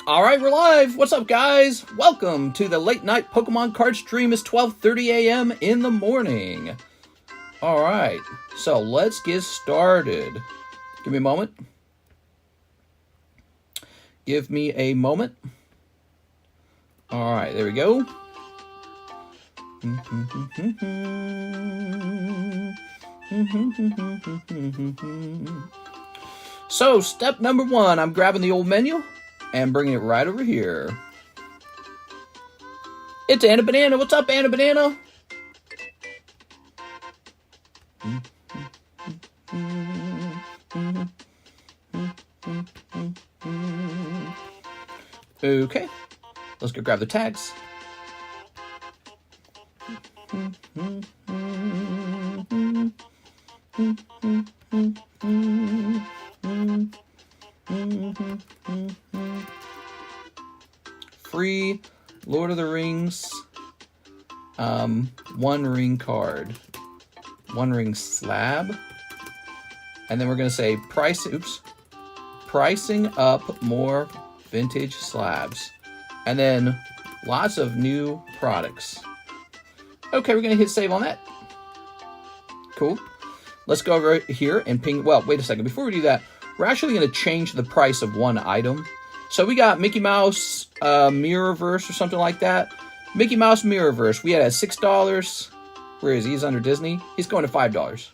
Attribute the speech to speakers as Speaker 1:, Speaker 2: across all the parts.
Speaker 1: All right, we're live. What's up, guys? Welcome to the late night Pokemon card stream. It's 12:30 a.m. in the morning. All right, so let's get started. Give me a moment. Give me a moment. All right, there we go. So, step number one, I'm grabbing the old menu and bringing it right over here. It's Anna Banana. What's up, Anna Banana? Okay, let's go grab the tags. Free Lord of the Rings, one ring card, one ring slab, and then we're going to say pricing up more vintage slabs, and then lots of new products. Okay, we're going to hit save on that. Cool. Let's go over here and ping. Well, wait a second. Before we do that, we're actually going to change the price of one item. So we got Mickey Mouse Mirrorverse or something like that. Mickey Mouse Mirrorverse. We had at $6. Where is he? He's under Disney. He's going to $5.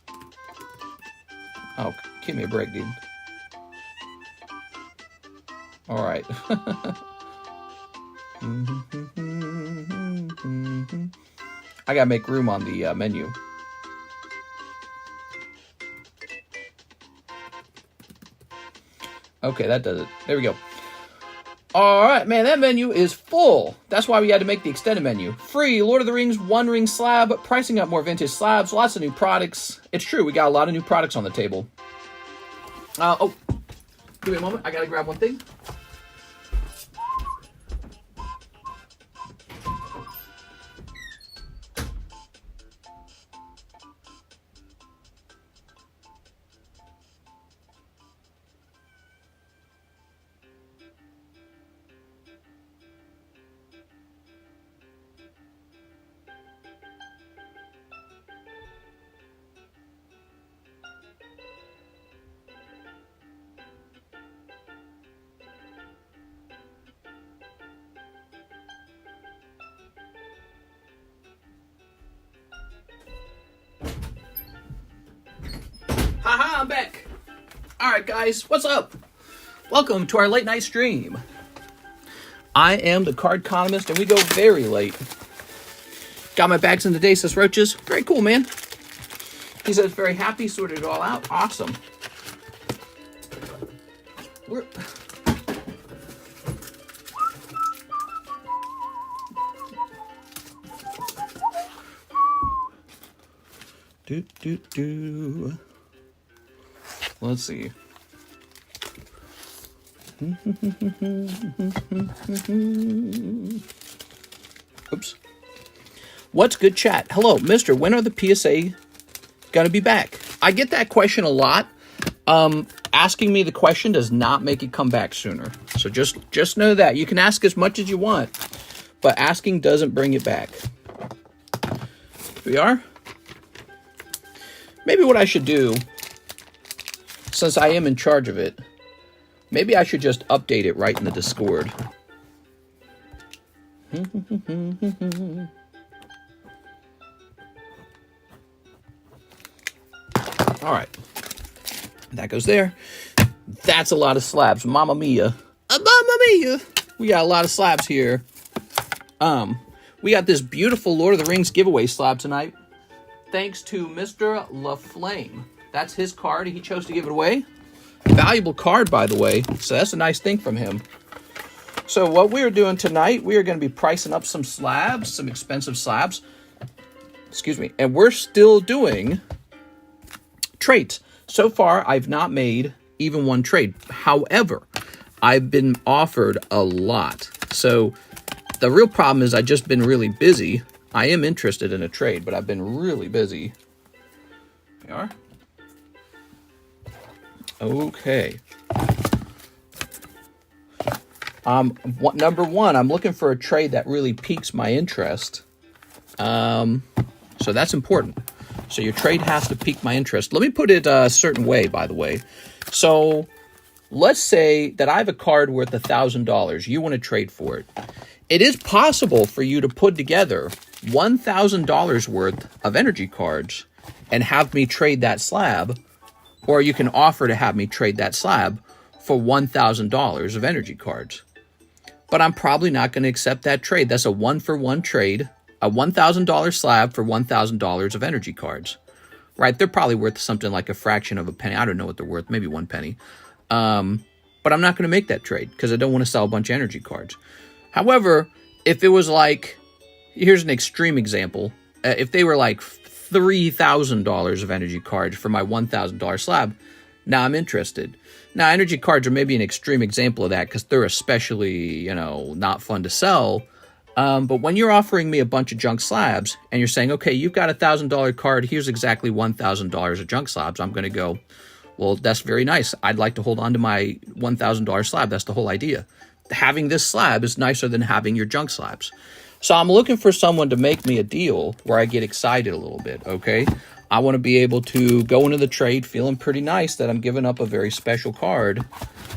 Speaker 1: Oh, give me a break, dude. All right. I gotta make room on the menu. Okay, that does it. There we go. All right, man, that menu is full. That's why we had to make the extended menu. Free Lord of the Rings, one ring slab, pricing up more vintage slabs, lots of new products. It's true, we got a lot of new products on the table. Oh, give me a moment. I gotta grab one thing. Haha, I'm back. All right, guys, what's up? Welcome to our late night stream. I am the TheCardconomist, and we go very late. Got my bags in today, says Roaches. Very cool, man. He says very happy, sorted it all out. Awesome. We're... Let's see. Oops. What's good, chat? Hello, mister. When are the PSA going to be back? I get that question a lot. Asking me the question does not make it come back sooner. So just know that. You can ask as much as you want, but asking doesn't bring it back. Here we are. Maybe what I should do, since I am in charge of it, maybe I should just update it right in the Discord. All right. That goes there. That's a lot of slabs. Mamma mia. Mamma mia. We got a lot of slabs here. We got this beautiful Lord of the Rings giveaway slab tonight. Thanks to Mr. LaFlame. That's his card. He chose to give it away. Valuable card, by the way. So that's a nice thing from him. So what we're doing tonight, we are going to be pricing up some slabs, some expensive slabs. Excuse me. And we're still doing trades. So far, I've not made even one trade. However, I've been offered a lot. So the real problem is I've just been really busy. I am interested in a trade, but I've been really busy. Here we are. Okay. Number one, I'm looking for a trade that really piques my interest. So that's important. So your trade has to pique my interest. Let me put it a certain way, by the way. So let's say that I have a card worth $1,000. You want to trade for it. It is possible for you to put together $1,000 worth of energy cards and have me trade that slab, or you can offer to have me trade that slab for $1,000 of energy cards. But I'm probably not going to accept that trade. That's a one-for-one trade, a $1,000 slab for $1,000 of energy cards, right? They're probably worth something like a fraction of a penny. I don't know what they're worth, maybe 1 penny. But I'm not going to make that trade because I don't want to sell a bunch of energy cards. However, if it was like, here's an extreme example. If they were like $3,000 of energy cards for my $1,000 slab, now I'm interested. Now, energy cards are maybe an extreme example of that because they're especially, not fun to sell. But when you're offering me a bunch of junk slabs and you're saying, okay, you've got a $1,000 card, here's exactly $1,000 of junk slabs, I'm going to go, well, that's very nice. I'd like to hold on to my $1,000 slab. That's the whole idea. Having this slab is nicer than having your junk slabs. So I'm looking for someone to make me a deal where I get excited a little bit, okay? I want to be able to go into the trade feeling pretty nice that I'm giving up a very special card.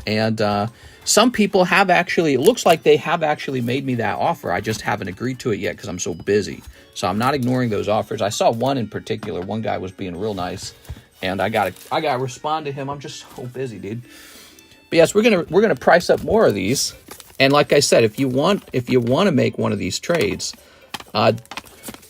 Speaker 1: And some people have actually, it looks like they have actually made me that offer. I just haven't agreed to it yet because I'm so busy. So I'm not ignoring those offers. I saw one in particular. One guy was being real nice. And I gotta respond to him. I'm just so busy, dude. But yes, we're gonna price up more of these. And like I said, if you want to make one of these trades,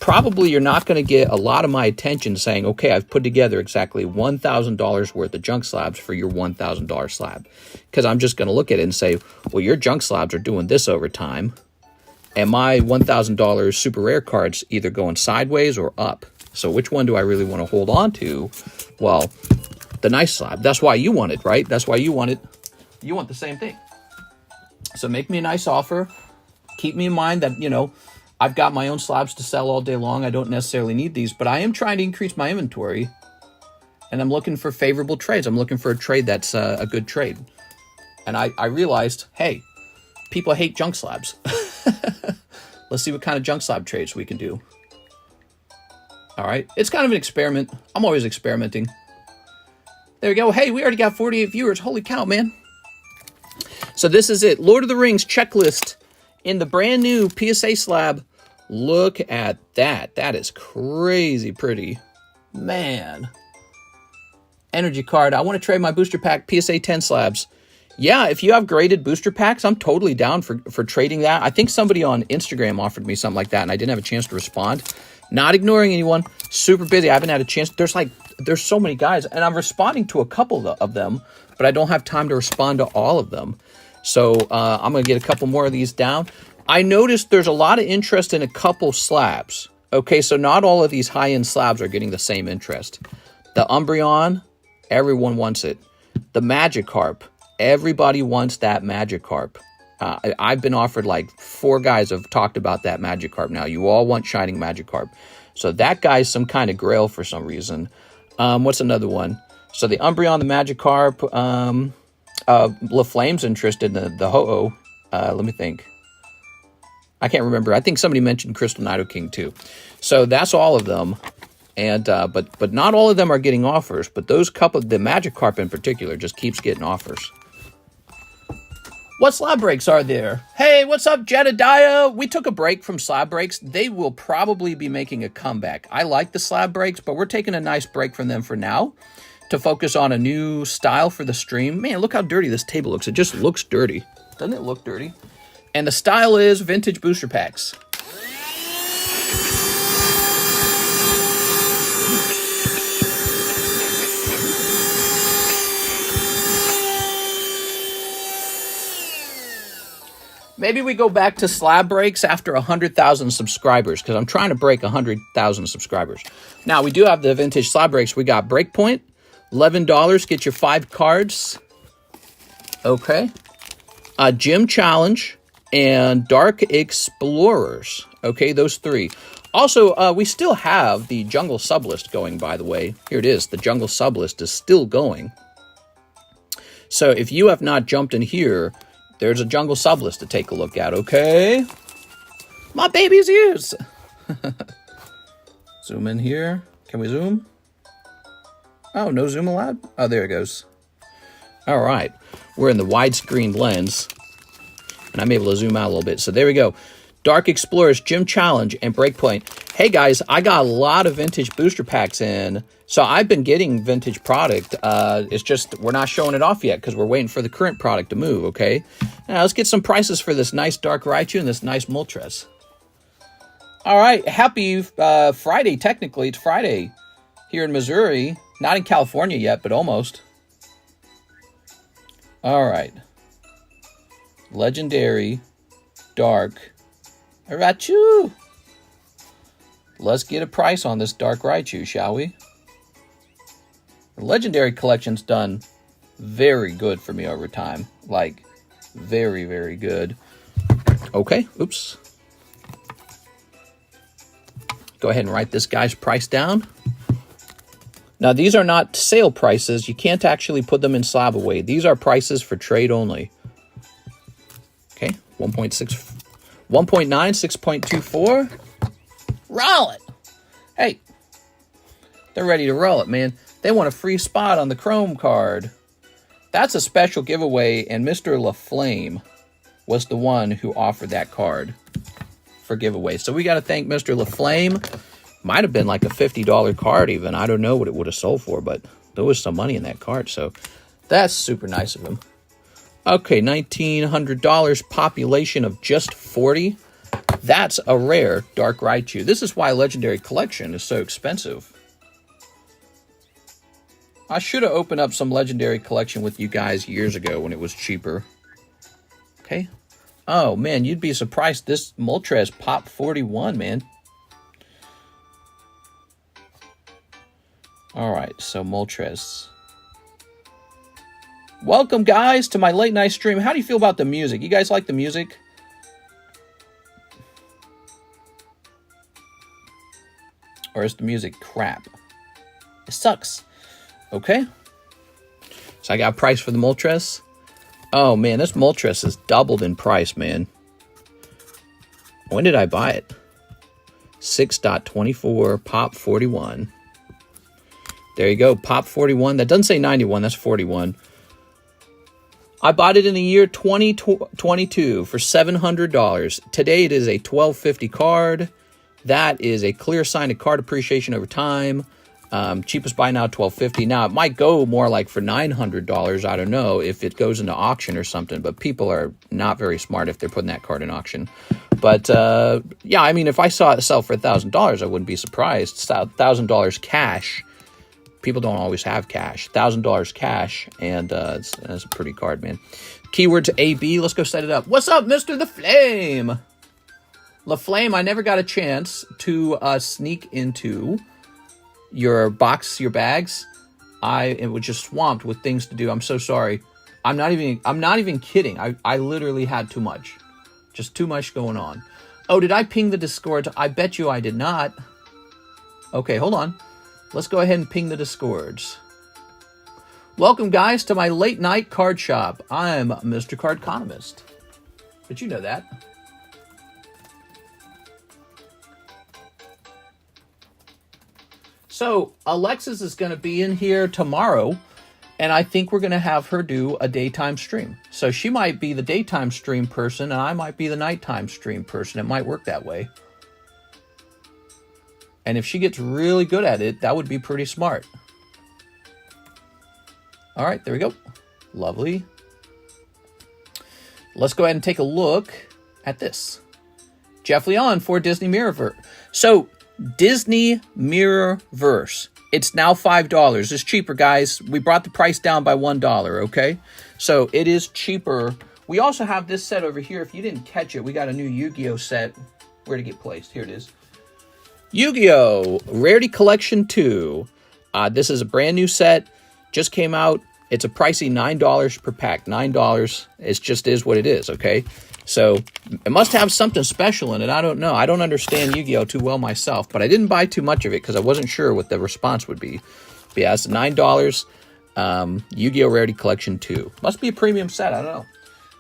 Speaker 1: probably you're not going to get a lot of my attention saying, okay, I've put together exactly $1,000 worth of junk slabs for your $1,000 slab. Because I'm just going to look at it and say, well, your junk slabs are doing this over time. And my $1,000 super rare cards either going sideways or up. So which one do I really want to hold on to? Well, the nice slab. That's why you want it, right? That's why you want it. You want the same thing. So make me a nice offer. Keep me in mind that, I've got my own slabs to sell all day long. I don't necessarily need these, but I am trying to increase my inventory. And I'm looking for favorable trades. I'm looking for a trade that's a good trade. And I realized, hey, people hate junk slabs. Let's see what kind of junk slab trades we can do. All right. It's kind of an experiment. I'm always experimenting. There we go. Hey, we already got 48 viewers. Holy cow, man. So this is it. Lord of the Rings checklist in the brand new PSA slab. Look at that. That is crazy pretty. Man. Energy card. I want to trade my booster pack PSA 10 slabs. Yeah, if you have graded booster packs, I'm totally down for trading that. I think somebody on Instagram offered me something like that, and I didn't have a chance to respond. Not ignoring anyone. Super busy. I haven't had a chance. There's so many guys, and I'm responding to a couple of them, but I don't have time to respond to all of them. So I'm going to get a couple more of these down. I noticed there's a lot of interest in a couple slabs. Okay, so not all of these high-end slabs are getting the same interest. The Umbreon, everyone wants it. The Magikarp, everybody wants that Magikarp. I've been offered like 4 guys have talked about that Magikarp now. You all want Shining Magikarp. So that guy's some kind of grail for some reason. What's another one? So the Umbreon, the Magikarp, LaFlame's interested in the Ho-Oh. Let me think. I can't remember. I think somebody mentioned Crystal Nidoking too. So that's all of them. And but not all of them are getting offers. But those couple, the Magikarp in particular, just keeps getting offers. What slab breaks are there? Hey, what's up, Jedediah? We took a break from slab breaks. They will probably be making a comeback. I like the slab breaks, but we're taking a nice break from them for now to focus on a new style for the stream. Man, look how dirty this table looks. It just looks dirty. Doesn't it look dirty? And the style is vintage booster packs. Maybe we go back to slab breaks after 100,000 subscribers, because I'm trying to break 100,000 subscribers. Now, we do have the vintage slab breaks. We got Breakpoint, $11, get you 5 cards. Okay. Gym Challenge and Dark Explorers. Okay, those 3. Also, we still have the Jungle Sublist going, by the way. Here it is. The Jungle Sublist is still going. So if you have not jumped in here, there's a jungle sublist to take a look at, okay? My baby's ears. Zoom in here. Can we zoom? Oh, no zoom allowed? Oh, there it goes. All right. We're in the widescreen lens, and I'm able to zoom out a little bit. So there we go. Dark Explorers, Gym Challenge, and Breakpoint. Hey, guys, I got a lot of vintage booster packs in. So I've been getting vintage product. It's just we're not showing it off yet because we're waiting for the current product to move, okay? Now, let's get some prices for this nice Dark Raichu and this nice Moltres. All right. Happy Friday, technically. It's Friday here in Missouri. Not in California yet, but almost. All right. Legendary Dark Raichu. Let's get a price on this Dark Raichu, shall we? The Legendary Collection's done very good for me over time. Like, very, very good. Okay, oops. Go ahead and write this guy's price down. Now, these are not sale prices. You can't actually put them in slab away. These are prices for trade only. Okay, 1.6, 1.9, 6.24. Roll it. Hey, they're ready to roll it, man. They want a free spot on the Chrome card. That's a special giveaway, and Mr. LaFlame was the one who offered that card for giveaway. So we got to thank Mr. LaFlame. Might have been like a $50 card even. I don't know what it would have sold for, but there was some money in that card. So that's super nice of him. Okay, $1,900, population of just 40. That's a rare Dark Raichu. This is why Legendary Collection is so expensive. I should have opened up some Legendary Collection with you guys years ago when it was cheaper. Okay. Oh, man, you'd be surprised. This Moltres popped 41, man. All right, so Moltres. Welcome, guys, to my late night stream. How do you feel about the music? You guys like the music? Or is the music crap? It sucks. Okay. So I got a price for the Moltres. Oh, man, this Moltres is doubled in price, man. When did I buy it? 6.24, pop 41. There you go, pop 41. That doesn't say 91, that's 41. I bought it in the year 2022 for $700. Today it is a $12.50 card. That is a clear sign of card appreciation over time. Cheapest buy now, $12.50. Now, it might go more like for $900. I don't know if it goes into auction or something, but people are not very smart if they're putting that card in auction. But, yeah, I mean, if I saw it sell for $1,000, I wouldn't be surprised. $1,000 cash. People don't always have cash. $1,000 cash, and it's a pretty card, man. Keyword to AB. Let's go set it up. What's up, Mr. The Flame? LaFlame, I never got a chance to sneak into your box, your bags. It was just swamped with things to do. I'm so sorry. I'm not even kidding. I literally had too much. Just too much going on. Oh, did I ping the Discord? I bet you I did not. Okay, hold on. Let's go ahead and ping the Discords. Welcome, guys, to my late night card shop. I'm Mr. Cardconomist. Did you know that? So, Alexis is going to be in here tomorrow, and I think we're going to have her do a daytime stream. So she might be the daytime stream person, and I might be the nighttime stream person. It might work that way. And if she gets really good at it, that would be pretty smart. All right, there we go. Lovely. Let's go ahead and take a look at this. Jeff Leon for Disney Mirrorverse. So, Disney Mirrorverse. It's now $5. It's cheaper, guys. We brought the price down by $1, okay? So, it is cheaper. We also have this set over here. If you didn't catch it, we got a new Yu-Gi-Oh set. Where to get placed? Here it is. Yu-Gi-Oh! Rarity Collection 2. This is a brand new set. Just came out. It's a pricey $9 per pack. $9. It just is what it is, okay? So, it must have something special in it. I don't know. I don't understand Yu-Gi-Oh! Too well myself, but I didn't buy too much of it because I wasn't sure what the response would be. But yeah, it's $9. Yu-Gi-Oh! Rarity Collection 2. Must be a premium set. I don't know.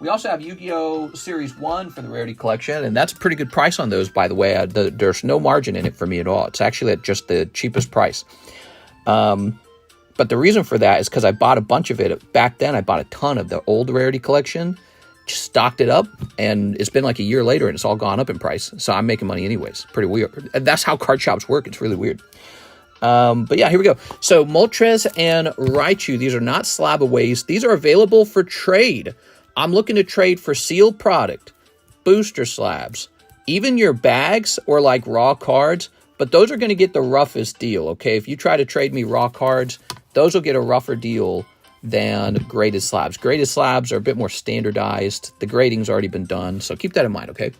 Speaker 1: We also have Yu-Gi-Oh! Series 1 for the Rarity Collection, and that's a pretty good price on those, by the way. There's no margin in it for me at all. It's actually at just the cheapest price. But the reason for that is because I bought a bunch of it. Back then, I bought a ton of the old Rarity Collection, just stocked it up, and it's been like a year later, and it's all gone up in price. So I'm making money anyways. Pretty weird. And that's how card shops work. It's really weird. But yeah, here we go. So Monstrous and Raichu, these are not slab-aways. These are available for trade. I'm looking to trade for sealed product, booster slabs, even your bags or like raw cards, but those are going to get the roughest deal, okay? If you try to trade me raw cards, those will get a rougher deal than graded slabs. Graded slabs are a bit more standardized. The grading's already been done, so keep that in mind, okay?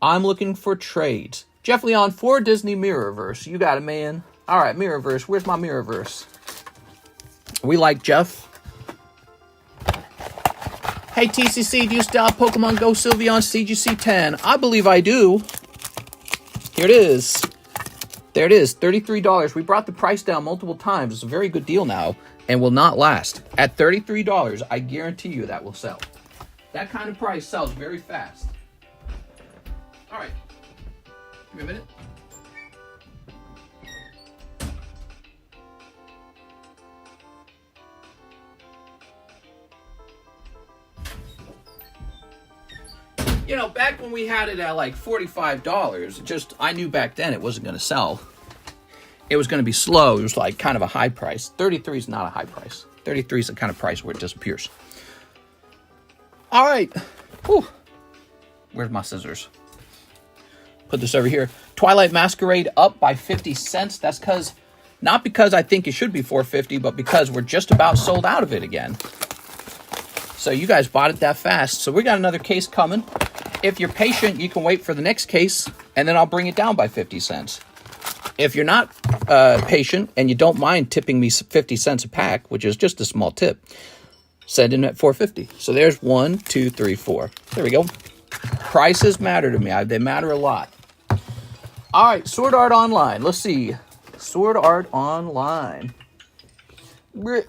Speaker 1: I'm looking for trades. Jeff Leon for Disney Mirrorverse. You got it, man. All right, Mirrorverse. Where's my Mirrorverse? We like Jeff. Hey, TCC, do you still have Pokemon Go Sylveon CGC 10? I believe I do. Here it is. There it is, $33. We brought the price down multiple times. It's a very good deal now and will not last. At $33, I guarantee you that will sell. That kind of price sells very fast. All right. Give me a minute. You know, back when we had it at like $45, I knew back then it wasn't going to sell. It was going to be slow. It was like kind of a high price. 33 is not a high price. 33 is the kind of price where it disappears. All right. Whew. Where's my scissors? Put this over here. Twilight Masquerade up by 50 cents. That's not because I think it should be $4.50, but because we're just about sold out of it again. So you guys bought it that fast. So we got another case coming. If you're patient, you can wait for the next case, and then I'll bring it down by 50 cents. If you're not patient and you don't mind tipping me 50 cents a pack, which is just a small tip, send in at $4.50. So there's 1, 2, 3, 4. There we go. Prices matter to me. They matter a lot. All right, Sword Art Online. Let's see. Sword Art Online. Okay.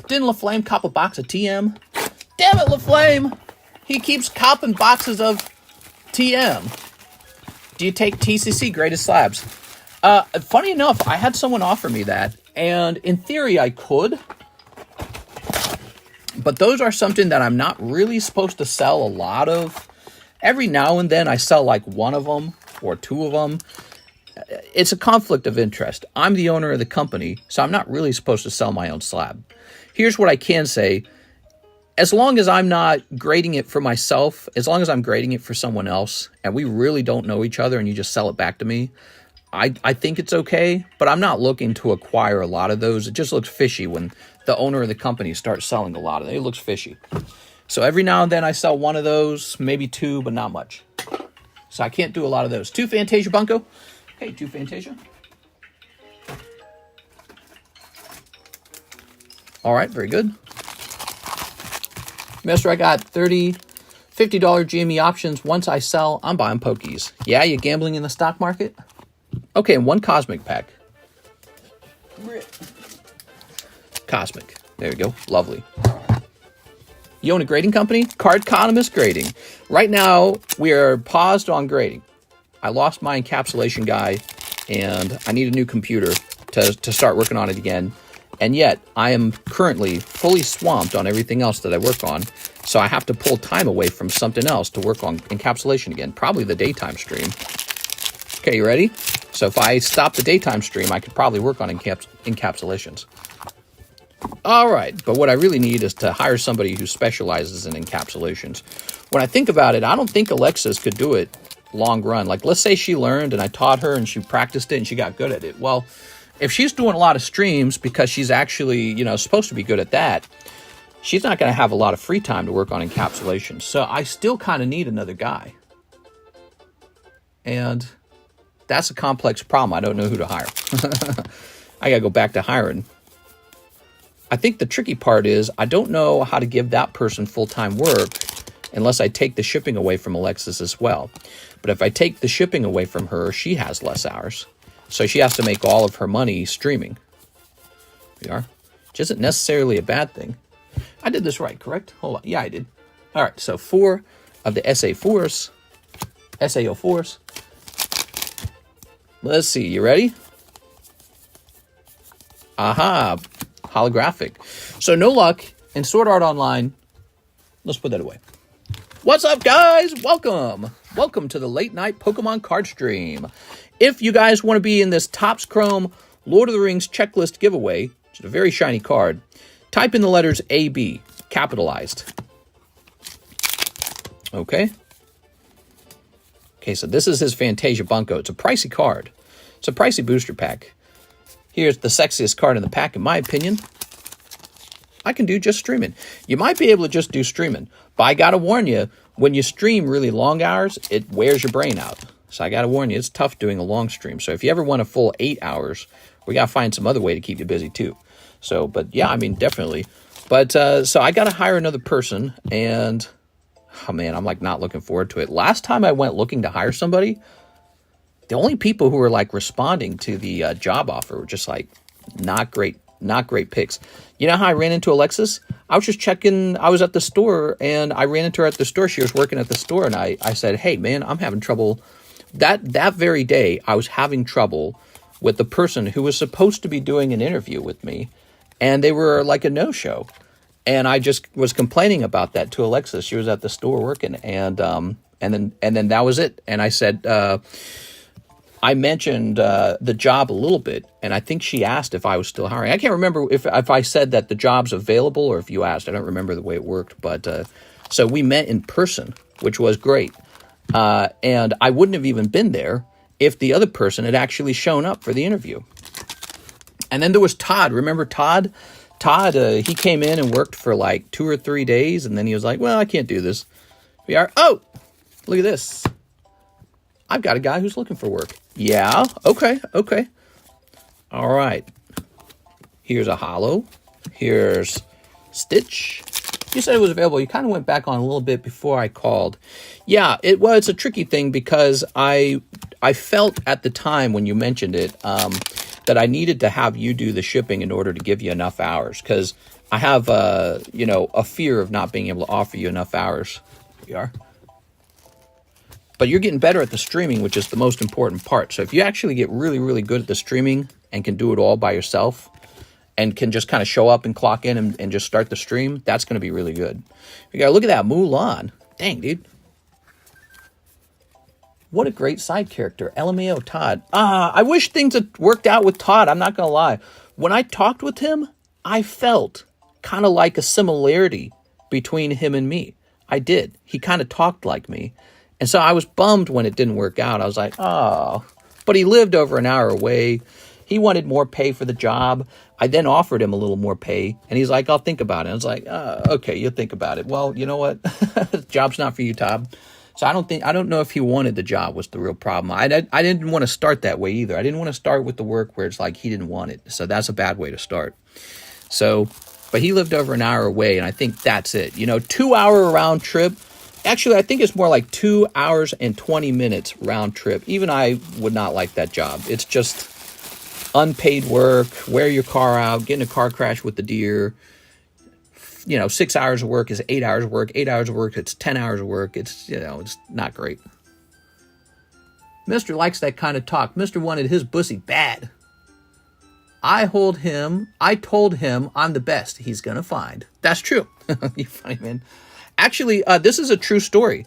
Speaker 1: Didn't LaFlame cop a box of TM? Damn it, LaFlame! He keeps copping boxes of TM. Do you take TCC Greatest Slabs? Funny enough, I had someone offer me that, and in theory I could. But those are something that I'm not really supposed to sell a lot of. Every now and then I sell like one of them or two of them. It's a conflict of interest. I'm the owner of the company, so I'm not really supposed to sell my own slab. Here's what I can say. As long as I'm not grading it for myself, as long as I'm grading it for someone else, and we really don't know each other and you just sell it back to me, I think it's okay, but I'm not looking to acquire a lot of those. It just looks fishy when the owner of the company starts selling a lot of them. It looks fishy. So every now and then I sell one of those, maybe two, but not much. So I can't do a lot of those. 2 Fantasia Bunko. Okay, 2 Fantasia. All right, very good. Mister, I got $50 GME options. Once I sell, I'm buying pokies. Yeah, you gambling in the stock market? Okay, and 1 Cosmic pack. Cosmic. There we go. Lovely. You own a grading company? TheCardconomist Grading. Right now, we are paused on grading. I lost my encapsulation guy, and I need a new computer to start working on it again. And yet, I am currently fully swamped on everything else that I work on, so I have to pull time away from something else to work on encapsulation again, probably the daytime stream. Okay, you ready? So if I stop the daytime stream, I could probably work on encapsulations. All right, but what I really need is to hire somebody who specializes in encapsulations. When I think about it, I don't think Alexis could do it long run. Like, let's say she learned and I taught her and she practiced it and she got good at it. Well, if she's doing a lot of streams because she's actually, supposed to be good at that, she's not going to have a lot of free time to work on encapsulation. So I still kind of need another guy. And that's a complex problem. I don't know who to hire. I got to go back to hiring. I think the tricky part is I don't know how to give that person full-time work unless I take the shipping away from Alexis as well. But if I take the shipping away from her, she has less hours. So she has to make all of her money streaming. Which isn't necessarily a bad thing. I did this right, correct? Hold on. Yeah, I did. All right, so 4 of the SAO Force. Let's see, you ready? Aha, holographic. So no luck in Sword Art Online. Let's put that away. What's up, guys? Welcome to the late night Pokemon card stream. If you guys want to be in this Topps Chrome Lord of the Rings checklist giveaway, which is a very shiny card, type in the letters AB, capitalized. Okay, so this is his Fantasia Bunko. It's a pricey card. It's a pricey booster pack. Here's the sexiest card in the pack, in my opinion. I can do just streaming. You might be able to just do streaming, but I gotta warn you, when you stream really long hours, it wears your brain out. So I gotta warn you, it's tough doing a long stream. So if you ever want a full 8 hours, we gotta find some other way to keep you busy too. So, but yeah, I mean, definitely. But so I gotta hire another person, and oh man, I'm like not looking forward to it. Last time I went looking to hire somebody, the only people who were like responding to the job offer were just like not great picks. You know how I ran into Alexis? I was just checking. I was at the store and I ran into her at the store. She was working at the store, and I said, "Hey man, I'm having trouble." That very day, I was having trouble with the person who was supposed to be doing an interview with me, and they were like a no-show. And I just was complaining about that to Alexis. She was at the store working, and then that was it. And I said, I mentioned the job a little bit, and I think she asked if I was still hiring. I can't remember if I said that the job's available or if you asked. I don't remember the way it worked, but so we met in person, which was great. And I wouldn't have even been there if the other person had actually shown up for the interview. And then there was Todd. Remember Todd? Todd, he came in and worked for like 2 or 3 days, and then he was like, well, I can't do this. Oh, look at this. I've got a guy who's looking for work. Yeah, okay. All right. Here's a holo. Here's Stitch. You said it was available. You kind of went back on a little bit before I called. Yeah, it's a tricky thing because I felt at the time when you mentioned it that I needed to have you do the shipping in order to give you enough hours, because I have a fear of not being able to offer you enough hours. Here we are. But you're getting better at the streaming, which is the most important part. So if you actually get really, really good at the streaming and can do it all by yourself and can just kind of show up and clock in and just start the stream, that's going to be really good. You got to look at that Mulan. Dang, dude. What a great side character. LMAO Todd. I wish things had worked out with Todd. I'm not going to lie. When I talked with him, I felt kind of like a similarity between him and me. I did. He kind of talked like me. And so I was bummed when it didn't work out. I was like, oh. But he lived over an hour away. He wanted more pay for the job. I then offered him a little more pay. And he's like, I'll think about it. I was like, okay, you'll think about it. Well, you know what? The job's not for you, Todd. So I don't know if he wanted the job was the real problem. I didn't want to start that way either. I didn't want to start with the work where it's like he didn't want it. So that's a bad way to start. So, but he lived over an hour away, and I think that's it. 2-hour round trip. Actually, I think it's more like 2 hours and 20 minutes round trip. Even I would not like that job. It's just unpaid work, wear your car out, get in a car crash with the deer. 6 hours of work is 8 hours of work. 8 hours of work, it's 10 hours of work. It's, it's not great. Mr. likes that kind of talk. Mr. wanted his bussy bad. I told him I'm the best he's going to find. That's true. You funny, man. Actually, this is a true story.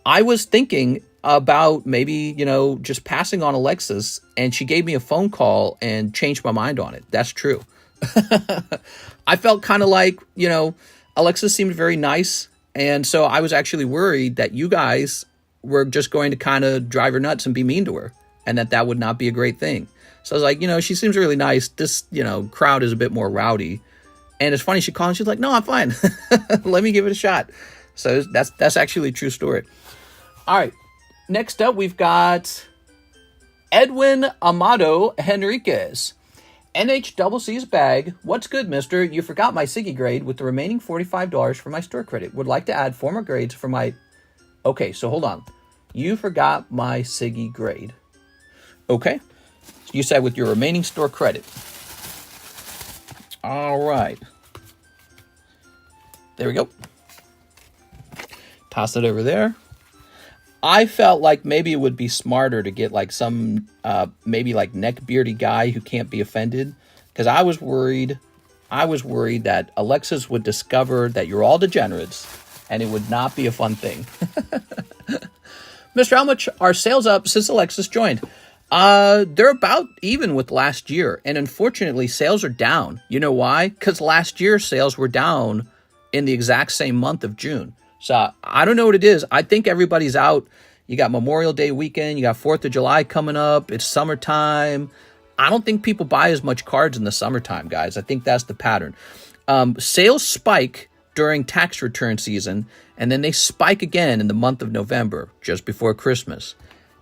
Speaker 1: I was thinking about maybe, just passing on Alexis, and she gave me a phone call and changed my mind on it. That's true. I felt kind of like, Alexis seemed very nice. And so I was actually worried that you guys were just going to kind of drive her nuts and be mean to her, and that would not be a great thing. So I was like, she seems really nice. This, crowd is a bit more rowdy. And it's funny, she called and she's like, no, I'm fine. Let me give it a shot. So that's actually a true story. All right. Next up, we've got Edwin Amado Henriquez. NHCC's bag. What's good, mister? You forgot my Siggy grade with the remaining $45 for my store credit. Would like to add 4 more grades for my... Okay, so hold on. You forgot my Siggy grade. Okay. You said with your remaining store credit. All right. There we go. Toss it over there. I felt like maybe it would be smarter to get like some, maybe like neckbeardy guy who can't be offended. Because I was worried that Alexis would discover that you're all degenerates and it would not be a fun thing. Mr. How much are sales up since Alexis joined? They're about even with last year. And unfortunately, sales are down. You know why? Because last year sales were down in the exact same month of June. So I don't know what it is. I think everybody's out. You got Memorial Day weekend. You got 4th of July coming up. It's summertime. I don't think people buy as much cards in the summertime, guys. I think that's the pattern. Sales spike during tax return season, and then they spike again in the month of November, just before Christmas.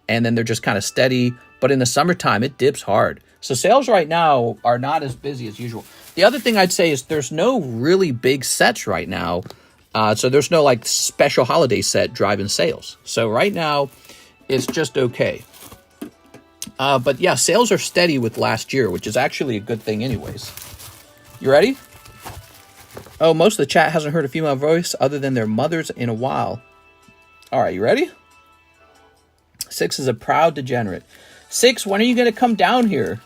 Speaker 1: And then they're just kind of steady. But in the summertime, it dips hard. So sales right now are not as busy as usual. The other thing I'd say is there's no really big sets right now. So there's no like special holiday set driving sales. So right now, it's just okay. But yeah, sales are steady with last year, which is actually a good thing anyways. You ready? Oh, most of the chat hasn't heard a female voice other than their mothers in a while. All right, you ready? Six is a proud degenerate. Six, when are you going to come down here?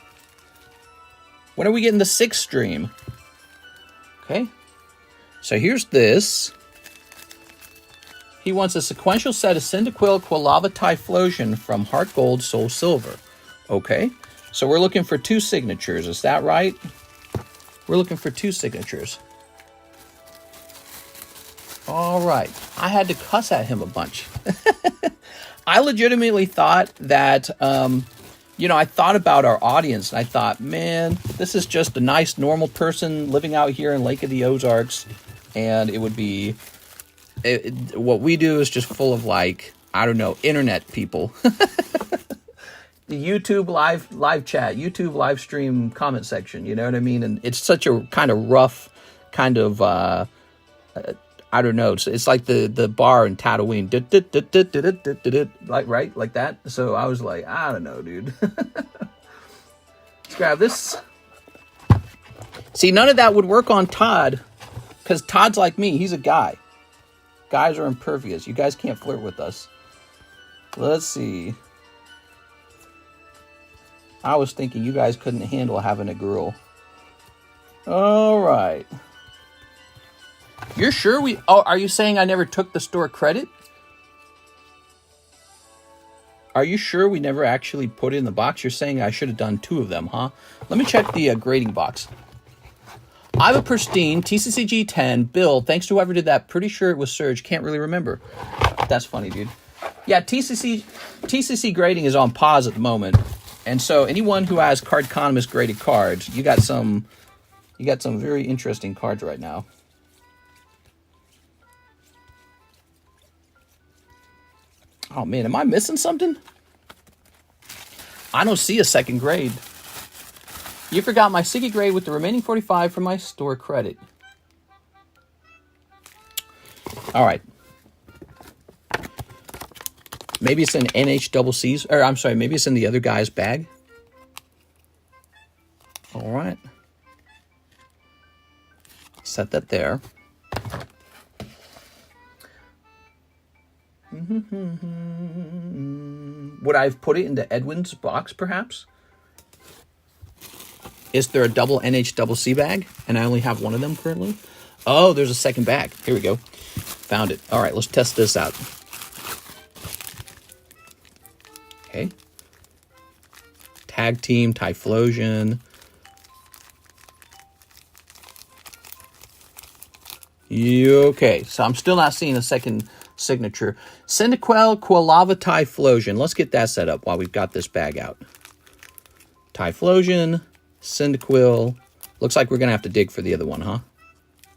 Speaker 1: When are we getting the 6 stream? Okay. So here's this. He wants a sequential set of Cyndaquil, Quilava, Typhlosion from Heart Gold, Soul Silver. Okay. So we're looking for 2 signatures. Is that right? We're looking for 2 signatures. All right. I had to cuss at him a bunch. I legitimately thought that, I thought about our audience, and I thought, man, this is just a nice, normal person living out here in Lake of the Ozarks, and it would be, what we do is just full of, like, I don't know, internet people. The YouTube live chat, YouTube live stream comment section, you know what I mean? And it's such a kind of rough, kind of, I don't know. It's like the bar in Tatooine, like right, like that. So I was like, I don't know, dude. Let's grab this. See, none of that would work on Todd, because Todd's like me. He's a guy. Guys are impervious. You guys can't flirt with us. Let's see. I was thinking you guys couldn't handle having a girl. All right. You're sure we... Oh, are you saying I never took the store credit? Are you sure we never actually put it in the box? You're saying I should have done 2 of them, huh? Let me check the grading box. I have a pristine TCCG 10. Bill, thanks to whoever did that. Pretty sure it was Serge. Can't really remember. That's funny, dude. Yeah, TCC grading is on pause at the moment. And so anyone who has Cardconomist graded cards, you got some very interesting cards right now. Oh, man, am I missing something? I don't see a second grade. You forgot my Siggy grade with the remaining 45 from my store credit. All right. Maybe it's in NHCC's, or I'm sorry, maybe it's in the other guy's bag. All right. Set that there. Would I have put it into Edwin's box, perhaps? Is there a double NHCC bag? And I only have one of them currently? Oh, there's a second bag. Here we go. Found it. All right, let's test this out. Okay. Tag Team, Typhlosion. Okay, so I'm still not seeing a second signature. Cyndaquil, Quilava, Typhlosion. Let's get that set up while we've got this bag out. Typhlosion, Cyndaquil. Looks like we're going to have to dig for the other one, huh?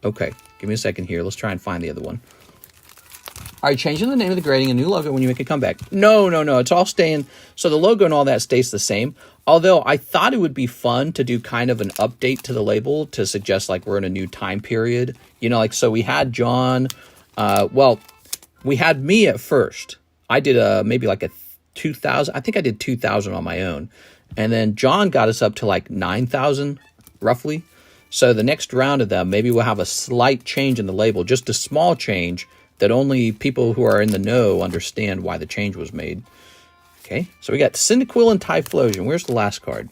Speaker 1: Okay, give me a second here. Let's try and find the other one. Are you changing the name of the grading, a new logo when you make a comeback? No. It's all staying. So the logo and all that stays the same. Although I thought it would be fun to do kind of an update to the label to suggest like we're in a new time period. You know, like, so we had John. We had me at first. I did maybe like a 2,000. I think I did 2,000 on my own. And then John got us up to like 9,000 roughly. So the next round of them, maybe we'll have a slight change in the label, just a small change that only people who are in the know understand why the change was made. Okay, so we got Cyndaquil and Typhlosion. Where's the last card?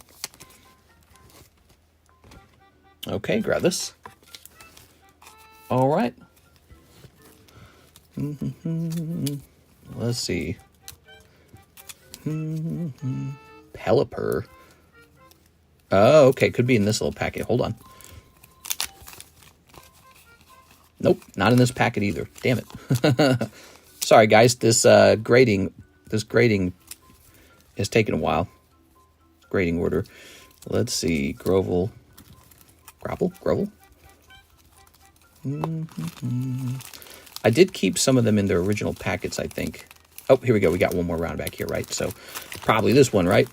Speaker 1: Okay, grab this. All right. Let's see. Pelipper. Oh, okay. Could be in this little packet. Hold on. Nope, not in this packet either. Damn it. Sorry, guys. This grading is taking a while. Grading order. Let's see. Grovel. I did keep some of them in their original packets, I think. Oh, here we go. We got one more round back here, right? So probably this one, right?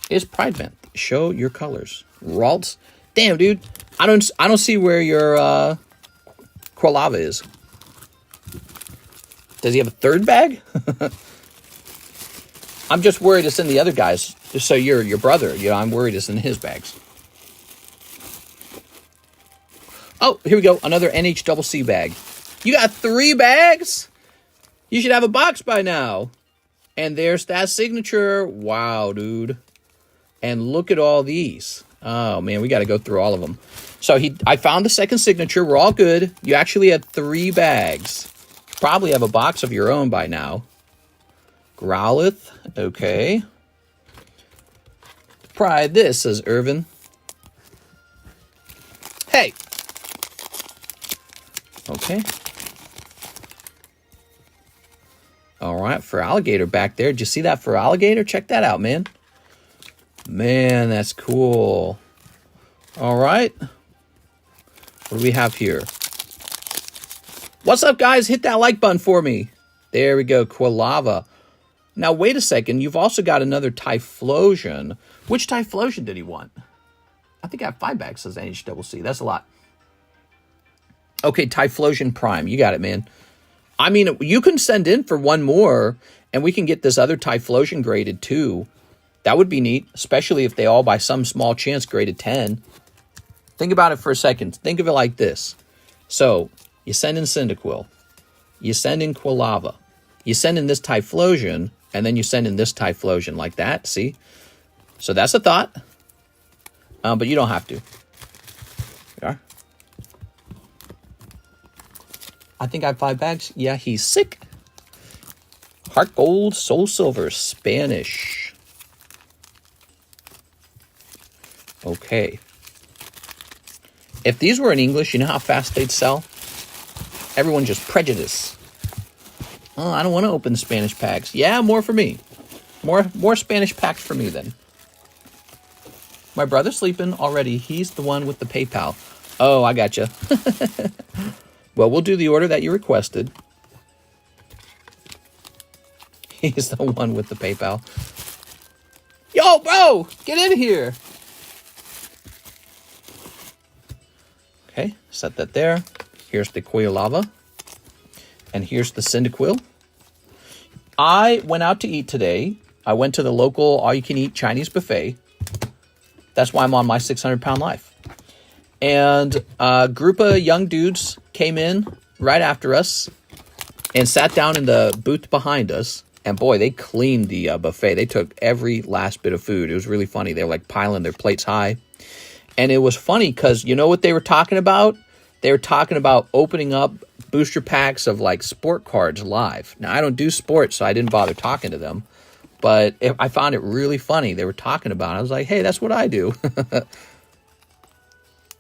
Speaker 1: Is Pride Month. Show your colors. Ralts. Damn, dude. I don't see where your Quilava is. Does he have a third bag? I'm just worried it's in the other guys. So you're your brother. You know, I'm worried it's in his bags. Oh, here we go. Another NHCC bag. You got 3 bags? You should have a box by now. And there's that signature. Wow, dude. And look at all these. Oh, man, we got to go through all of them. So I found the second signature. We're all good. You actually had 3 bags. Probably have a box of your own by now. Growlithe. Okay. Try this, says Irvin. Hey. Okay. All right, for alligator back there. Did you see that for alligator? Check that out, man. Man, that's cool. All right. What do we have here? What's up, guys? Hit that like button for me. There we go, Quilava. Now, wait a second. You've also got another Typhlosion. Which Typhlosion did he want? I think I have 5 bags, says NHCC. That's a lot. Okay, Typhlosion Prime. You got it, man. I mean, you can send in for one more, and we can get this other Typhlosion graded, too. That would be neat, especially if they all, by some small chance, graded 10. Think about it for a second. Think of it like this. So, you send in Cyndaquil. You send in Quilava. You send in this Typhlosion, and then you send in this Typhlosion like that, see? So that's a thought. But you don't have to. Yeah. I think I have 5 bags. Yeah, he's sick. Heart Gold, Soul Silver, Spanish. Okay. If these were in English, you know how fast they'd sell? Everyone just prejudice. Oh, I don't want to open Spanish packs. Yeah, more for me. More Spanish packs for me then. My brother's sleeping already. He's the one with the PayPal. Oh, I gotcha. Well, we'll do the order that you requested. He's the one with the PayPal. Yo, bro, get in here. Okay, set that there. Here's the Quilava. And here's the Cyndaquil. I went out to eat today. I went to the local all-you-can-eat Chinese buffet. That's why I'm on my 600-pound life. And a group of young dudes came in right after us and sat down in the booth behind us. And boy, they cleaned the buffet. They took every last bit of food. It was really funny. They were like piling their plates high. And it was funny because you know what they were talking about? They were talking about opening up booster packs of like sport cards live. Now, I don't do sports, so I didn't bother talking to them. But I found it really funny. They were talking about it. I was like, hey, that's what I do.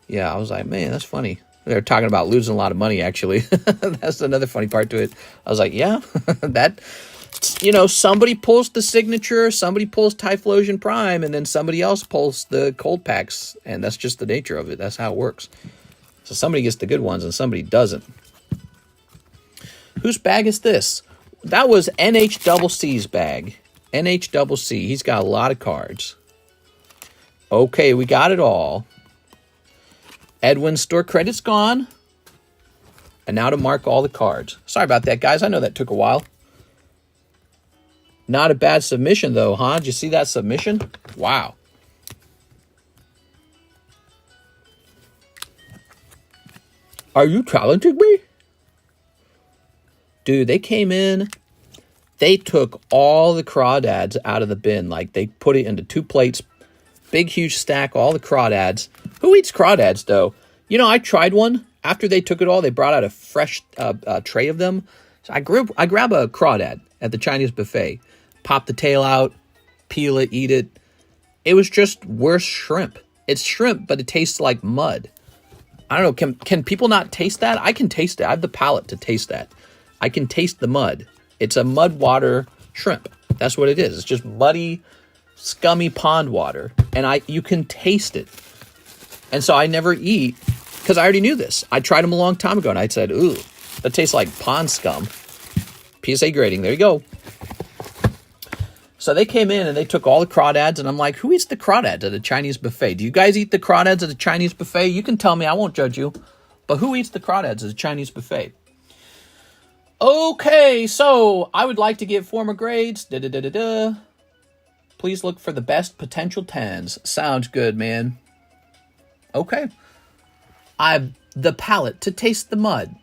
Speaker 1: Yeah, I was like, man, that's funny. They were talking about losing a lot of money, actually. That's another funny part to it. I was like, yeah, that, you know, somebody pulls the signature, somebody pulls Typhlosion Prime, and then somebody else pulls the cold packs. And that's just the nature of it. That's how it works. So somebody gets the good ones and somebody doesn't. Whose bag is this? That was NHCC's bag. NHCC. He's got a lot of cards. Okay, we got it all. Edwin's store credit's gone. And now to mark all the cards. Sorry about that, guys. I know that took a while. Not a bad submission, though, huh? Did you see that submission? Wow. Are you challenging me? Dude, they came in. They took all the crawdads out of the bin. Like, they put it into 2 plates. Big, huge stack, all the crawdads. Who eats crawdads, though? You know, I tried one. After they took it all, they brought out a fresh tray of them. So I grab a crawdad at the Chinese buffet. Pop the tail out, peel it, eat it. It was just worse shrimp. It's shrimp, but it tastes like mud. I don't know. Can people not taste that? I can taste it. I have the palate to taste that. I can taste the mud. It's a mud water shrimp. That's what it is. It's just muddy, scummy pond water. And you can taste it. And so I never eat, because I already knew this. I tried them a long time ago, and I said, ooh, that tastes like pond scum. PSA grading. There you go. So they came in, and they took all the crawdads, and I'm like, who eats the crawdads at a Chinese buffet? Do you guys eat the crawdads at a Chinese buffet? You can tell me. I won't judge you. But who eats the crawdads at a Chinese buffet? Okay, so I would like to give former grades. Please look for the best potential 10s. Sounds good, man. Okay. I've the palate to taste the mud.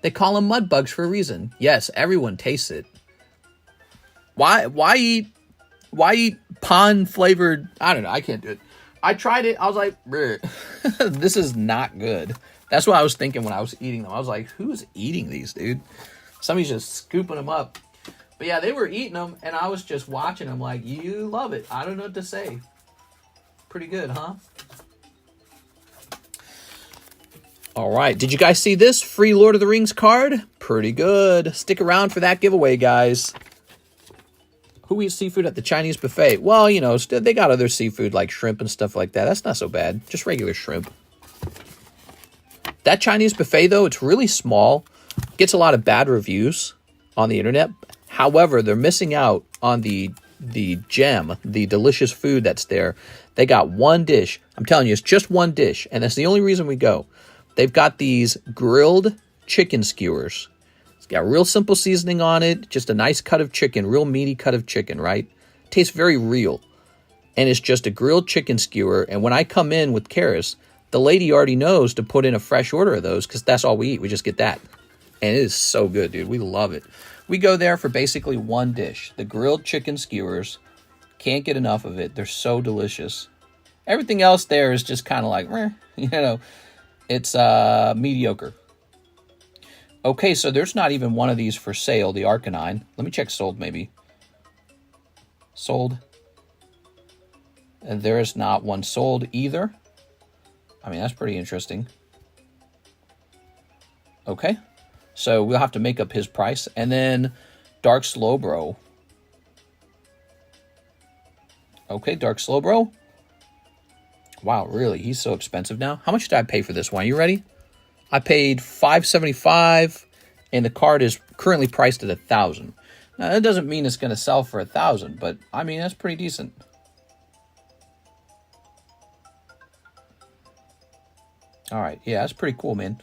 Speaker 1: They call them mud bugs for a reason. Yes, everyone tastes it. Why eat pond flavored? I don't know. I can't do it. I tried it. I was like, this is not good. That's what I was thinking when I was eating them. I was like, who's eating these, dude? Somebody's just scooping them up. But yeah, they were eating them, and I was just watching them like, you love it. I don't know what to say. Pretty good, huh? All right. Did you guys see this free Lord of the Rings card? Pretty good. Stick around for that giveaway, guys. Who eats seafood at the Chinese buffet? Well, you know, they got other seafood like shrimp and stuff like that. That's not so bad. Just regular shrimp. That Chinese buffet, though, it's really small. Gets a lot of bad reviews on the internet. However, they're missing out on the gem, the delicious food that's there. They got one dish. I'm telling you, it's just one dish, and that's the only reason we go. They've got these grilled chicken skewers. It's got real simple seasoning on it, just a nice cut of chicken, real meaty cut of chicken, right? Tastes very real. And it's just a grilled chicken skewer, and when I come in with Karis, the lady already knows to put in a fresh order of those because that's all we eat. We just get that. And it is so good, dude. We love it. We go there for basically one dish. The grilled chicken skewers. Can't get enough of it. They're so delicious. Everything else there is just kind of like, you know, it's mediocre. Okay, so there's not even one of these for sale, the Arcanine. Let me check sold, maybe. Sold. And there is not one sold either. I mean, that's pretty interesting. Okay. So we'll have to make up his price. And then Dark Slowbro. Okay, Dark Slowbro. Wow, really? He's so expensive now. How much did I pay for this one? You ready? I paid $575, and the card is currently priced at $1,000. Now, that doesn't mean it's going to sell for $1,000, but, I mean, that's pretty decent. All right, yeah, that's pretty cool, man.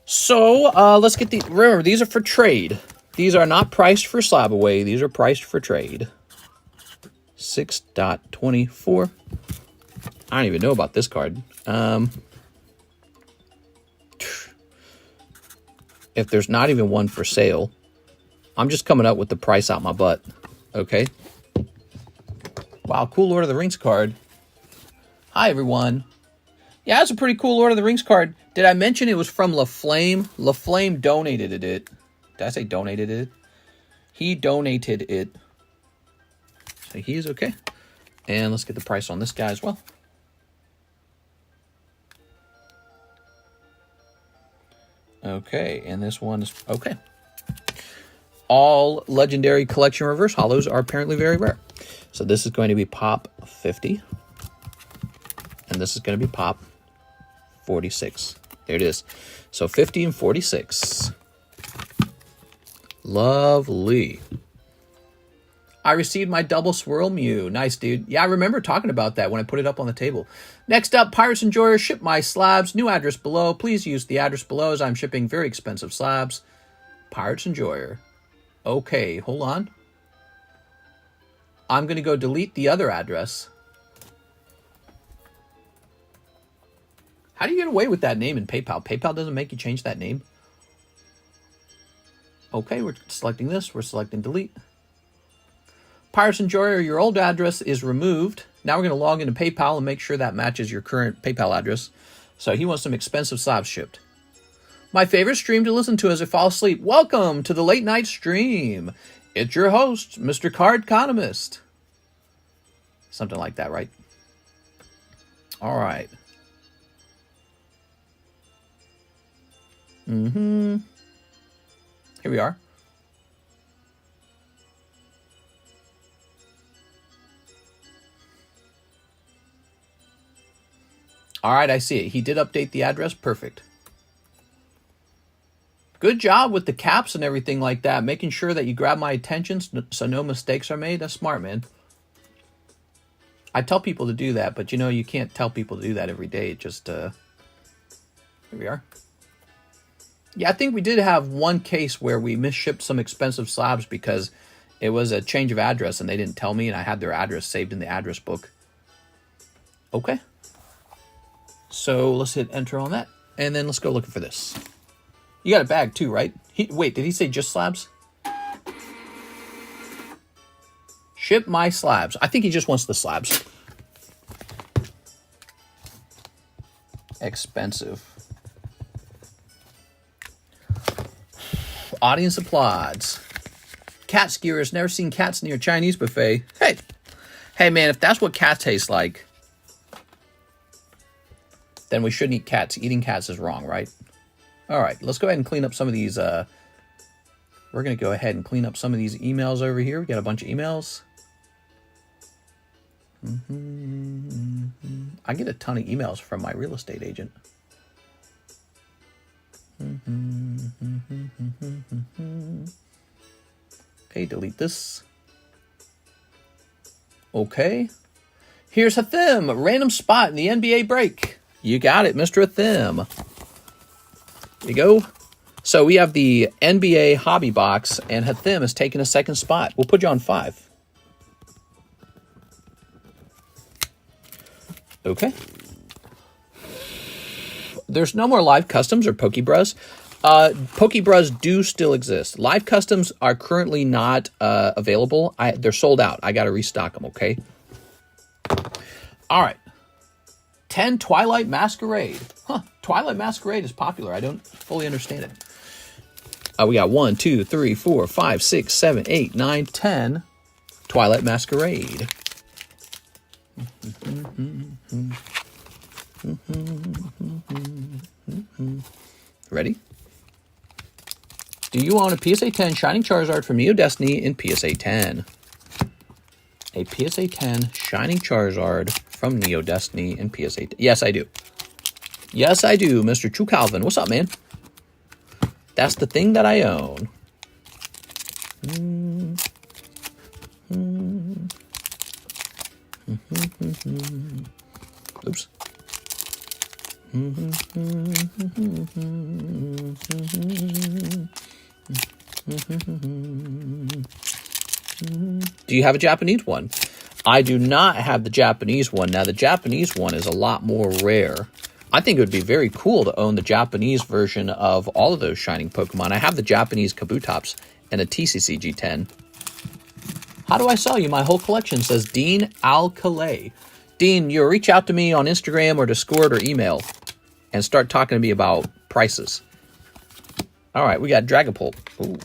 Speaker 1: So, let's get the... Remember, these are for trade. These are not priced for slab away. These are priced for trade. 6.24. I don't even know about this card. If there's not even one for sale, I'm just coming up with the price out my butt. Okay. Wow, cool Lord of the Rings card. Hi, everyone. Yeah, that's a pretty cool Lord of the Rings card. Did I mention it was from LaFlame? LaFlame donated it. Did I say donated it? He donated it. So he is okay. And let's get the price on this guy as well. Okay, and this one is okay. All legendary collection reverse hollows are apparently very rare. So this is going to be pop 50. And this is going to be pop 46. There it is. So 50 and 46. Lovely. I received my double swirl Mew. Nice, dude. Yeah, I remember talking about that when I put it up on the table. Next up, Pirates Enjoyer, ship my slabs. New address below. Please use the address below as I'm shipping very expensive slabs. Pirates Enjoyer. Okay, hold on. I'm going to go delete the other address. How do you get away with that name in PayPal? PayPal doesn't make you change that name. Okay, we're selecting this. We're selecting delete. Pirates Enjoyer, your old address is removed. Now we're going to log into PayPal and make sure that matches your current PayPal address. So he wants some expensive slabs shipped. My favorite stream to listen to as I fall asleep. Welcome to the late night stream. It's your host, Mr. Cardconomist. Something like that, right? All right. Here we are. All right, I see it. He did update the address. Perfect. Good job with the caps and everything like that, making sure that you grab my attention so no mistakes are made. That's smart, man. I tell people to do that, but you know, you can't tell people to do that every day. It just, here we are. Yeah, I think we did have one case where we misshipped some expensive slabs because it was a change of address and they didn't tell me, and I had their address saved in the address book. Okay. So let's hit enter on that, and then let's go looking for this. You got a bag too, right? Wait, did he say just slabs? Ship my slabs. I think he just wants the slabs. Expensive. Audience applauds. Cat skewers. Never seen cats near a Chinese buffet. Hey man, if that's what cats taste like, then we shouldn't eat cats. Eating cats is wrong, right? All right, let's go ahead and clean up some of these. We're going to go ahead and clean up some of these emails over here. We got a bunch of emails. I get a ton of emails from my real estate agent. Okay, delete this. Okay. Here's Hathim, a random spot in the NBA break. You got it, Mr. Hathim. There you go. So we have the NBA hobby box, and Hathim is taking a second spot. We'll put you on 5. Okay. There's no more live customs or Pokebras. Pokebras do still exist. Live customs are currently not available. They're sold out. I got to restock them, okay? All right. 10 Twilight Masquerade. Twilight Masquerade is popular. I don't fully understand it. We got 1, 2, 3, 4, 5, 6, 7, 8, 9, 10 Twilight Masquerade. Ready? Do you own a PSA 10 Shining Charizard from Neo Destiny in PSA 10? A PSA 10 Shining Charizard from Neo Destiny in PSA 10. Yes, I do. Yes, I do, Mr. True Calvin. What's up, man? That's the thing that I own. Oops. Do you have a Japanese one? I do not have the Japanese one. Now, the Japanese one is a lot more rare. I think it would be very cool to own the Japanese version of all of those Shining Pokemon. I have the Japanese Kabutops and a TCC G10. How do I sell you my whole collection, says Dean Al-Khalay. Dean, you'll reach out to me on Instagram or Discord or email and start talking to me about prices. All right, we got Dragapult. Ooh.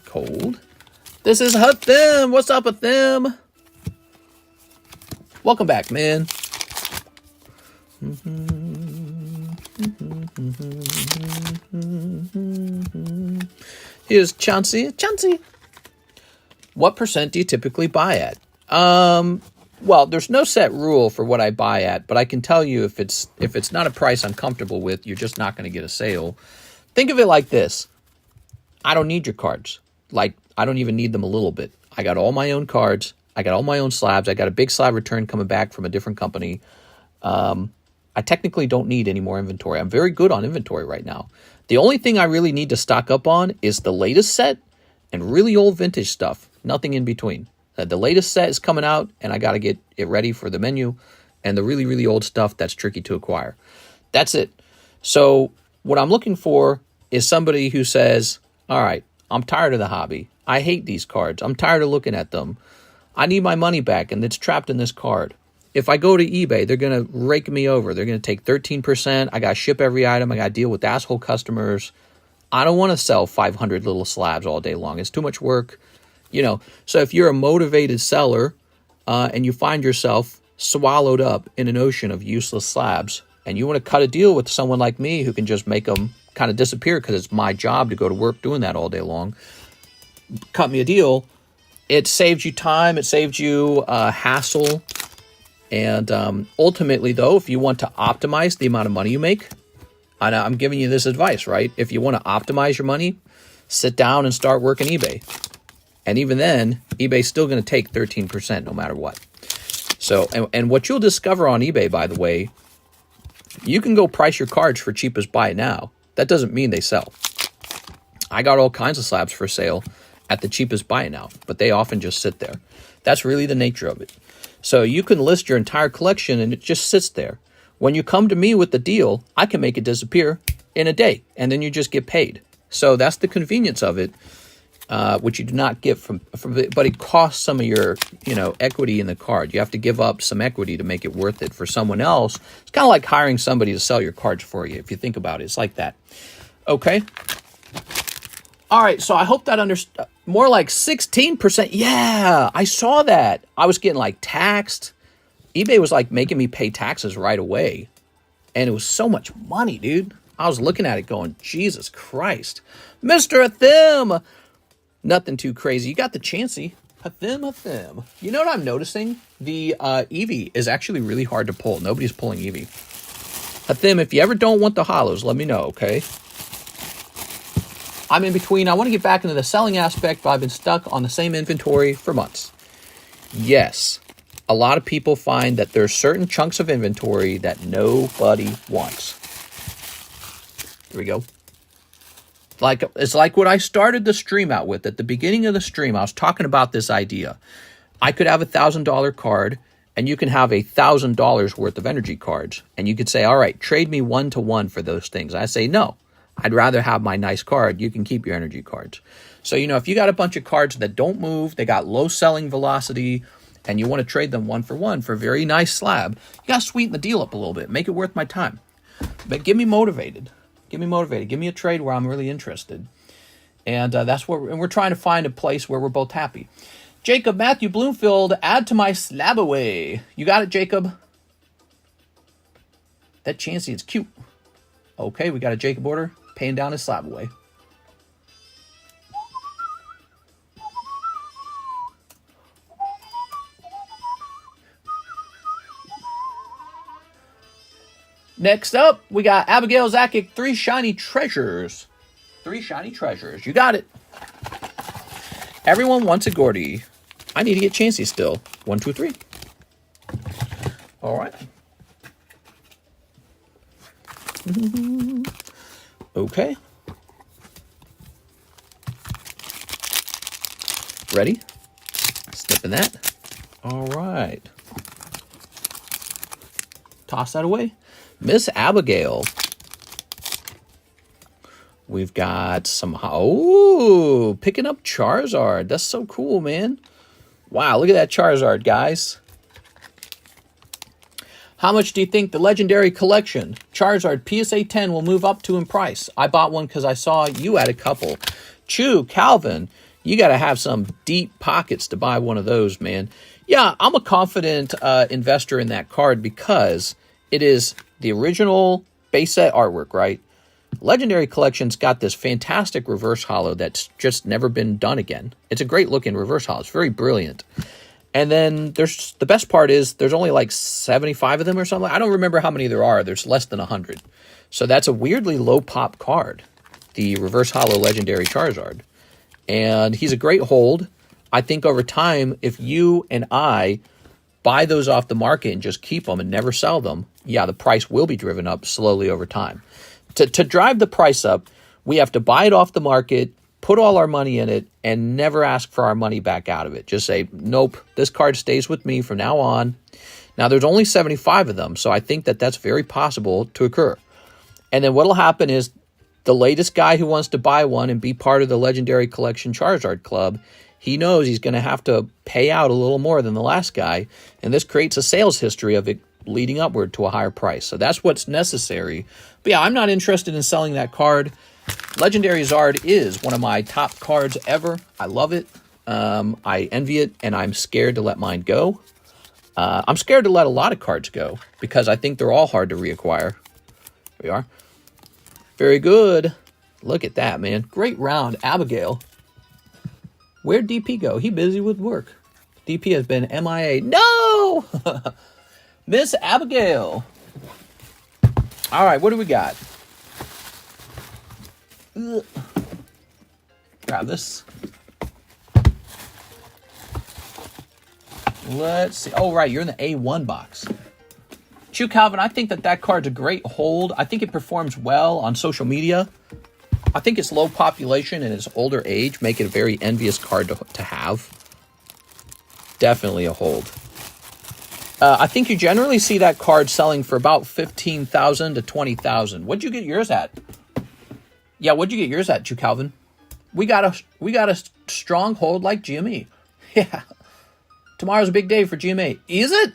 Speaker 1: Cold. This is Hathim. What's up, Hathim? Welcome back, man. Here's Chauncey. Chauncey. What percent do you typically buy at? Well, there's no set rule for what I buy at, but I can tell you if it's not a price I'm comfortable with, you're just not going to get a sale. Think of it like this. I don't need your cards. Like, I don't even need them a little bit. I got all my own cards. I got all my own slabs. I got a big slab return coming back from a different company. I technically don't need any more inventory. I'm very good on inventory right now. The only thing I really need to stock up on is the latest set and really old vintage stuff. Nothing in between. The latest set is coming out, and I got to get it ready for the menu, and the really, really old stuff that's tricky to acquire. That's it. So what I'm looking for is somebody who says, all right, I'm tired of the hobby. I hate these cards. I'm tired of looking at them. I need my money back, and it's trapped in this card. If I go to eBay, they're going to rake me over. They're going to take 13%. I got to ship every item. I got to deal with asshole customers. I don't want to sell 500 little slabs all day long. It's too much work. You know, so if you're a motivated seller and you find yourself swallowed up in an ocean of useless slabs, and you want to cut a deal with someone like me who can just make them kind of disappear because it's my job to go to work doing that all day long, cut me a deal. It saves you time. It saves you hassle. And ultimately, though, if you want to optimize the amount of money you make, and I'm giving you this advice, right? If you want to optimize your money, sit down and start working eBay. And even then, eBay's still going to take 13% no matter what. So, and what you'll discover on eBay, by the way, you can go price your cards for cheapest buy now. That doesn't mean they sell. I got all kinds of slabs for sale at the cheapest buy now, but they often just sit there. That's really the nature of it. So you can list your entire collection and it just sits there. When you come to me with the deal, I can make it disappear in a day, and then you just get paid. So that's the convenience of it, which you do not get from it, but it costs some of your, equity in the card. You have to give up some equity to make it worth it for someone else. It's kind of like hiring somebody to sell your cards for you. If you think about it, it's like that. Okay. All right. So I hope that more like 16%. Yeah, I saw that. I was getting like taxed. eBay was like making me pay taxes right away. And it was so much money, dude. I was looking at it going, Jesus Christ. Mr. Athim. Nothing too crazy. You got the Chansey. Athim. You know what I'm noticing? The Eevee is actually really hard to pull. Nobody's pulling Eevee. Athim, if you ever don't want the hollows, let me know, okay? I'm in between. I want to get back into the selling aspect, but I've been stuck on the same inventory for months. Yes, a lot of people find that there's certain chunks of inventory that nobody wants. Here we go. It's like what I started the stream out with. At the beginning of the stream, I was talking about this idea. I could have $1,000 card, and you can have $1,000 worth of energy cards. And you could say, all right, trade me 1-to-1 for those things. I say, no, I'd rather have my nice card. You can keep your energy cards. So, if you got a bunch of cards that don't move, they got low selling velocity, and you want to trade them 1-for-1 for a very nice slab, you got to sweeten the deal up a little bit. Make it worth my time. But get me motivated. Give me a trade where I'm really interested. And that's what we're trying to find a place where we're both happy. Jacob Matthew Bloomfield, add to my slab away. You got it, Jacob. That Chansey is cute. Okay, we got a Jacob order. Paying down his slab away. Next up, we got Abigail Zakic, 3 shiny treasures. 3 shiny treasures. You got it. Everyone wants a Gordy. I need to get Chansey still. 1, 2, 3. All right. Okay. Ready? Snipping that. All right. Toss that away. Miss Abigail. We've got some... Oh, picking up Charizard. That's so cool, man. Wow, look at that Charizard, guys. How much do you think the Legendary Collection Charizard PSA 10 will move up to in price? I bought one because I saw you had a couple. Chew, Calvin, you got to have some deep pockets to buy one of those, man. Yeah, I'm a confident investor in that card because it is the original base set artwork, right? Legendary Collection's got this fantastic reverse holo that's just never been done again. It's a great looking reverse holo. It's very brilliant. And then the best part is there's only like 75 of them or something. I don't remember how many there are. There's less than 100. So that's a weirdly low pop card, the reverse holo Legendary Charizard. And he's a great hold. I think over time, if you and I buy those off the market and just keep them and never sell them, yeah, the price will be driven up slowly over time. To drive the price up, we have to buy it off the market, put all our money in it and never ask for our money back out of it. Just say, nope, this card stays with me from now on. Now, there's only 75 of them, so I think that that's very possible to occur. And then what'll happen is the latest guy who wants to buy one and be part of the Legendary Collection Charizard Club, he knows he's going to have to pay out a little more than the last guy, and this creates a sales history of it leading upward to a higher price. So that's what's necessary. But yeah, I'm not interested in selling that card. Legendary Zard is one of my top cards ever. I love it. I envy it, and I'm scared to let mine go. I'm scared to let a lot of cards go because I think they're all hard to reacquire. Here we are. Very good. Look at that, man. Great round. Abigail. Where'd DP go? He busy with work. DP has been MIA. No! Miss Abigail. All right, what do we got? Ugh. Grab this. Let's see. Oh, right, you're in the A1 box. Chew Calvin, I think that card's a great hold. I think it performs well on social media. I think its low population and its older age make it a very envious card to have. Definitely a hold. I think you generally see that card selling for about $15,000 to $20,000. What'd you get yours at? Yeah, what'd you get yours at, Chew Calvin? We got a strong hold like GME. Yeah. Tomorrow's a big day for GMA. Is it?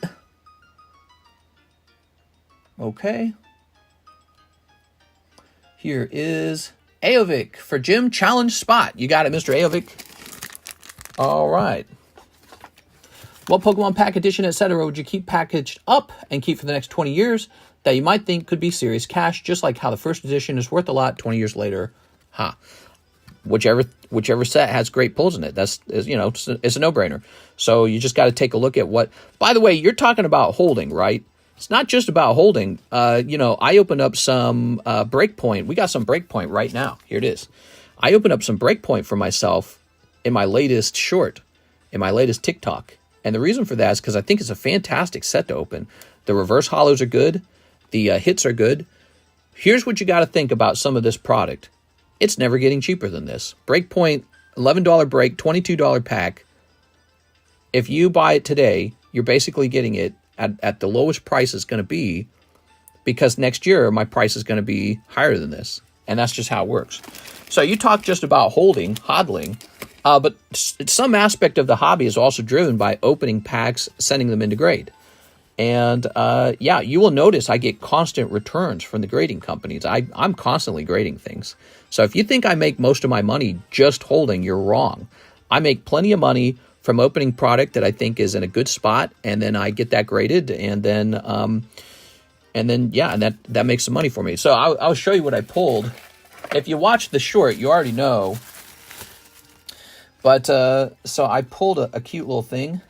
Speaker 1: Okay. Here is Aovic for Gym Challenge Spot. You got it, Mr. Aovic. All right. What Pokemon pack edition, etc. would you keep packaged up and keep for the next 20 years that you might think could be serious cash, just like how the first edition is worth a lot 20 years later? Ha. Whichever set has great pulls in it. That's, you know, it's a no-brainer. So you just got to take a look at what... By the way, you're talking about holding, right? It's not just about holding. You know, I opened up some Breakpoint. We got some Breakpoint right now. Here it is. I opened up some Breakpoint for myself in my latest short, in my latest TikTok. And the reason for that is because I think it's a fantastic set to open. The reverse hollows are good. The hits are good. Here's what you got to think about some of this product. It's never getting cheaper than this. Breakpoint, $11 break, $22 pack. If you buy it today, you're basically getting it at the lowest price it's going to be, because next year my price is going to be higher than this. And that's just how it works. So you talk just about hodling, but some aspect of the hobby is also driven by opening packs, sending them into grade. And yeah, you will notice I get constant returns from the grading companies. I'm constantly grading things. So if you think I make most of my money just holding, you're wrong. I make plenty of money from opening product that I think is in a good spot, and then I get that graded, and then yeah, and that makes some money for me. So I'll show you what I pulled. If you watch the short, you already know. But so I pulled a cute little thing.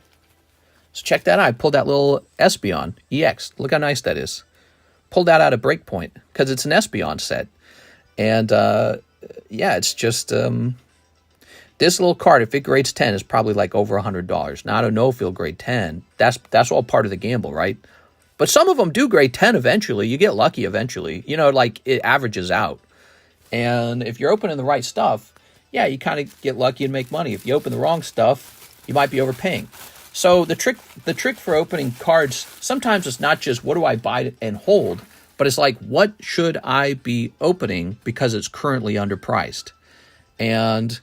Speaker 1: So check that out. I pulled that little Espeon EX. Look how nice that is. Pulled that out of Breakpoint because it's an Espeon set. And yeah, it's just this little card, if it grades 10, is probably like over $100. Now, I don't know if it'll grade 10. That's all part of the gamble, right? But some of them do grade 10 eventually. You get lucky eventually. You know, like it averages out. And if you're opening the right stuff, yeah, you kind of get lucky and make money. If you open the wrong stuff, you might be overpaying. So the trick for opening cards, sometimes it's not just what do I buy and hold, but it's like, what should I be opening because it's currently underpriced? And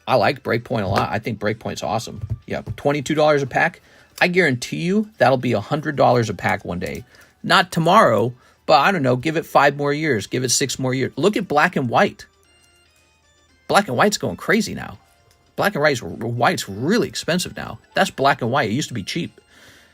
Speaker 1: I like Breakpoint a lot. I think Breakpoint's awesome. Yeah, $22 a pack. I guarantee you that'll be $100 a pack one day. Not tomorrow, but I don't know, give it 5 more years, give it 6 more years. Look at Black and White. Black and White's going crazy now. Black and White's really expensive now. That's Black and White. It used to be cheap.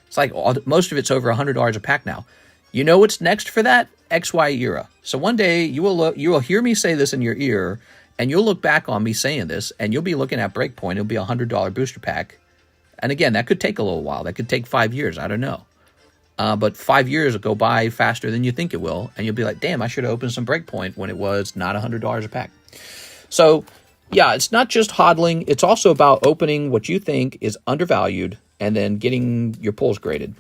Speaker 1: It's like most of it's over $100 a pack now. You know what's next for that? XY era. So one day you will hear me say this in your ear, and you'll look back on me saying this, and you'll be looking at Breakpoint. It'll be a $100 booster pack. And again, that could take a little while. That could take 5 years. I don't know. But 5 years will go by faster than you think it will, and you'll be like, damn, I should have opened some Breakpoint when it was not $100 a pack. So yeah, it's not just hodling. It's also about opening what you think is undervalued and then getting your pulls graded.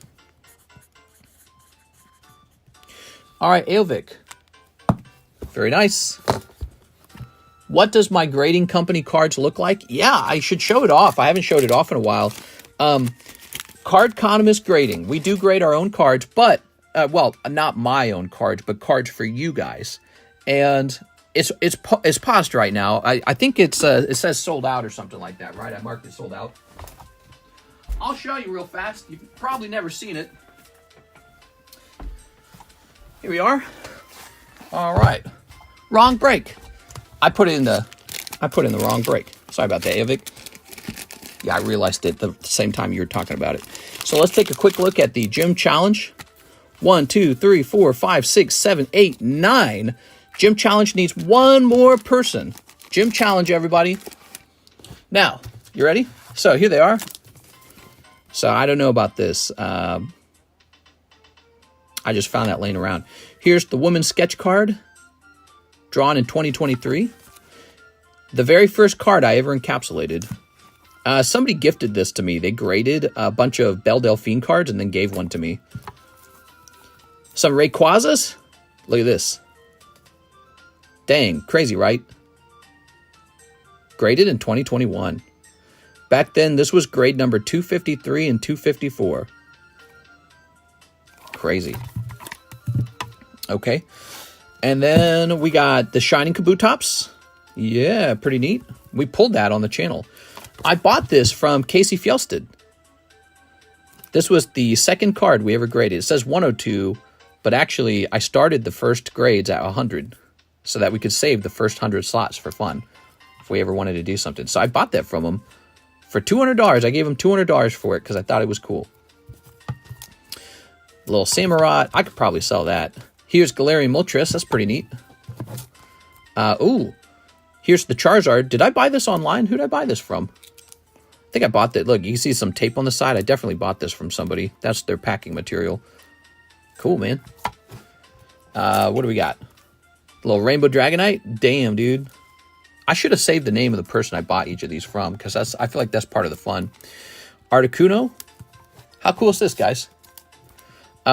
Speaker 1: All right, Aovic. Very nice. What does my grading company cards look like? Yeah, I should show it off. I haven't showed it off in a while. Cardconomist grading. We do grade our own cards, but, well, not my own cards, but cards for you guys. And it's paused right now. I think it says sold out or something like that, right? I marked it sold out. I'll show you real fast. You've probably never seen it. Here we are. All right. Wrong break. I put in the wrong break. Sorry about that, Eevee. Yeah, I realized it the same time you were talking about it. So let's take a quick look at the gym challenge. 1, 2, 3, 4, 5, 6, 7, 8, 9. Gym challenge needs one more person. Gym challenge, everybody. Now, you ready? So here they are. So I don't know about this. I just found that laying around. Here's the woman's sketch card, drawn in 2023. The very first card I ever encapsulated. Somebody gifted this to me. They graded a bunch of Belle Delphine cards and then gave one to me. Some Rayquazas. Look at this. Dang, crazy, right? Graded in 2021. Back then, this was grade number 253 and 254. Crazy. Okay. And then we got the Shining Kabutops. Yeah, pretty neat. We pulled that on the channel. I bought this from Casey Fjelsted. This was the second card we ever graded. It says 102, but actually I started the first grades at 100 so that we could save the first 100 slots for fun if we ever wanted to do something. So I bought that from him for $200. I gave him $200 for it because I thought it was cool. A little Samurott. I could probably sell that. Here's Galarian Moltres. That's pretty neat. Ooh. Here's the Charizard. Did I buy this online? Who did I buy this from? I think I bought that. Look, you can see some tape on the side. I definitely bought this from somebody. That's their packing material. Cool, man. What do we got? A little Rainbow Dragonite. Damn, dude. I should have saved the name of the person I bought each of these from because I feel like that's part of the fun. Articuno. How cool is this, guys?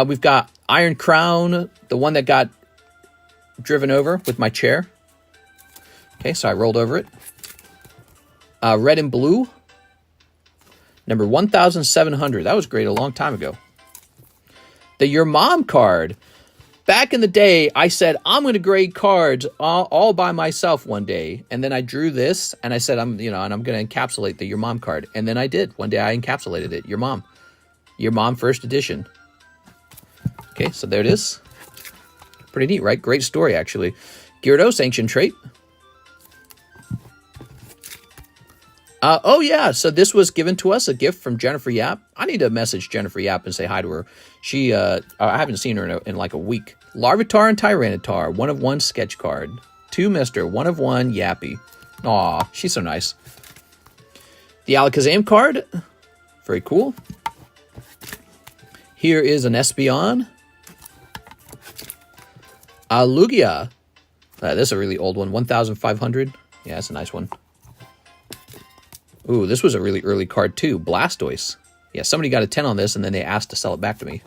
Speaker 1: We've got Iron Crown, the one that got driven over with my chair. Okay, so I rolled over it. Red and Blue. Number 1,700. That was great a long time ago. The Your Mom card. Back in the day, I said, I'm going to grade cards all by myself one day. And then I drew this, and I said, I'm going to encapsulate the Your Mom card. And then I did. One day I encapsulated it. Your Mom. Your Mom first edition. Okay, so there it is. Pretty neat, right? Great story, actually. Gyarados, Ancient Trait. Oh, yeah, so this was given to us, a gift from Jennifer Yap. I need to message Jennifer Yap and say hi to her. She, I haven't seen her in like a week. Larvitar and Tyranitar, 1-of-1 sketch card. 2 Mr. 1-of-1 Yappy. Aw, she's so nice. The Alakazam card. Very cool. Here is an Espeon. Lugia. This is a really old one. 1,500. Yeah, that's a nice one. Ooh, this was a really early card too. Blastoise. Yeah, somebody got a 10 on this and then they asked to sell it back to me.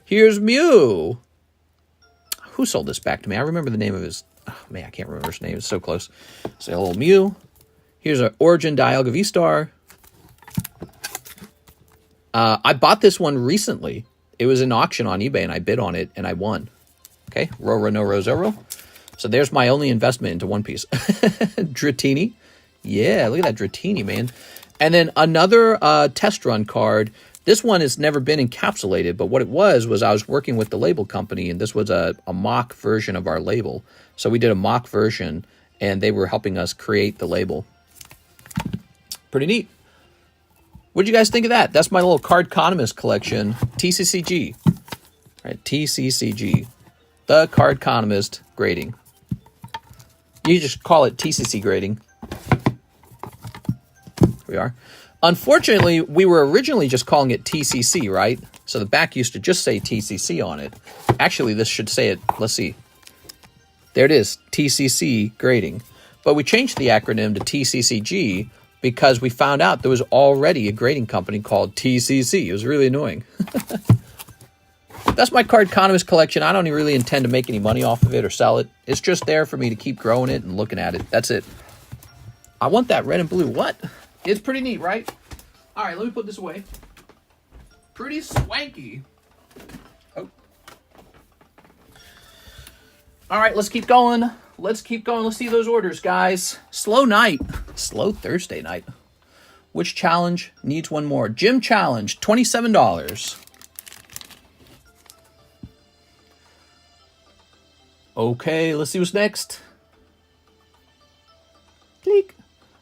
Speaker 1: Here's Mew. Who sold this back to me? I remember the name of his... Oh, man, I can't remember his name. It's so close. So a little Mew. Here's an Origin Dialga V-Star. I bought this one recently. It was in auction on eBay and I bid on it and I won. Okay, Roro no Rosoro. So there's my only investment into One Piece. Dratini. Yeah, look at that Dratini, man. And then another test run card. This one has never been encapsulated, but what it was I was working with the label company, and this was a mock version of our label. So we did a mock version, and they were helping us create the label. Pretty neat. What did you guys think of that? That's my little Cardconomist collection. TCCG. All right, TCCG. The Cardconomist grading. You just call it TCC grading. We are. Unfortunately, we were originally just calling it TCC, right? So the back used to just say TCC on it. Actually, this should say it. Let's see. There it is, TCC grading. But we changed the acronym to TCCG because we found out there was already a grading company called TCC. It was really annoying. But That's my Cardconomist collection. I don't really intend to make any money off of it or sell it. It's just there for me to keep growing it and looking at it. That's it. I want that red and blue. What? It's pretty neat, right? All right, let me put this away. Pretty swanky. Oh. All right, let's keep going. Let's keep going. Let's see those orders, guys. Slow night. Slow Thursday night. Which challenge needs one more? Gym challenge, $27. Okay, let's see what's next. Click.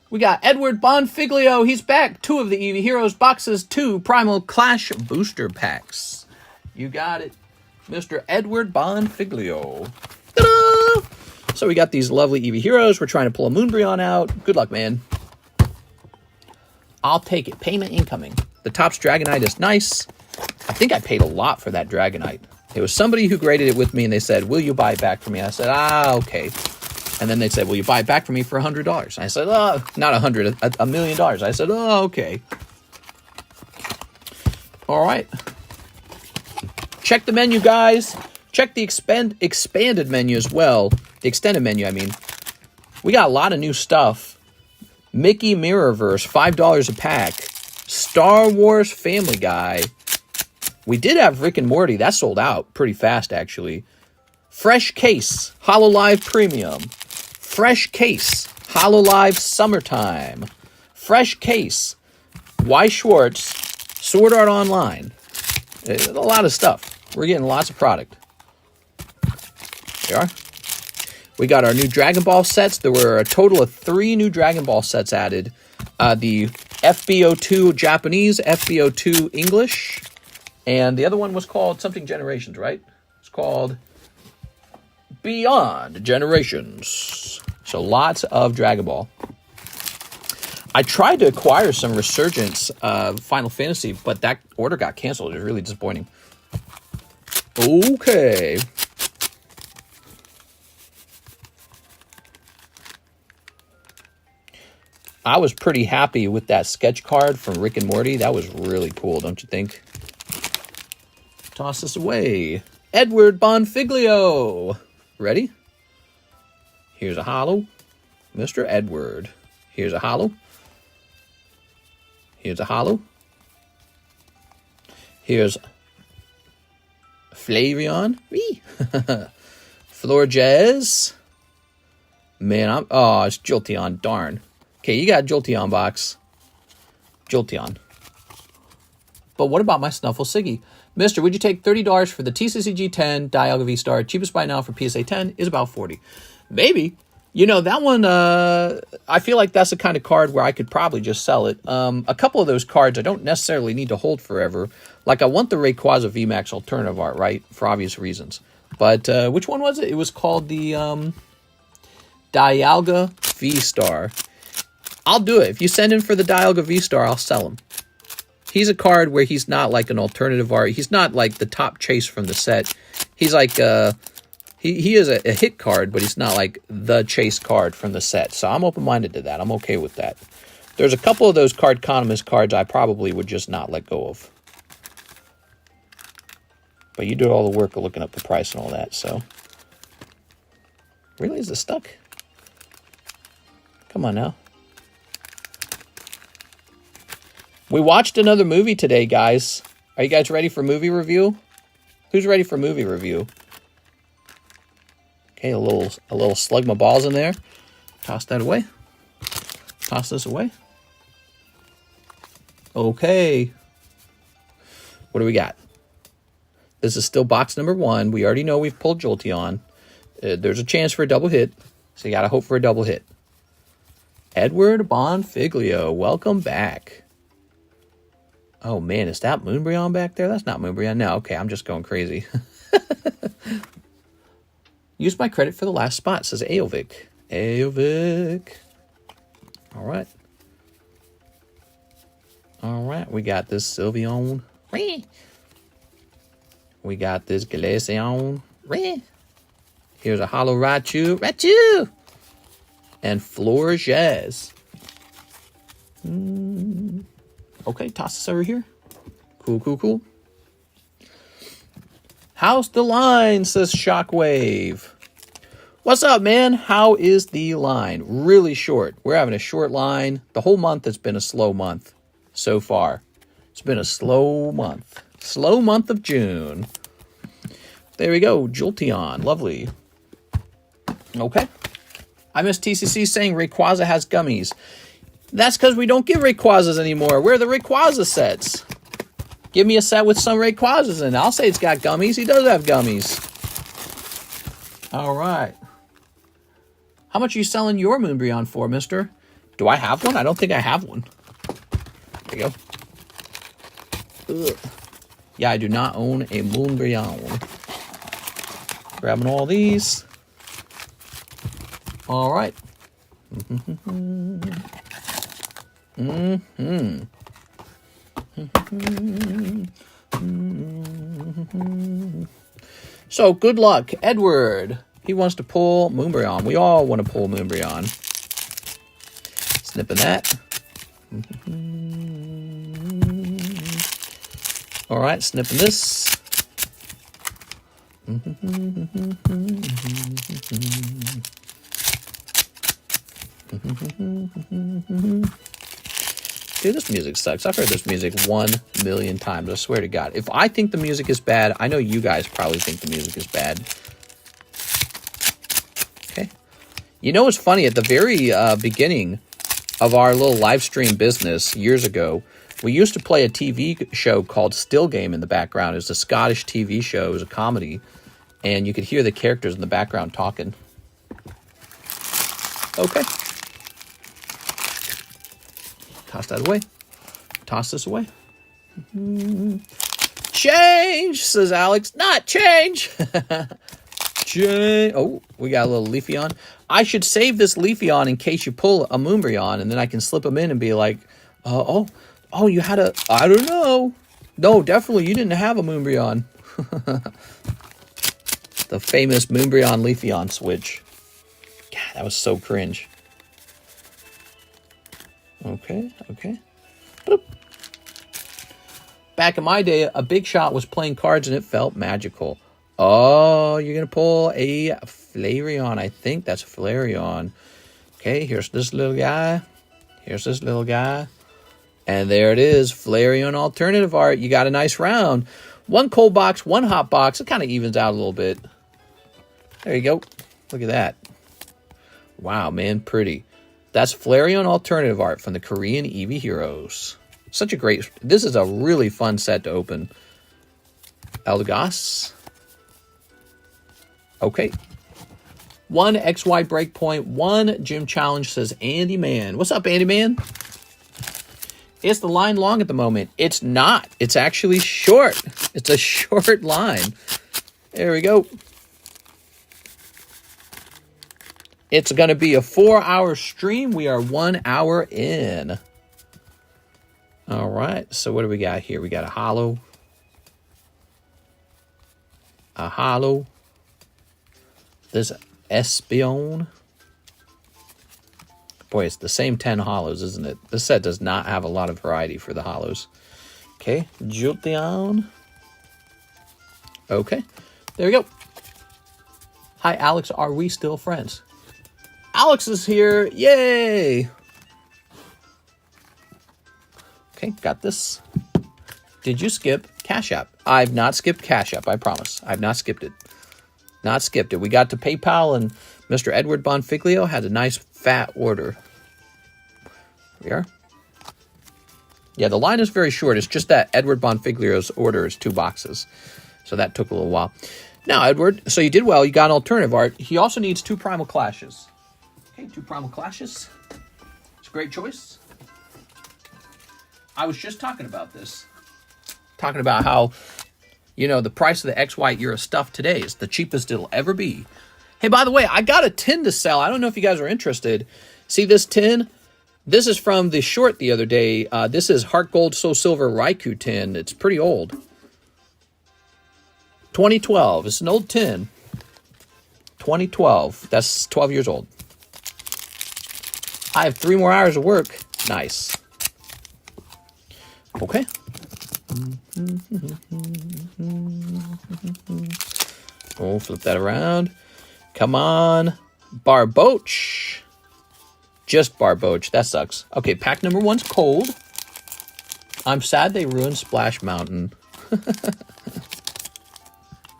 Speaker 1: We got Edward Bonfiglio. He's back. 2 of the Eevee Heroes boxes. 2 Primal Clash booster packs. You got it. Mr. Edward Bonfiglio. Ta-da! So we got these lovely Eevee Heroes. We're trying to pull a Moonbryon out. Good luck, man. I'll take it. Payment incoming. The Topps Dragonite is nice. I think I paid a lot for that Dragonite. It was somebody who graded it with me, and they said, will you buy it back for me? I said, okay. And then they said, will you buy it back for me for $100? I said, oh, not $100, $1 million. I said, oh, okay. All right. Check the menu, guys. Check the expanded menu as well. The extended menu, I mean. We got a lot of new stuff. Mickey Mirrorverse, $5 a pack. Star Wars Family Guy. We did have Rick and Morty. That sold out pretty fast, actually. Fresh Case, HoloLive Premium. Fresh Case, HoloLive Summertime. Fresh Case, Y. Schwartz, Sword Art Online. A lot of stuff. We're getting lots of product. There are. We got our new Dragon Ball sets. There were a total of 3 new Dragon Ball sets added. The FBO2 Japanese, FBO2 English, and the other one was called something Generations, right? It's called Beyond Generations. So lots of Dragon Ball. I tried to acquire some Resurgence Final Fantasy, but that order got canceled. It was really disappointing. Okay. I was pretty happy with that sketch card from Rick and Morty. That was really cool, don't you think? Toss this away. Edward Bonfiglio. Ready? Here's a holo. Mr. Edward. Here's a holo. Here's a holo. Here's Flavion. Florges. Man, it's Jolteon. Darn. Okay, you got Jolteon box. Jolteon. But what about my Snuffle Siggy? Mister, would you take $30 for the TCCG 10 Dialga V-Star? Cheapest buy now for PSA 10 is about $40. Maybe. You know, that one, I feel like that's the kind of card where I could probably just sell it. A couple of those cards I don't necessarily need to hold forever. Like, I want the Rayquaza VMAX alternative art, right? For obvious reasons. But which one was it? It was called the Dialga V-Star. I'll do it. If you send him for the Dialga V-Star, I'll sell him. He's a card where he's not like an alternative art. He's not like the top chase from the set. He's like, he is a hit card, but he's not like the chase card from the set. So I'm open-minded to that. I'm okay with that. There's a couple of those Cardconomist cards I probably would just not let go of. But you do all the work of looking up the price and all that, so. Really? Is it stuck? Come on now. We watched another movie today, guys. Are you guys ready for movie review? Who's ready for movie review? Okay, a little slug my balls in there. Toss that away. Toss this away. Okay. What do we got? This is still box number 1. We already know we've pulled Jolteon. There's a chance for a double hit, so you got to hope for a double hit. Edward Bonfiglio, welcome back. Oh, man, is that Moonbryon back there? That's not Moonbryon. No, okay, I'm just going crazy. Use my credit for the last spot, says Aovic. Aovic. All right. All right, we got this Sylveon. We got this Glaceon. Here's a Holo Raichu. Raichu! And Florges. Okay, toss this over here. Cool, cool, cool. How's the line, says Shockwave. What's up, man? How is the line? Really short. We're having a short line. The whole month has been a slow month so far. It's been a slow month. Slow month of June. There we go. Jolteon. Lovely. Okay. I miss TCC saying Rayquaza has gummies. That's because we don't give Rayquazas anymore. Where are the Rayquaza sets? Give me a set with some Rayquazas in it. I'll say it's got gummies. He does have gummies. All right. How much are you selling your Moonbreon for, mister? Do I have one? I don't think I have one. There you go. Ugh. Yeah, I do not own a Moonbreon. Grabbing all these. All right. So, good luck. Edward. He wants to pull Moonbreon. We all want to pull Moonbreon. Snipping that. All right, snipping this. Dude, this music sucks. I've heard this music 1,000,000 times. I swear to God. If I think the music is bad, I know you guys probably think the music is bad. Okay. You know what's funny? At the very beginning of our little live stream business years ago, we used to play a TV show called Still Game in the background. It was a Scottish TV show. It was a comedy. And you could hear the characters in the background talking. Okay. Toss that away. Toss this away. Change, says Alex. Not change. Change. Oh, we got a little Leafeon. I should save this Leafeon in case you pull a Moonbreon, and then I can slip them in and be like, oh, you had a, I don't know. No, definitely you didn't have a Moonbreon. The famous Moonbreon Leafeon switch. God, that was so cringe. Okay. Boop. Back in my day, a big shot was playing cards and it felt magical. Oh, you're going to pull a Flareon. I think that's a Flareon. Okay, here's this little guy. Here's this little guy. And there it is, Flareon alternative art. You got a nice round. One cold box, one hot box. It kind of evens out a little bit. There you go. Look at that. Wow, man, pretty. That's Flareon alternative art from the Korean Eevee Heroes. Such a great... This is a really fun set to open. Eldegoss. Okay. 1 XY breakpoint. 1 gym challenge, says Andy Man. What's up, Andy Man? Is the line long at the moment? It's not. It's actually short. It's a short line. There we go. It's going to be a 4-hour stream. We are 1 hour in. All right. So what do we got here? We got a holo. A holo. This Espeon. Boy, it's the same 10 holos, isn't it? This set does not have a lot of variety for the holos. Okay. Jolteon. Okay. There we go. Hi, Alex. Are we still friends? Alex is here. Yay. Okay, got this. Did you skip CASHAPP? I've not skipped CASHAPP, I promise. I've not skipped it. Not skipped it. We got to PayPal, and Mr. Edward Bonfiglio had a nice fat order. Here we are. Yeah, the line is very short. It's just that Edward Bonfiglio's order is 2 boxes. So that took a little while. Now, Edward, so you did well. You got an alternative art. He also needs 2 Primal Clashes. Okay, 2 Primal Clashes. It's a great choice. I was just talking about this. Talking about how, you know, the price of the XY era stuff today is the cheapest it'll ever be. Hey, by the way, I got a tin to sell. I don't know if you guys are interested. See this tin? This is from the short the other day. This is Heart Gold Soul Silver Raikou tin. It's pretty old. 2012. It's an old tin. 2012. That's 12 years old. I have 3 more hours of work. Nice. Okay. We'll flip that around. Come on. Barboach. Just Barboach. That sucks. Okay, pack number 1's cold. I'm sad they ruined Splash Mountain.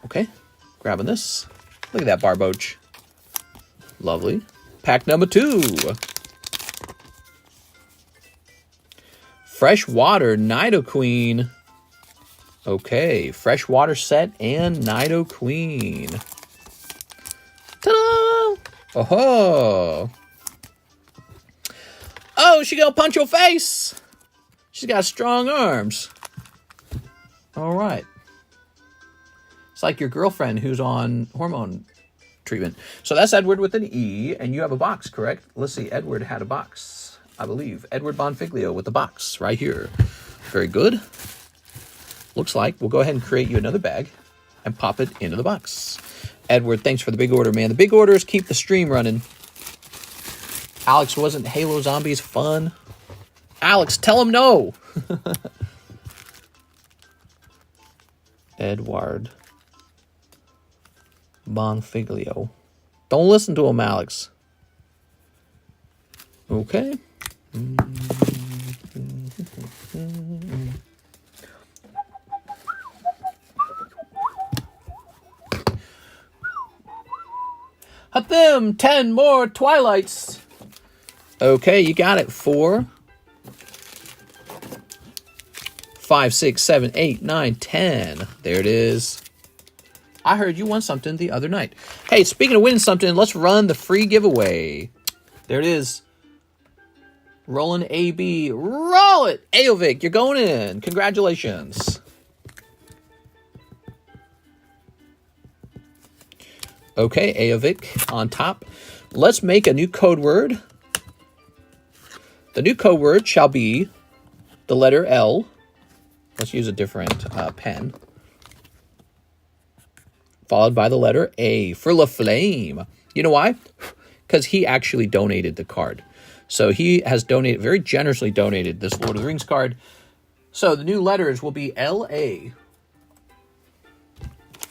Speaker 1: Okay, grabbing this. Look at that Barboach. Lovely. Pack number 2. Freshwater Nidoqueen. Okay, freshwater set and Nidoqueen. Ta-da! Oh-ho! Oh, she gonna punch your face! She's got strong arms. All right. It's like your girlfriend who's on hormone treatment. So that's Edward with an E, and you have a box, correct? Let's see, Edward had a box, I believe. Edward Bonfiglio with the box right here. Very good. Looks like we'll go ahead and create you another bag and pop it into the box. Edward, thanks for the big order, man. The big orders keep the stream running. Alex, wasn't Halo Zombies fun? Alex, tell him no. Edward Bonfiglio. Don't listen to him, Alex. Okay. Hut them 10 more Twilights. Okay, you got it. 4, 5, 6, 7, 8, 9, 10. There it is. I heard you won something the other night. Hey, speaking of winning something, let's run the free giveaway. There it is. Rolling AB. Roll it! Aovic, you're going in. Congratulations. Okay, Aovic on top. Let's make a new code word. The new code word shall be the letter L. Let's use a different pen. Followed by the letter A for La Flame. You know why? Because he actually donated the card. So he has donated, very generously donated this Lord of the Rings card. So the new letters will be L-A.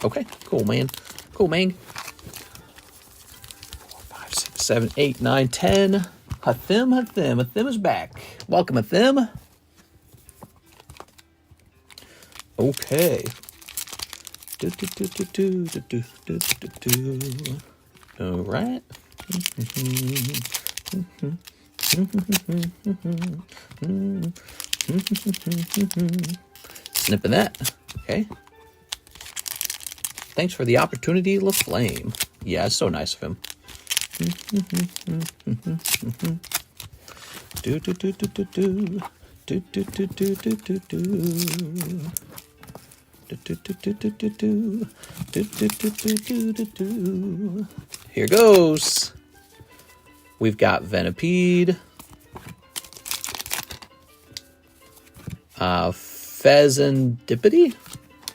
Speaker 1: Okay, cool, man. Cool, man. 4, 5, 6, 7, 8, 9, 10. Hathim, Hathim. Hathim is back. Welcome, Hathim. Okay. All right. Snipping that. Okay. Thanks for the opportunity, LaFlame. Yeah, it's so nice of him. Here goes. We've got Venipede, Pheasantipity.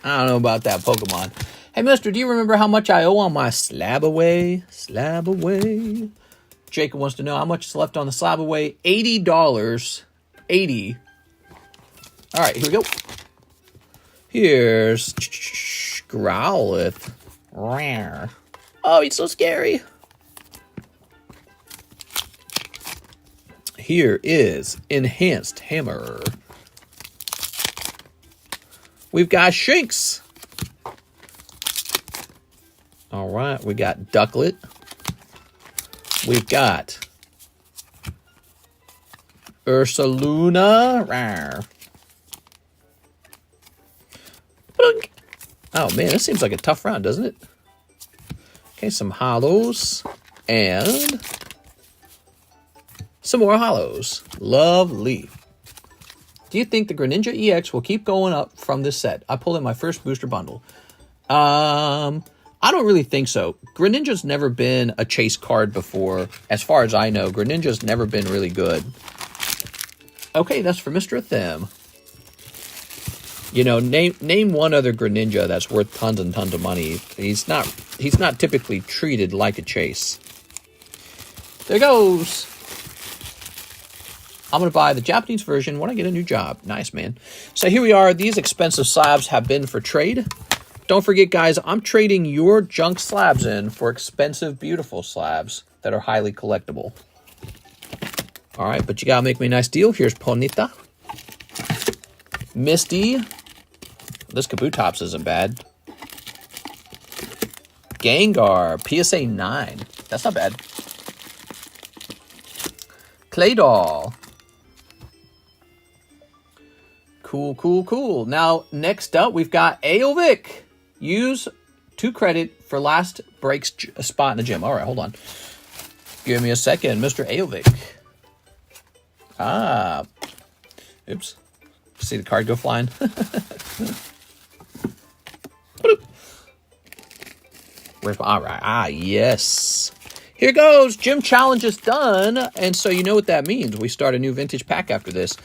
Speaker 1: I don't know about that Pokemon. Hey, mister, do you remember how much I owe on my Slab Away? Slab Away. Jacob wants to know how much is left on the Slab Away. $80. 80. All right, here we go. Here's Growlithe. Oh, he's so scary. Here is Enhanced Hammer. We've got Shinx. All right, we got Ducklet. We've got Ursaluna. Oh, man, this seems like a tough round, doesn't it? Okay, some hollows. And some more hollows. Lovely. Do you think the Greninja EX will keep going up from this set? I pulled in my first booster bundle. I don't really think so. Greninja's never been a chase card before. As far as I know, Greninja's never been really good. Okay, that's for Mr. Them. You know, name one other Greninja that's worth tons and tons of money. He's not typically treated like a chase. There goes. I'm going to buy the Japanese version when I get a new job. Nice, man. So here we are. These expensive slabs have been for trade. don't forget, guys, I'm trading your junk slabs in for expensive, beautiful slabs that are highly collectible. All right, but you got to make me a nice deal. Here's Ponyta. Misty. This Kabutops isn't bad. Gengar. PSA 9. That's not bad. Claydol. Cool, cool, cool. Now, next up, we've got Aelvic. Use 2 credit for last break's spot in the gym. All right, hold on. Give me a second, Mr. Aelvic. Ah. Oops. See the card go flying? Where's my... All right. Ah, yes. Here goes. Gym challenge is done. And so you know what that means. We start a new vintage pack after this.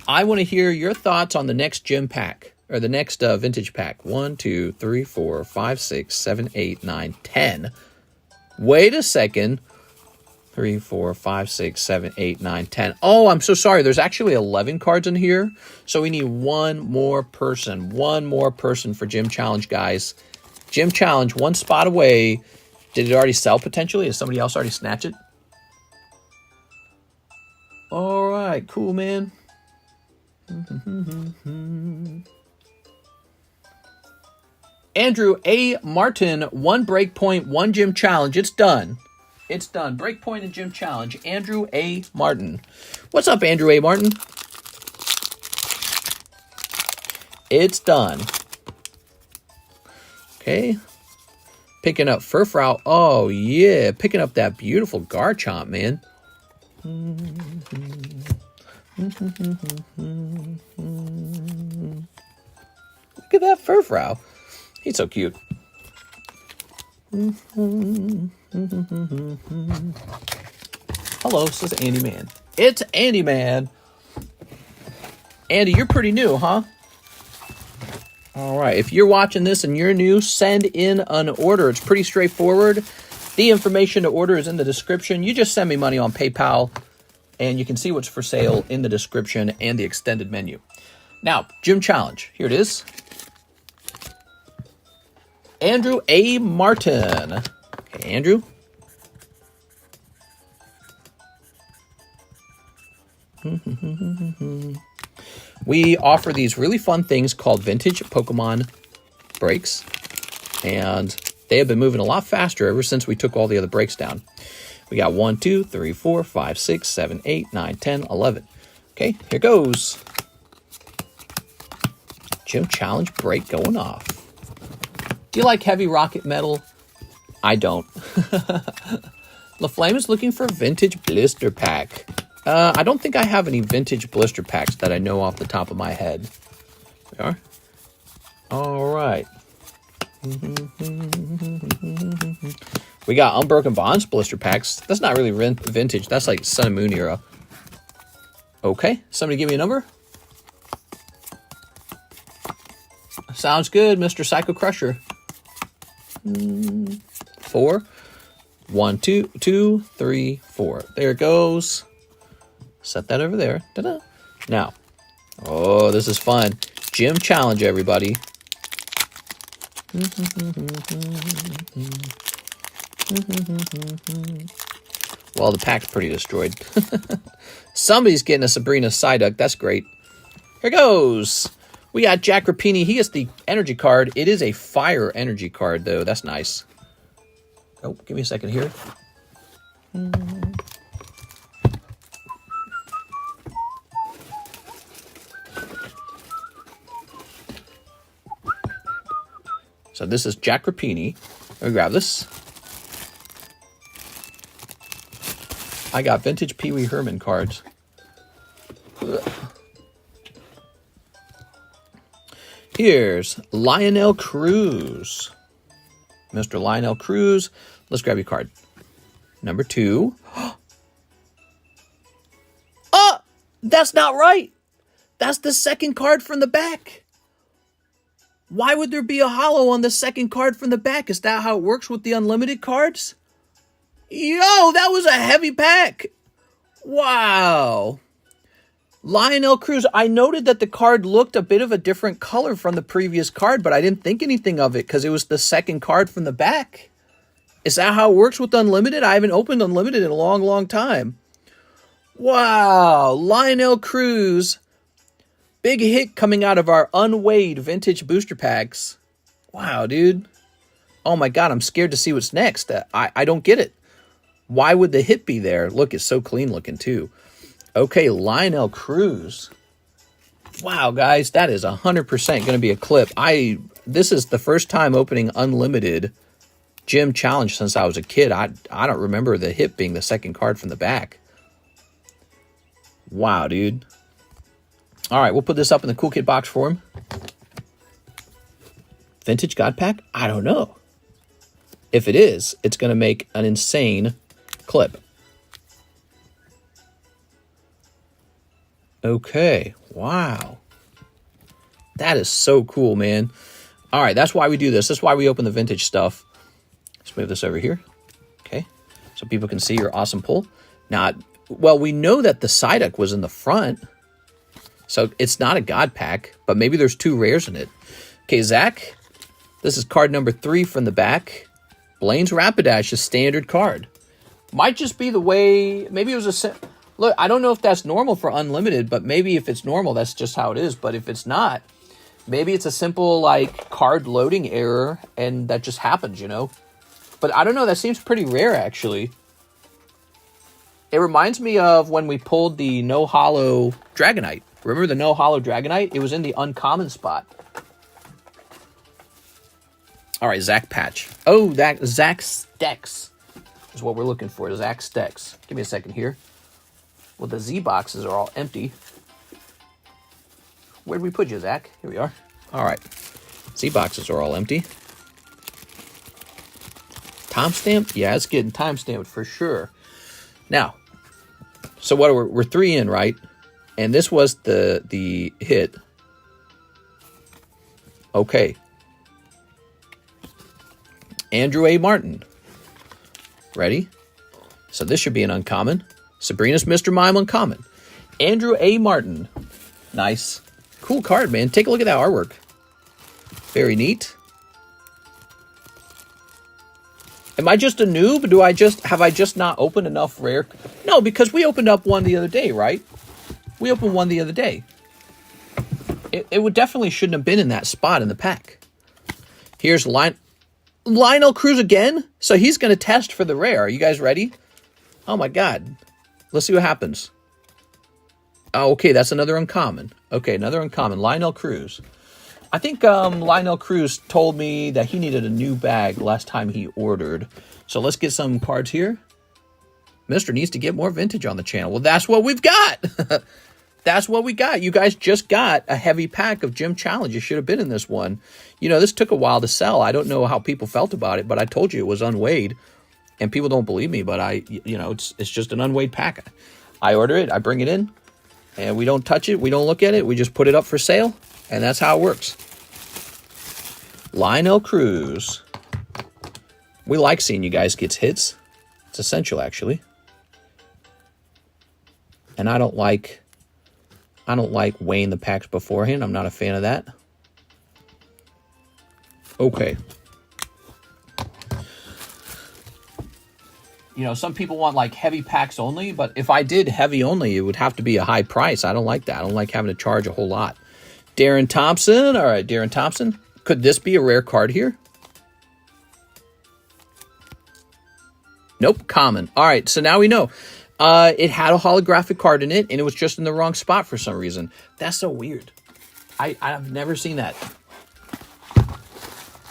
Speaker 1: I want to hear your thoughts on the next gym pack. Or the next vintage pack. 1, 2, 3, 4, 5, 6, 7, 8, 9, 10. Wait a second. 3, 4, 5, 6, 7, 8, 9, 10. Oh, I'm so sorry. There's actually 11 cards in here. So we need one more person. One more person for Gym Challenge, guys. Gym Challenge, 1 spot away. Did it already sell potentially? Has somebody else already snatched it? All right. Cool, man. Andrew A. Martin, 1 breakpoint, 1 gym challenge. It's done. It's done. Breakpoint and gym challenge. Andrew A. Martin. What's up, Andrew A. Martin? It's done. Okay. Picking up Furfrou. Oh, yeah. Picking up that beautiful Garchomp, man. Look at that Furfrou. He's so cute. Hello, this is Andy Man. It's Andy Man. Andy, you're pretty new, huh? All right. If you're watching this and you're new, send in an order. It's pretty straightforward. The information to order is in the description. You just send me money on PayPal, and you can see what's for sale in the description and the extended menu. Now, Gym Challenge. Here it is. Andrew A. Martin. Okay, Andrew. We offer these really fun things called vintage Pokemon breaks, and they have been moving a lot faster ever since we took all the other breaks down. We got 1, 2, 3, 4, 5, 6, 7, 8, 9, 10, 11. Okay, here goes. Gym Challenge break going off. Do you like heavy rocket metal? I don't. LaFlame is looking for vintage blister pack. I don't think I have any vintage blister packs that I know off the top of my head. There are. All right. We got Unbroken Bonds blister packs. That's not really vintage. That's like Sun and Moon era. Okay. Somebody give me a number. Sounds good, Mr. Psycho Crusher. 4. 1, 2, 2, 3, 4. There it goes. Set that over there. Ta-da. Now, oh, this is fun. Gym Challenge, everybody. Well, the pack's pretty destroyed. Somebody's getting a Sabrina Psyduck. That's great. Here goes. We got Jack Rapini. He gets the energy card. It is a fire energy card, though. That's nice. Oh, give me a second here. So this is Jack Rapini. Let me grab this. I got vintage Pee Wee Herman cards. Ugh. Here's Lionel Cruz. Mr. Lionel Cruz. Let's grab your card. Number 2. Oh! That's not right! That's the second card from the back. Why would there be a holo on the second card from the back? Is that how it works with the unlimited cards? Yo, that was a heavy pack. Wow. Lionel Cruz. I noted that the card looked a bit of a different color from the previous card, but I didn't think anything of it because it was the second card from the back. Is that how it works with Unlimited? I haven't opened Unlimited in a long, long time. Wow, Lionel Cruz. Big hit coming out of our unweighed vintage booster packs. Wow, dude. Oh my God, I'm scared to see what's next. I don't get it. Why would the hit be there? Look, it's so clean looking too. Okay, Lionel Cruz. Wow, guys, that is 100% going to be a clip. This is the first time opening Unlimited Gym Challenge since I was a kid. I don't remember the hit being the second card from the back. Wow, dude. All right, we'll put this up in the Cool Kid box for him. Vintage God Pack? I don't know. If it is, it's going to make an insane clip. Okay, wow. That is so cool, man. All right, that's why we do this. That's why we open the vintage stuff. Let's move this over here. Okay, so people can see your awesome pull. Now, well, we know that the Psyduck was in the front, so it's not a God Pack, but maybe there's 2 rares in it. Okay, Zach, this is card number 3 from the back. Blaine's Rapidash is standard card. Might just be the way, maybe it was a... Look, I don't know if that's normal for Unlimited, but maybe if it's normal, that's just how it is. But if it's not, maybe it's a simple, like, card loading error, and that just happens, you know? But I don't know, that seems pretty rare, actually. It reminds me of when we pulled the No Holo Dragonite. Remember the No Holo Dragonite? It was in the uncommon spot. All right, Zach Patch. Oh, that Zach Stex is what we're looking for, Zach Stex. Give me a second here. Well, the Z boxes are all empty. Where'd we put you, Zach? Here we are. All right. Z boxes are all empty. Timestamp? Yeah, it's getting timestamped for sure. Now, so what are we're 3 in, right? And this was the hit. Okay. Andrew A. Martin. Ready? So this should be an uncommon. Sabrina's Mr. Mime uncommon. Andrew A. Martin. Nice. Cool card, man. Take a look at that artwork. Very neat. Am I just a noob? Have I just not opened enough rare? No, because we opened up one the other day, right? We opened one the other day. It would definitely shouldn't have been in that spot in the pack. Here's Lionel Cruz again. So he's going to test for the rare. Are you guys ready? Oh my God. Let's see what happens. Oh, okay, that's another uncommon. Okay, another uncommon. Lionel Cruz. I think Lionel Cruz told me that he needed a new bag last time he ordered. So let's get some cards here. Mister needs to get more vintage on the channel. Well, that's what we've got. That's what we got. You guys just got a heavy pack of Gym Challenge. You should have been in this one. You know, this took a while to sell. I don't know how people felt about it, but I told you it was unweighed. And people don't believe me, but it's just an unweighed pack. I order it, I bring it in, and we don't touch it, we don't look at it, we just put it up for sale, and that's how it works. Lionel Cruz. We like seeing you guys get hits. It's essential, actually. And I don't like weighing the packs beforehand. I'm not a fan of that. Okay. You know, some people want like heavy packs only, but if I did heavy only, it would have to be a high price. I don't like that. I don't like having to charge a whole lot. Darren Thompson. All right, Darren Thompson. Could this be a rare card here? Nope, common. All right, so now we know. It had a holographic card in it, and it was just in the wrong spot for some reason. That's so weird. I've never seen that.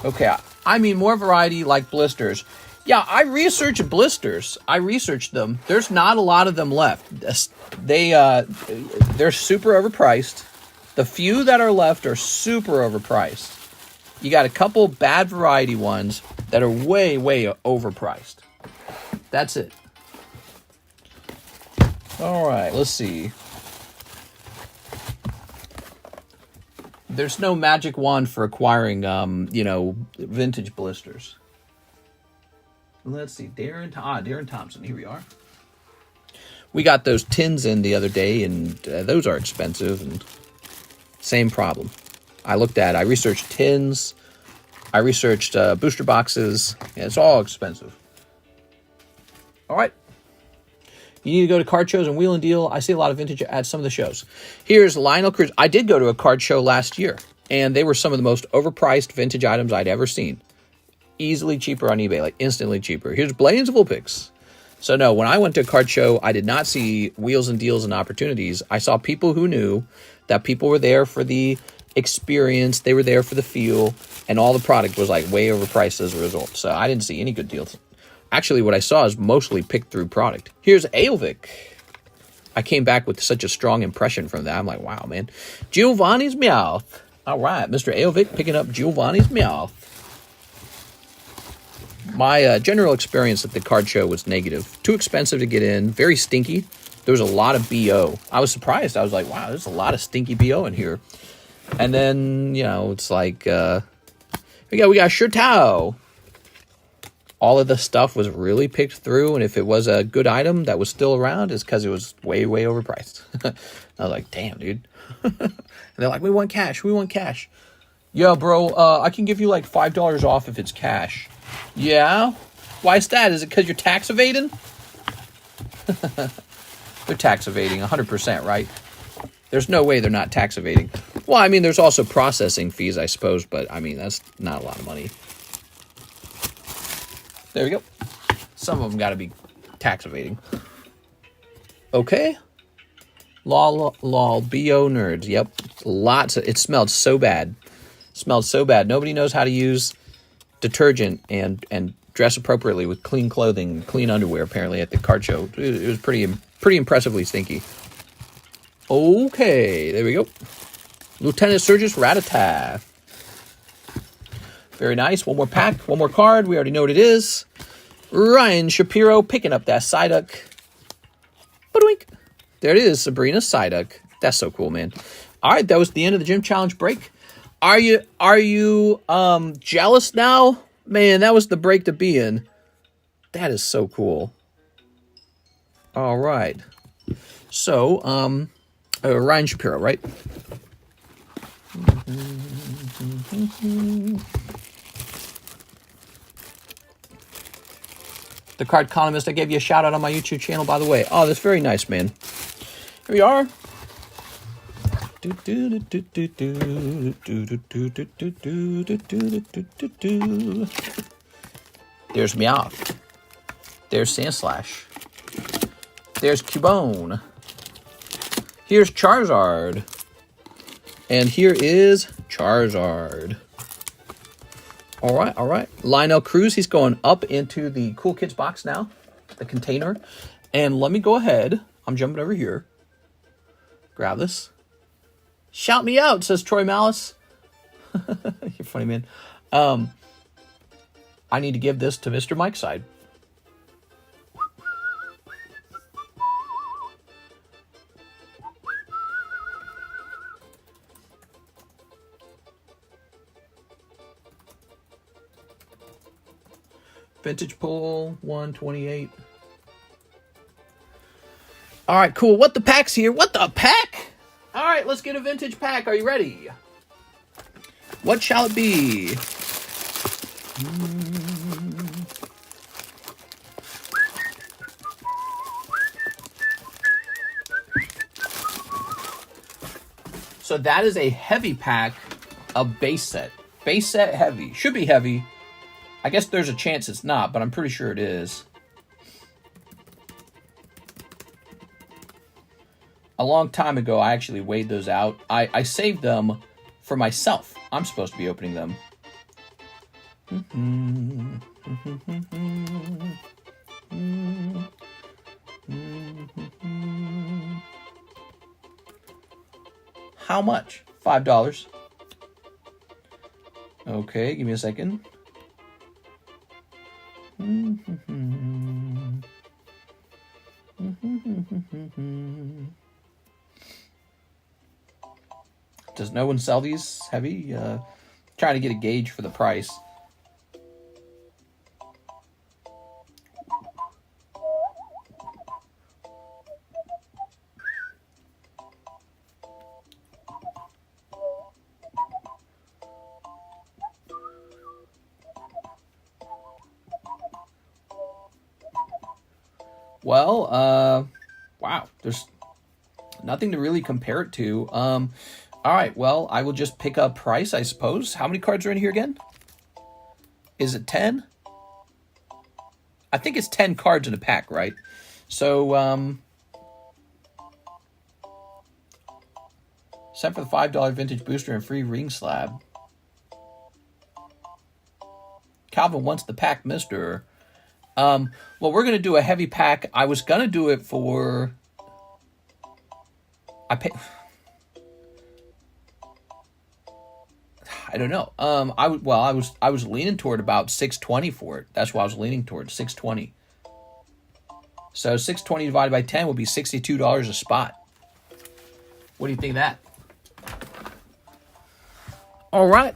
Speaker 1: Okay, I mean more variety like blisters. Yeah, I researched blisters. I researched them. There's not a lot of them left. They're super overpriced. The few that are left are super overpriced. You got a couple bad variety ones that are way, way overpriced. That's it. All right, let's see. There's no magic wand for acquiring, vintage blisters. Let's see, Darren Thompson. Here we are. We got those tins in the other day, and those are expensive, and same problem. I researched tins, I researched booster boxes. Yeah, it's all expensive. All right. You need to go to card shows and wheel and deal. I see a lot of vintage at some of the shows. Here's Lionel Cruz. I did go to a card show last year, and they were some of the most overpriced vintage items I'd ever seen. Easily cheaper on eBay, like instantly cheaper. Here's Blaine's Vulpix. So no, when I went to a card show, I did not see wheels and deals and opportunities. I saw people who knew that people were there for the experience, they were there for the feel, and all the product was like way overpriced as a result. So I didn't see any good deals. Actually, what I saw is mostly picked through product. Here's Aelvic. I came back with such a strong impression from that. I'm like, wow, man. Giovanni's Meowth. All right, Mr. Aelvic picking up Giovanni's Meowth. My general experience at the card show was negative. Too expensive to get in. Very stinky. There was a lot of BO. I was surprised. I was like, wow, there's a lot of stinky BO in here. And then, you know, it's like, we got Shirtao. All of the stuff was really picked through, and if it was a good item that was still around, it's because it was way, way overpriced. I was like, damn, dude. And they're like, we want cash. Yeah, bro, I can give you like $5 off if it's cash. Yeah? Why is that? Is it because you're tax evading? They're tax evading 100%, right? There's no way they're not tax evading. Well, I mean, there's also processing fees, I suppose, but I mean, that's not a lot of money. There we go. Some of them got to be tax evading. Okay. Lol, BO nerds. Yep. Lots of, it smelled so bad. Nobody knows how to use detergent and dress appropriately with clean clothing, clean underwear, apparently, at the card show. It was pretty impressively stinky. Okay, there we go. Lieutenant Surgeus Rattata. Very nice. One more pack, one more card. We already know what it is. Ryan Shapiro picking up that Psyduck. Ba-doink. There it is, Sabrina Psyduck. That's so cool, man. All right, that was the end of the Gym Challenge break. Are you jealous now? Man, that was the break to be in. That is so cool. All right. So, Ryan Shapiro, right? TheCardconomist, I gave you a shout out on my YouTube channel, by the way. Oh, that's very nice, man. Here we are. There's Meowth. There's Sandslash. There's Cubone. Here's Charizard. And here is Charizard. All right. Lionel Cruz, he's going up into the Cool Kids box now, the container. And let me go ahead. I'm jumping over here. Grab this. Shout me out, says Troy Malice. You're funny, man. I need to give this to Mr. Mike's side. Vintage pull, 128. All right, cool. What the pack's here? What the pack? All right, let's get a vintage pack. Are you ready? What shall it be? So that is a heavy pack of base set. Base set heavy. Should be heavy. I guess there's a chance it's not, but I'm pretty sure it is. A long time ago, I actually weighed those out. I saved them for myself. I'm supposed to be opening them. How much? $5. Okay, give me a second. Does no one sell these heavy? Trying to get a gauge for the price. Well, wow. There's nothing to really compare it to. All right. Well, I will just pick a price, I suppose. How many cards are in here again? Is it 10? I think it's 10 cards in a pack, right? So, set for the $5 vintage booster and free ring slab. Calvin wants the pack, mister. Well, we're going to do a heavy pack. I was going to do it for... I don't know. I was leaning toward about 620 for it. That's what I was leaning toward, 620. So 620 divided by 10 would be $62 a spot. What do you think of that? All right.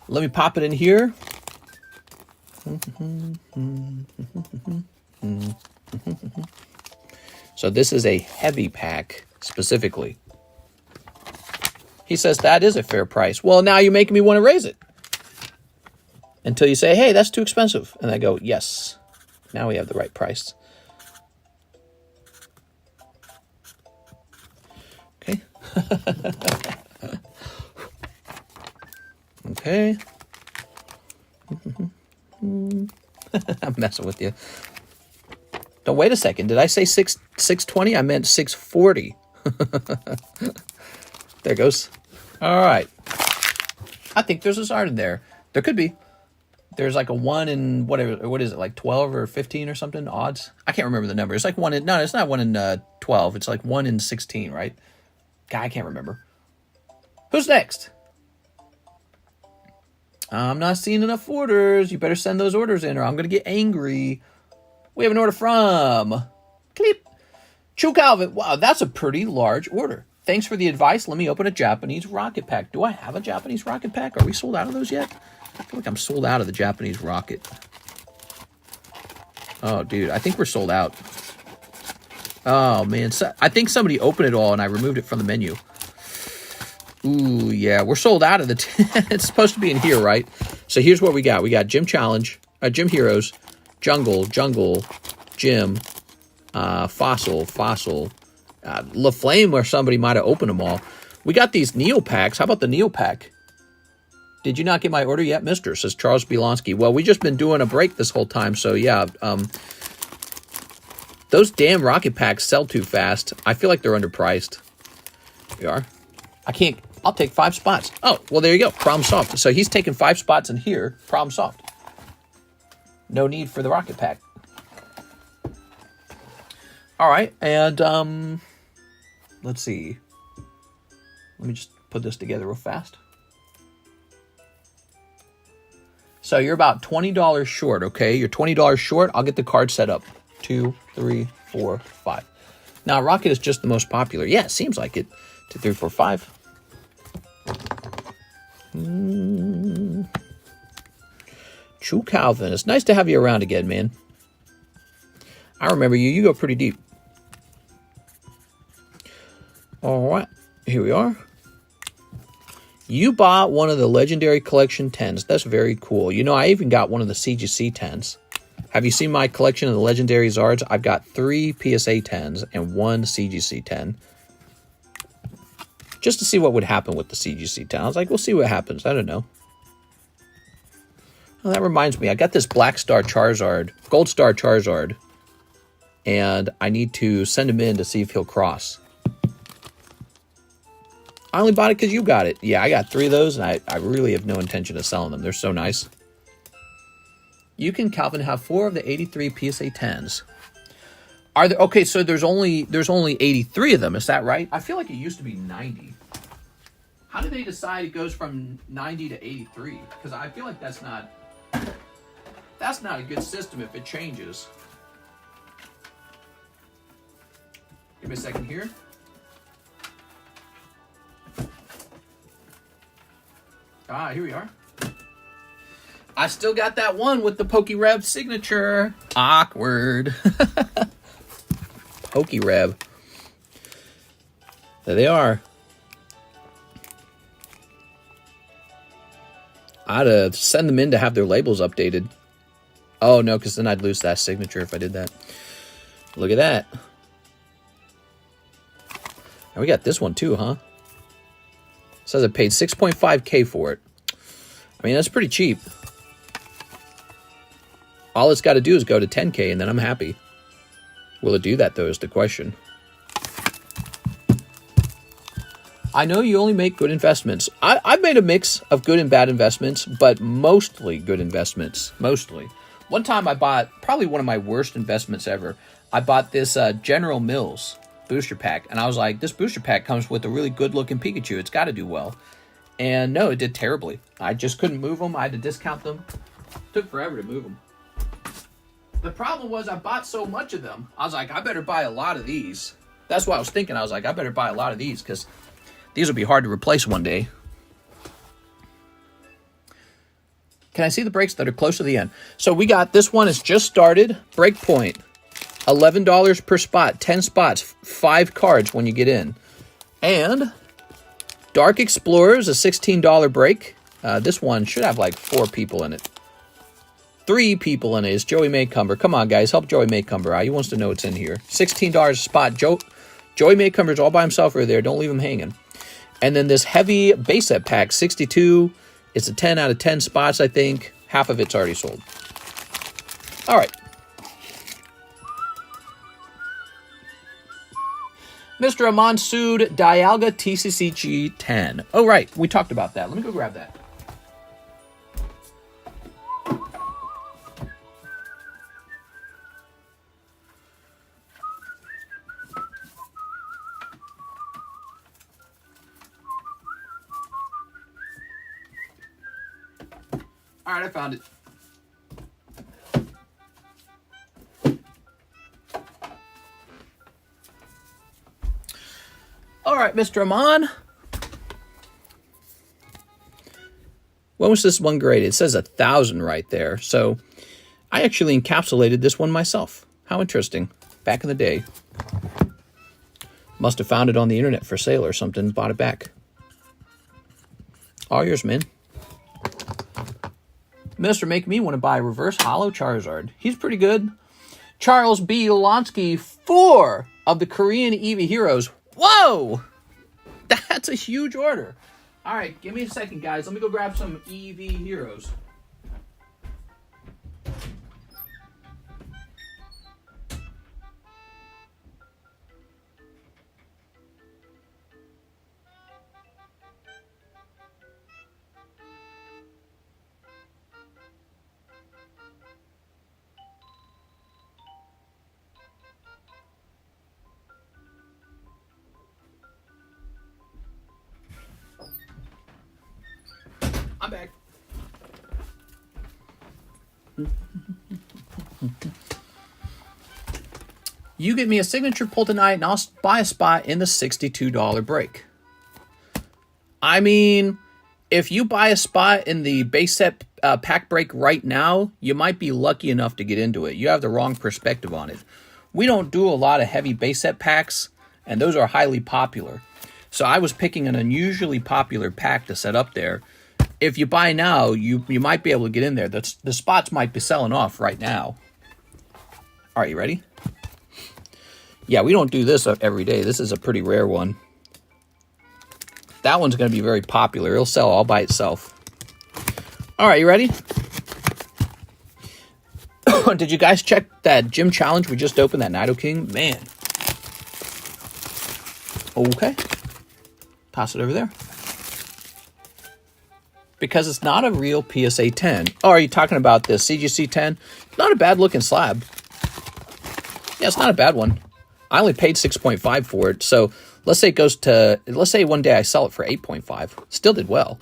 Speaker 1: Let me pop it in here. So this is a heavy pack specifically. He says that is a fair price. Well, now you're making me want to raise it. Until you say, hey, that's too expensive. And I go, yes. Now we have the right price. Okay. Okay. I'm messing with you. Don't wait a second. Did I say 620? I meant 640. There goes. All right. I think there's a Zard in there. There could be. There's like a 1 in whatever. What is it? Like 12 or 15 or something? Odds? I can't remember the number. It's like 1 in. No, it's not 1 in 12. It's like 1 in 16, right? God, I can't remember. Who's next? I'm not seeing enough orders. You better send those orders in or I'm going to get angry. We have an order from Clip. Chu Calvin. Wow, that's a pretty large order. Thanks for the advice. Let me open a Japanese rocket pack. Do I have a Japanese rocket pack? Are we sold out of those yet? I feel like I'm sold out of the Japanese rocket. Oh, dude. I think we're sold out. Oh, man. So, I think somebody opened it all and I removed it from the menu. Ooh, yeah. We're sold out of the... It's supposed to be in here, right? So here's what we got. We got Gym Challenge, Gym Heroes, Jungle, Gym, Fossil, La Flame, or somebody might have opened them all. We got these Neo packs. How about the Neo pack? Did you not get my order yet, mister? Says Charles Belonsky. Well, we just been doing a break this whole time, so yeah. Those damn rocket packs sell too fast. I feel like they're underpriced. We are. I can't. I'll take 5 spots. Oh, well, there you go. Problem solved. So he's taking 5 spots in here. Problem solved. No need for the rocket pack. All right, and let's see. Let me just put this together real fast. So you're about $20 short, okay? You're $20 short. I'll get the card set up. 2, 3, 4, 5. Now, Rocket is just the most popular. Yeah, it seems like it. 2, 3, 4, 5. True Calvin. It's nice to have you around again, man. I remember you. You go pretty deep. All right. Here we are. You bought one of the Legendary Collection 10s. That's very cool. You know, I even got one of the CGC 10s. Have you seen my collection of the Legendary Zards? I've got 3 PSA 10s and 1 CGC 10. Just to see what would happen with the CGC 10. I was like, we'll see what happens. I don't know. Well, that reminds me. I got this Black Star Charizard, Gold Star Charizard. And I need to send him in to see if he'll cross. I only bought it because you got it. Yeah, I got 3 of those, and I really have no intention of selling them. They're so nice. You can, Calvin, have 4 of the 83 PSA 10s. Are there? Okay, so there's only 83 of them. Is that right? I feel like it used to be 90. How did they decide it goes from 90 to 83? Because I feel like that's not a good system if it changes. Give me a second here. Ah, here we are. I still got that one with the PokeRev signature. Awkward. PokeRev. There they are. I'd send them in to have their labels updated. Oh, no, because then I'd lose that signature if I did that. Look at that. And we got this one too, huh? It says I paid 6.5K for it. I mean, that's pretty cheap. All it's got to do is go to 10K and then I'm happy. Will it do that though is the question. I know you only make good investments. I've made a mix of good and bad investments, but mostly good investments. Mostly. One time I bought, probably one of my worst investments ever. I bought this General Mills booster pack, and I was like, this booster pack comes with a really good-looking Pikachu. It's got to do well. And no, it did terribly. I just couldn't move them. I had to discount them. It took forever to move them. The problem was I bought so much of them. I was like, I better buy a lot of these. That's what I was thinking. I was like, I better buy a lot of these because these will be hard to replace one day. Can I see the breaks that are close to the end? So we got, this one is just started. Breakpoint. $11 per spot. 10 spots. 5 cards when you get in. And Dark Explorers, a $16 break. This one should have like 4 people in it. 3 people in it. It's Joey Maycumber. Come on, guys. Help Joey Maycumber out. He wants to know what's in here. $16 a spot. Joey Maycumber's all by himself over there. Don't leave him hanging. And then this heavy base set pack, 62. It's a 10 out of 10 spots, I think. Half of it's already sold. All right. Mr. Aman Sood, Dialga TCCG 10. Oh, right. We talked about that. Let me go grab that. All right, I found it. All right, Mr. Aman. When was this one graded? It says 1,000 right there. So I actually encapsulated this one myself. How interesting. Back in the day. Must have found it on the internet for sale or something. Bought it back. All yours, man. Mr. Make Me want to buy Reverse Hollow Charizard. He's pretty good. Charles B. Lonsky, 4 of the Korean Eevee Heroes. Whoa! That's a huge order. All right, give me a second, guys. Let me go grab some Eevee Heroes. I'm back. You get me a signature pull tonight, and I'll buy a spot in the $62 break. I mean, if you buy a spot in the base set pack break right now, you might be lucky enough to get into it. You have the wrong perspective on it. We don't do a lot of heavy base set packs, and those are highly popular. So I was picking an unusually popular pack to set up there. If you buy now, you might be able to get in there. The spots might be selling off right now. All right, you ready? Yeah, we don't do this every day. This is a pretty rare one. That one's going to be very popular. It'll sell all by itself. All right, you ready? Did you guys check that gym challenge we just opened, that Nidoking? Man. Okay. Toss it over there. Because it's not a real PSA 10. Oh, are you talking about the CGC 10? Not a bad looking slab. Yeah, it's not a bad one. I only paid 6.5 for it. So let's say it goes to, let's say one day I sell it for 8.5. Still did well.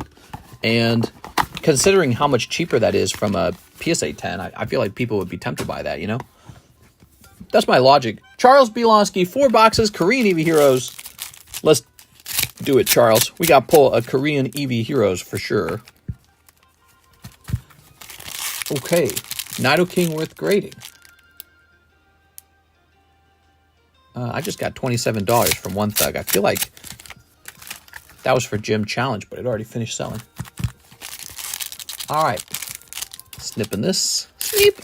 Speaker 1: And considering how much cheaper that is from a PSA 10, I feel like people would be tempted by that, you know? That's my logic. Charles Bielonsky, 4 boxes, Korean Eevee Heroes. Let's do it, Charles. We got to pull a Korean Eevee Heroes for sure. Okay. Nidoking worth grading. I just got $27 from One Thug. I feel like that was for Gym Challenge, but it already finished selling. All right. Snipping this. Sneep.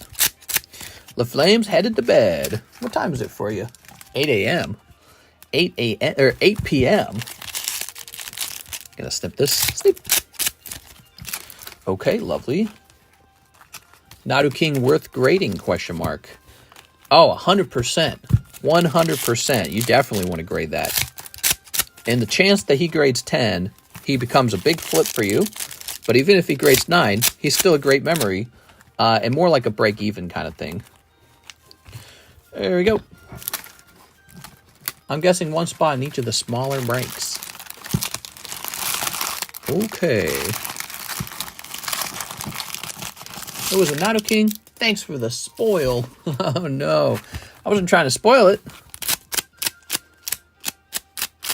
Speaker 1: The Flames headed to bed. What time is it for you? 8 a.m. 8 a.m. or 8 p.m. Gonna snip this. Snip. Okay, lovely. Nadu King worth grading? Question mark. Oh, 100%. 100%. You definitely want to grade that. And the chance that he grades 10, he becomes a big flip for you. But even if he grades 9, he's still a great memory. And more like a break-even kind of thing. There we go. I'm guessing one spot in each of the smaller breaks. Okay. It was a Nado King. Thanks for the spoil. Oh no. I wasn't trying to spoil it.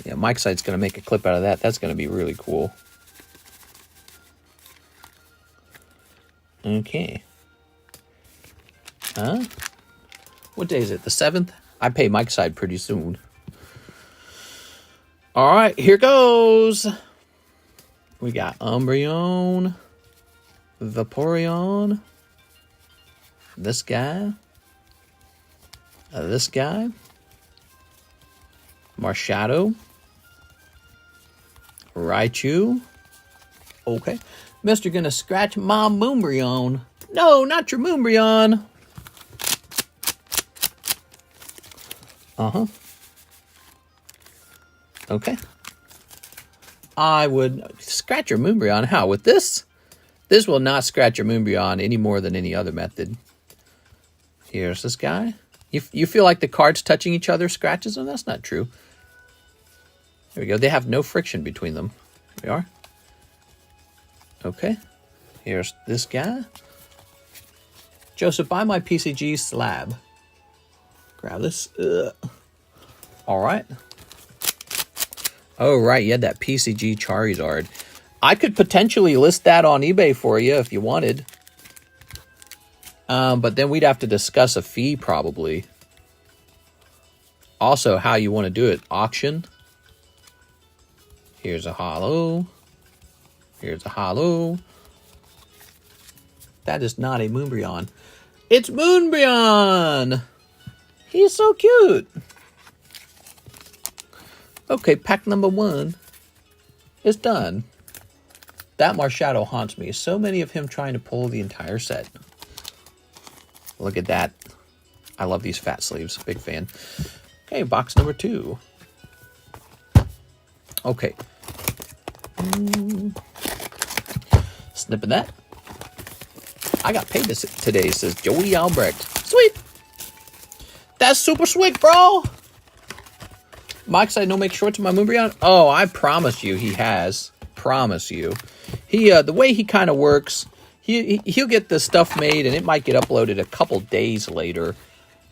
Speaker 1: Yeah, Mike's site's going to make a clip out of that. That's going to be really cool. Okay. Huh? What day is it? The 7th? I pay Mike's side pretty soon. All right, here goes. We got Umbreon, Vaporeon, this guy, Marshadow, Raichu. Okay. Mister gonna scratch my Moonbreon. No, not your Moonbreon. Uh-huh. Okay. I would scratch your Moonbreon. How? With this? This will not scratch your Moonbreon any more than any other method. Here's this guy. You feel like the cards touching each other scratches them? That's not true. There we go. They have no friction between them. There we are. Okay. Here's this guy. Joseph, buy my PCG slab. Grab this. All right. Oh, right. You had that PCG Charizard. I could potentially list that on eBay for you if you wanted. But then we'd have to discuss a fee probably. Also, how you want to do it. Auction. Here's a holo. Here's a holo. That is not a Moonbreon. It's Moonbreon! He's so cute. Okay, pack number 1 is done. That Marshadow haunts me. So many of him trying to pull the entire set. Look at that. I love these fat sleeves. Big fan. Okay, box number 2. Okay. Snipping that. I got paid today, says Joey Albrecht. Sweet. That's super sweet, bro. Mike said no make shorts of my Moonbreon. Oh, I promise you he has. Promise you. He the way he kind of works, he'll get the stuff made and it might get uploaded a couple days later.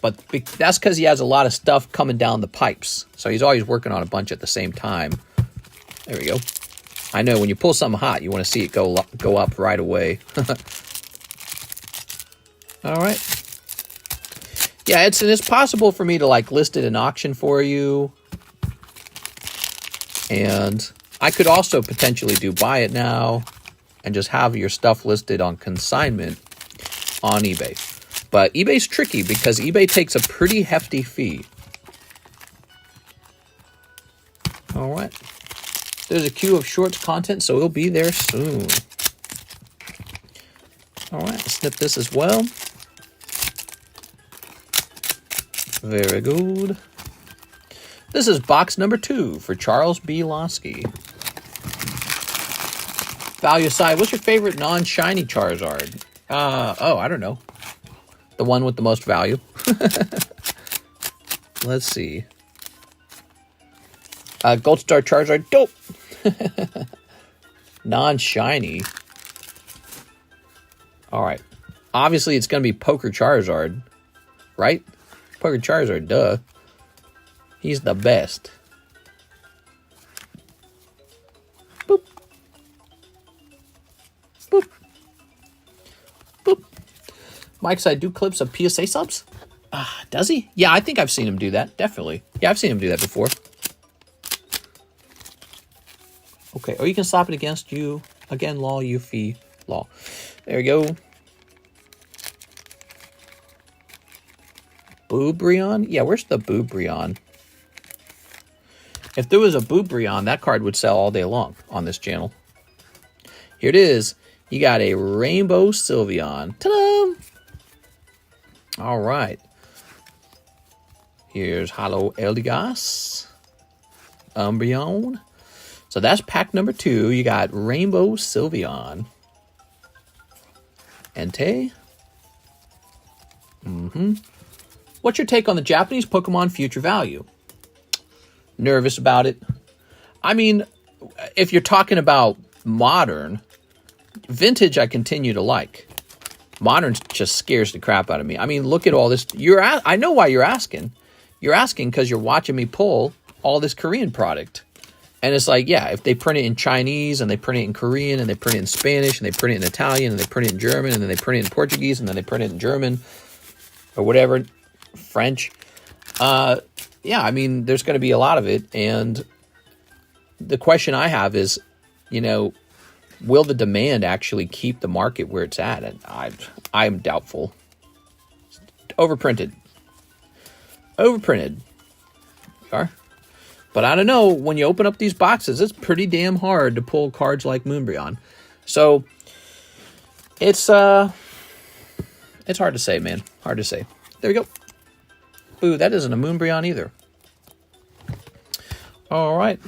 Speaker 1: But that's because he has a lot of stuff coming down the pipes. So he's always working on a bunch at the same time. There we go. I know when you pull something hot, you want to see it go up right away. All right. Yeah, it's possible for me to like list it in auction for you. And I could also potentially do buy it now and just have your stuff listed on consignment on eBay. But eBay's tricky because eBay takes a pretty hefty fee. All right. There's a queue of shorts content, so it'll be there soon. All right, snip this as well. Very good. This is box number 2 for Charles B. Losky. Value side, what's your favorite non-shiny Charizard? Oh, I don't know. The one with the most value. Let's see. Gold Star Charizard, dope. Non-shiny. All right. Obviously, it's going to be Poker Charizard, right? Poker Charizard, duh. He's the best. Boop. Boop. Boop. Mike said, do clips of PSA subs? Does he? Yeah, I think I've seen him do that. Definitely. Yeah, I've seen him do that before. Okay, or you can slap it against you. Again, law, you fee, law. There we go. Boobrion? Yeah, where's the Boobrion? If there was a Boobrion, that card would sell all day long on this channel. Here it is. You got a Rainbow Sylveon. Ta-da! All right. Here's Hollow Eldegoss. Umbreon. So that's pack number 2. You got Rainbow Sylveon. Entei. What's your take on the Japanese Pokemon future value? Nervous about it. I mean, if you're talking about modern, vintage I continue to like. Modern just scares the crap out of me. I mean, look at all this. I know why you're asking. You're asking because you're watching me pull all this Korean product. And it's like, yeah, if they print it in Chinese and they print it in Korean and they print it in Spanish and they print it in Italian and they print it in German and then they print it in Portuguese and then they print it in German or whatever, French. Yeah, I mean, there's going to be a lot of it. And the question I have is, you know, will the demand actually keep the market where it's at? And I'm doubtful. Overprinted. But I don't know, when you open up these boxes, it's pretty damn hard to pull cards like Moonbryon. So it's hard to say, man. Hard to say. There we go. Ooh, that isn't a Moonbryon either. All right.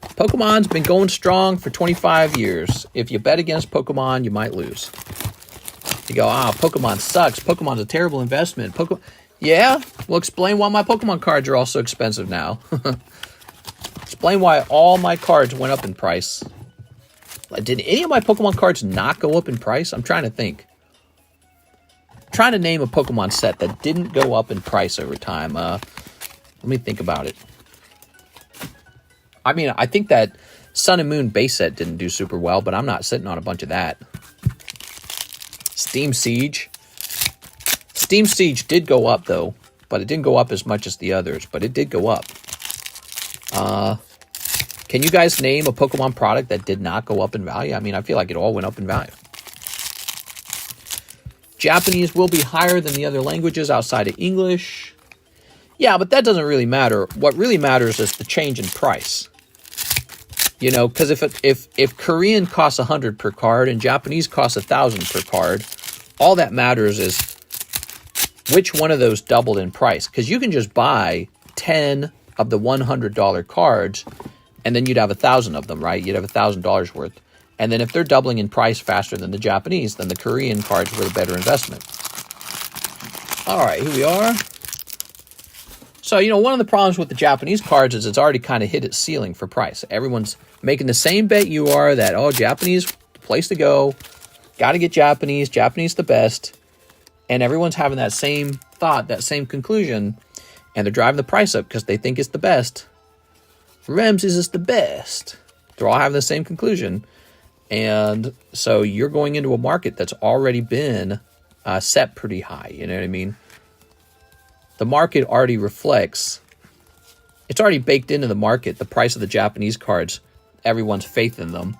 Speaker 1: Pokemon's been going strong for 25 years. If you bet against Pokemon, you might lose. You go, Pokemon sucks. Pokemon's a terrible investment. Yeah? Well, explain why my Pokemon cards are all so expensive now. Explain why all my cards went up in price. Did any of my Pokemon cards not go up in price? I'm trying to think. I'm trying to name a Pokemon set that didn't go up in price over time. Let me think about it. I mean, I think that Sun and Moon base set didn't do super well, but I'm not sitting on a bunch of that. Steam Siege. Steam Siege did go up, though, but it didn't go up as much as the others, but it did go up. Can you guys name a Pokemon product that did not go up in value? I mean, I feel like it all went up in value. Japanese will be higher than the other languages outside of English. Yeah, but that doesn't really matter. What really matters is the change in price. You know, because if Korean costs 100 per card and Japanese costs 1,000 per card, all that matters is which one of those doubled in price. Because you can just buy 10 of the $100 cards, and then you'd have 1,000 of them, right? You'd have $1,000 worth. And then if they're doubling in price faster than the Japanese, then the Korean cards were the better investment. All right, here we are. So, you know, one of the problems with the Japanese cards is it's already kind of hit its ceiling for price. Everyone's making the same bet you are that, oh, Japanese, the place to go. Got to get Japanese. Japanese the best. And everyone's having that same thought, that same conclusion. And they're driving the price up because they think it's the best. Ramses is the best. They're all having the same conclusion. And so you're going into a market that's already been set pretty high. You know what I mean? The market already reflects, it's already baked into the market, the price of the Japanese cards, everyone's faith in them.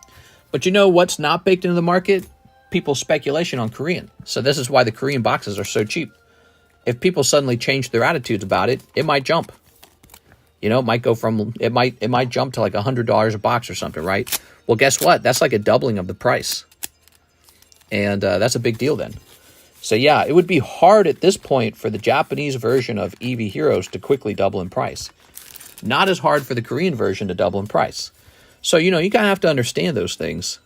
Speaker 1: But you know what's not baked into the market? People's speculation on Korean. So this is why the Korean boxes are so cheap. If people suddenly change their attitudes about it, it might jump. You know, it might go from, it might jump to like $100 a box or something, right? Well, guess what? That's like a doubling of the price. And that's a big deal then. So yeah, it would be hard at this point for the Japanese version of Eevee Heroes to quickly double in price. Not as hard for the Korean version to double in price. So, you know, you kind of have to understand those things.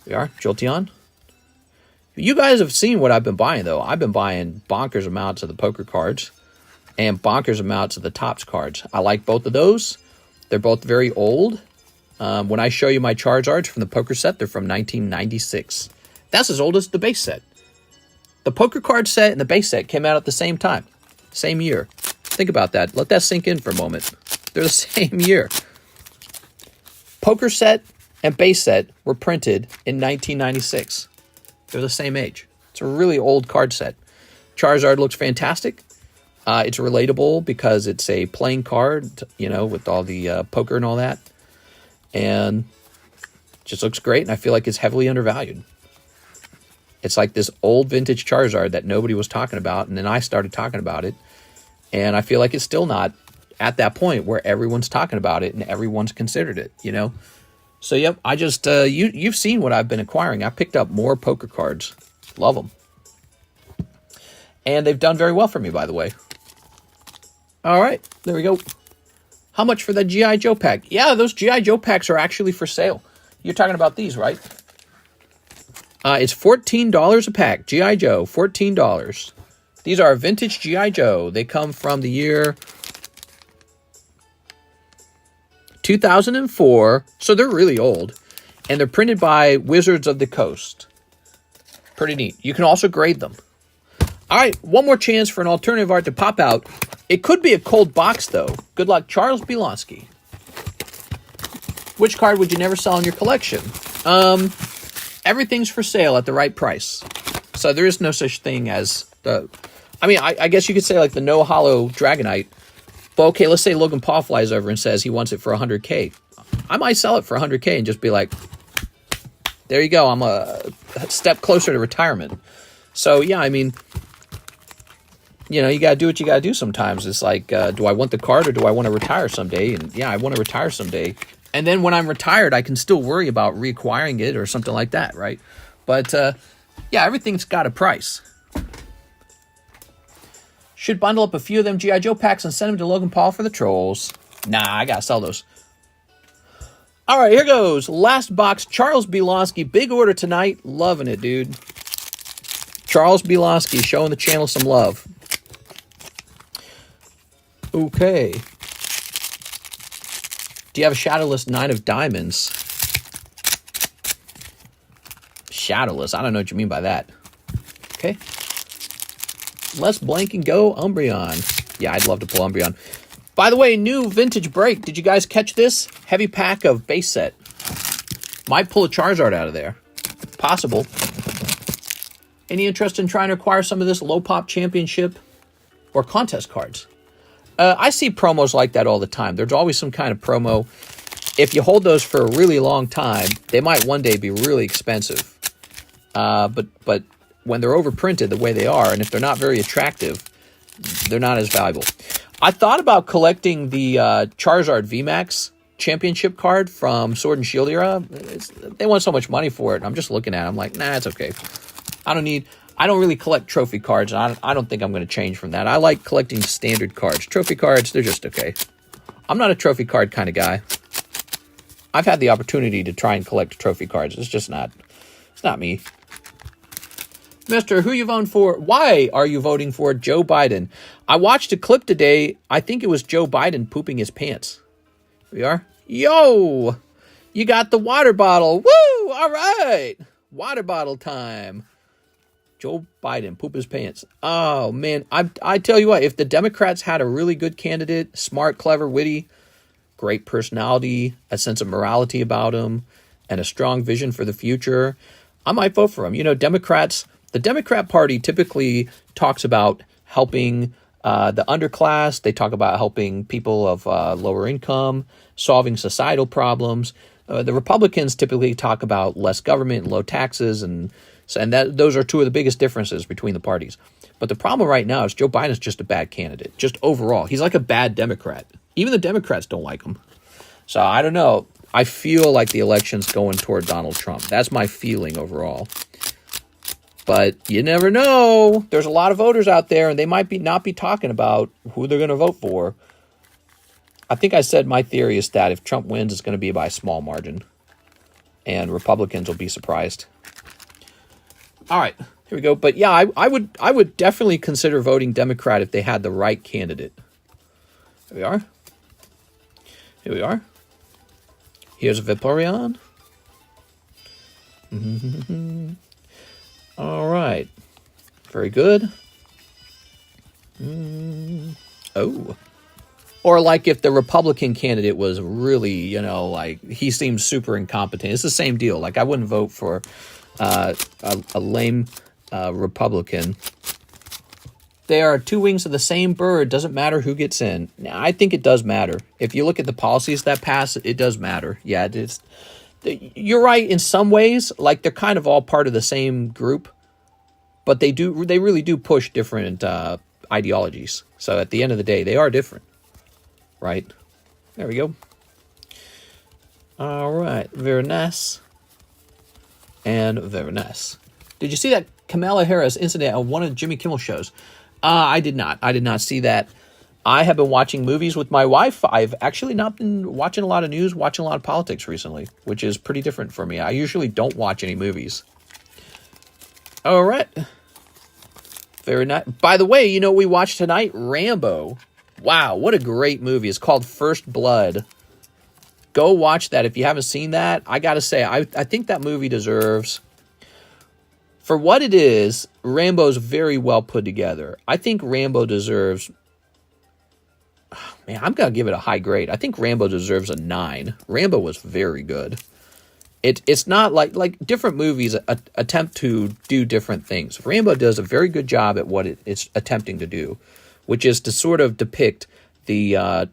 Speaker 1: We are, Jolteon. You guys have seen what I've been buying, though. I've been buying bonkers amounts of the poker cards and bonkers amounts of the Topps cards. I like both of those. They're both very old. When I show you my Charizards from the poker set, they're from 1996. That's as old as the base set. The poker card set and the base set came out at the same time. Same year. Think about that. Let that sink in for a moment. They're the same year. Poker set and base set were printed in 1996. They're the same age. It's a really old card set. Charizard looks fantastic. It's relatable because it's a playing card, you know, with all the poker and all that. And just looks great, and I feel like it's heavily undervalued. It's like this old vintage Charizard that nobody was talking about, and then I started talking about it, and I feel like it's still not at that point where everyone's talking about it and everyone's considered it, you know? So, yep, I just, you've seen what I've been acquiring. I picked up more poker cards. Love them. And they've done very well for me, by the way. All right, there we go. How much for that G.I. Joe pack? Yeah, those G.I. Joe packs are actually for sale. You're talking about these, right? It's $14 a pack. G.I. Joe, $14. These are vintage G.I. Joe. They come from the year 2004, so they're really old. And they're printed by Wizards of the Coast. Pretty neat. You can also grade them. All right, one more chance for an alternative art to pop out. It could be a cold box, though. Good luck, Charles Belonsky. Which card would you never sell in your collection? Everything's for sale at the right price. So there is no such thing as the... I mean, I guess you could say like the no hollow Dragonite. But okay, let's say Logan Paul flies over and says he wants it for 100K. I might sell it for 100K and just be like, there you go, I'm a step closer to retirement. So yeah, I mean, you know, you got to do what you got to do sometimes. It's like, do I want the card or do I want to retire someday? And yeah, I want to retire someday. And then when I'm retired, I can still worry about reacquiring it or something like that, right? But yeah, everything's got a price. Should bundle up a few of them G.I. Joe packs and send them to Logan Paul for the trolls. Nah, I got to sell those. All right, here goes. Last box, Charles Belonsky. Big order tonight. Loving it, dude. Charles Belonsky showing the channel some love. Okay. Do you have a Shadowless 9 of Diamonds? Shadowless. I don't know what you mean by that. Okay. Let's blank and go Umbreon. Yeah, I'd love to pull Umbreon. By the way, new vintage break. Did you guys catch this? Heavy pack of base set. Might pull a Charizard out of there. Possible. Any interest in trying to acquire some of this low pop championship or contest cards? I see promos like that all the time. There's always some kind of promo. If you hold those for a really long time, they might one day be really expensive. But when they're overprinted the way they are, and if they're not very attractive, they're not as valuable. I thought about collecting the Charizard VMAX championship card from Sword and Shield era. They want so much money for it. I'm just looking at it. I'm like, nah, it's okay. I don't really collect trophy cards. And I don't think I'm going to change from that. I like collecting standard cards. Trophy cards, they're just okay. I'm not a trophy card kind of guy. I've had the opportunity to try and collect trophy cards. It's not me. Mister, who you voting for? Why are you voting for Joe Biden? I watched a clip today. I think it was Joe Biden pooping his pants. Here we are. Yo! You got the water bottle. Woo! All right. Water bottle time. Joe Biden, poop his pants. Oh, man. I tell you what, if the Democrats had a really good candidate, smart, clever, witty, great personality, a sense of morality about him, and a strong vision for the future, I might vote for him. You know, the Democrat Party typically talks about helping the underclass. They talk about helping people of lower income, solving societal problems. The Republicans typically talk about less government and low taxes, and those are two of the biggest differences between the parties. But the problem right now is Joe Biden's just a bad candidate, just overall. He's like a bad Democrat. Even the Democrats don't like him. So I don't know. I feel like the election's going toward Donald Trump. That's my feeling overall. But you never know. There's a lot of voters out there, and they might not be talking about who they're going to vote for. I think I said my theory is that if Trump wins, it's going to be by a small margin. And Republicans will be surprised. All right, here we go. But yeah, I would definitely consider voting Democrat if they had the right candidate. Here we are. Here we are. Here's a Vaporeon. All right. Very good. Oh. Or like if the Republican candidate was really, like he seems super incompetent. It's the same deal. Like I wouldn't vote for a lame Republican. They are two wings of the same bird. Doesn't matter who gets in. Now, I think it does matter. If you look at the policies that pass, it does matter. Yeah, you're right in some ways. Like they're kind of all part of the same group. but they really do push different ideologies. So at the end of the day, they are different, right? There we go. All right, very nice. And very nice. Did you see that Kamala Harris incident on one of Jimmy Kimmel's shows? I did not. I did not see that. I have been watching movies with my wife. I've actually not been watching a lot of news, watching a lot of politics recently, which is pretty different for me. I usually don't watch any movies. All right. Very nice. By the way, you know what we watched tonight? Rambo. Wow, what a great movie. It's called First Blood. Go watch that if you haven't seen that. I got to say, I think that movie deserves... For what it is, Rambo's very well put together. I think Rambo deserves... Man, I'm going to give it a high grade. I think Rambo deserves a 9. Rambo was very good. It's not like different movies attempt to do different things. Rambo does a very good job at what it's attempting to do, which is to sort of depict the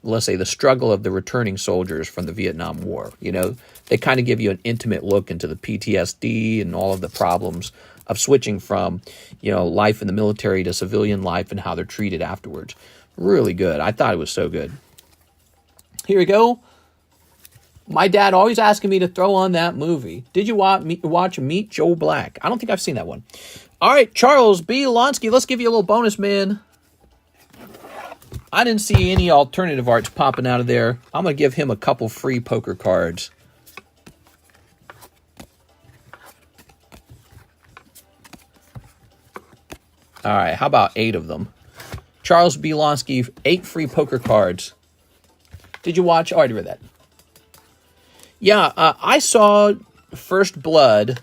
Speaker 1: let's say the struggle of the returning soldiers from the Vietnam War. You know, they kind of give you an intimate look into the PTSD and all of the problems of switching from, you know, life in the military to civilian life and how they're treated afterwards. Really good. I thought it was so good. Here we go. My dad always asking me to throw on that movie. Did you watch Meet Joe Black? I don't think I've seen that one. All right, Charles B. Lonsky, let's give you a little bonus, man. I didn't see any alternative arts popping out of there. I'm going to give him a couple free poker cards. All right, how about 8 of them? Charles B. Lonsky, 8 free poker cards. Did you watch? Oh, I already read that. Yeah, I saw First Blood,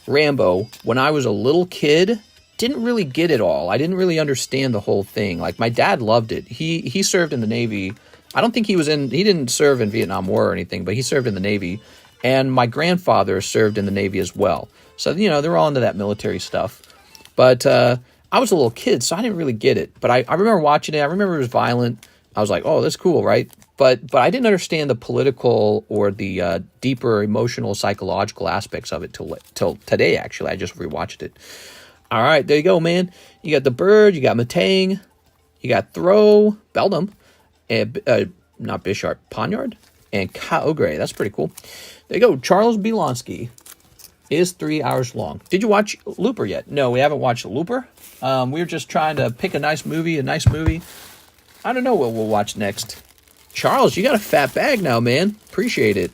Speaker 1: Rambo, when I was a little kid. Didn't really get it all. I didn't really understand the whole thing. Like, my dad loved it. He served in the Navy. I don't think he didn't serve in Vietnam War or anything, but he served in the Navy. And my grandfather served in the Navy as well. So, you know, they're all into that military stuff. But I was a little kid, so I didn't really get it. But I remember watching it. I remember it was violent. I was like, oh, that's cool, right? But I didn't understand the political or the deeper emotional, psychological aspects of it till today, actually. I just rewatched it. All right, there you go, man. You got the bird, you got Matang, you got Throw, Beldam, and, not Bishart, Ponyard, and Kaogre. That's pretty cool. There you go. Charles Belonsky is 3 hours long. Did you watch Looper yet? No, we haven't watched Looper. We were just trying to pick a nice movie. I don't know what we'll watch next. Charles, you got a fat bag now, man. Appreciate it.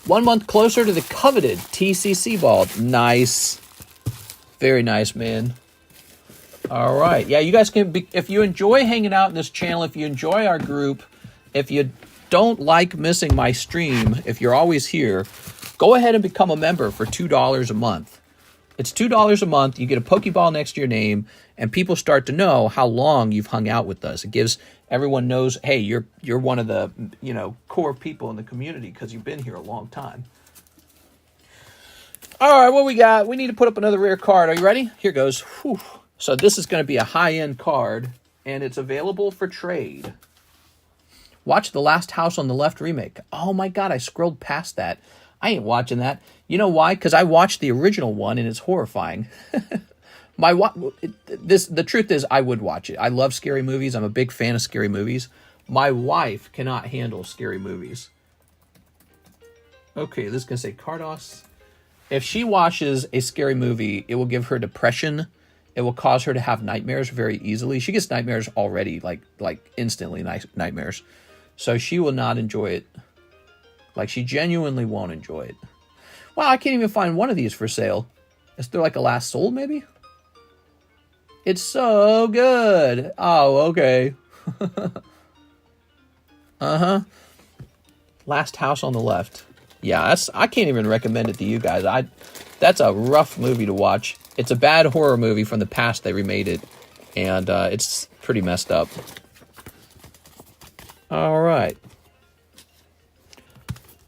Speaker 1: 1 month closer to the coveted TCC ball. Nice. Very nice, man. All right. Yeah, you guys can, if you enjoy hanging out in this channel, if you enjoy our group, if you don't like missing my stream, if you're always here, go ahead and become a member for $2 a month. It's $2 a month. You get a Pokeball next to your name, and people start to know how long you've hung out with us. It gives everyone knows, hey, you're one of the, you know, core people in the community because you've been here a long time. All right, what we got? We need to put up another rare card. Are you ready? Here goes. Whew. So this is going to be a high-end card, and it's available for trade. Watch The Last House on the Left remake. Oh my God, I scrolled past that. I ain't watching that. You know why? Because I watched the original one, and it's horrifying. The truth is, I would watch it. I love scary movies. I'm a big fan of scary movies. My wife cannot handle scary movies. Okay, this is going to say Cardos. If she watches a scary movie, it will give her depression. It will cause her to have nightmares very easily. She gets nightmares already, like instantly nightmares. So she will not enjoy it. Like, she genuinely won't enjoy it. Wow, I can't even find one of these for sale. Is there like a last sold, maybe? It's so good. Oh, okay. Uh-huh. Last House on the Left. Yeah, I can't even recommend it to you guys. That's a rough movie to watch. It's a bad horror movie from the past. They remade it, and it's pretty messed up. All right.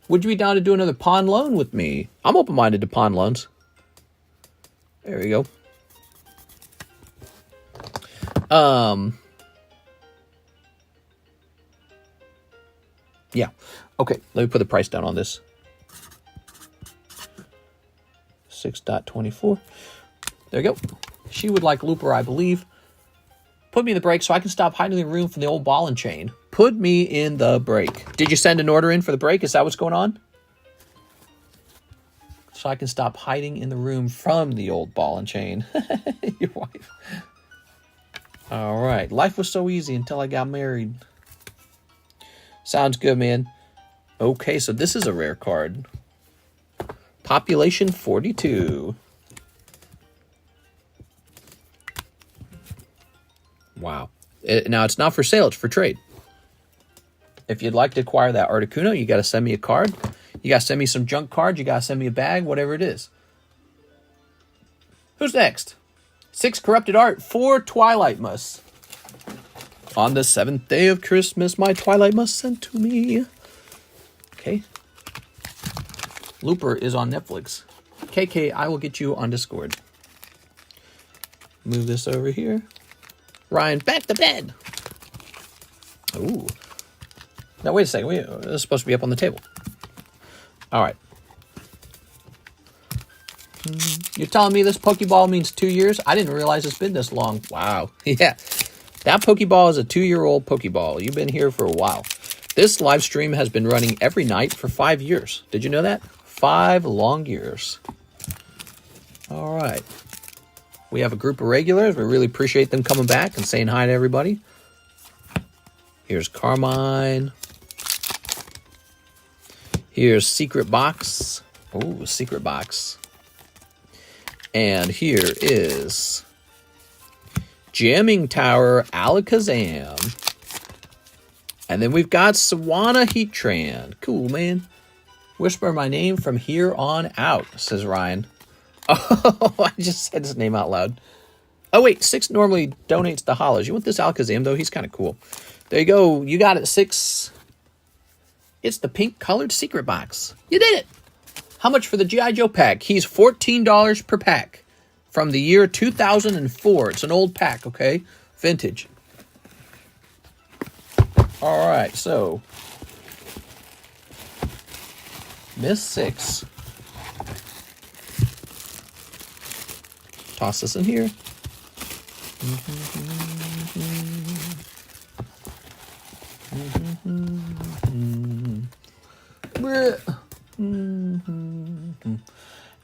Speaker 1: Would you be down to do another pawn loan with me? I'm open-minded to pawn loans. There we go. Yeah. Okay, let me put the price down on this. 6.24. There you go. She would like Looper, I believe. Put me in the break so I can stop hiding in the room from the old ball and chain. Put me in the break. Did you send an order in for the break? Is that what's going on? So I can stop hiding in the room from the old ball and chain. Your wife. All right. Life was so easy until I got married. Sounds good, man. Okay, so this is a rare card. Population 42. Wow. Now, it's not for sale. It's for trade. If you'd like to acquire that Articuno, you got to send me a card. You got to send me some junk cards. You got to send me a bag, whatever it is. Who's next? 6 Corrupted Art, 4 Twilight Musts. On the 7th day of Christmas, my Twilight Must sent to me. Okay. Looper is on Netflix. KK, I will get you on Discord. Move this over here. Ryan, back to bed. Ooh. Now, wait a second. This is supposed to be up on the table. All right. You're telling me this Pokeball means 2 years? I didn't realize it's been this long. Wow. Yeah. That Pokeball is a 2-year-old Pokeball. You've been here for a while. This live stream has been running every night for 5 years. Did you know that? 5 long years. All right. We have a group of regulars. We really appreciate them coming back and saying hi to everybody. Here's Carmine. Here's Secret Box. Oh, Secret Box. And here is Jamming Tower Alakazam. And then we've got Sawana Heatran. Cool, man. Whisper my name from here on out, says Ryan. Oh, I just said his name out loud. Oh, wait. 6 normally donates to Hollows. You want this Alakazam, though? He's kind of cool. There you go. You got it, 6. It's the pink-colored Secret Box. You did it. How much for the G.I. Joe pack? He's $14 per pack. From the year 2004. It's an old pack, okay? Vintage. All right, so. Miss 6. Toss this in here.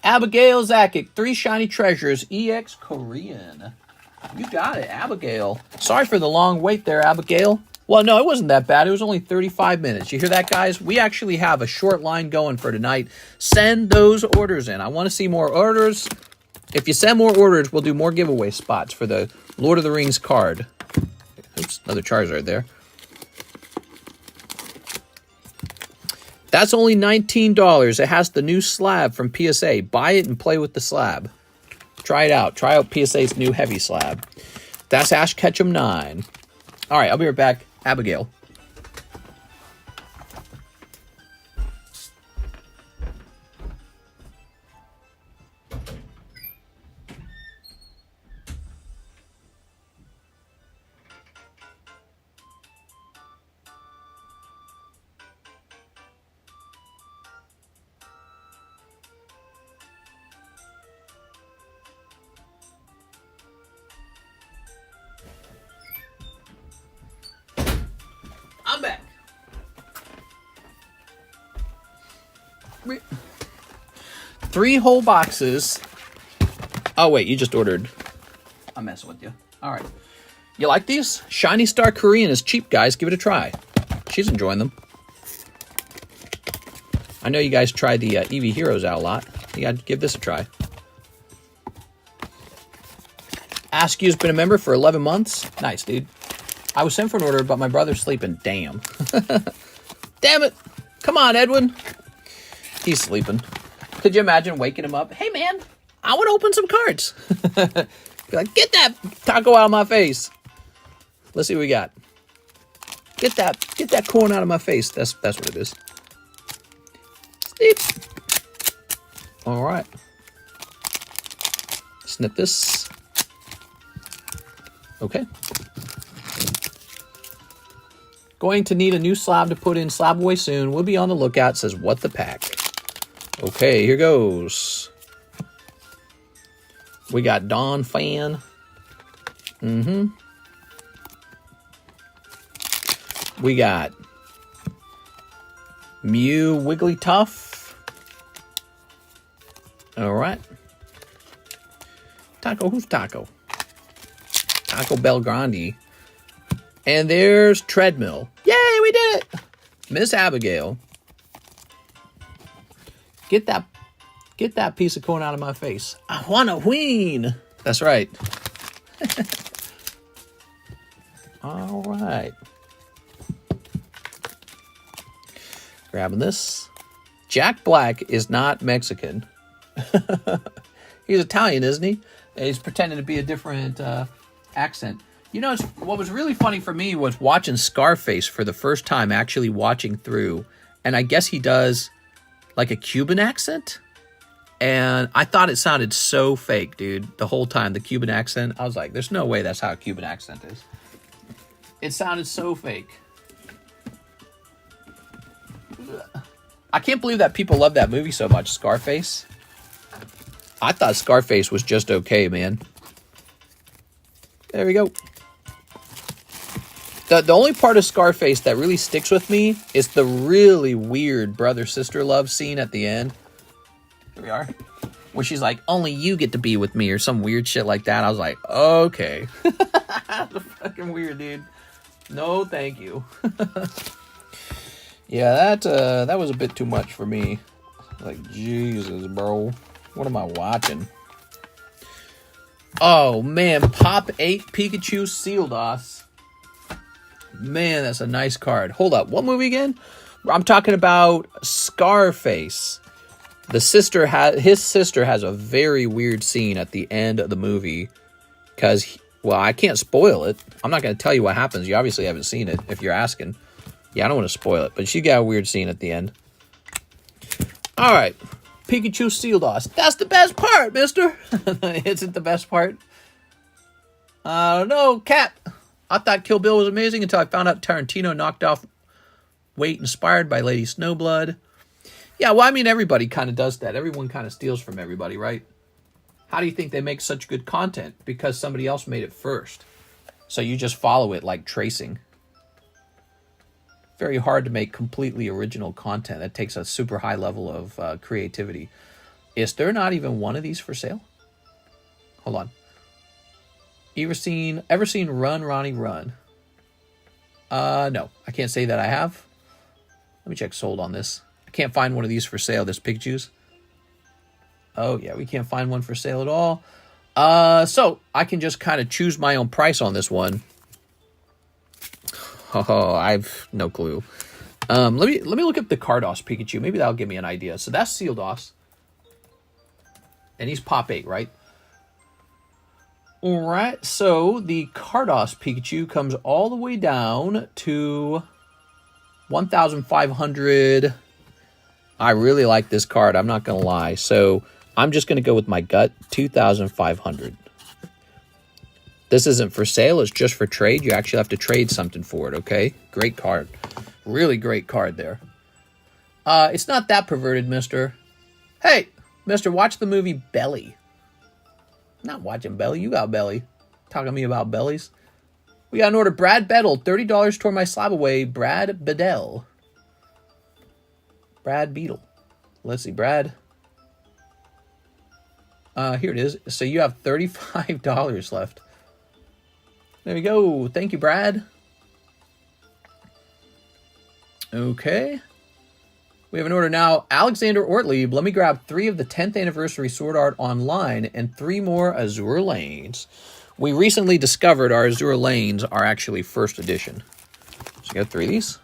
Speaker 1: Abigail Zakic, 3 shiny treasures, EX Korean. You got it, Abigail. Sorry for the long wait there, Abigail. Well, no, it wasn't that bad. It was only 35 minutes. You hear that, guys? We actually have a short line going for tonight. Send those orders in. I want to see more orders. If you send more orders, we'll do more giveaway spots for the Lord of the Rings card. Oops, another Charizard there. That's only $19. It has the new Slab from PSA. Buy it and play with the Slab. Try it out. Try out PSA's new Heavy Slab. That's Ash Ketchum 9. All right, I'll be right back. Abigail. I'm back. 3 whole boxes. Oh, wait, you just ordered. I'm messing with you. All right. You like these? Shiny Star Korean is cheap, guys. Give it a try. She's enjoying them. I know you guys tried the Eevee Heroes out a lot. You got to give this a try. Askew's been a member for 11 months. Nice, dude. I was sent for an order, but my brother's sleeping. Damn. Damn it. Come on, Edwin. He's sleeping. Could you imagine waking him up? Hey, man, I want to open some cards. Be like, get that taco out of my face. Let's see what we got. Get that corn out of my face. That's what it is. Sleep. All right. Snip this. Okay. Going to need a new slab to put in Slab away soon. We'll be on the lookout. Says, what the pack? Okay, here goes. We got Dawn Fan. We got Mew Wigglytuff. All right. Taco, who's Taco? Taco Bell Grande. And there's Treadmill. Yay, we did it! Miss Abigail. Get that piece of corn out of my face. I want to ween. That's right. All right. Grabbing this. Jack Black is not Mexican. He's Italian, isn't he? He's pretending to be a different accent. You know, what was really funny for me was watching Scarface for the first time, actually watching through. And I guess he does like a Cuban accent. And I thought it sounded so fake, dude, the whole time, the Cuban accent. I was like, there's no way that's how a Cuban accent is. It sounded so fake. I can't believe that people love that movie so much, Scarface. I thought Scarface was just okay, man. There we go. The only part of Scarface that really sticks with me is the really weird brother-sister love scene at the end. Here we are. Where she's like, only you get to be with me, or some weird shit like that. I was like, okay. That's fucking weird, dude. No, thank you. Yeah, that was a bit too much for me. Like, Jesus, bro. What am I watching? Oh, man. Pop 8 Pikachu Sealdos. Man, that's a nice card. Hold up. What movie again? I'm talking about Scarface. His sister has a very weird scene at the end of the movie. Because, well, I can't spoil it. I'm not going to tell you what happens. You obviously haven't seen it, if you're asking. Yeah, I don't want to spoil it. But she got a weird scene at the end. All right. Pikachu Sealdos. That's the best part, mister. Isn't the best part? I don't know, Cat. I thought Kill Bill was amazing until I found out Tarantino knocked off weight inspired by Lady Snowblood. Yeah, well, I mean, everybody kind of does that. Everyone kind of steals from everybody, right? How do you think they make such good content? Because somebody else made it first. So you just follow it like tracing. Very hard to make completely original content. That takes a super high level of creativity. Is there not even one of these for sale? Hold on. Ever seen Run, Ronnie, Run? No, I can't say that I have. Let me check sold on this. I can't find one of these for sale, this Pikachu's. Oh, yeah, we can't find one for sale at all. So I can just kind of choose my own price on this one. Oh, I've no clue. Let me look up the Cardos Pikachu. Maybe that'll give me an idea. So that's Sealdos. And he's Pop 8, right? All right, so the Cardos Pikachu comes all the way down to 1,500. I really like this card. I'm not going to lie. So I'm just going to go with my gut, 2,500. This isn't for sale. It's just for trade. You actually have to trade something for it, okay? Great card. Really great card there. It's not that perverted, mister. Hey, mister, watch the movie Belly. I'm not watching Belly. You got Belly. Talking to me about bellies. We got an order. Brad Bedell. $30 toward my slab away. Brad Bedell. Brad Beetle. Let's see. Brad. Here it is. So you have $35 left. There we go. Thank you, Brad. Okay. We have an order now. Alexander Ortlieb. Let me grab 3 of the 10th anniversary Sword Art Online and 3 more Azure Lanes. We recently discovered our Azure Lanes are actually first edition. So you got 3 of these.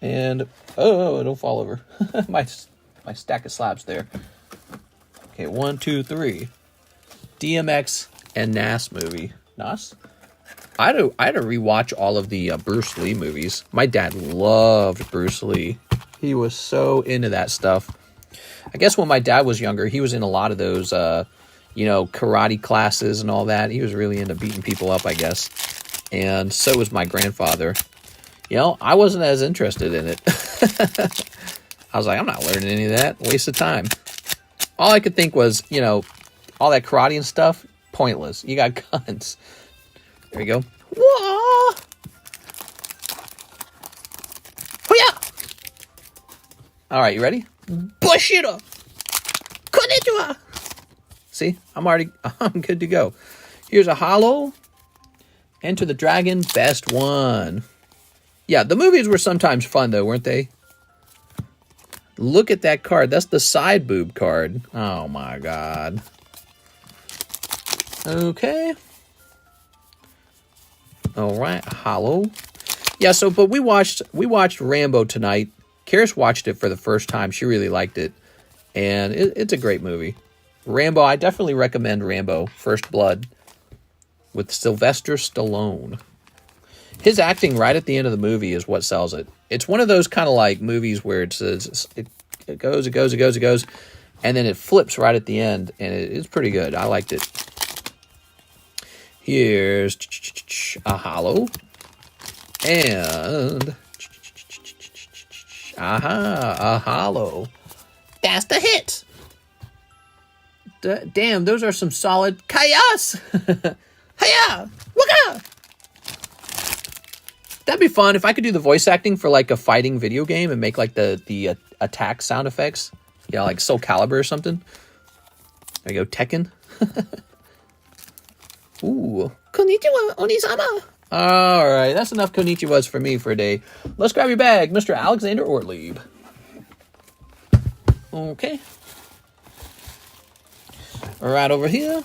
Speaker 1: And, oh, don't fall over. my stack of slabs there. Okay, 1, 2, 3. DMX and Nas movie. Nas? I had to rewatch all of the Bruce Lee movies. My dad loved Bruce Lee. He was so into that stuff. I guess when my dad was younger, he was in a lot of those, karate classes and all that. He was really into beating people up, I guess. And so was my grandfather. I wasn't as interested in it. I was like, I'm not learning any of that. Waste of time. All I could think was, all that karate and stuff, pointless. You got guns. There you go. Whoa! Oh, yeah! All right, you ready? Bushido! Konnichiwa! See, I'm good to go. Here's a holo. Enter the Dragon, best one. Yeah, the movies were sometimes fun, though, weren't they? Look at that card. That's the side boob card. Oh, my God. Okay. All right, holo. Yeah, so, but we watched Rambo tonight. Karis watched it for the first time. She really liked it. And it's a great movie. Rambo, I definitely recommend Rambo, First Blood, with Sylvester Stallone. His acting right at the end of the movie is what sells it. It's one of those kind of like movies where it goes, and then it flips right at the end, and it's pretty good. I liked it. Here's a holo. And a holo. That's the hit. Damn, those are some solid chaos. Hiya! Waka! That'd be fun if I could do the voice acting for like a fighting video game and make like the attack sound effects. Yeah, like Soul Calibur or something. There you go, Tekken. Ooh. Konnichiwa, Onisama. All right, that's enough konnichiwas for me for a day. Let's grab your bag, Mr. Alexander Ortlieb. Okay. Right over here.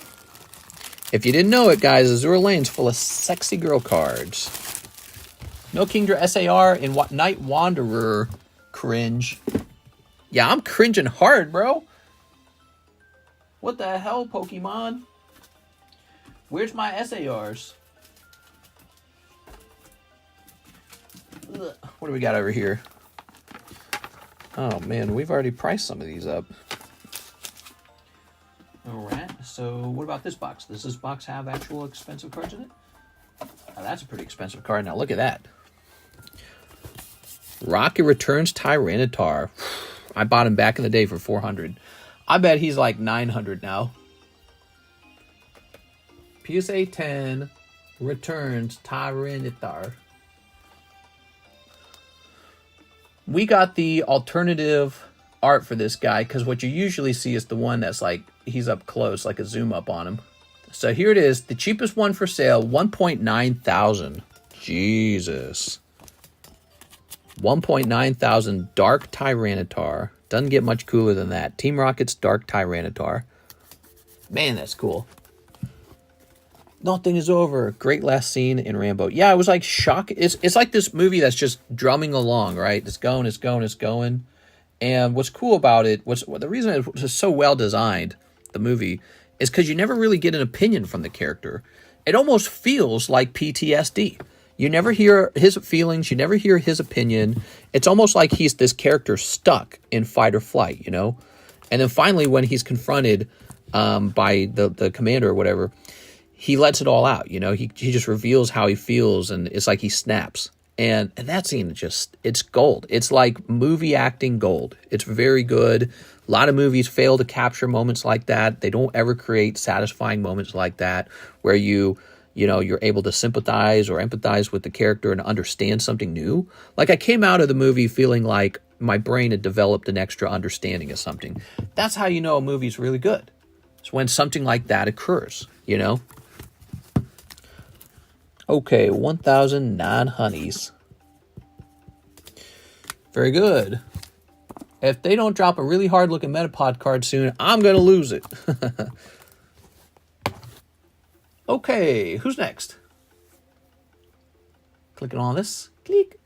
Speaker 1: If you didn't know it, guys, Azure Lane's full of sexy girl cards. No Kingdra SAR in Night Wanderer. Cringe. Yeah, I'm cringing hard, bro. What the hell, Pokemon? Where's my SARs? Ugh. What do we got over here? Oh, man, we've already priced some of these up. All right, so what about this box? Does this box have actual expensive cards in it? Oh, that's a pretty expensive card. Now, look at that. Rocket Returns Tyranitar. I bought him back in the day for $400. I bet he's like $900 now. PSA 10 Returns Tyranitar. We got the alternative art for this guy because what you usually see is the one that's like he's up close, like a zoom up on him. So here it is, the cheapest one for sale, 1.9 thousand. Jesus. 1.9 thousand Dark Tyranitar. Doesn't get much cooler than that. Team Rocket's Dark Tyranitar. Man, that's cool. Nothing is over. Great last scene in Rambo. Yeah, it was like shock. It's like this movie that's just drumming along, right? It's going. And what's cool about it, the reason it was so well designed, the movie, is because you never really get an opinion from the character. It almost feels like PTSD. You never hear his feelings. You never hear his opinion. It's almost like he's this character stuck in fight or flight, you know? And then finally, when he's confronted by the commander or whatever, he lets it all out, you know? He just reveals how he feels, and it's like he snaps. And that scene, it's gold. It's like movie acting gold. It's very good. A lot of movies fail to capture moments like that. They don't ever create satisfying moments like that where you're able to sympathize or empathize with the character and understand something new. Like I came out of the movie feeling like my brain had developed an extra understanding of something. That's how you know a movie's really good. It's when something like that occurs, you know? Okay, 1,009 honeys. Very good. If they don't drop a really hard-looking Metapod card soon, I'm going to lose it. Okay, who's next? Clicking on this. Click.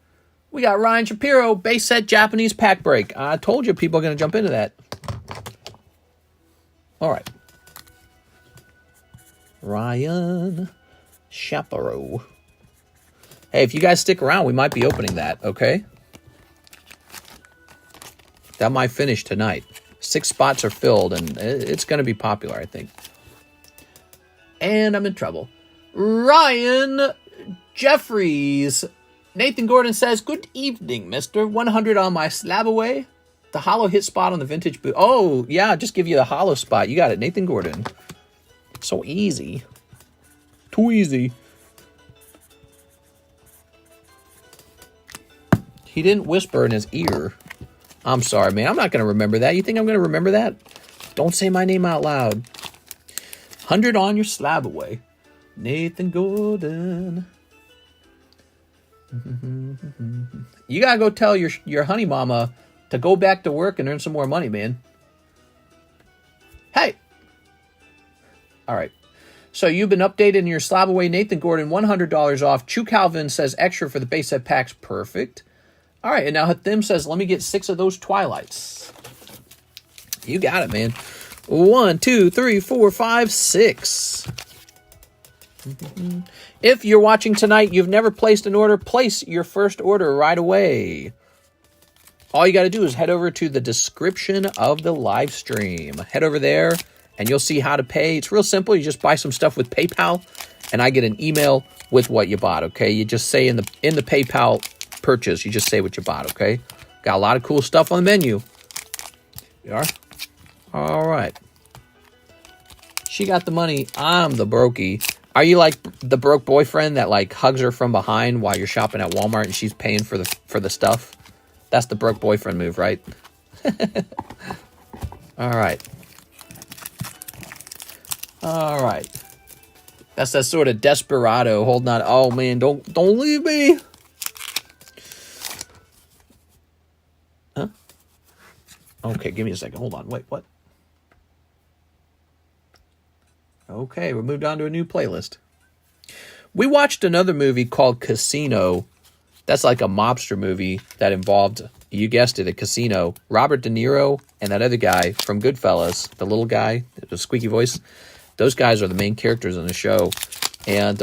Speaker 1: We got Ryan Shapiro, base set Japanese pack break. I told you people are going to jump into that. All right. Ryan Shapiro. Hey, if you guys stick around, we might be opening that, okay? That might finish tonight. 6 spots are filled, and it's going to be popular, I think. And I'm in trouble. Ryan Jeffries. Nathan Gordon says, good evening, mister. 100 on my slab away. The hollow hit spot on the vintage boot. Oh, yeah, just give you the hollow spot. You got it, Nathan Gordon. So easy. Too easy. He didn't whisper in his ear. I'm sorry, man. I'm not going to remember that. You think I'm going to remember that? Don't say my name out loud. 100 on your slab away. Nathan Gordon. You got to go tell your honey mama to go back to work and earn some more money, man. Hey. All right. So you've been updated in your slab away. Nathan Gordon, $100 off. Chu Calvin says extra for the base set packs. Perfect. All right, and now Hathim says, let me get 6 of those Twilights. You got it, man. 1, 2, 3, 4, 5, 6. If you're watching tonight, you've never placed an order, place your first order right away. All you got to do is head over to the description of the live stream. Head over there, and you'll see how to pay. It's real simple. You just buy some stuff with PayPal, and I get an email with what you bought, okay? You just say in the PayPal purchase, you just say what you bought, okay? Got a lot of cool stuff on the menu. You are? All right. She got the money. I'm the brokey. Are you like the broke boyfriend that like hugs her from behind while you're shopping at Walmart and she's paying for the stuff? That's the broke boyfriend move, right? All right. All right. That's that sort of desperado holding on. Oh man, don't leave me. Huh? Okay, give me a second. Hold on. Wait, what? Okay, we moved on to a new playlist. We watched another movie called Casino. That's like a mobster movie that involved, you guessed it, a casino. Robert De Niro and that other guy from Goodfellas, the little guy, the squeaky voice. Those guys are the main characters in the show. And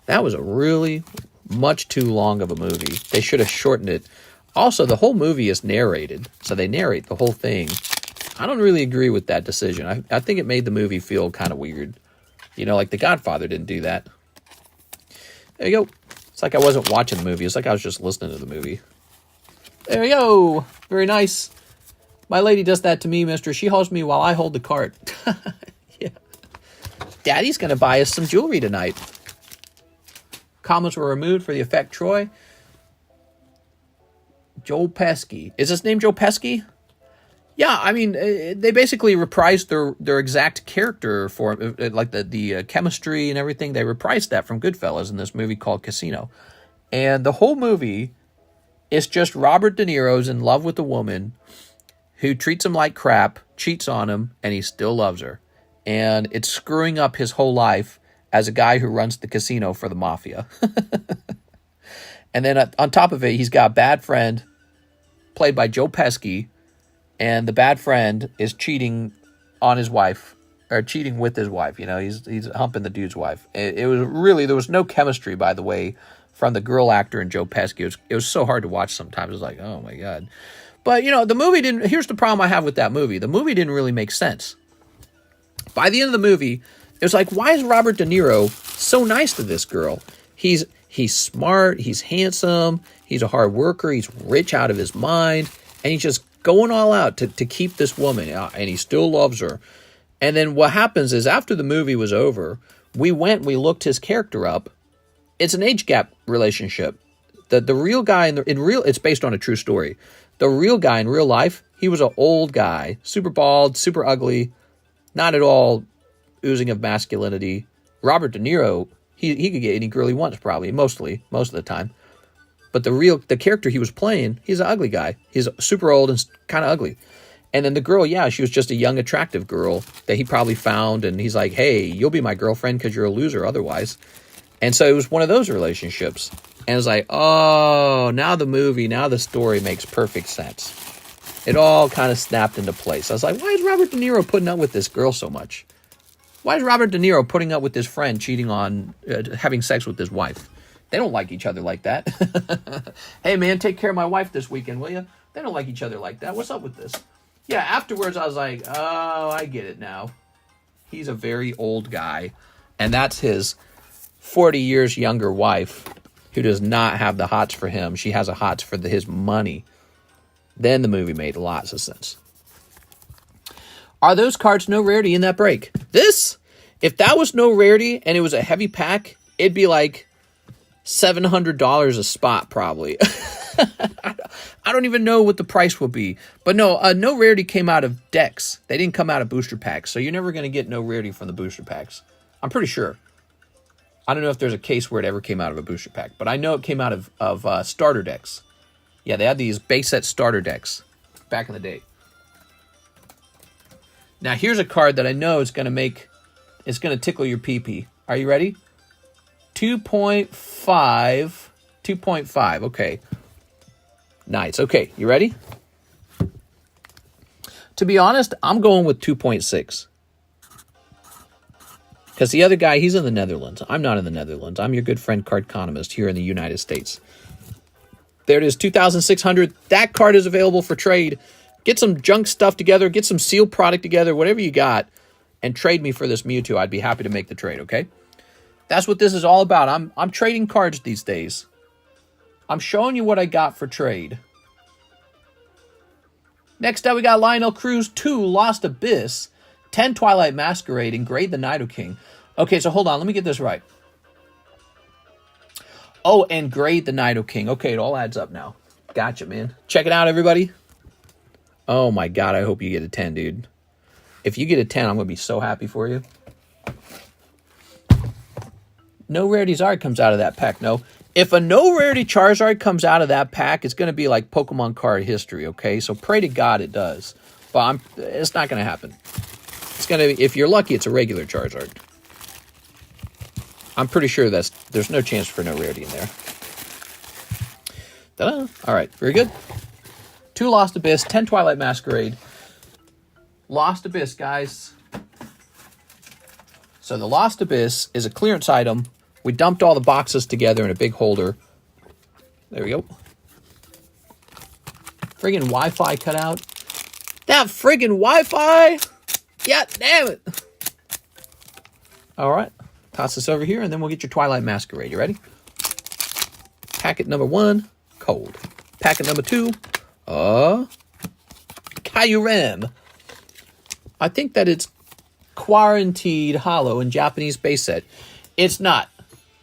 Speaker 1: that was a really much too long of a movie. They should have shortened it. Also, the whole movie is narrated, so they narrate the whole thing. I don't really agree with that decision. I think it made the movie feel kind of weird. You know, like The Godfather didn't do that. There you go. It's like I wasn't watching the movie. It's like I was just listening to the movie. There you go. Very nice. My lady does that to me, mister. She holds me while I hold the cart. Yeah. Daddy's going to buy us some jewelry tonight. Comments were removed for the effect Troy. Joe Pesci. Is his name Joe Pesci? Yeah, I mean, they basically reprised their exact character for, like the chemistry and everything. They reprised that from Goodfellas in this movie called Casino. And the whole movie is just Robert De Niro's in love with a woman who treats him like crap, cheats on him, and he still loves her. And it's screwing up his whole life as a guy who runs the casino for the mafia. And then on top of it, he's got a bad friend played by Joe Pesci, and the bad friend is cheating on his wife, or cheating with his wife. You know, he's humping the dude's wife. It was really, there was no chemistry, by the way, from the girl actor and Joe Pesci. It was so hard to watch sometimes. It was like, oh my God. But, you know, the movie didn't, here's the problem I have with that movie. The movie didn't really make sense. By the end of the movie, it was like, why is Robert De Niro so nice to this girl? He's smart, he's handsome, he's a hard worker, he's rich out of his mind, and he's just going all out to keep this woman, and he still loves her. And then what happens is after the movie was over, we looked his character up. It's an age gap relationship. The real guy it's based on a true story. The real guy in real life, he was an old guy, super bald, super ugly, not at all oozing of masculinity. Robert De Niro, he could get any girl he wants, probably, most of the time. But the character he was playing, he's an ugly guy. He's super old and kind of ugly. And then the girl, yeah, she was just a young, attractive girl that he probably found. And he's like, hey, you'll be my girlfriend because you're a loser otherwise. And so it was one of those relationships. And it's like, oh, now the story makes perfect sense. It all kind of snapped into place. I was like, why is Robert De Niro putting up with this girl so much? Why is Robert De Niro putting up with his friend cheating on, having sex with his wife? They don't like each other like that. Hey, man, take care of my wife this weekend, will you? They don't like each other like that. What's up with this? Yeah, afterwards, I was like, oh, I get it now. He's a very old guy, and that's his 40 years younger wife who does not have the hots for him. She has a hots for his money. Then the movie made lots of sense. Are those cards no rarity in that break? This, if that was no rarity and it was a heavy pack, it'd be like $700 a spot probably. I don't even know what the price will be. But no, no rarity came out of decks. They didn't come out of booster packs. So you're never going to get no rarity from the booster packs. I'm pretty sure. I don't know if there's a case where it ever came out of a booster pack. But I know it came out of starter decks. Yeah, they had these base set starter decks back in the day. Now here's a card that I know is going to tickle your pee-pee. Are you ready? 2.5. 2.5. Okay. Nice. Okay, you ready? To be honest, I'm going with 2.6. Because the other guy, he's in the Netherlands. I'm not in the Netherlands. I'm your good friend Cardconomist here in the United States. There it is, 2,600. That card is available for trade. Get some junk stuff together. Get some sealed product together. Whatever you got. And trade me for this Mewtwo. I'd be happy to make the trade, okay? That's what this is all about. I'm trading cards these days. I'm showing you what I got for trade. Next up, we got Lionel Cruz, 2 Lost Abyss, 10 Twilight Masquerade, and Grade the Nido King. Okay, so hold on. Let me get this right. Oh, and Grade the Nido King. Okay, it all adds up now. Gotcha, man. Check it out, everybody. Oh, my God. I hope you get a 10, dude. If you get a 10, I'm going to be so happy for you. No Rarity Zard comes out of that pack, no. If a no Rarity Charizard comes out of that pack, it's going to be like Pokemon card history, okay? So pray to God it does. But it's not going to happen. It's going to be, if you're lucky, it's a regular Charizard. I'm pretty sure there's no chance for no Rarity in there. Ta-da! All right, very good. 2 Lost Abyss, 10 Twilight Masquerade. Lost Abyss, guys. So the Lost Abyss is a clearance item. We dumped all the boxes together in a big holder. There we go. Friggin' Wi-Fi cut out. That friggin' Wi-Fi! Yeah, damn it! All right. Toss this over here, and then we'll get your Twilight Masquerade. You ready? Packet number 1, cold. Packet number 2, Kyurem. I think that it's Quarantined Hollow in Japanese base set. It's not.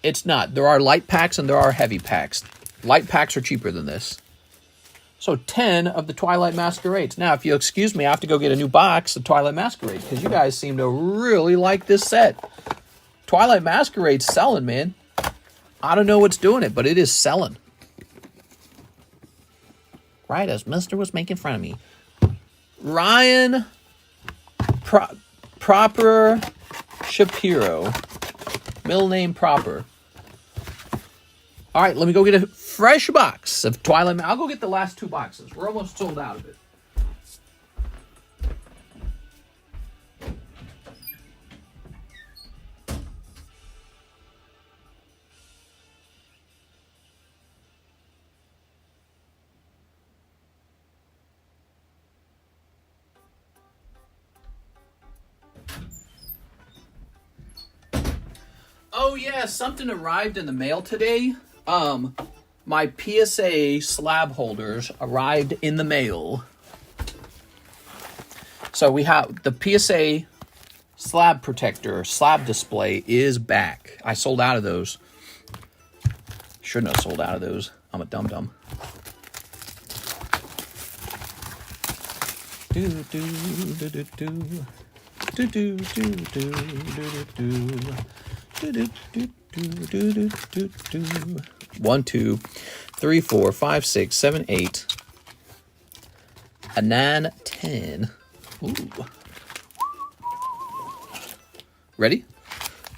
Speaker 1: It's not. There are light packs and there are heavy packs. Light packs are cheaper than this. So 10 of the Twilight Masquerades. Now, if you'll excuse me, I have to go get a new box of Twilight Masquerade because you guys seem to really like this set. Twilight Masquerade's selling, man. I don't know what's doing it, but it is selling. Right as Mister was making fun of me. Ryan Proper Shapiro. Middle name Proper. All right, let me go get a fresh box of Twilight. I'll go get the last 2 boxes. We're almost sold out of it. Oh yeah, something arrived in the mail today. My PSA slab holders arrived in the mail. So we have the PSA slab protector, slab display is back. I sold out of those. Shouldn't have sold out of those. I'm a dum-dum. One, 2, 3, 4, 5, 6, 7, 8, 9, 10. Ooh. Ready?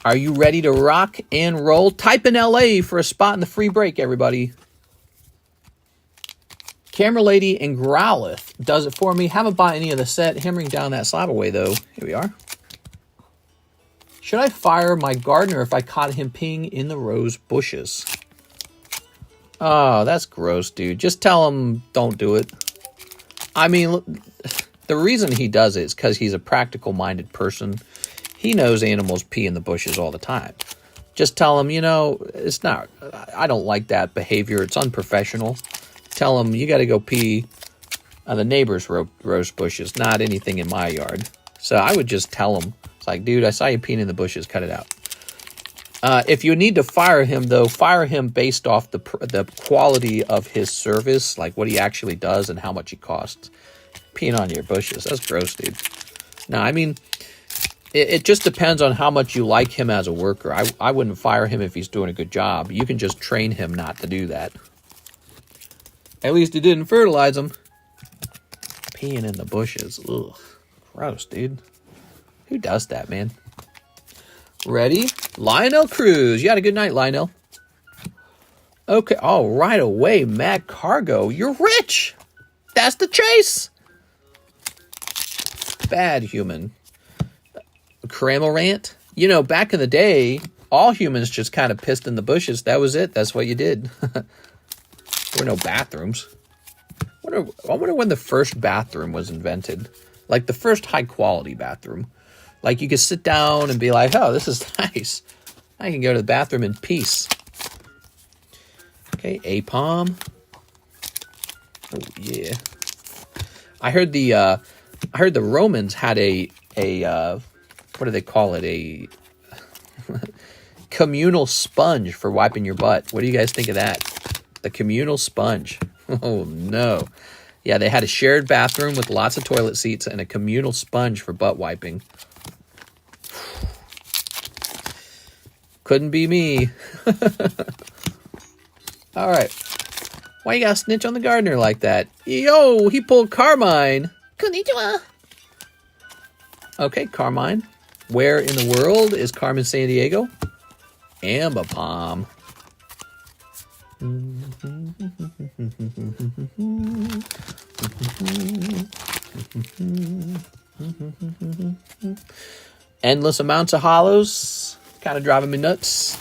Speaker 1: Are you ready to rock and roll? Type in LA for a spot in the free break, everybody. Camera Lady and Growlithe does it for me. Haven't bought any of the set. Hammering down that slab away, though. Here we are. Should I fire my gardener if I caught him peeing in the rose bushes? Oh, that's gross, dude. Just tell him don't do it. I mean, the reason he does it is because he's a practical-minded person. He knows animals pee in the bushes all the time. Just tell him, you know, it's not... I don't like that behavior. It's unprofessional. Tell him, you got to go pee on the neighbor's rose bushes, not anything in my yard. So I would just tell him, it's like, dude, I saw you peeing in the bushes, cut it out. If you need to fire him, though, fire him based off the quality of his service, like what he actually does and how much he costs. Peeing on your bushes, that's gross, dude. No, I mean, it just depends on how much you like him as a worker. I wouldn't fire him if he's doing a good job. You can just train him not to do that. At least he didn't fertilize him. Peeing in the bushes. Ugh. Gross, dude. Who does that, man? Ready? Lionel Cruz. You had a good night, Lionel. Okay. Oh, right away. Mad Cargo. You're rich. That's the chase. Bad human. Cramorant. You know, back in the day, all humans just kind of pissed in the bushes. That was it. That's what you did. There were no bathrooms. I wonder when the first bathroom was invented. Like the first high-quality bathroom. Like you could sit down and be like, oh, this is nice. I can go to the bathroom in peace. Okay, Apom. Oh, yeah. I heard the Romans had a what do they call it? A communal sponge for wiping your butt. What do you guys think of that? The communal sponge. Oh, no. Yeah, they had a shared bathroom with lots of toilet seats and a communal sponge for butt wiping. Couldn't be me. All right. Why you gotta snitch on the gardener like that? Yo, he pulled Carmine. Konnichiwa. Okay, Carmine. Where in the world is Carmen Sandiego? Ambipom. Endless amounts of hollows. Kind of driving me nuts.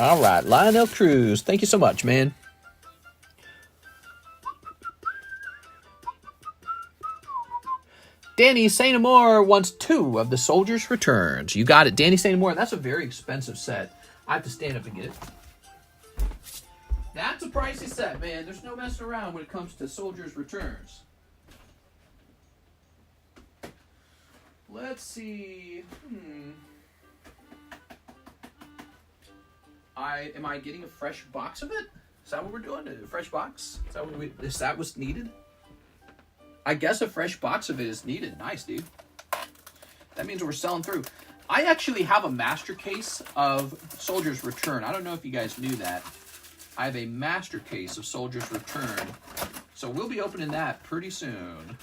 Speaker 1: All right, Lionel Cruz. Thank you so much, man. Danny Sainamore wants 2 of the Soldiers' Returns. You got it, Danny Sainamore. That's a very expensive set. I have to stand up and get it. That's a pricey set, man. There's no messing around when it comes to Soldiers' Returns. Let's see. Am I getting a fresh box of it? Is that what we're doing? A fresh box? Is that what's needed? I guess a fresh box of it is needed. Nice, dude. That means we're selling through. I actually have a master case of Soldier's Return. I don't know if you guys knew that. I have a master case of Soldier's Return. So we'll be opening that pretty soon.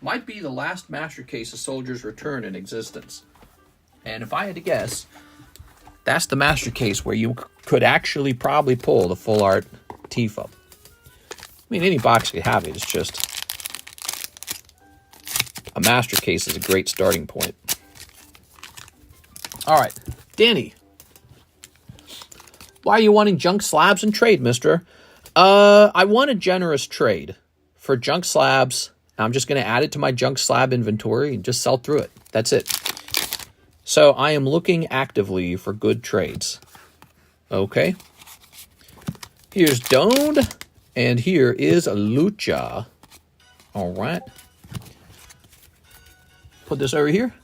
Speaker 1: Might be the last master case of Soldier's Return in existence. And if I had to guess, that's the master case where you could actually probably pull the full art Tifa. I mean, any box could have it. It's just a master case is a great starting point. All right, Danny. Why are you wanting junk slabs and trade, mister? I want a generous trade for junk slabs. I'm just going to add it to my junk slab inventory and just sell through it. That's it. So I am looking actively for good trades. Okay. Here's Doned. And here is Lucha. All right. Put this over here.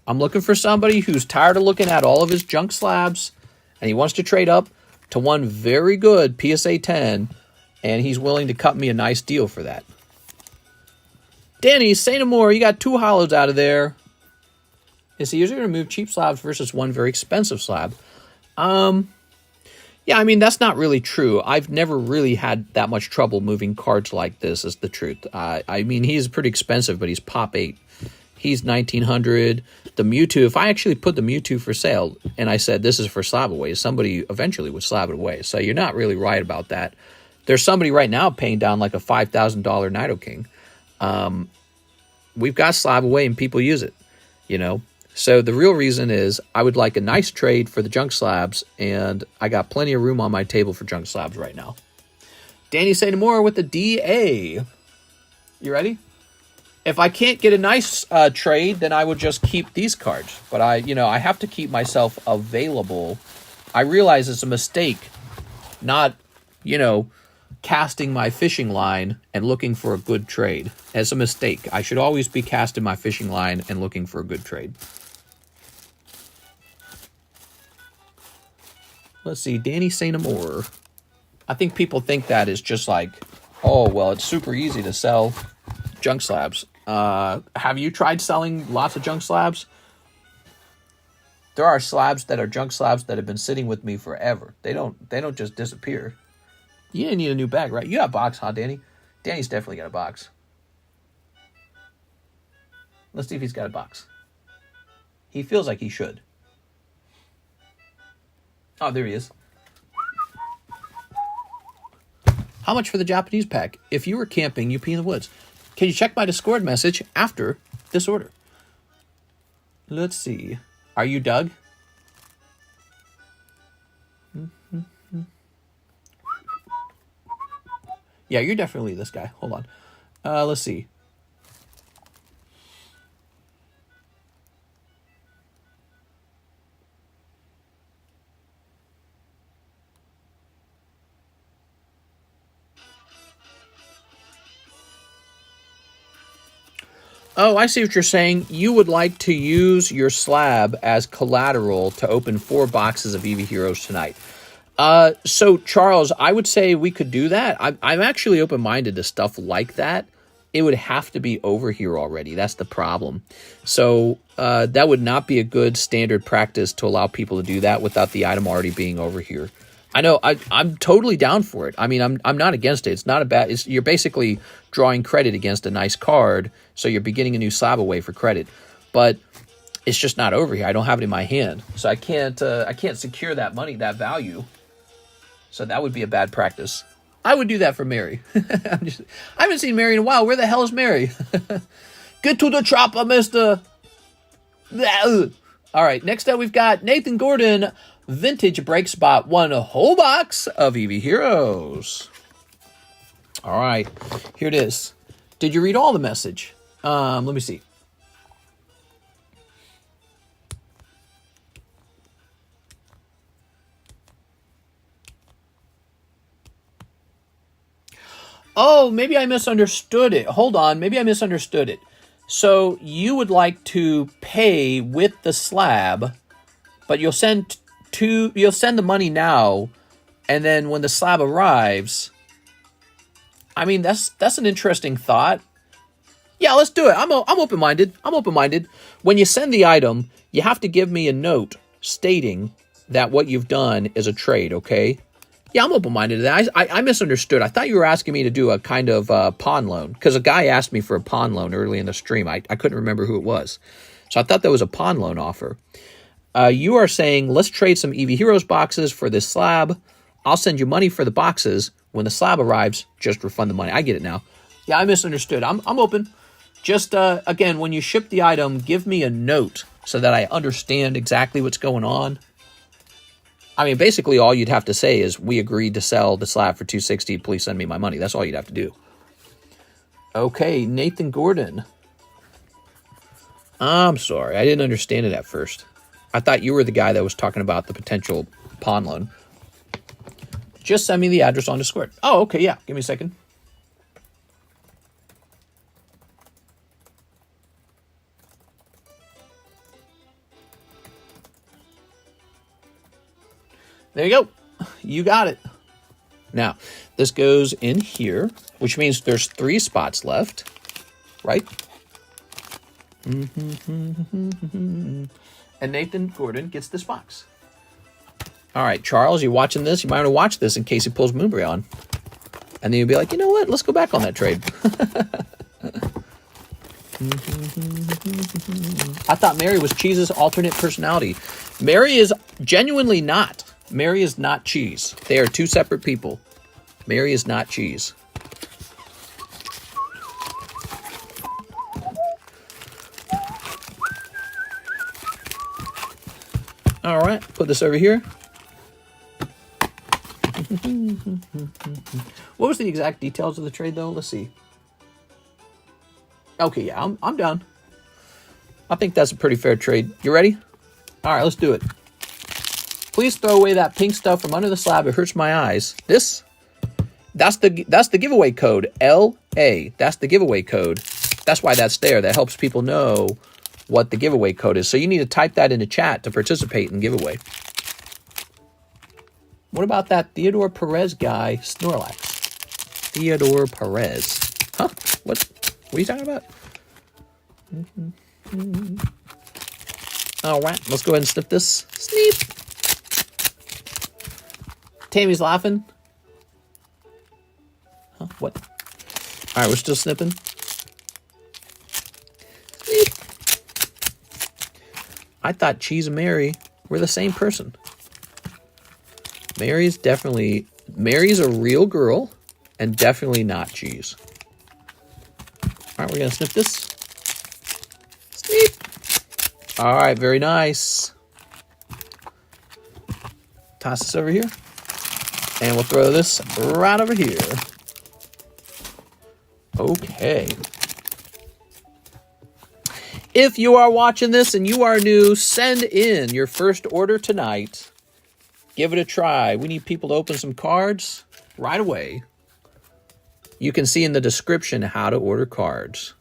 Speaker 1: I'm looking for somebody who's tired of looking at all of his junk slabs, and he wants to trade up to one very good PSA 10, and he's willing to cut me a nice deal for that. Danny, say no more. You got 2 hollows out of there. Is he usually going to move cheap slabs versus one very expensive slab? Yeah, I mean, that's not really true. I've never really had that much trouble moving cards like this, is the truth. I mean, he's pretty expensive, but he's pop 8. He's 1900. The Mewtwo, if I actually put the Mewtwo for sale and I said this is for slab away, somebody eventually would slab it away. So you're not really right about that. There's somebody right now paying down like a $5,000 Nidoking. We've got slab away and people use it, you know. So the real reason is I would like a nice trade for the junk slabs, and I got plenty of room on my table for junk slabs right now. Danny Say No More with the DA. You ready? If I can't get a nice trade, then I would just keep these cards. But I have to keep myself available. I realize it's a mistake not, casting my fishing line and looking for a good trade. It's a mistake. I should always be casting my fishing line and looking for a good trade. Let's see, Danny St. Amour. I think people think that is just like, oh, well, it's super easy to sell junk slabs. Have you tried selling lots of junk slabs? There are slabs that are junk slabs that have been sitting with me forever. They don't just disappear. You didn't need a new bag, right? You got a box, huh, Danny? Danny's definitely got a box. Let's see if he's got a box. He feels like he should. Oh, there he is. How much for the Japanese pack? If you were camping, you pee in the woods. Can you check my Discord message after this order? Let's see. Are you Doug? Yeah, you're definitely this guy. Hold on. Let's see. Oh, I see what you're saying. You would like to use your slab as collateral to open 4 boxes of Eevee Heroes tonight. So, Charles, I would say we could do that. I'm actually open-minded to stuff like that. It would have to be over here already. That's the problem. So that would not be a good standard practice to allow people to do that without the item already being over here. I know. I'm totally down for it. I mean, I'm not against it. It's not a bad. You're basically drawing credit against a nice card, so you're beginning a new slab away for credit. But it's just not over here. I don't have it in my hand, so I can't secure that money, that value. So that would be a bad practice. I would do that for Mary. I haven't seen Mary in a while. Where the hell is Mary? Get to the chopper, mister. All right, next up we've got Nathan Gordon. Vintage break spot. 1 whole box of Eevee Heroes. All right, here it is. Did you read all the message? Let me see. Oh, maybe I misunderstood it. Hold on, maybe I misunderstood it. So you would like to pay with the slab, but you'll send the money now, and then when the slab arrives, I mean that's an interesting thought. Yeah, let's do it. I'm open-minded. I'm open-minded. When you send the item, you have to give me a note stating that what you've done is a trade, okay? Yeah, I'm open-minded to that. I misunderstood. I thought you were asking me to do a kind of pawn loan, because a guy asked me for a pawn loan early in the stream. I couldn't remember who it was. So I thought that was a pawn loan offer. You are saying, let's trade some Eevee Heroes boxes for this slab. I'll send you money for the boxes. When the slab arrives, just refund the money. I get it now. Yeah, I misunderstood. I'm open. Just, again, when you ship the item, give me a note so that I understand exactly what's going on. I mean, basically all you'd have to say is, we agreed to sell the slab for $260. Please send me my money. That's all you'd have to do. Okay, Nathan Gordon. I'm sorry. I didn't understand it at first. I thought you were the guy that was talking about the potential pawn loan. Just send me the address on Discord. Oh, okay, yeah. Give me a second. There you go. You got it. Now, this goes in here, which means there's 3 spots left, right? And Nathan Gordon gets this box. All right, Charles, you watching this? You might want to watch this in case he pulls Moonbury on. And then you'll be like, you know what? Let's go back on that trade. I thought Mary was Cheese's alternate personality. Mary is genuinely not. Mary is not Cheese. They are 2 separate people. Mary is not Cheese. All right, put this over here. What was the exact details of the trade, though? Let's see. Okay, yeah, I'm done. I think that's a pretty fair trade. You ready? All right, let's do it. Please throw away that pink stuff from under the slab. It hurts my eyes. That's the giveaway code, LA. That's the giveaway code. That's why that's there. That helps people know what the giveaway code is. So you need to type that into chat to participate in giveaway. What about that Theodore Perez guy, Snorlax? Theodore Perez. Huh? What are you talking about? All right, let's go ahead and snip this. Sneep. Tammy's laughing. Huh? What? All right, we're still snipping. Sneep. I thought Cheese and Mary were the same person. Mary's a real girl and definitely not Cheese. All right, we're going to snip this. Sneep. All right, very nice. Toss this over here. And we'll throw this right over here. Okay. If you are watching this and you are new, send in your first order tonight. Give it a try. We need people to open some cards right away. You can see in the description how to order cards.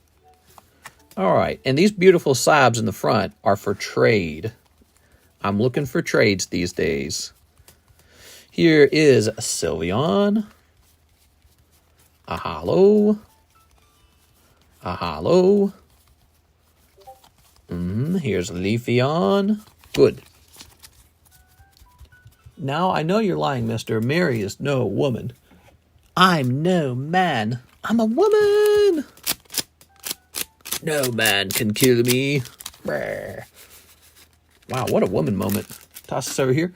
Speaker 1: All right, and these beautiful slabs in the front are for trade. I'm looking for trades these days. Here is a Sylveon, a Hollow, a Hollow. Here's Leafeon. Good. Now, I know you're lying, mister. Mary is no woman. I'm no man. I'm a woman. No man can kill me. Wow, what a woman moment. Toss this over here.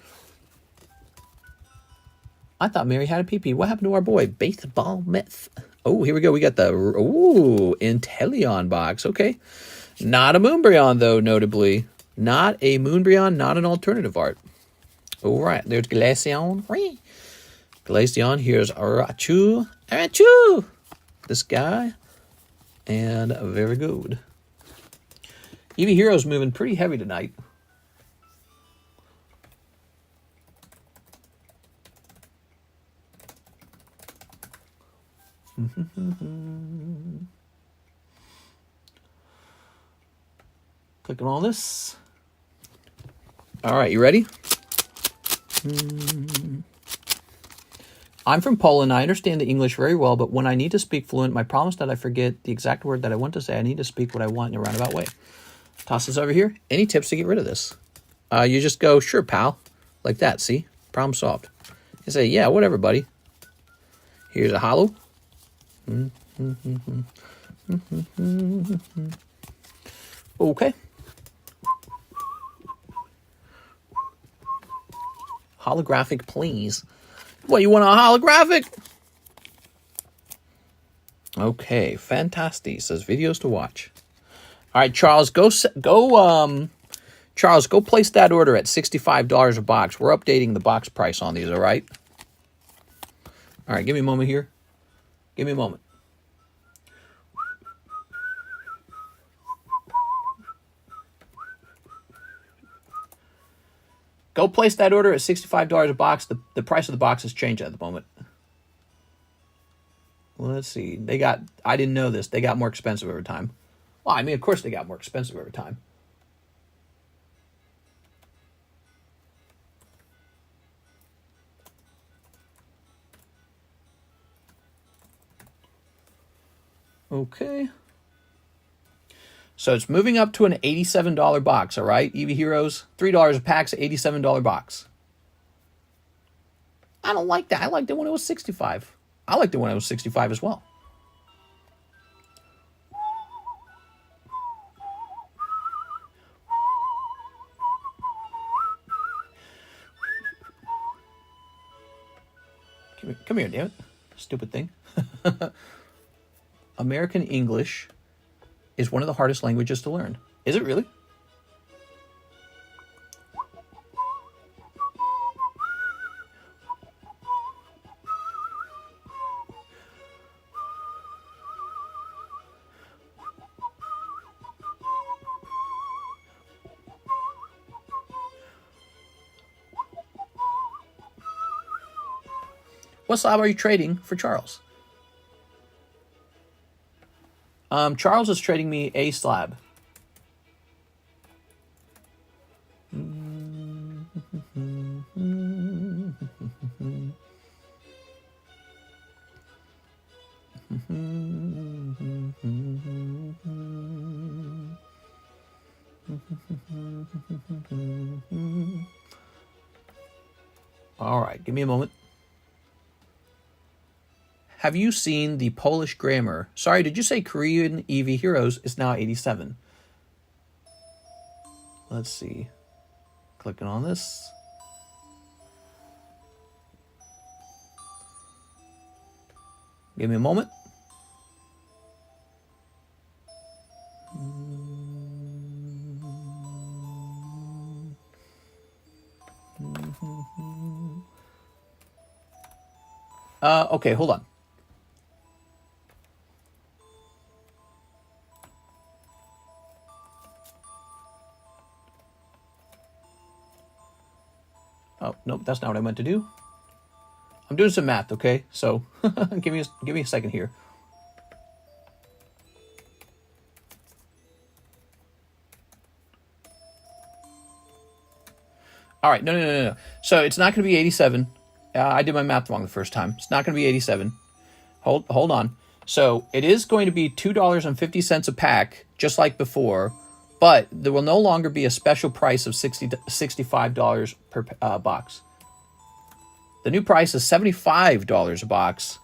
Speaker 1: I thought Mary had a pee-pee. What happened to our boy? Baseball myth. Oh, here we go. We got the Inteleon box. Okay. Not a Moonbryon, though, notably. Not a Moonbryon, not an alternative art. All right, there's Glaceon. Glaceon, here's Arachu. Arachu! This guy. And very good. Eevee Heroes moving pretty heavy tonight. Clicking on this. All right, you ready? I'm from Poland. I understand the English very well, but when I need to speak fluent, my problem is that I forget the exact word that I want to say. I need to speak what I want in a roundabout way. Toss this over here. Any tips to get rid of this? You just go, sure, pal. Like that, see? Problem solved. You say, yeah, whatever, buddy. Here's a Hollow. Okay. Holographic, please. What, you want a holographic? Okay, fantastic. Says videos to watch. All right, Charles, Charles, go place that order at $65 a box. We're updating the box price on these, all right? All right, give me a moment here. Give me a moment. Go place that order at $65 a box. The price of the box has changed at the moment. Well, let's see. I didn't know this. They got more expensive over time. Well, I mean, of course they got more expensive over time. Okay. So it's moving up to an $87 box, all right? Eevee Heroes, $3 a pack's $87 box. I don't like that. I liked it when it was $65. I liked it when it was $65 as well. Come here, damn it. Stupid thing. American English is one of the hardest languages to learn. Is it really? What slab are you trading for Charles? Charles is trading me a slab. All right, give me a moment. Have you seen the Polish grammar? Sorry, did you say Korean Eevee Heroes is now 87? Let's see. Clicking on this. Give me a moment. Okay, hold on. Oh, nope, that's not what I meant to do. I'm doing some math, okay? So give me a second here. All right, no. So it's not going to be 87. I did my math wrong the first time. It's not going to be 87. Hold on. So it is going to be $2.50 a pack, just like before, but there will no longer be a special price of $65 per box. The new price is $75 a box.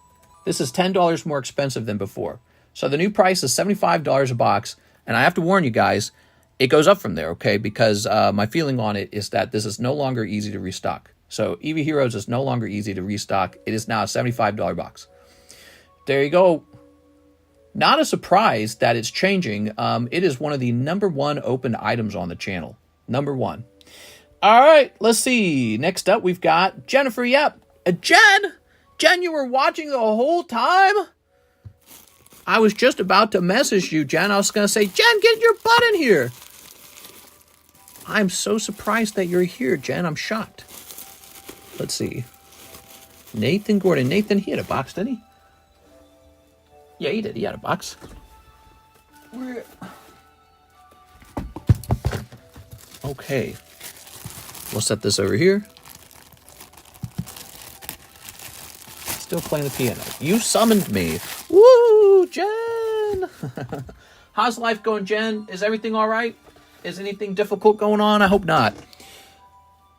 Speaker 1: This is $10 more expensive than before. So the new price is $75 a box, and I have to warn you guys, it goes up from there, okay? Because my feeling on it is that this is no longer easy to restock. So Eevee Heroes is no longer easy to restock. It is now a $75 box. There you go. Not a surprise that it's changing. It is one of the #1 open items on the channel. #1. All right, let's see. Next up, we've got Jennifer Yep. Jen, you were watching the whole time? I was just about to message you, Jen. I was going to say, Jen, get your butt in here. I'm so surprised that you're here, Jen. I'm shocked. Let's see. Nathan Gordon. Nathan, he had a box, didn't he? Yeah, he did. He had a box. Okay. We'll set this over here. Still playing the piano. You summoned me. Woo, Jen! How's life going, Jen? Is everything all right? Is anything difficult going on? I hope not.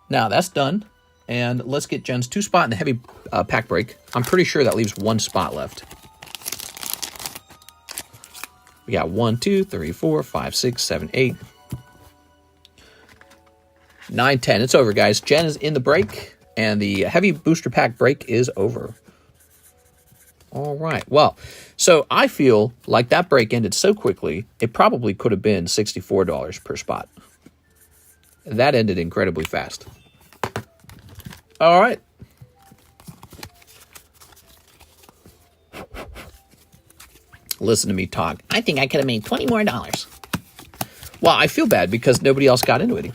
Speaker 1: Now, that's done. And let's get Jen's 2-spot in the heavy pack break. I'm pretty sure that leaves 1 spot left. We got 1, 2, 3, 4, 5, 6, 7, 8, 9, 10. It's over, guys. Jen is in the break, and the heavy booster pack break is over. All right. Well, so I feel like that break ended so quickly, it probably could have been $64 per spot. That ended incredibly fast. All right. Listen to me talk. I think I could have made $20 more. Well, I feel bad because nobody else got into it.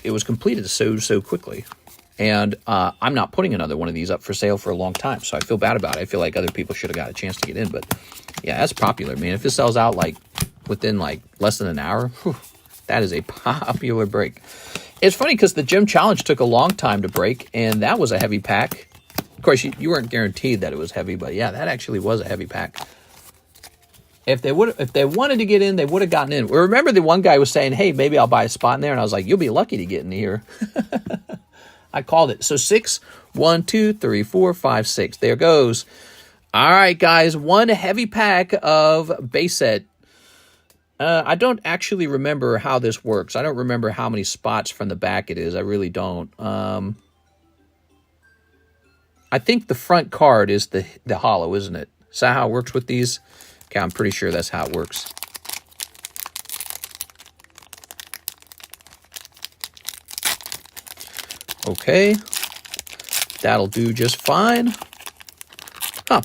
Speaker 1: It was completed so quickly. And I'm not putting another one of these up for sale for a long time, so I feel bad about it. I feel like other people should have got a chance to get in. But, yeah, that's popular, man. If it sells out, like, within, like, less than an hour, whew, that is a popular break. It's funny because the Gym Challenge took a long time to break, and that was a heavy pack. Of course, you weren't guaranteed that it was heavy, but, yeah, that actually was a heavy pack. If they wanted to get in, they would have gotten in. Remember the one guy was saying, hey, maybe I'll buy a spot in there. And I was like, you'll be lucky to get in here. I called it. So 6, 1, 2, 3, 4, 5, 6. There goes. All right, guys. 1 heavy pack of base set. I don't actually remember how this works. I don't remember how many spots from the back it is. I really don't. I think the front card is the hollow, isn't it? Is that how it works with these? Okay, I'm pretty sure that's how it works. Okay. That'll do just fine. Huh.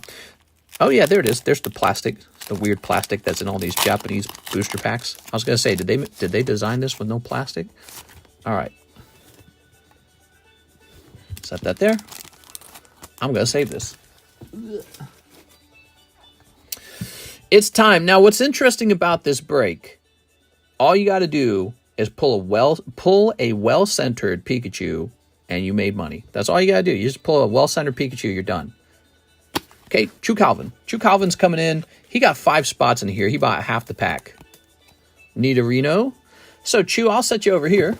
Speaker 1: Oh, yeah, there it is. There's the plastic, the weird plastic that's in all these Japanese booster packs. I was going to say, did they design this with no plastic? All right. Set that there. I'm going to save this. It's time. Now, what's interesting about this break, all you got to do is pull a well-centered Pikachu, and you made money. That's all you got to do. You just pull a well-centered Pikachu, you're done. Okay, Chew Calvin. Chew Calvin's coming in. He got 5 spots in here. He bought half the pack. Nidorino. So, Chew, I'll set you over here.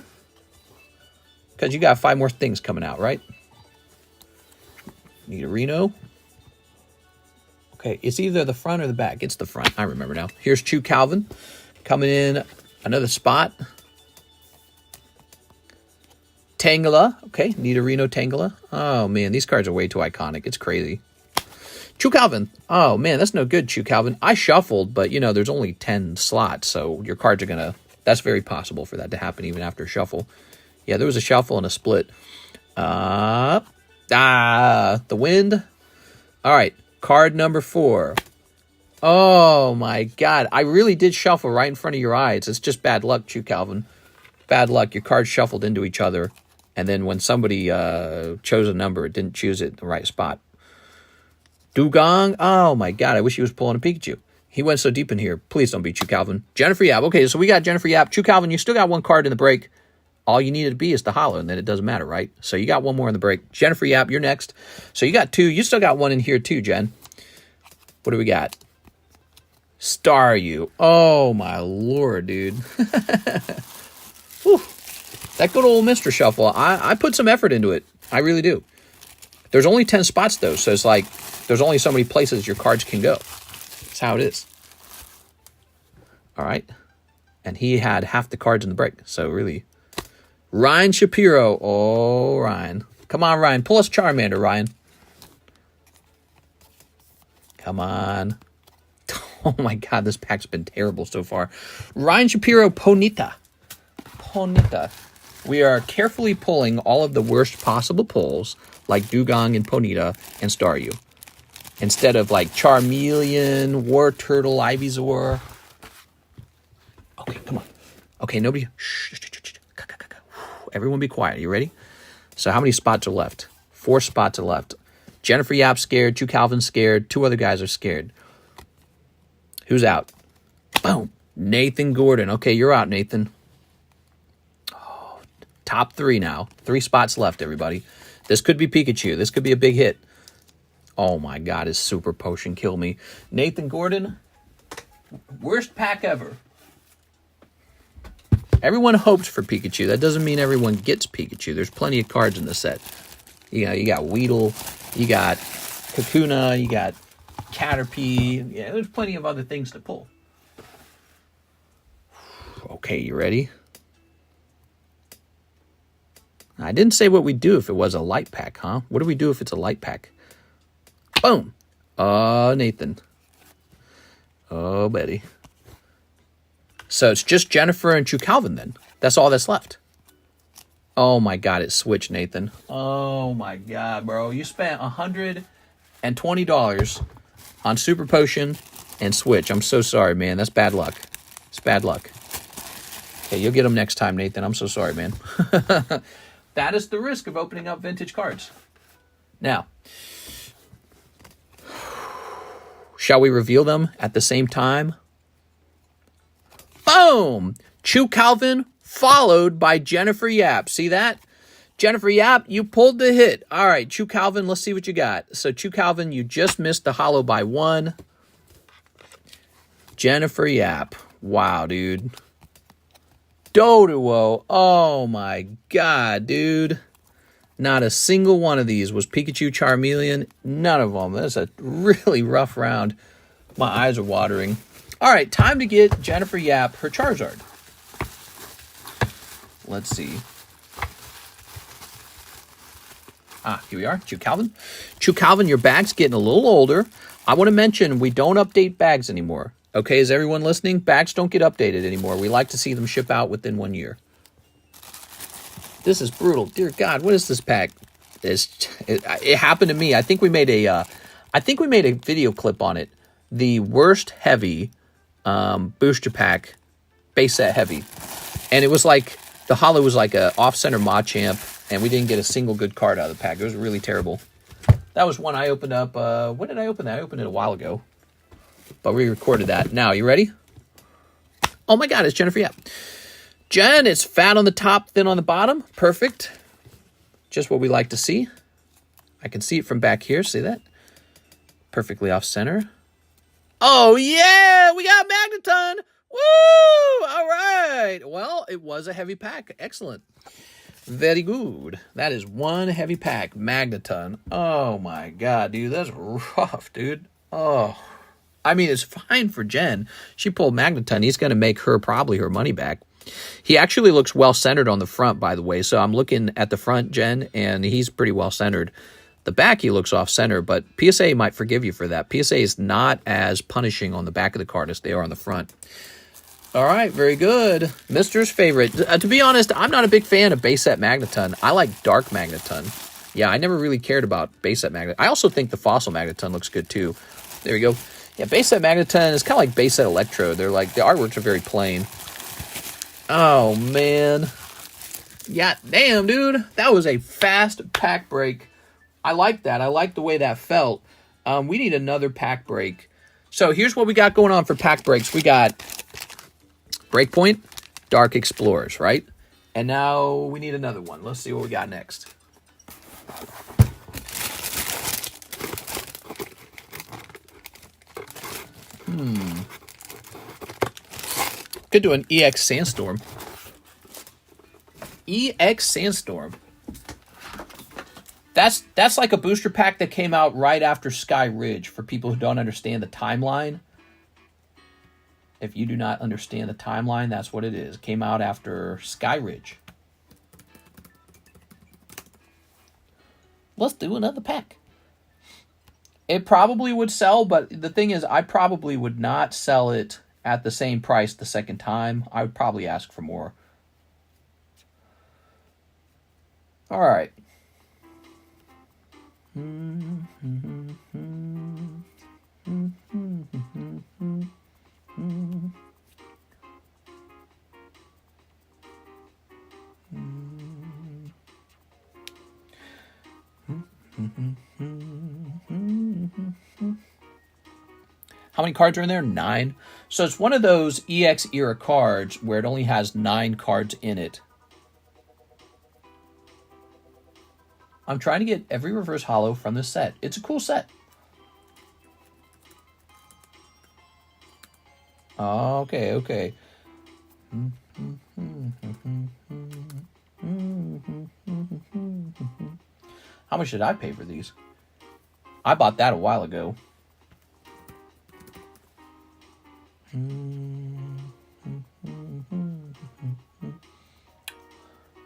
Speaker 1: Because you got 5 more things coming out, right? Nidorino. Okay, it's either the front or the back. It's the front. I remember now. Here's Chew Calvin. Coming in another spot. Tangela. Okay, Nidorino Tangela. Oh, man, these cards are way too iconic. It's crazy. Chew Calvin. Oh, man, that's no good, Chew Calvin. I shuffled, but, you know, there's only 10 slots, so your cards are going to... That's very possible for that to happen even after a shuffle. Yeah, there was a shuffle and a split. The wind. All right, card number 4. Oh, my God. I really did shuffle right in front of your eyes. It's just bad luck, Chew Calvin. Bad luck. Your cards shuffled into each other, and then when somebody chose a number, it didn't choose it in the right spot. Dugong. Oh, my God. I wish he was pulling a Pikachu. He went so deep in here. Please don't be Chew Calvin. Jennifer Yap. Okay, so we got Jennifer Yap. Chew Calvin, you still got 1 card in the break. All you needed to be is the hollow, and then it doesn't matter, right? So you got 1 more in the break. Jennifer Yap, you're next. So you got 2. You still got 1 in here too, Jen. What do we got? Star You. Oh, my Lord, dude. Whew. That good old Mr. Shuffle. I put some effort into it. I really do. There's only 10 spots, though, so it's like there's only so many places your cards can go. That's how it is. All right. And he had half the cards in the break, so really... Ryan Shapiro. Oh, Ryan. Come on, Ryan. Pull us Charmander, Ryan. Come on. Oh, my God. This pack's been terrible so far. Ryan Shapiro, Ponyta. Ponyta. We are carefully pulling all of the worst possible pulls, like Dugong and Ponyta and Staryu. Instead of, like, Charmeleon, War Turtle, Ivysaur. Okay, come on. Okay, nobody... Shh. Everyone be quiet. Are you ready? So how many spots are left? 4 spots are left. Jennifer Yap scared. Chew Calvin scared. 2 other guys are scared. Who's out? Boom. Nathan Gordon. Okay, you're out, Nathan. Oh, top 3 now. 3 spots left, everybody. This could be Pikachu. This could be a big hit. Oh, my God. His Super Potion killed me. Nathan Gordon. Worst pack ever. Everyone hopes for Pikachu. That doesn't mean everyone gets Pikachu. There's plenty of cards in the set. You know, you got Weedle, you got Kakuna, you got Caterpie. Yeah, there's plenty of other things to pull. Okay, you ready? I didn't say what we'd do if it was a light pack, huh? What do we do if it's a light pack? Boom. Oh, Nathan. Oh, Betty. So it's just Jennifer and Chew Calvin then. That's all that's left. Oh, my God. It switched, Nathan. Oh, my God, bro. You spent $120 on Super Potion and Switch. I'm so sorry, man. That's bad luck. It's bad luck. Okay, you'll get them next time, Nathan. I'm so sorry, man. That is the risk of opening up vintage cards. Now, shall we reveal them at the same time? Boom! Chew Calvin followed by Jennifer Yap. See that? Jennifer Yap, you pulled the hit. All right, Chew Calvin, let's see what you got. So, Chew Calvin, you just missed the hollow by 1. Jennifer Yap. Wow, dude. Doduo. Oh, my God, dude. Not a single one of these was Pikachu, Charmeleon. None of them. That's a really rough round. My eyes are watering. All right, time to get Jennifer Yap her Charizard. Let's see. Here we are. Chew Calvin. Chew Calvin, your bag's getting a little older. I want to mention we don't update bags anymore. Okay, is everyone listening? Bags don't get updated anymore. We like to see them ship out within 1 year. This is brutal. Dear God, what is this pack? It happened to me. I think we made a video clip on it. The worst heavy booster pack, base set heavy. And it was like, the holo was like a off-center Machamp, and we didn't get a single good card out of the pack. It was really terrible. That was one I opened up. When did I open that? I opened it a while ago. But we recorded that. Now, you ready? Oh my God, it's Jennifer Yap. Jen, it's fat on the top, thin on the bottom. Perfect. Just what we like to see. I can see it from back here. See that? Perfectly off center. Oh, yeah! We got Magneton! Woo! All right. Well, it was a heavy pack. Excellent. Very good. That is one heavy pack. Magneton. Oh, my God, dude. That's rough, dude. Oh. I mean, it's fine for Jen. She pulled Magneton. He's going to make her probably her money back. He actually looks well-centered on the front, by the way. So I'm looking at the front, Jen, and he's pretty well-centered. The back, he looks off-center, but PSA might forgive you for that. PSA is not as punishing on the back of the card as they are on the front. All right, very good. Mister's favorite. To be honest, I'm not a big fan of base set Magneton. I like dark Magneton. Yeah, I never really cared about base set Magneton. I also think the fossil Magneton looks good, too. There we go. Yeah, base set Magneton is kind of like base set Electro. They're like, the artworks are very plain. Oh, man. Yeah, damn, dude. That was a fast pack break. I like that. I like the way that felt. We need another pack break. So here's what we got going on for pack breaks. We got Breakpoint, Dark Explorers, right? And now we need another one. Let's see what we got next. Could do an EX Sandstorm. EX Sandstorm. That's like a booster pack that came out right after Sky Ridge. For people who don't understand the timeline, if you do not understand the timeline, that's what it is. It came out after Sky Ridge. Let's do another pack. It probably would sell, but the thing is, I probably would not sell it at the same price the second time. I would probably ask for more. All right. How many cards are in there? 9. So it's one of those EX era cards where it only has 9 cards in it. I'm trying to get every reverse holo from this set. It's a cool set. Okay. How much did I pay for these? I bought that a while ago.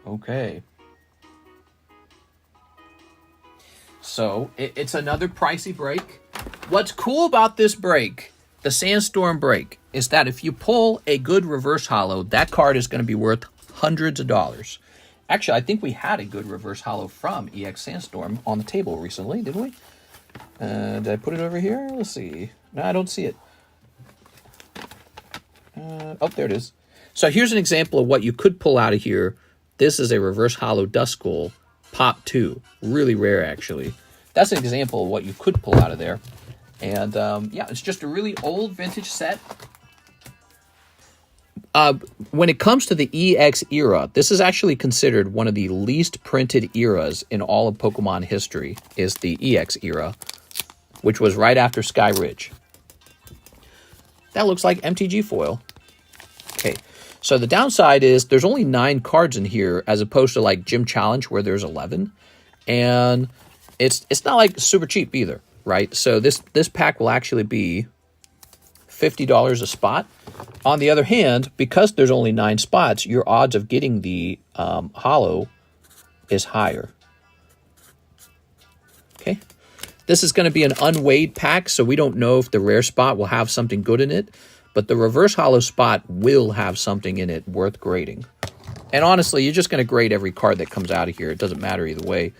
Speaker 1: Okay. So it's another pricey break. What's cool about this break, the Sandstorm break, is that if you pull a good reverse holo, that card is going to be worth hundreds of dollars. Actually, I think we had a good reverse holo from EX Sandstorm on the table recently, didn't we? Did I put it over here? Let's see. No, I don't see it. Oh, there it is. So here's an example of what you could pull out of here. This is a reverse holo Duskull Pop 2. Really rare, actually. That's an example of what you could pull out of there. And, yeah, it's just a really old vintage set. When it comes to the EX era, this is actually considered one of the least printed eras in all of Pokemon history, is the EX era, which was right after Sky Ridge. That looks like MTG foil. Okay, so the downside is there's only 9 cards in here as opposed to like Gym Challenge where there's 11. And it's not like super cheap either, right? So this pack will actually be $50 a spot. On the other hand, because there's only 9 spots, your odds of getting the holo is higher. Okay. This is going to be an unweighed pack, so we don't know if the rare spot will have something good in it, but the reverse holo spot will have something in it worth grading. And honestly, you're just going to grade every card that comes out of here. It doesn't matter either way.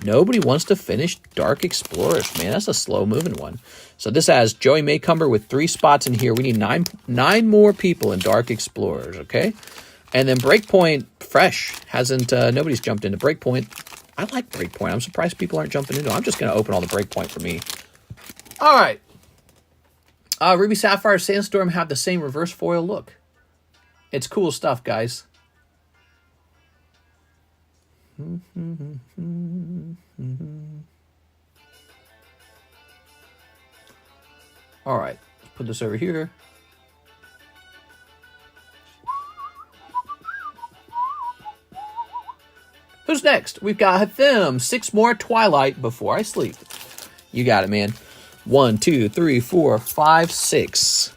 Speaker 1: Nobody wants to finish Dark Explorers, man. That's a slow-moving one. So this has Joey Maycumber with 3 spots in here. We need 9 more people in Dark Explorers, okay? And then Breakpoint, fresh. Nobody's jumped into Breakpoint. I like Breakpoint. I'm surprised people aren't jumping into it. I'm just going to open all the Breakpoint for me. All right. Ruby Sapphire Sandstorm have the same reverse foil look. It's cool stuff, guys. All right. Let's put this over here. Who's next? We've got them. 6 more Twilight before I sleep. You got it, man. 1, 2, 3, 4, 5, 6.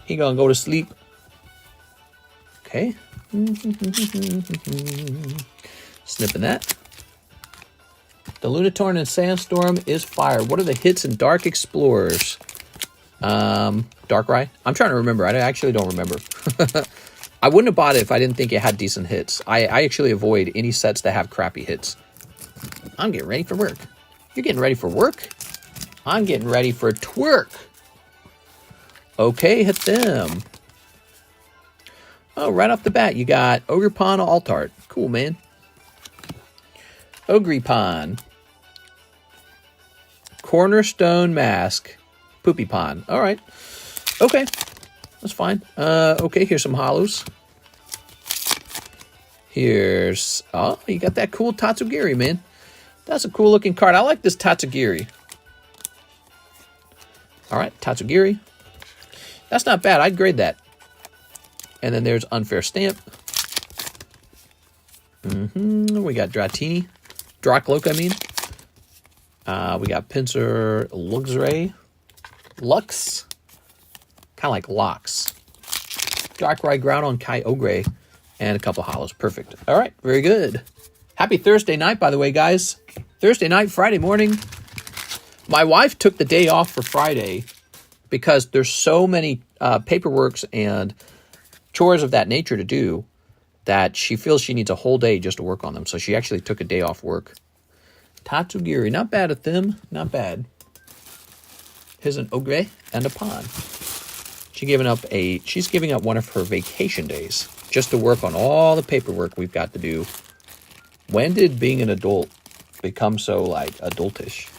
Speaker 1: He gonna go to sleep. Okay. Snipping that. The Lunatorn and Sandstorm is fire. What are the hits in Dark Explorers? Darkrai? I'm trying to remember. I actually don't remember. I wouldn't have bought it if I didn't think it had decent hits. I actually avoid any sets that have crappy hits. I'm getting ready for work. You're getting ready for work? I'm getting ready for twerk. Okay, hit them. Oh, right off the bat, you got Ogerpon Altart. Cool, man. Ogrepon. Cornerstone Mask. Poopypon. All right. Okay. That's fine. Okay, here's some holos. Here's... Oh, you got that cool Tatsugiri, man. That's a cool looking card. I like this Tatsugiri. All right, Tatsugiri. That's not bad. I'd grade that. And then there's Unfair Stamp. We got Dratini. Dracloak, I mean. We got Pinsir Luxray. Lux. Kind of like Locks. Darkrai Groudon Kyogre. And a couple holos. Perfect. All right, very good. Happy Thursday night, by the way, guys. Thursday night, Friday morning. My wife took the day off for Friday because there's so many paperworks and chores of that nature to do that she feels she needs a whole day just to work on them. So she actually took a day off work. Tatsugiri, not bad at them. Not bad. Here's an Ogre and a Pond. She's giving up one of her vacation days just to work on all the paperwork we've got to do. When did being an adult become so, like, adultish?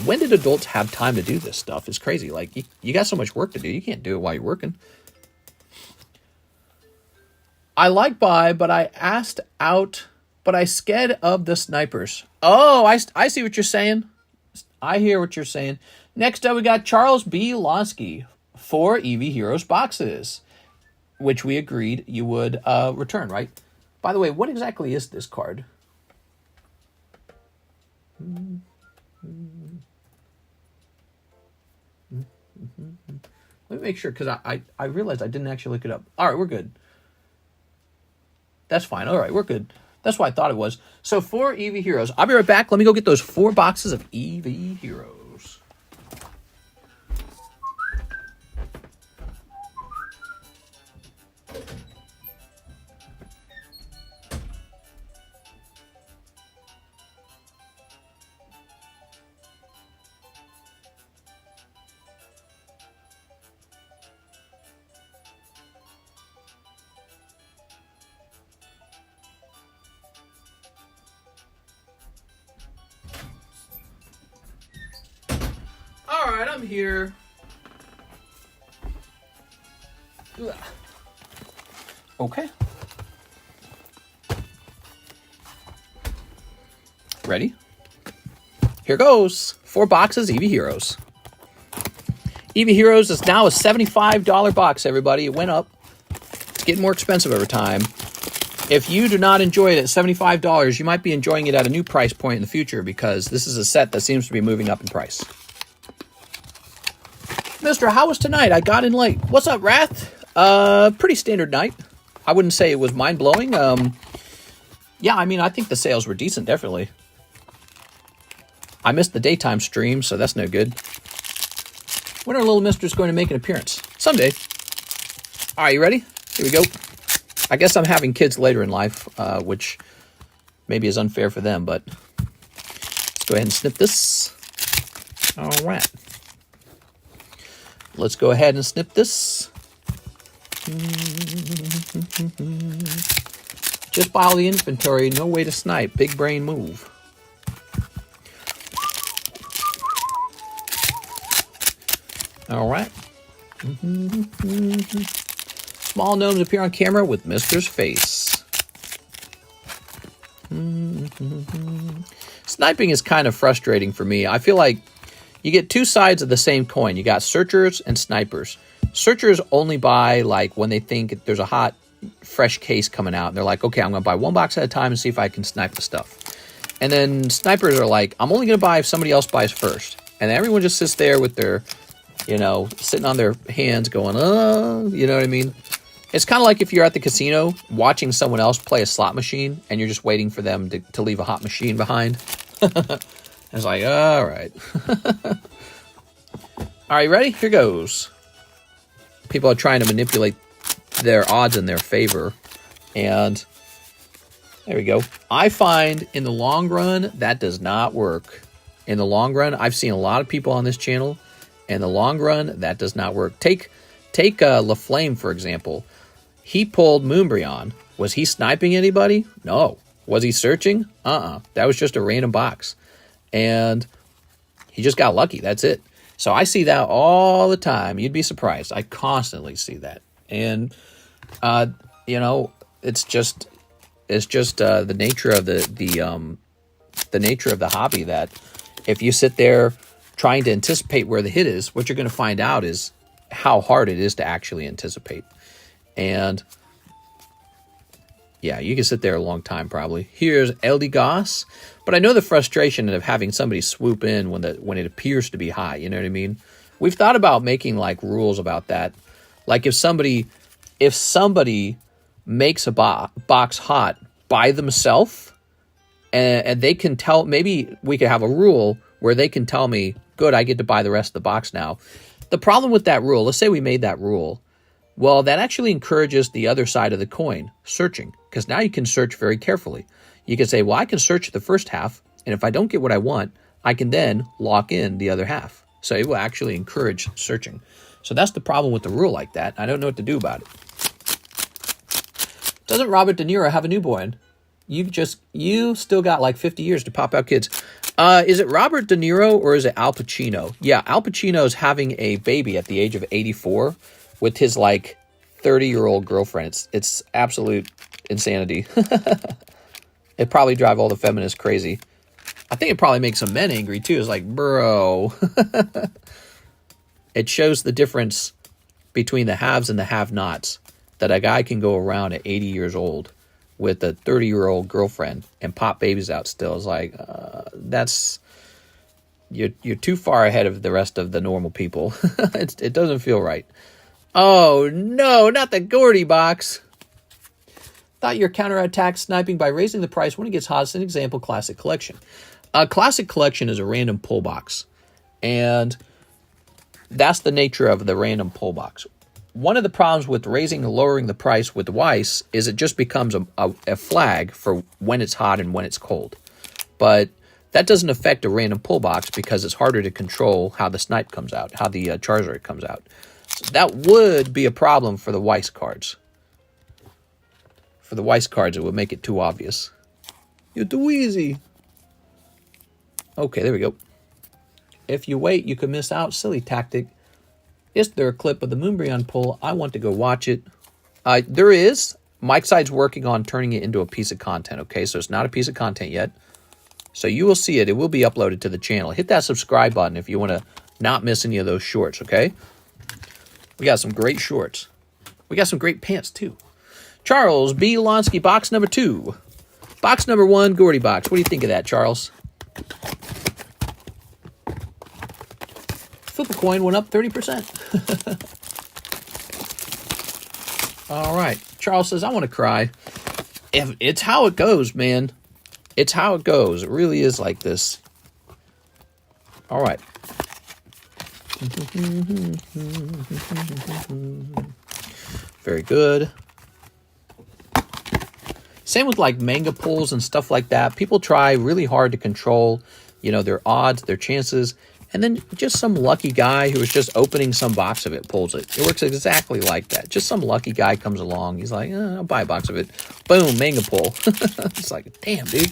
Speaker 1: When did adults have time to do this stuff? It's crazy. Like, you got so much work to do. You can't do it while you're working. I like buy, but I asked out, but I scared of the snipers. Oh, I see what you're saying. I hear what you're saying. Next up, we got Charles B. Lonsky. 4 Eevee Heroes boxes, which we agreed you would return, right? By the way, what exactly is this card? Let me make sure, because I realized I didn't actually look it up. All right, we're good. That's fine. All right, we're good. That's what I thought it was. So 4 Eevee Heroes. I'll be right back. Let me go get those 4 boxes of Eevee Heroes. All right, I'm here. Okay. Ready? Here goes. 4 boxes, Eevee Heroes. Eevee Heroes is now a $75 box, everybody. It went up. It's getting more expensive over time. If you do not enjoy it at $75, you might be enjoying it at a new price point in the future because this is a set that seems to be moving up in price. Mister, how was tonight? I got in late. What's up, Wrath? Pretty standard night. I wouldn't say it was mind-blowing. Yeah, I mean, I think the sales were decent, definitely. I missed the daytime stream, so that's no good. When are Little Mister's going to make an appearance? Someday. All right, you ready? Here we go. I guess I'm having kids later in life, which maybe is unfair for them, but let's go ahead and snip this. All right. Let's go ahead and snip this. Just buy all the inventory, no way to snipe. Big brain move. All right. Small gnomes appear on camera with Mister's face. Sniping is kind of frustrating for me. I feel like you get two sides of the same coin. You got searchers and snipers. Searchers only buy like when they think there's a hot, fresh case coming out. And they're like, okay, I'm going to buy one box at a time and see if I can snipe the stuff. And then snipers are like, I'm only going to buy if somebody else buys first. And everyone just sits there with their, you know, sitting on their hands going, you know what I mean? It's kind of like if you're at the casino watching someone else play a slot machine and you're just waiting for them to leave a hot machine behind. It's like, all right. All right, ready? Here goes. People are trying to manipulate their odds in their favor. And there we go. I find in the long run, that does not work. In the long run, I've seen a lot of people on this channel. In the long run, that does not work. Take LaFlame, for example. He pulled Moonbryon. Was he sniping anybody? No. Was he searching? That was just a random box. And he just got lucky. That's it. So I see that all the time. You'd be surprised. I constantly see that. And, you know, it's just the nature of the nature of the hobby that if you sit there trying to anticipate where the hit is, what you're going to find out is how hard it is to actually anticipate. And yeah, you can sit there a long time probably. Here's Eldegoss, but I know the frustration of having somebody swoop in when it appears to be high. You know what I mean? We've thought about making like rules about that. Like if somebody makes a box hot by themselves, and they can tell, maybe we could have a rule where they can tell me, good, I get to buy the rest of the box now. The problem with that rule, let's say we made that rule, well, that actually encourages the other side of the coin, searching, because now you can search very carefully. You can say, well, I can search the first half, and if I don't get what I want, I can then lock in the other half. So it will actually encourage searching. So that's the problem with the rule like that. I don't know what to do about it. Doesn't Robert De Niro have a newborn? You still got like 50 years to pop out kids. Is it Robert De Niro or is it Al Pacino? Yeah, Al Pacino's having a baby at the age of 84 with his like 30-year-old girlfriend. It's absolute insanity. It probably drive all the feminists crazy. I think it probably makes some men angry too. It's like, bro. It shows the difference between the haves and the have-nots. That a guy can go around at 80 years old with a 30-year-old girlfriend and pop babies out still. Is like, that's... You're too far ahead of the rest of the normal people. It doesn't feel right. Oh, no, not the Gordy box. Thought your counterattack sniping by raising the price when it gets hot is an example classic collection. Classic collection is a random pull box. And that's the nature of the random pull box. One of the problems with raising and lowering the price with Weiss is it just becomes a flag for when it's hot and when it's cold. But that doesn't affect a random pull box because it's harder to control how the snipe comes out, how the Charizard comes out. So that would be a problem for the Weiss cards. For the Weiss cards, it would make it too obvious. You're too easy. Okay, there we go. If you wait, you could miss out. Silly tactic. Is there a clip of the Moonbryon pull? I want to go watch it. There is. Mike Side's working on turning it into a piece of content, okay? So it's not a piece of content yet. So you will see it. It will be uploaded to the channel. Hit that subscribe button if you want to not miss any of those shorts, okay? We got some great shorts. We got some great pants, too. Charles B. Lonsky, box number 2. Box number 1, Gordy box. What do you think of that, Charles? Flip a coin went up 30%. All right. Charles says, I want to cry. It's how it goes, man. It's how it goes. It really is like this. All right. Very good. Same with like manga pulls and stuff like that. People try really hard to control, you know, their odds, their chances. And then just some lucky guy who is just opening some box of it pulls it. It works exactly like that. Just some lucky guy comes along. He's like, I'll buy a box of it. Boom, manga pull. It's like, damn, dude.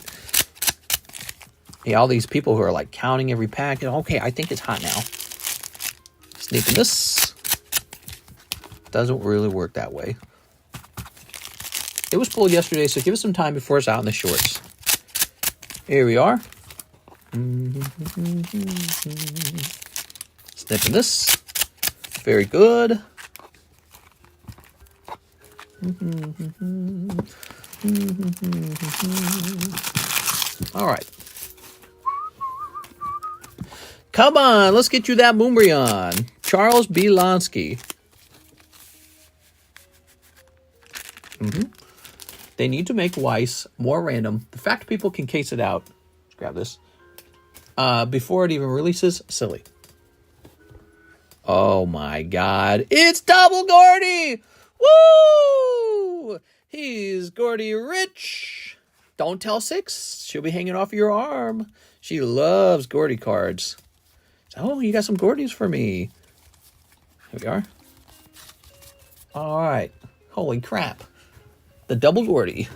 Speaker 1: Yeah, all these people who are like counting every pack. Okay, I think it's hot now. Sneaking this. Doesn't really work that way. It was pulled yesterday, so give us some time before it's out in the shorts. Here we are. Snipping this. Very good. All right. Come on, let's get you that Moombrion. Charles B. Lonsky. They need to make Weiss more random. The fact people can case it out. Let's grab this. Before it even releases, silly. Oh my God. It's Double Gordy! Woo! He's Gordy Rich. Don't tell Six. She'll be hanging off your arm. She loves Gordy cards. Oh, you got some Gordys for me. Here we are. All right. Holy crap. The Double Gordy.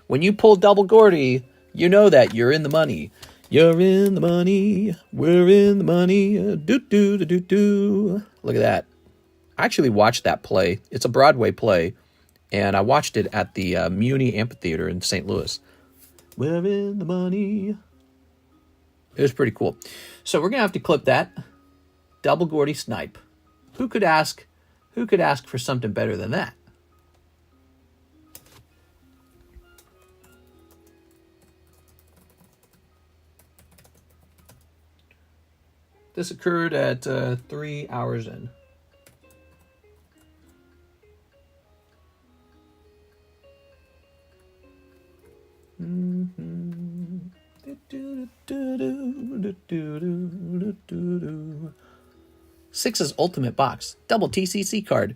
Speaker 1: When you pull Double Gordy, you know that you're in the money. You're in the money. We're in the money. Do-do-do-do-do. Look at that. I actually watched that play. It's a Broadway play. And I watched it at the Muni Amphitheater in St. Louis. We're in the money. It was pretty cool. So we're going to have to clip that. Double Gordy Snipe. Who could ask for something better than that? This occurred at 3 hours in. Six's ultimate box, double TCC card.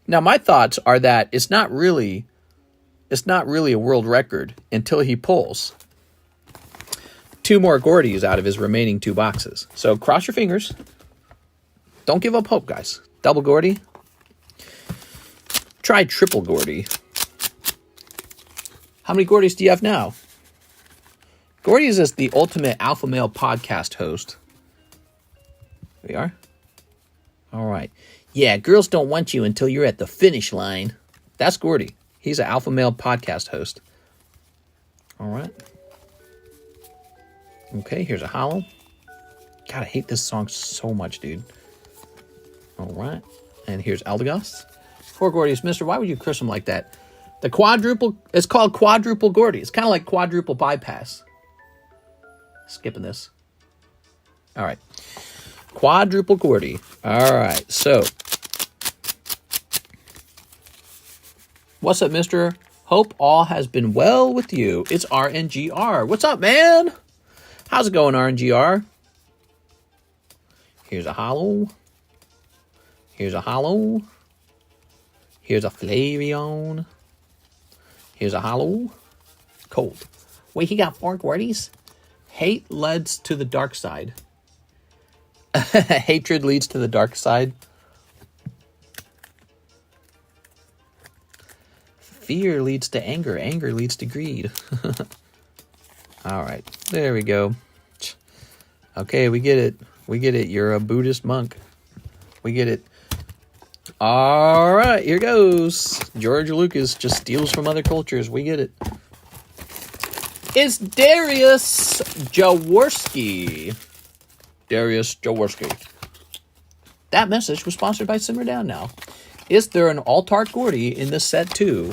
Speaker 1: Now my thoughts are that it's not really a world record until he pulls 2 more Gordys out of his remaining 2 boxes. So cross your fingers. Don't give up hope, guys. Double Gordy. Try triple Gordy. How many Gordys do you have now? Gordy is the ultimate alpha male podcast host. Here we are. All right. Yeah, girls don't want you until you're at the finish line. That's Gordy. He's an alpha male podcast host. All right. Okay, here's a hollow. God, I hate this song so much, dude. All right. And here's Eldegoss. 4 Gordys. Mister, why would you curse him like that? The quadruple, it's called quadruple Gordy. It's kind of like quadruple bypass. Skipping this. All right. Quadruple Gordy. All right. So, what's up, mister? Hope all has been well with you. It's RNGR. What's up, man? How's it going, RNGR? Here's a hollow. Here's a hollow. Here's a Flavion. Here's a hollow. Cold. Wait, he got 4 Gordys? Hate leads to the dark side. Hatred leads to the dark side. Fear leads to anger. Anger leads to greed. All right. There we go. Okay, we get it. We get it. You're a Buddhist monk. We get it. All right, here goes. George Lucas just steals from other cultures. We get it. It's Darius Jaworski. Darius Jaworski. That message was sponsored by Simmer Down Now. Is there an Altart Gordy in this set too?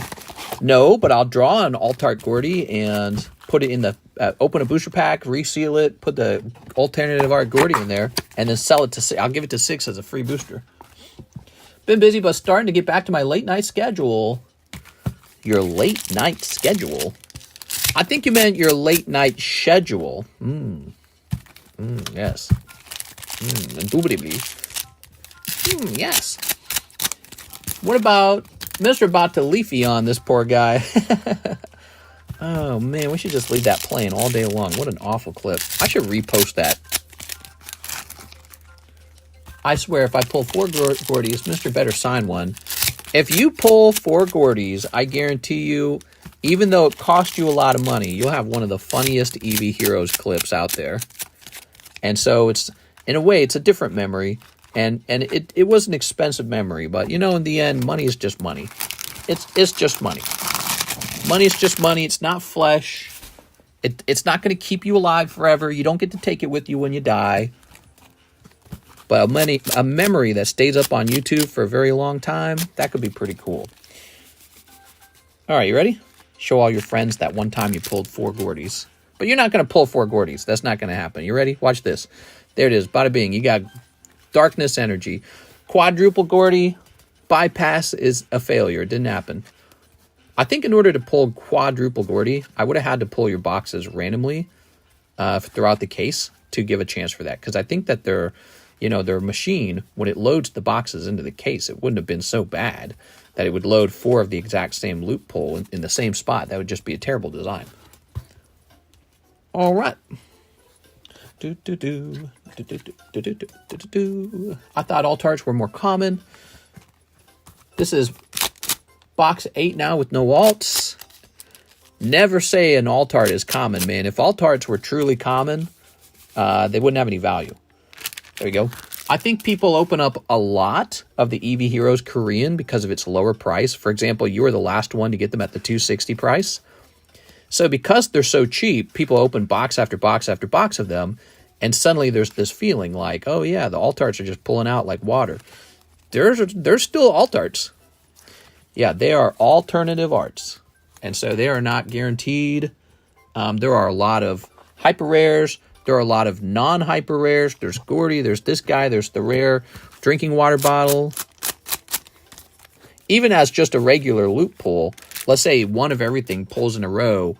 Speaker 1: No, but I'll draw an Altart Gordy and put it in the open a booster pack, reseal it, put the alternative art Gordy in there, and then sell it to. I'll give it to 6 as a free booster. Been busy, but starting to get back to my late night schedule. Your late night schedule? I think you meant your late night schedule. Yes. Indubitably. Yes. What about Mr. Bataleafy on this poor guy? Oh, man, we should just leave that playing all day long. What an awful clip. I should repost that. I swear, if I pull 4 Gordies, Mr. Better sign one. If you pull 4 Gordies, I guarantee you, even though it costs you a lot of money, you'll have one of the funniest Eevee Heroes clips out there. And so it's, in a way, it's a different memory. And it was an expensive memory, but you know, in the end, money is just money. It's just money. Money is just money. It's not flesh. It's not going to keep you alive forever. You don't get to take it with you when you die. But a memory that stays up on YouTube for a very long time, that could be pretty cool. All right, you ready? Show all your friends that one time you pulled 4 Gordies. But you're not going to pull 4 Gordies. That's not going to happen. You ready? Watch this. There it is. Bada bing. You got Darkness Energy. Quadruple Gordie. Bypass is a failure. It didn't happen. I think in order to pull Quadruple Gordie, I would have had to pull your boxes randomly throughout the case to give a chance for that. Because I think that their machine, when it loads the boxes into the case, it wouldn't have been so bad that it would load 4 of the exact same loot pull in the same spot. That would just be a terrible design. All right. I thought alt-arts were more common. This is box 8 now with no alts. Never say an alt-art is common, man. If alt-arts were truly common, they wouldn't have any value. There you go. I think people open up a lot of the Eevee Heroes Korean because of its lower price. For example, you were the last one to get them at the $260 price. So because they're so cheap, people open box after box after box of them, and suddenly there's this feeling like, oh yeah, the alt-arts are just pulling out like water. There's still alt-arts. Yeah, they are alternative arts. And so they are not guaranteed. There are a lot of hyper rares. There are a lot of non-hyper rares. There's Gordie, there's this guy, there's the rare drinking water bottle. Even as just a regular loot pull, let's say one of everything pulls in a row,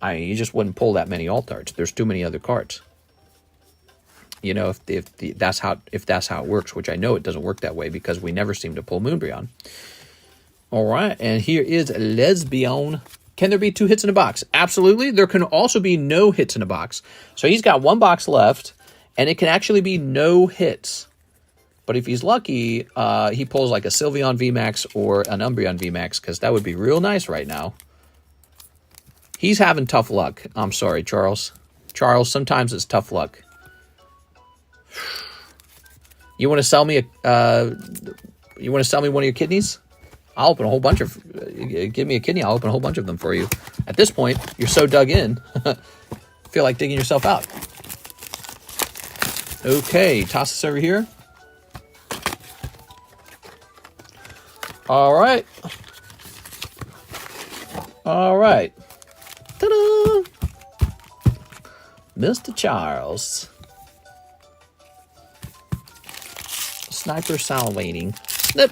Speaker 1: you just wouldn't pull that many alt-arts. There's too many other cards. You know, if that's how it works, which I know it doesn't work that way because we never seem to pull Moonbryon. All right, and here is Lesbian. Can there be 2 hits in a box? Absolutely. There can also be no hits in a box. So he's got 1 box left, and it can actually be no hits. But if he's lucky, he pulls like a Sylveon VMAX or an Umbreon VMAX, because that would be real nice right now. He's having tough luck. I'm sorry, Charles. Charles, sometimes it's tough luck. You want to sell me one of your kidneys? I'll open a whole bunch of... give me a kidney, I'll open a whole bunch of them for you. At this point, you're so dug in. Feel like digging yourself out. Okay, toss this over here. All right. All right. Ta-da! Mr. Charles. Sniper salivating. Snip.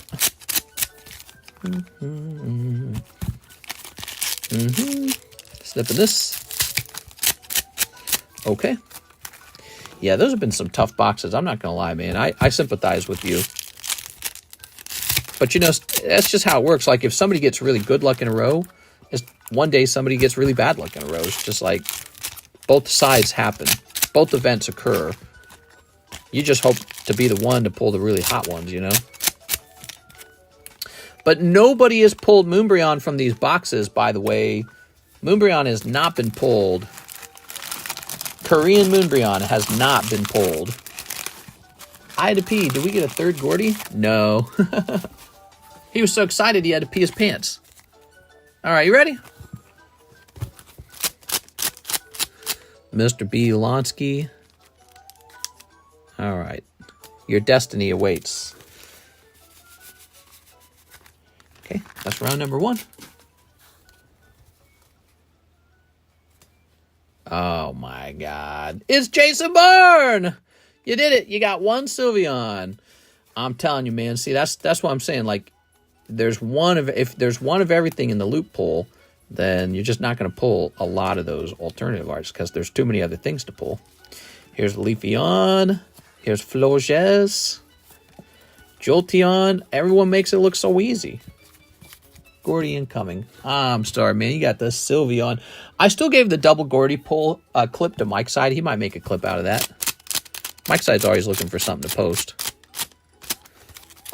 Speaker 1: Snipping this. Okay. Yeah, those have been some tough boxes. I'm not going to lie, man. I sympathize with you. But, you know, that's just how it works. Like, if somebody gets really good luck in a row, one day somebody gets really bad luck in a row. It's just like both sides happen. Both events occur. You just hope to be the one to pull the really hot ones, you know? But nobody has pulled Moonbryon from these boxes, by the way. Moonbryon has not been pulled. Korean Moonbryon has not been pulled. I had to pee. Did we get a 3rd Gordie? No. He was so excited he had to pee his pants. All right, you ready? Mr. B. Lonsky. All right. Your destiny awaits. Okay, that's round number 1. Oh my God. It's Jason Bourne! You did it. You got 1 Sylveon. I'm telling you, man. See, that's what I'm saying. Like, if there's one of everything in the loot pull, then you're just not going to pull a lot of those alternative arts because there's too many other things to pull. Here's Leafeon. Here's Florges. Jolteon. Everyone makes it look so easy. Gordie incoming. I'm sorry, man. You got the Sylveon. I still gave the double Gordie pull clip to Mike's side. He might make a clip out of that. Mike's side's always looking for something to post.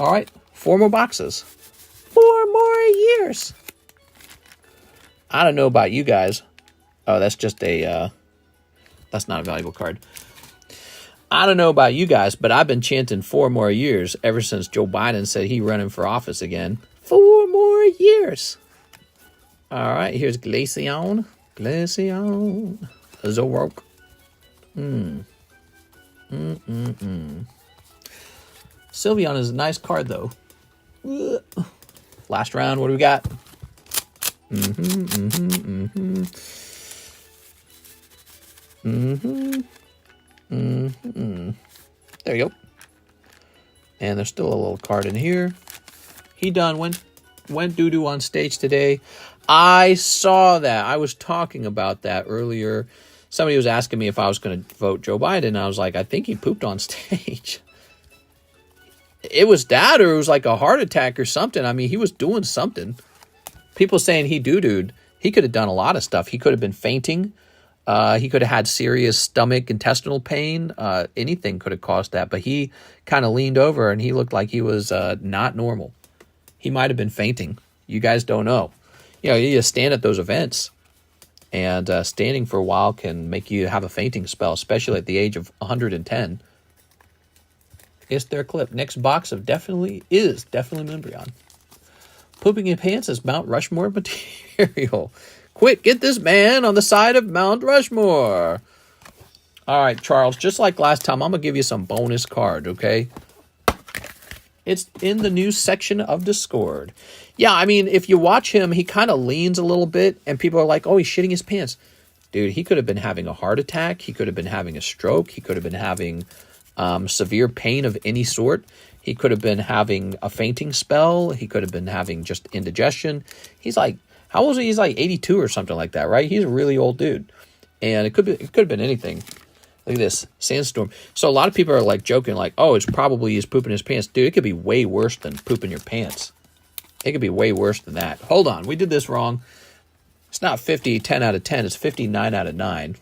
Speaker 1: All right, 4 more boxes. 4 more years. I don't know about you guys. Oh, that's just a, that's not a valuable card. I don't know about you guys, but I've been chanting 4 more years ever since Joe Biden said he running for office again. 4 more years. All right, here's Glaceon. Glaceon. Zorok. Sylveon is a nice card, though. Last round, what do we got? There you go. And there's still a little card in here. He done went doo-doo on stage today. I saw that. I was talking about that earlier. Somebody was asking me if I was going to vote Joe Biden. I was like, I think he pooped on stage. It was that, or it was like a heart attack or something. I mean, he was doing something. People saying he doo-dooed. He could have done a lot of stuff. He could have been fainting. He could have had serious stomach, intestinal pain. Anything could have caused that. But he kind of leaned over and he looked like he was not normal. He might have been fainting. You guys don't know. You know, you just stand at those events. And standing for a while can make you have a fainting spell, especially at the age of 110. It's their clip. Next box of definitely Membreon. Pooping in pants is Mount Rushmore material. Quick, get this man on the side of Mount Rushmore. All right, Charles, just like last time, I'm going to give you some bonus card, okay? It's in the news section of Discord. Yeah, I mean, if you watch him, he kind of leans a little bit, and people are like, oh, he's shitting his pants. Dude, he could have been having a heart attack. He could have been having a stroke. He could have been having severe pain of any sort. He could have been having a fainting spell. He could have been having just indigestion. He's like, how old is he? He's like 82 or something like that, right? He's a really old dude. And it could have been anything. Look at this, Sandstorm. So a lot of people are like joking, like, oh, it's probably he's pooping his pants. Dude, it could be way worse than pooping your pants. It could be way worse than that. Hold on, we did this wrong. It's not 50, 10 out of 10. It's 59 out of 9.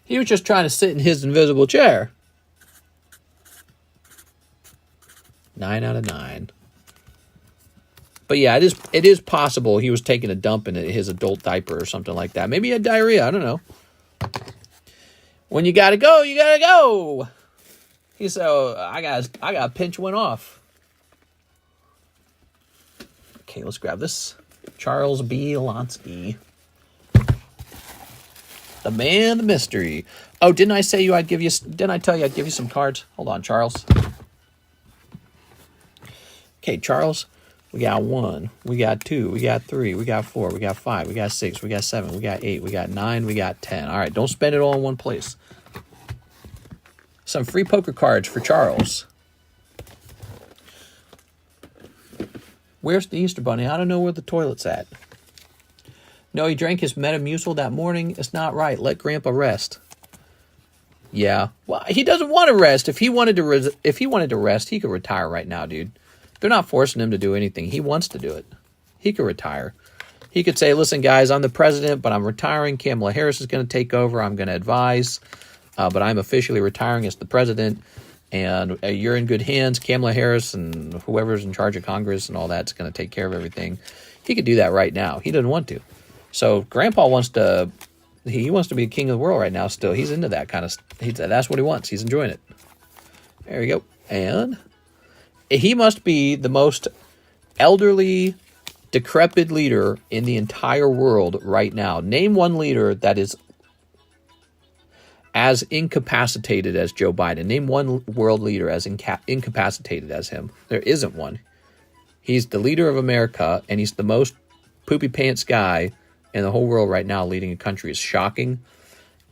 Speaker 1: He was just trying to sit in his invisible chair. 9 out of 9. But yeah, it is possible he was taking a dump in his adult diaper or something like that. Maybe he had diarrhea. I don't know. When you gotta go, you gotta go. He said, oh, I got pinch one off. Okay, let's grab this. Charles B. Lonsky. The man, the mystery. Oh, didn't I tell you I'd give you some cards? Hold on, Charles. Okay, Charles. We got 1, we got 2, we got 3, we got 4, we got 5, we got 6, we got 7, we got 8, we got 9, we got 10. All right, don't spend it all in one place. Some free poker cards for Charles. Where's the Easter Bunny? I don't know where the toilet's at. No, he drank his Metamucil that morning. It's not right. Let Grandpa rest. Yeah. Well, he doesn't want to rest. If he wanted to rest, he could retire right now, dude. They're not forcing him to do anything. He wants to do it. He could retire. He could say, listen, guys, I'm the president, but I'm retiring. Kamala Harris is going to take over. I'm going to advise, but I'm officially retiring as the president, and you're in good hands. Kamala Harris and whoever's in charge of Congress and all that's going to take care of everything. He could do that right now. He doesn't want to. So Grandpa wants to, he wants to be king of the world right now still. He's into that kind of, that's what he wants. He's enjoying it. There we go. And he must be the most elderly, decrepit leader in the entire world right now. Name one leader that is as incapacitated as Joe Biden. Name one world leader as incapacitated as him. There isn't one. He's the leader of America, and he's the most poopy pants guy in the whole world right now leading a country. It's shocking.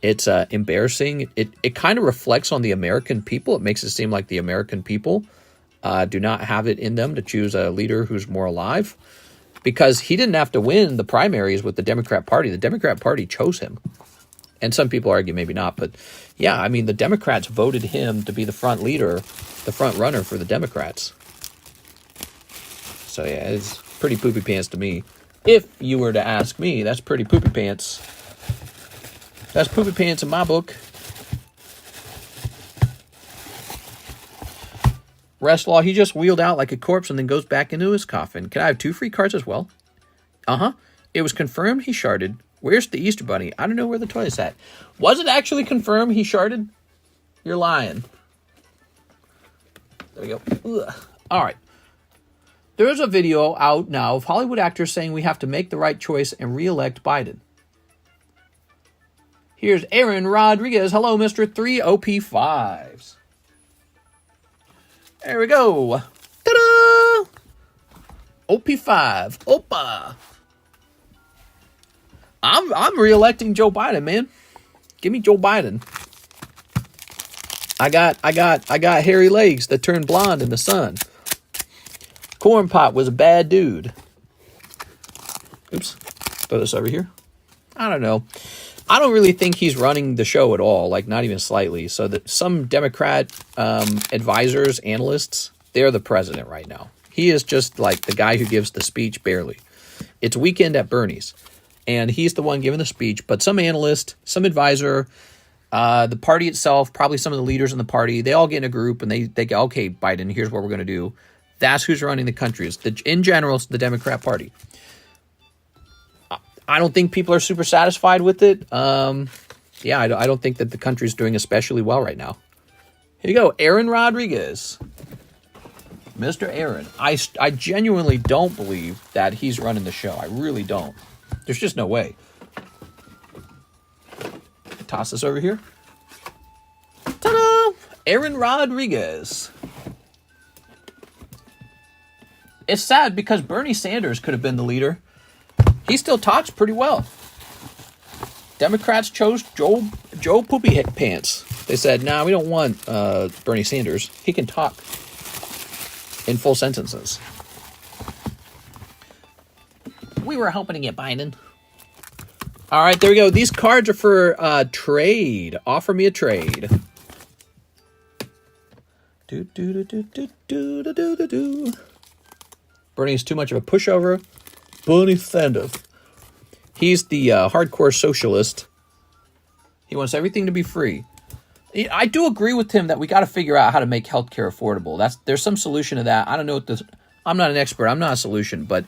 Speaker 1: It's embarrassing. It kind of reflects on the American people. It makes it seem like the American people do not have it in them to choose a leader who's more alive, because he didn't have to win the primaries with the Democrat Party. The Democrat Party chose him. And some people argue maybe not, but yeah, I mean, the Democrats voted him to be the front leader, the front runner for the Democrats. So yeah, it's pretty poopy pants to me. If you were to ask me, that's pretty poopy pants. That's poopy pants in my book. Restlaw, he just wheeled out like a corpse and then goes back into his coffin. Can I have 2 free cards as well? Uh-huh. It was confirmed he sharded. Where's the Easter Bunny? I don't know where the toilet's at. Was it actually confirmed he sharded? You're lying. There we go. Ugh. All right. There's a video out now of Hollywood actors saying we have to make the right choice and re-elect Biden. Here's Aaron Rodriguez. Hello, Mr. 3OP5s. There we go. Ta-da! OP5. Opa. I'm re-electing Joe Biden, man. Give me Joe Biden. I got hairy legs that turn blonde in the sun. Corn Pot was a bad dude. Oops. Throw this over here. I don't know. I don't really think he's running the show at all, like not even slightly. So that some Democrat advisors, analysts, they're the president right now. He is just like the guy who gives the speech barely. It's weekend at Bernie's, and he's the one giving the speech. But some analyst, some advisor, the party itself, probably some of the leaders in the party, they all get in a group and they go, okay, Biden, here's what we're going to do. That's who's running the country. In general, it's the Democrat Party. I don't think people are super satisfied with it. Yeah, I don't think that the country's doing especially well right now. Here you go, Aaron Rodriguez. Mr. Aaron. I genuinely don't believe that he's running the show. I really don't. There's just no way. Toss this over here. Ta-da! Aaron Rodriguez. It's sad because Bernie Sanders could have been the leader. He still talks pretty well. Democrats chose Joe Poopy Pants. They said, nah, we don't want Bernie Sanders. He can talk in full sentences. We were hoping to get Biden. All right, there we go. These cards are for trade. Offer me a trade. Bernie's too much of a pushover. Bernie Sanders. He's the hardcore socialist. He wants everything to be free. I do agree with him that we got to figure out how to make healthcare affordable. There's some solution to that. I don't know what this. I'm not an expert. I'm not a solution. But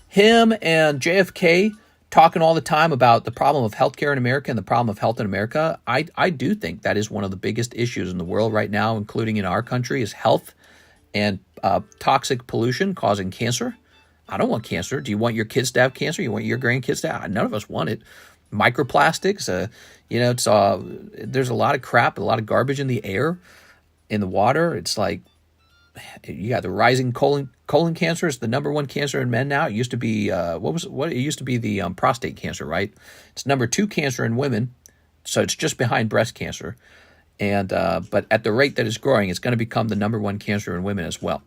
Speaker 1: him and JFK talking all the time about the problem of healthcare in America and the problem of health in America. I do think that is one of the biggest issues in the world right now, including in our country, is health and toxic pollution causing cancer. I don't want cancer. Do you want your kids to have cancer? You want your grandkids to have? None of us want it. Microplastics, there's a lot of crap, a lot of garbage in the air, in the water. It's like you got the rising colon cancer is the #1 cancer in men now. It used to be it used to be the prostate cancer, right? It's #2 cancer in women, so it's just behind breast cancer. And but at the rate that it's growing, it's going to become the #1 cancer in women as well.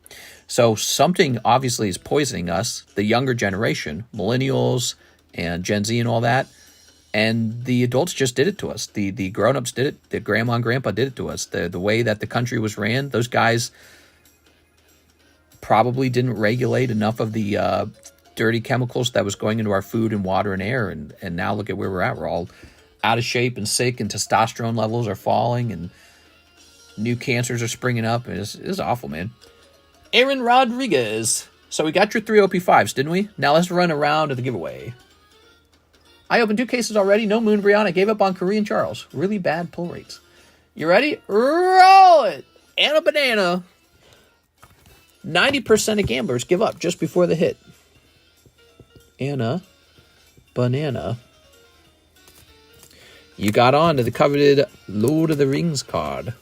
Speaker 1: So something obviously is poisoning us, the younger generation, millennials and Gen Z and all that. And the adults just did it to us. The grown-ups did it. The grandma and grandpa did it to us. The way that the country was ran, those guys probably didn't regulate enough of the dirty chemicals that was going into our food and water and air. And now look at where we're at. We're all out of shape and sick, and testosterone levels are falling, and new cancers are springing up. It's awful, man. Aaron Rodriguez. So we got your 3 OP5s, didn't we? Now let's run around to the giveaway. I opened 2 cases already. No Moonbrion. I gave up on Korean Charles. Really bad pull rates. You ready? Roll it! And a banana. 90% of gamblers give up just before the hit. And a banana. You got on to the coveted Lord of the Rings card.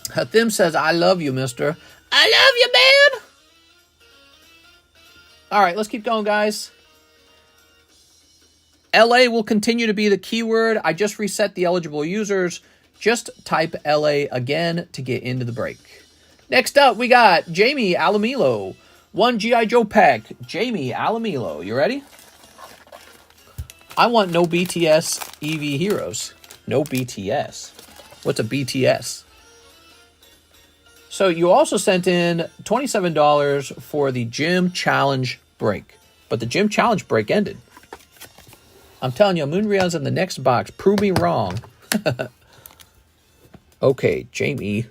Speaker 1: Hathim says, I love you, mister. I love you, man! All right, let's keep going, guys. LA will continue to be the keyword. I just reset the eligible users. Just type LA again to get into the break. Next up, we got Jamie Alamilo. 1 G.I. Joe pack. Jamie Alamilo. You ready? I want no BTS Eevee Heroes. No BTS. What's a BTS? So you also sent in $27 for the Gym Challenge break. But the Gym Challenge break ended. I'm telling you, Moonrion's in the next box. Prove me wrong. Okay, Jamie.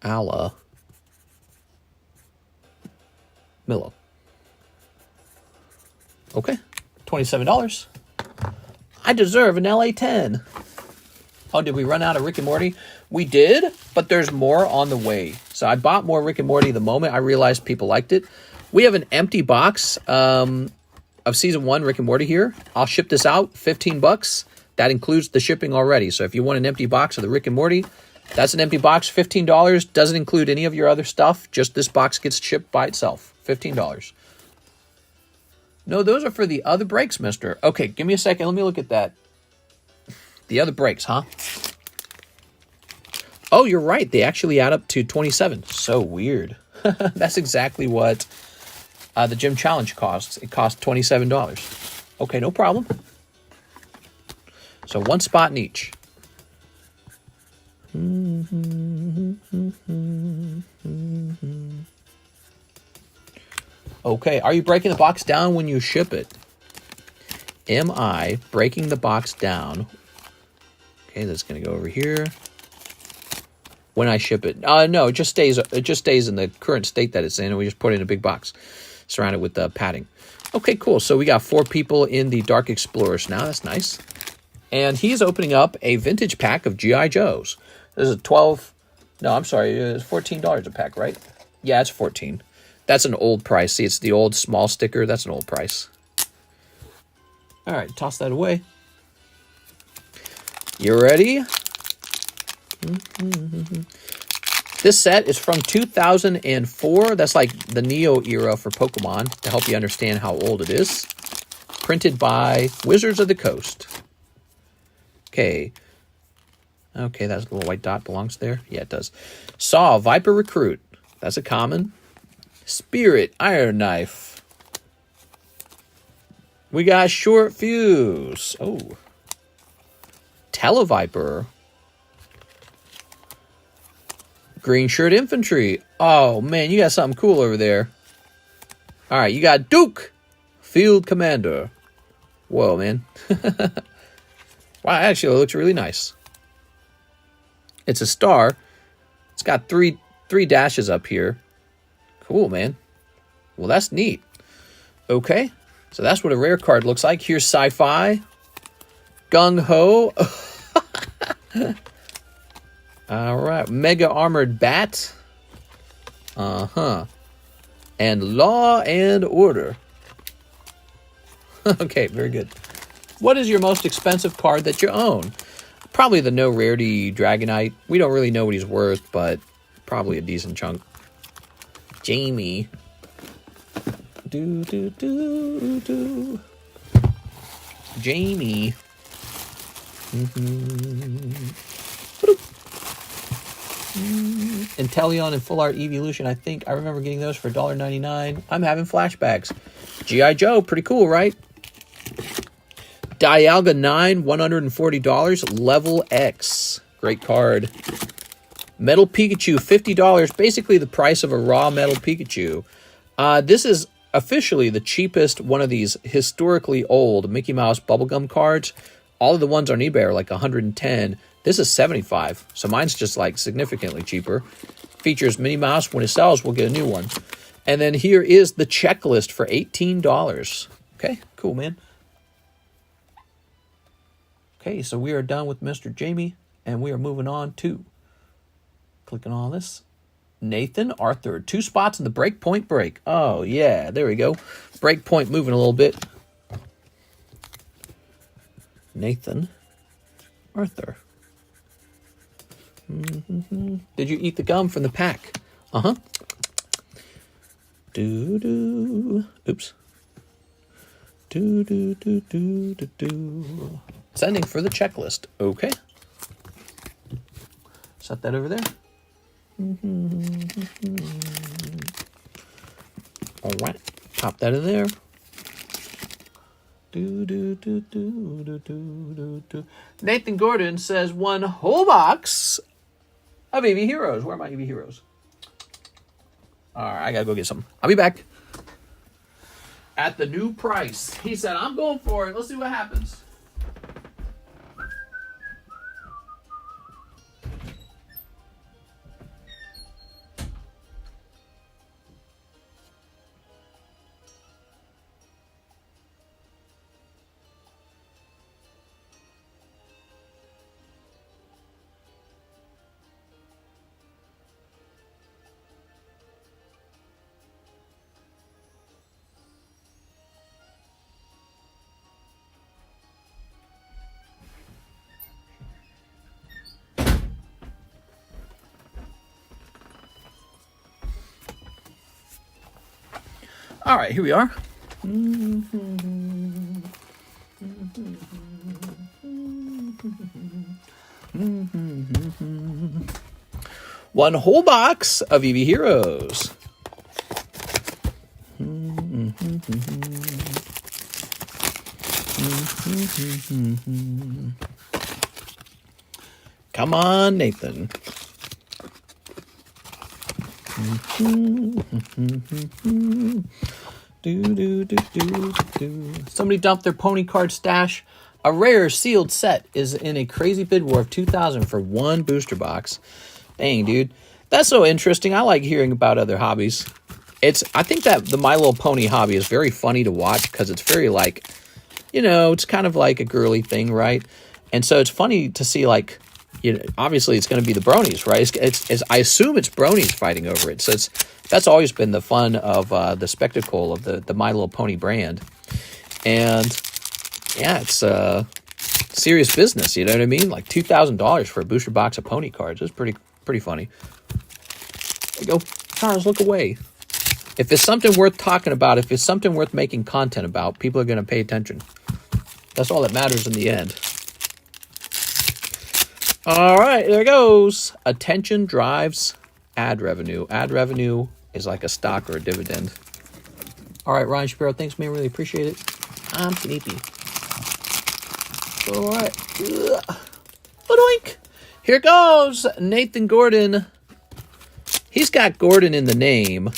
Speaker 1: Alla Milo. Okay, $27. I deserve an LA10. Oh, did we run out of Rick and Morty? We did, but there's more on the way. So I bought more Rick and Morty the moment I realized people liked it. We have an empty box of Season 1 Rick and Morty here. I'll ship this out, $15. That includes the shipping already. So if you want an empty box of the Rick and Morty, that's an empty box, $15. Doesn't include any of your other stuff. Just this box gets shipped by itself, $15. No, those are for the other breaks, mister. Okay, give me a second. Let me look at that. The other breaks, huh? Oh, you're right. They actually add up to 27. So weird. That's exactly what the gym challenge costs. It costs $27. Okay, no problem. So one spot in each. Okay, are you breaking the box down when you ship it? Am I breaking the box down? Okay, that's going to go over here. When I ship it. No, it just stays in the current state that it's in, and we just put it in a big box, surrounded with padding. Okay, cool. So we got 4 people in the Dark Explorers now. That's nice. And he's opening up a vintage pack of G.I. Joes. This is it's $14 a pack, right? Yeah, it's 14. That's an old price. See, it's the old small sticker. That's an old price. All right, toss that away. You ready? This set is from 2004. That's like the Neo era for Pokemon, to help you understand how old it is. Printed by Wizards of the Coast. Okay. Okay, that little white dot belongs there. Yeah, it does. Saw, Viper Recruit. That's a common. Spirit, Iron Knife. We got Short Fuse. Oh. Televiper. Green Shirt Infantry. Oh, man, you got something cool over there. All right, you got Duke, Field Commander. Whoa, man. Wow, actually, it looks really nice. It's a star. It's got three dashes up here. Cool, man. Well, that's neat. Okay, so that's what a rare card looks like. Here's Sci-Fi. Gung Ho. All right, Mega Armored Bat. And Law and Order. Okay, very good. What is your most expensive card that you own? Probably the No Rarity Dragonite. We don't really know what he's worth, but probably a decent chunk. Jamie. Jamie. Inteleon and Full Art Evolution. I think I remember getting those for $1.99. I'm having flashbacks. G.I. Joe, pretty cool, right? Dialga 9, $140. Level X. Great card. Metal Pikachu, $50. Basically the price of a raw Metal Pikachu. This is officially the cheapest one of these historically old Mickey Mouse bubblegum cards. All of the ones on eBay are like $110. This is $75. So mine's just like significantly cheaper. Features Minnie Mouse. When it sells, we'll get a new one. And then here is the checklist for $18. Okay, cool, man. Okay, so we are done with Mr. Jamie, and we are moving on to, clicking on this, Nathan Arthur. 2 spots in the breakpoint break. Oh, yeah, there we go. Breakpoint moving a little bit. Nathan Arthur. Did you eat the gum from the pack? Uh-huh. Oops. Sending for the checklist. Okay. Set that over there. All right. Pop that in there. Nathan Gordon says 1 whole box of Eevee Heroes. Where are my Eevee Heroes? All right, I gotta go get some. I'll be back. At the new price. He said, I'm going for it. Let's see what happens. All right, here we are. One whole box of Eevee Heroes. Come on, Nathan. Somebody dumped their pony card stash. A rare sealed set is in a crazy bid war of 2,000 for one booster box. Dang, dude. That's so interesting. I like hearing about other hobbies. I think that the My Little Pony hobby is very funny to watch because it's very like, you know, it's kind of like a girly thing, right? And so it's funny to see, like, you know, obviously it's going to be the bronies, right? It's I assume it's bronies fighting over it. So that's always been the fun of the spectacle of the My Little Pony brand. And yeah, it's serious business. You know what I mean? Like $2,000 for a booster box of pony cards. It's pretty funny. There you go. Charles, look away. If it's something worth talking about, if it's something worth making content about, people are going to pay attention. That's all that matters in the end. All right, there it goes. Attention drives ad revenue. Ad revenue is like a stock or a dividend. All right, Ryan Shapiro, thanks, man. Really appreciate it. I'm sleepy. All right. Ba-doink. Here goes Nathan Gordon. He's got Gordon in the name.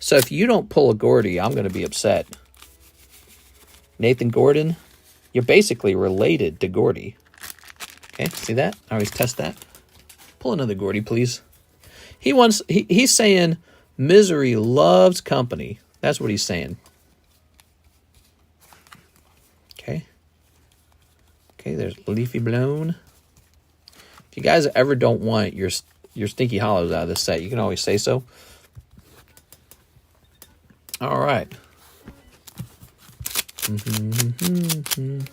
Speaker 1: So if you don't pull a Gordy, I'm going to be upset. Nathan Gordon, you're basically related to Gordy. Okay, see that? I always test that. Pull another Gordy, please. He's saying misery loves company. That's what he's saying. Okay. Okay, there's Leafy Blown. If you guys ever don't want your Stinky Hollows out of this set, you can always say so. All right.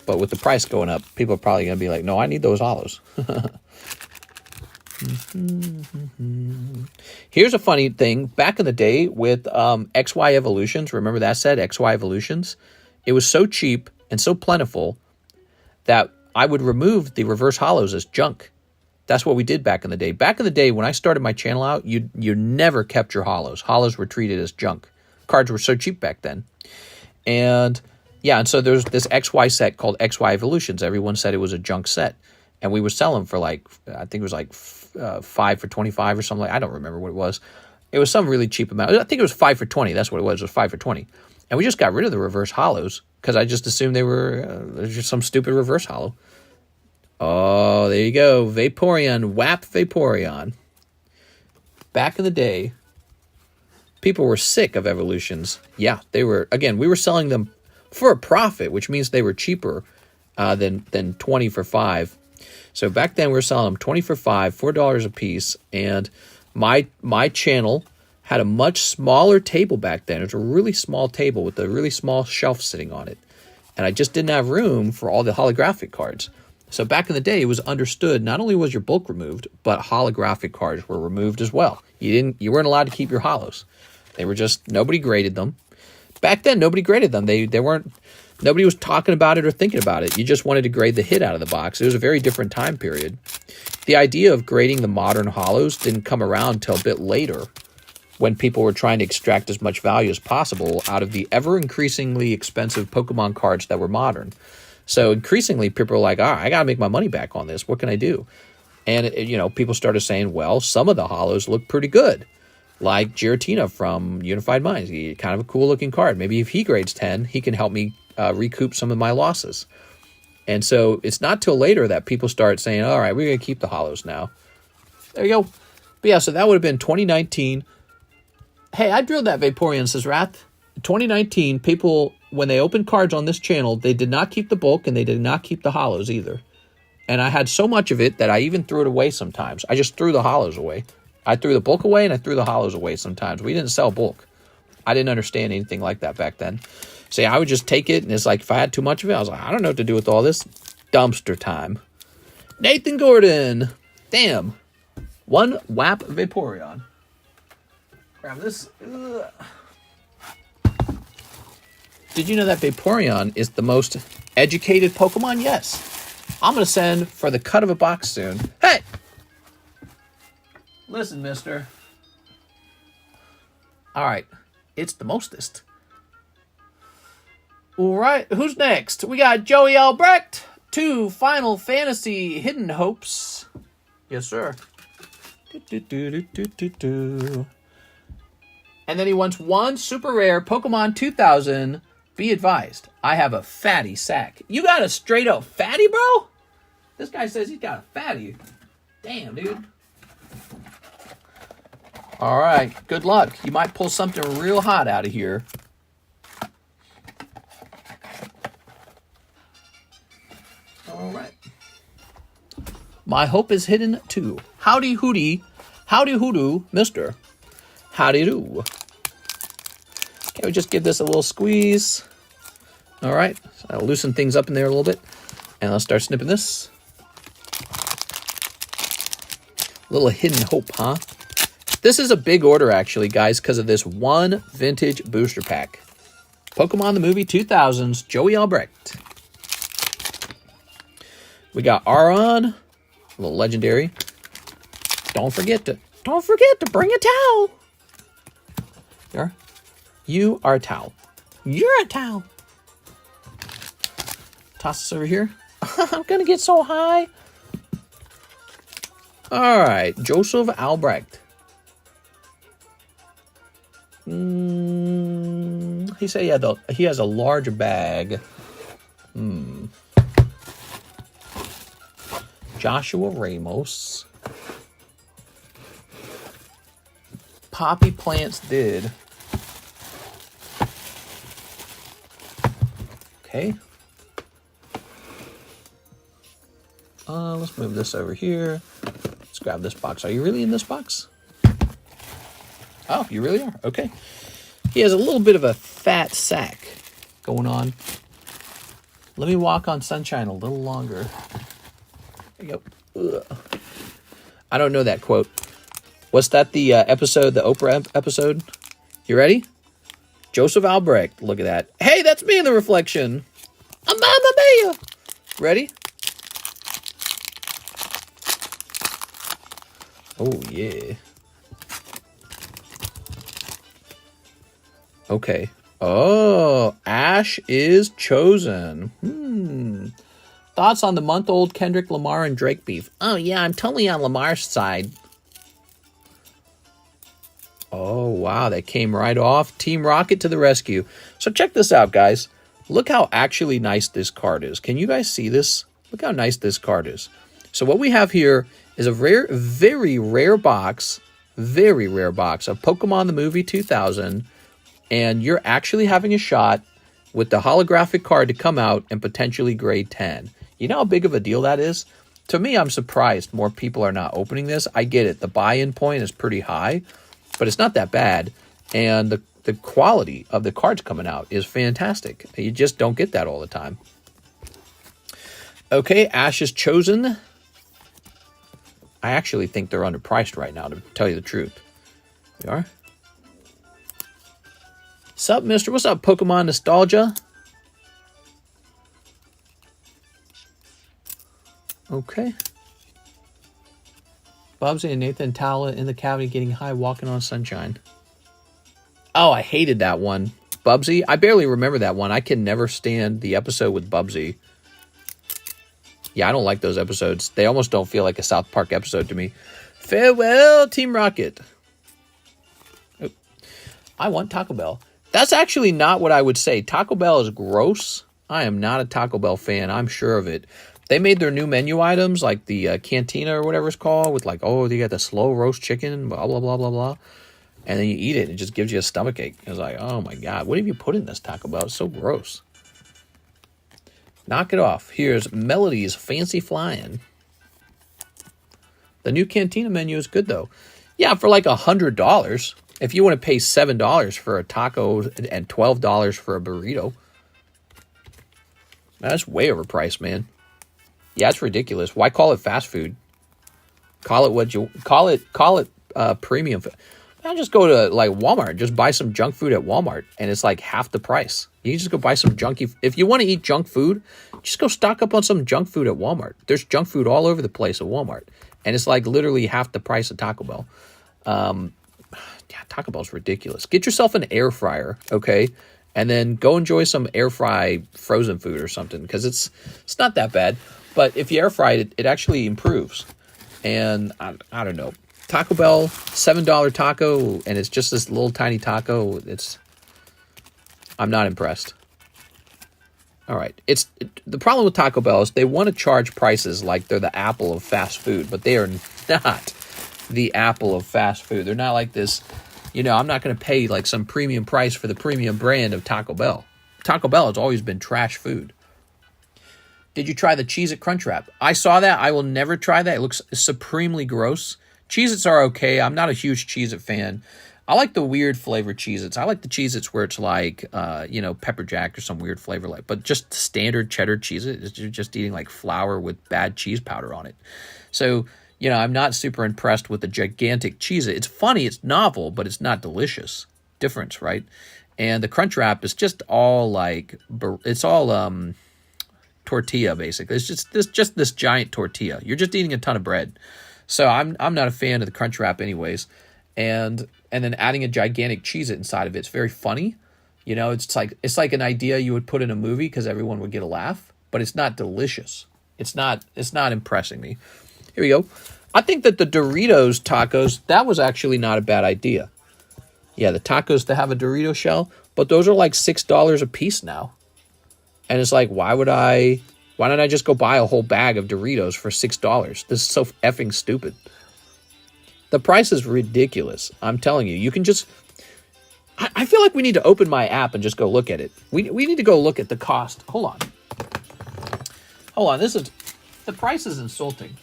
Speaker 1: But with the price going up, people are probably going to be like, no, I need those hollows. Here's a funny thing. Back in the day with XY Evolutions, remember that set, XY Evolutions? It was so cheap and so plentiful that I would remove the reverse hollows as junk. That's what we did back in the day. Back in the day, when I started my channel out, you never kept your hollows. Hollows were treated as junk. Cards were so cheap back then. And yeah, and so there's this XY set called XY Evolutions. Everyone said it was a junk set. And we would sell them for like, I think it was like 5 for 25 or something. I don't remember what it was. It was some really cheap amount. I think it was 5 for 20. That's what it was. It was 5 for 20. And we just got rid of the reverse hollows because I just assumed they were just some stupid reverse hollow. Oh, there you go. Vaporeon, WAP Vaporeon. Back in the day, people were sick of evolutions. Yeah, they were. Again, we were selling them for a profit, which means they were cheaper than 20 for 5. So back then we were selling them 20 for 5, $4 a piece. And my channel had a much smaller table back then. It was a really small table with a really small shelf sitting on it. And I just didn't have room for all the holographic cards. So back in the day, it was understood not only was your bulk removed, but holographic cards were removed as well. You weren't allowed to keep your hollows. They were just, nobody graded them. Back then, nobody graded them. They weren't, nobody was talking about it or thinking about it. You just wanted to grade the hit out of the box. It was a very different time period. The idea of grading the modern hollows didn't come around until a bit later, when people were trying to extract as much value as possible out of the ever-increasingly expensive Pokemon cards that were modern. So increasingly, people were like, all right, I got to make my money back on this. What can I do? And, people started saying, well, some of the hollows look pretty good. Like Giratina from Unified Minds. Kind of a cool-looking card. Maybe if he grades 10, he can help me recoup some of my losses. And so it's not till later that people start saying, all right, we're going to keep the hollows now. There you go. But yeah, so that would have been 2019. Hey, I drilled that Vaporeon, says Wrath. 2019, people, when they opened cards on this channel, they did not keep the bulk and they did not keep the hollows either. And I had so much of it that I even threw it away sometimes. I just threw the hollows away. I threw the bulk away and I threw the hollows away sometimes. We didn't sell bulk. I didn't understand anything like that back then. So yeah, I would just take it, and it's like if I had too much of it, I was like, I don't know what to do with all this. Dumpster time. Nathan Gordon. Damn. One WAP Vaporeon. Grab this. Did you know that Vaporeon is the most educated Pokemon? Yes. I'm going to send for the cut of a box soon. Hey! Listen, mister. All right. It's the mostest. All right. Who's next? We got Joey Albrecht. 2 Final Fantasy Hidden Hopes. Yes, sir. And then he wants 1 super rare Pokemon 2000. Be advised, I have a fatty sack. You got a straight up fatty, bro? This guy says he's got a fatty. Damn, dude. All right, good luck. You might pull something real hot out of here. All right. My hope is hidden too. Howdy hoody. Howdy hoodoo, mister. Howdy do. Okay, we just give this a little squeeze. All right, so I'll loosen things up in there a little bit. And let's start snipping this. A little hidden hope, huh? This is a big order, actually, guys, because of this 1 vintage booster pack. Pokemon the Movie 2000's Joey Albrecht. We got Aron, a little legendary. Don't forget to bring a towel. You are a towel. You're a towel. Toss this over here. I'm gonna get so high. All right, Joseph Albrecht. He said he has a large bag. Joshua Ramos. Poppy Plants did. Okay. Let's move this over here. Let's grab this box. Are you really in this box? Oh, you really are? Okay. He has a little bit of a fat sack going on. Let me walk on sunshine a little longer. There you go. Ugh. I don't know that quote. What's that, the episode, the Oprah episode? You ready? Joseph Albrecht. Look at that. Hey, that's me in the reflection. I'm Mamma Mia. Ready? Oh, yeah. Okay. Oh, Ash is chosen. Thoughts on the month-old Kendrick Lamar and Drake beef? Oh, yeah, I'm totally on Lamar's side. Oh, wow, that came right off. Team Rocket to the rescue. So check this out, guys. Look how actually nice this card is. Can you guys see this? Look how nice this card is. So what we have here is a very rare box of Pokemon the Movie 2000. And you're actually having a shot with the holographic card to come out and potentially grade 10. You know how big of a deal that is? To me, I'm surprised more people are not opening this. I get it. The buy-in point is pretty high, but it's not that bad. And the quality of the cards coming out is fantastic. You just don't get that all the time. Okay, Ash is chosen. I actually think they're underpriced right now, to tell you the truth. They are. Sup, mister? What's up, Pokemon Nostalgia? Okay. Bubsy and Nathan Tala in the cavity getting high, walking on sunshine. Oh, I hated that one. Bubsy? I barely remember that one. I can never stand the episode with Bubsy. Yeah, I don't like those episodes. They almost don't feel like a South Park episode to me. Farewell, Team Rocket. Oh, I want Taco Bell. That's actually not what I would say. Taco Bell is gross. I am not a Taco Bell fan. I'm sure of it. They made their new menu items, like the Cantina or whatever it's called, with like, oh, they got the slow roast chicken, blah, blah, blah, blah, blah. And then you eat it, and it just gives you a stomachache. It's like, oh my God, what have you put in this Taco Bell? It's so gross. Knock it off. Here's Melody's Fancy Flying. The new Cantina menu is good, though. Yeah, for like $100. If you want to pay $7 for a taco and $12 for a burrito, that's way overpriced, man. Yeah, it's ridiculous. Why call it fast food? Call it what you call it. Call it premium food. I'll just go to like Walmart, just buy some junk food at Walmart, and it's like half the price. You can just go buy some junky. If you want to eat junk food, just go stock up on some junk food at Walmart. There's junk food all over the place at Walmart. And it's like literally half the price of Taco Bell. Yeah, Taco Bell's ridiculous. Get yourself an air fryer, okay? And then go enjoy some air fry frozen food or something, because it's not that bad. But if you air fry it, it actually improves. And I don't know. Taco Bell, $7 taco, and it's just this little tiny taco. I'm not impressed. All right. The problem with Taco Bell is they want to charge prices like they're the Apple of fast food, but they are not the Apple of fast food. They're not like this. I'm not going to pay like some premium price for the premium brand of Taco Bell. Taco Bell has always been trash food. Did you try the Cheez-It Crunchwrap? I saw that. I will never try that. It looks supremely gross. Cheez-Its are okay. I'm not a huge Cheez-It fan. I like the weird flavored Cheez-Its. I like the Cheez-Its where it's like, pepper jack or some weird flavor but just standard cheddar Cheez-It, you're just eating like flour with bad cheese powder on it. So, I'm not super impressed with the gigantic Cheez-It. It's funny, it's novel, but it's not delicious. Difference, right? And the Crunchwrap is just all tortilla, basically. It's just this giant tortilla. You're just eating a ton of bread. So I'm not a fan of the Crunchwrap anyways. And then adding a gigantic Cheez-It inside of it's very funny. It's like an idea you would put in a movie because everyone would get a laugh, but it's not delicious. It's not impressing me. Here we go. I think that the Doritos tacos, that was actually not a bad idea. Yeah, the tacos that have a Dorito shell, but those are like $6 a piece now. And it's like, why don't I just go buy a whole bag of Doritos for $6? This is so effing stupid. The price is ridiculous. I'm telling you, you can just... I feel like we need to open my app and just go look at it. We need to go look at the cost. Hold on. The price is insulting.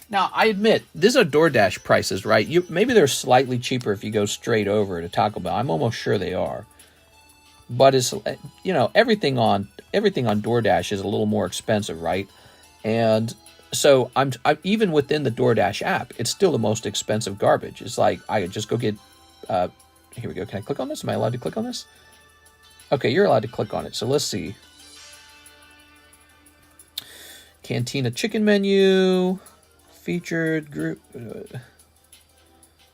Speaker 1: Now, I admit, these are DoorDash prices, right? Maybe they're slightly cheaper if you go straight over to Taco Bell. I'm almost sure they are. But it's, everything on DoorDash is a little more expensive, right? And so I'm even within the DoorDash app, it's still the most expensive garbage. It's like I could just go get. Here we go. Can I click on this? Am I allowed to click on this? Okay, you're allowed to click on it. So let's see. Cantina chicken menu, featured group.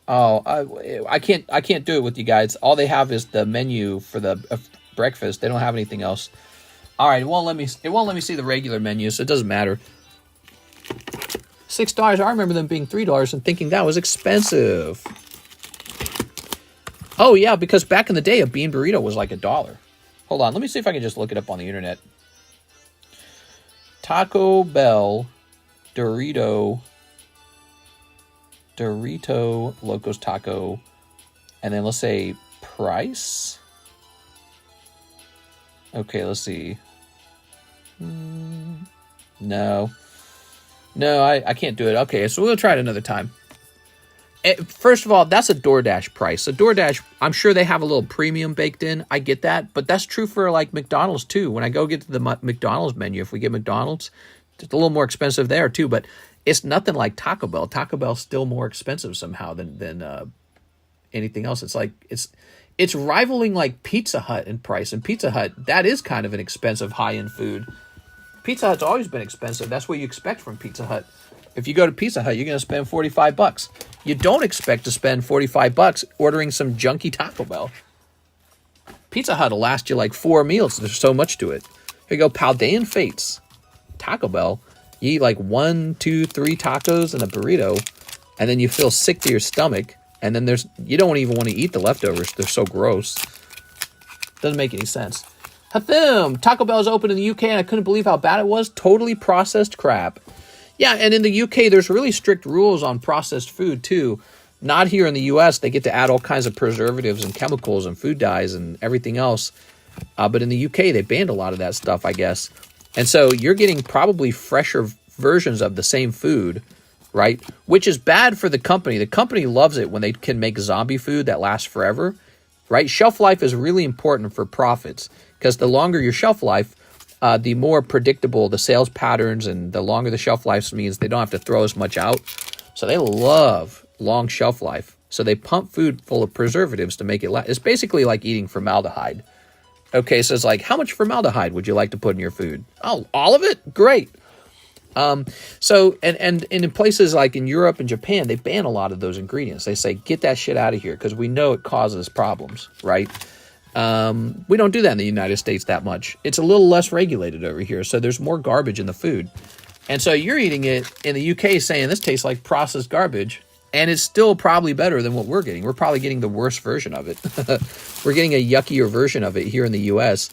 Speaker 1: I can't do it with you guys. All they have is the menu for the breakfast. They don't have anything else. All right, it won't let me see the regular menu, so it doesn't matter. $6. I remember them being $3 and thinking that was expensive. Oh yeah, because back in the day, a bean burrito was like $1. Hold on, let me see if I can just look it up on the internet. Taco Bell Dorito Locos Taco, and then let's say price. Okay, let's see. No, I can't do it. Okay, so we'll try it another time. First of all, that's a DoorDash price. So DoorDash, I'm sure they have a little premium baked in. I get that, but that's true for like McDonald's too. When I go get to the McDonald's menu, if we get McDonald's, it's a little more expensive there too, but it's nothing like Taco Bell. Taco Bell's still more expensive somehow than anything else. It's like it's rivaling like Pizza Hut in price. And Pizza Hut, that is kind of an expensive high-end food. Pizza Hut's always been expensive. That's what you expect from Pizza Hut. If you go to Pizza Hut, you're going to spend $45. You don't expect to spend $45 ordering some junky Taco Bell. Pizza Hut will last you like 4 meals. There's so much to it. Here you go, Paldean Fates. Taco Bell, you eat like 1, 2, 3 tacos and a burrito, and then you feel sick to your stomach, and then you don't even want to eat the leftovers. They're so gross. Doesn't make any sense. Hathim! Taco Bell is open in the UK, and I couldn't believe how bad it was. Totally processed crap. Yeah, and in the UK, there's really strict rules on processed food, too. Not here in the US. They get to add all kinds of preservatives and chemicals and food dyes and everything else. But in the UK, they banned a lot of that stuff, I guess. And so you're getting probably fresher versions of the same food, right? Which is bad for the company. The company loves it when they can make zombie food that lasts forever, right? Shelf life is really important for profits because the longer your shelf life, the more predictable the sales patterns, and the longer the shelf life means they don't have to throw as much out. So they love long shelf life. So they pump food full of preservatives to make it last. It's basically like eating formaldehyde. Okay, so it's like, how much formaldehyde would you like to put in your food? Oh, all of it? Great. So, and in places like in Europe and Japan, they ban a lot of those ingredients. They say, get that shit out of here because we know it causes problems, right? We don't do that in the United States that much. It's a little less regulated over here, so there's more garbage in the food. And so you're eating it in the UK saying this tastes like processed garbage, and it's still probably better than what we're getting. We're probably getting the worst version of it. We're getting a yuckier version of it here in the US.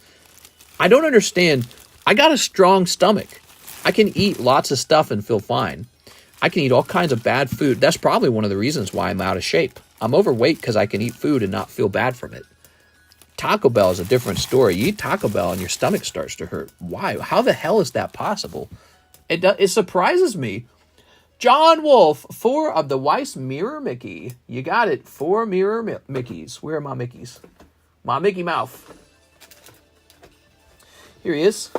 Speaker 1: I don't understand. I got a strong stomach. I can eat lots of stuff and feel fine. I can eat all kinds of bad food. That's probably one of the reasons why I'm out of shape. I'm overweight because I can eat food and not feel bad from it. Taco Bell is a different story. You eat Taco Bell and your stomach starts to hurt. Why? How the hell is that possible? It surprises me. John Wolf, 4 of the Weiss Mirror Mickey. You got it. 4 Mirror Mickeys. Where are my Mickeys? My Mickey mouth. Here he is.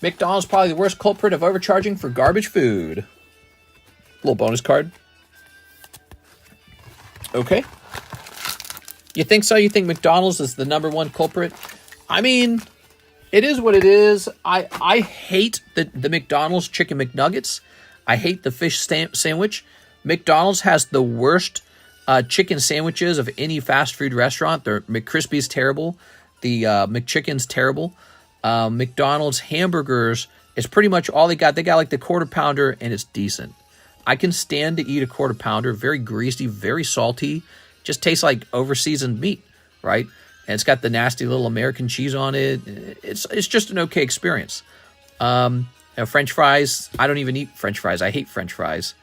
Speaker 1: McDonald's probably the worst culprit of overcharging for garbage food. Little bonus card. Okay. You think so? You think McDonald's is the #1 culprit? I mean, it is what it is. I hate the McDonald's chicken McNuggets. I hate the fish sandwich. McDonald's has the worst chicken sandwiches of any fast food restaurant. Their McCrispy's terrible. The McChicken's terrible. McDonald's hamburgers is pretty much all they got. They got like the quarter pounder and it's decent. I can stand to eat a quarter pounder. Very greasy, very salty. Just tastes like over-seasoned meat, right? And it's got the nasty little American cheese on it. It's just an okay experience. French fries, I don't even eat French fries. I hate French fries.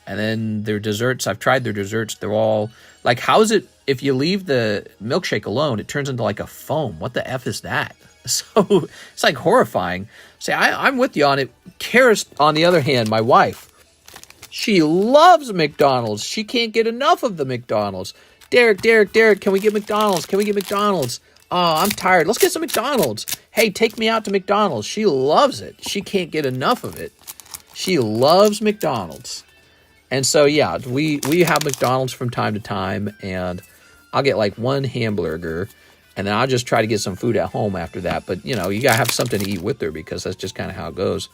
Speaker 1: And then their desserts, I've tried their desserts. They're all, like, how is it, if you leave the milkshake alone, it turns into like a foam. What the F is that? So it's like horrifying. See, I'm with you on it. Karis, on the other hand, my wife, she loves McDonald's. She can't get enough of the McDonald's. Derek, can we get McDonald's? Can we get McDonald's? Oh, I'm tired. Let's get some McDonald's. Hey, take me out to McDonald's. She loves it. She can't get enough of it. She loves McDonald's. And so, yeah, we have McDonald's from time to time, and I'll get like one hamburger, and then I'll just try to get some food at home after that. But, you know, you got to have something to eat with her because that's just kind of how it goes.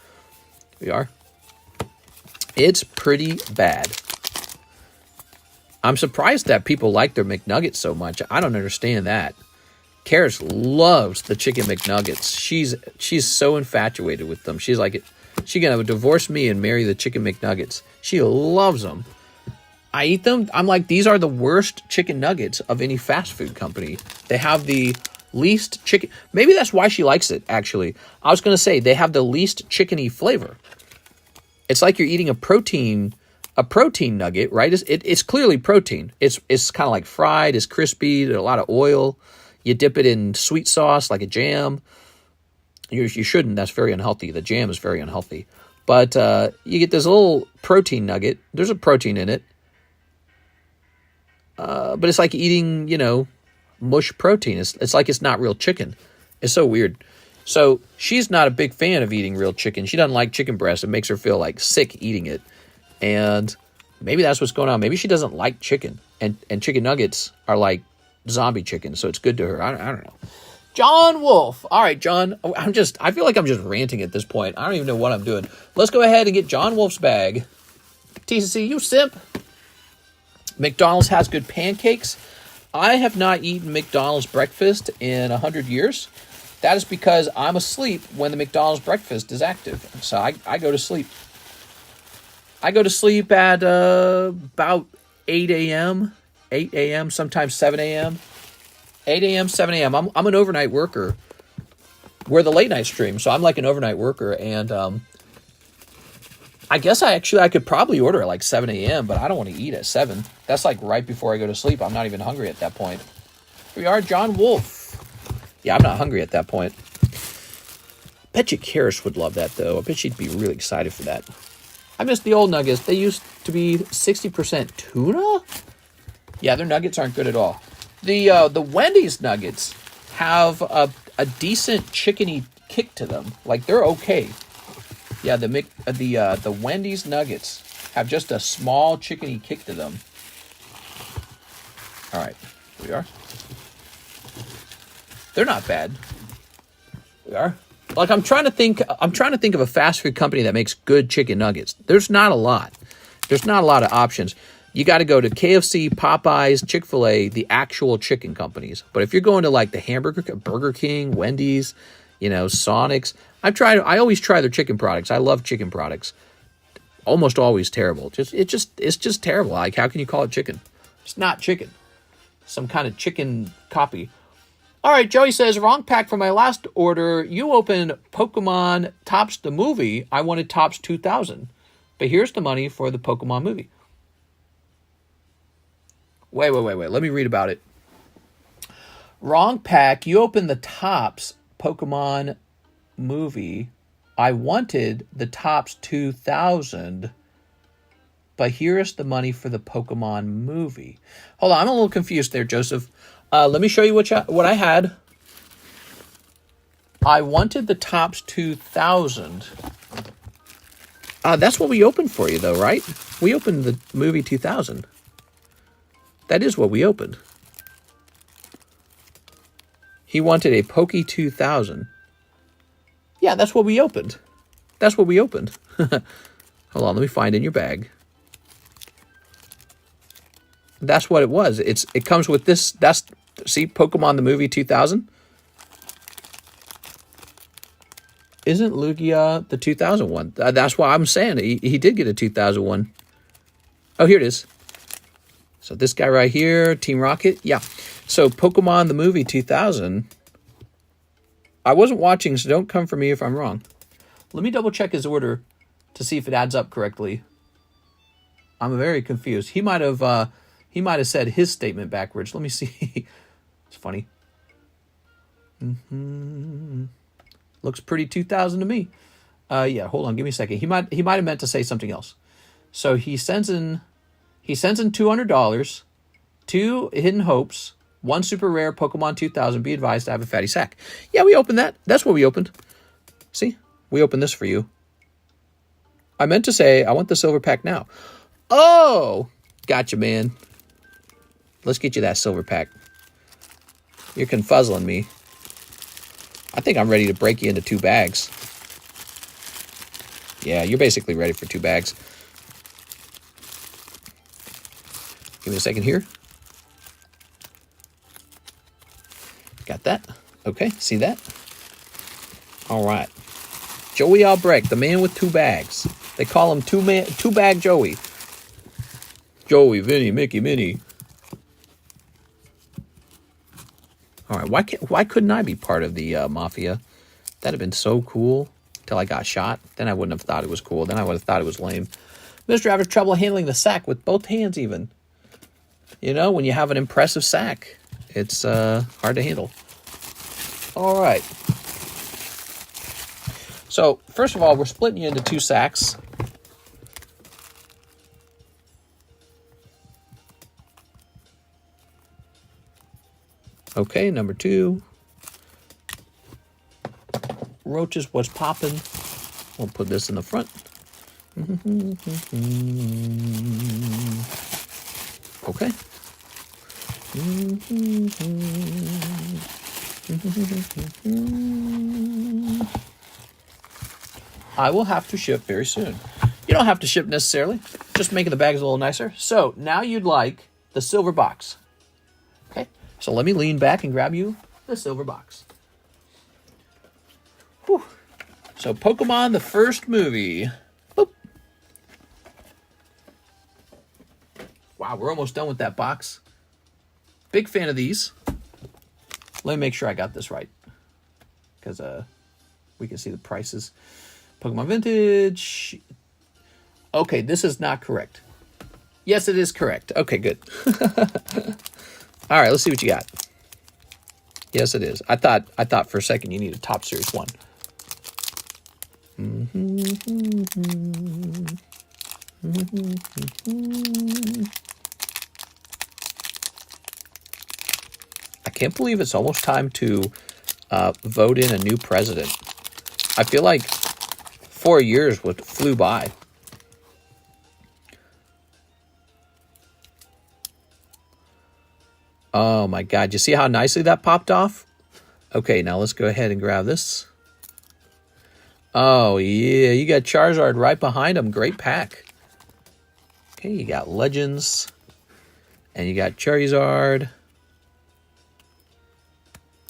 Speaker 1: We are. It's pretty bad. I'm surprised that people like their McNuggets so much. I don't understand that. Karis loves the chicken McNuggets. She's so infatuated with them. She's like, she's going to divorce me and marry the chicken McNuggets. She loves them. I eat them. I'm like, these are the worst chicken nuggets of any fast food company. They have the least chicken. Maybe that's why she likes it, actually. I was going to say, they have the least chickeny flavor. It's like you're eating a protein nugget, right? It's clearly protein. It's kind of like fried, it's crispy, there's a lot of oil. You dip it in sweet sauce like a jam. You shouldn't. That's very unhealthy. The jam is very unhealthy. But you get this little protein nugget. There's a protein in it. But it's like eating, you know, mush protein. It's like it's not real chicken. It's so weird. So she's not a big fan of eating real chicken. She doesn't like chicken breast. It makes her feel like sick eating it. And maybe that's what's going on. Maybe she doesn't like chicken. And chicken nuggets are like zombie chicken. So it's good to her. I don't know. John Wolf. All right, John. I feel like I'm just ranting at this point. I don't even know what I'm doing. Let's go ahead and get John Wolf's bag. TCC, you simp. McDonald's has good pancakes. I have not eaten McDonald's breakfast in 100 years. That is because I'm asleep when the McDonald's breakfast is active. So I go to sleep. I go to sleep at about 8 a.m., sometimes 7 a.m. 8 a.m., 7 a.m. I'm an overnight worker. We're the late night stream, so I'm like an overnight worker. And I guess I could probably order at like 7 a.m., but I don't want to eat at 7. That's like right before I go to sleep. I'm not even hungry at that point. Here we are, John Wolf. Yeah, I'm not hungry at that point. I bet you Karis would love that, though. I bet she'd be really excited for that. I miss the old nuggets. They used to be 60% tuna? Yeah, their nuggets aren't good at all. The Wendy's nuggets have a decent chickeny kick to them. Like, they're okay. Yeah, the Wendy's nuggets have just a small chickeny kick to them. All right, here we are. They're not bad. They are. Like, I'm trying to think of a fast food company that makes good chicken nuggets. There's not a lot. There's not a lot of options. You got to go to KFC, Popeyes, Chick-fil-A, the actual chicken companies. But if you're going to like the Burger King, Wendy's, you know, Sonic's, I always try their chicken products. I love chicken products. Almost always terrible. It's just terrible. Like, how can you call it chicken? It's not chicken. Some kind of chicken copy. All right, Joey says, wrong pack for my last order. You opened Pokemon Tops the movie. I wanted Tops 2000. But here's the money for the Pokemon movie. Wait. Let me read about it. Wrong pack. You opened the Tops Pokemon movie. I wanted the Tops 2000. But here's the money for the Pokemon movie. Hold on, I'm a little confused there, Joseph. Let me show you what I had. I wanted the Tops 2000. That's what we opened for you, though, right? We opened the movie 2000. That is what we opened. He wanted a Poke 2000. Yeah, that's what we opened. That's what we opened. Hold on, let me find in your bag. That's what it was. It comes with this. See, Pokemon the movie 2000. Isn't Lugia the 2001? That's why I'm saying he did get a 2001. Oh, here it is. So this guy right here, Team Rocket. Yeah. So Pokemon the movie 2000. I wasn't watching, so don't come for me if I'm wrong. Let me double check his order to see if it adds up correctly. I'm very confused. He might have said his statement backwards. Let me see. It's funny. Looks pretty 2000 to me. Yeah, hold on, give me a second. He might have meant to say something else. So he sends in $200, 2 Hidden Hopes, 1 super rare Pokemon 2000. Be advised to have a fatty sack. Yeah, we opened that. That's what we opened. See? We opened this for you. I meant to say I want the silver pack now. Oh! Gotcha, man. Let's get you that silver pack. You're confuzzling me. I think I'm ready to break you into 2 bags. Yeah, you're basically ready for 2 bags. Give me a second here. Got that? Okay, see that? All right. Joey Albrecht, the man with 2 bags. They call him 2-bag Joey. Joey, Vinny, Mickey, Minnie. All right, why couldn't I be part of the mafia? That'd have been so cool till I got shot. Then I wouldn't have thought it was cool. Then I would have thought it was lame. Mr. Average trouble handling the sack with both hands even. You know, when you have an impressive sack, it's hard to handle. All right. So, first of all, we're splitting you into 2 sacks. Okay, number 2. Roaches, what's popping? We'll put this in the front. Okay. I will have to ship very soon. You don't have to ship necessarily. Just making the bags a little nicer. So, now you'd like the silver box. Okay. So let me lean back and grab you the silver box. Whew. So Pokemon, the first movie. Boop. Wow, we're almost done with that box. Big fan of these. Let me make sure I got this right. Because we can see the prices. Pokemon Vintage. Okay, this is not correct. Yes, it is correct. Okay, good. All right, let's see what you got. Yes, it is. I thought for a second you needed Top Series 1. I can't believe it's almost time to vote in a new president. I feel like 4 years flew by. Oh my God, you see how nicely that popped off? Okay, now let's go ahead and grab this. Oh, yeah, you got Charizard right behind him. Great pack. Okay, you got Legends. And you got Charizard.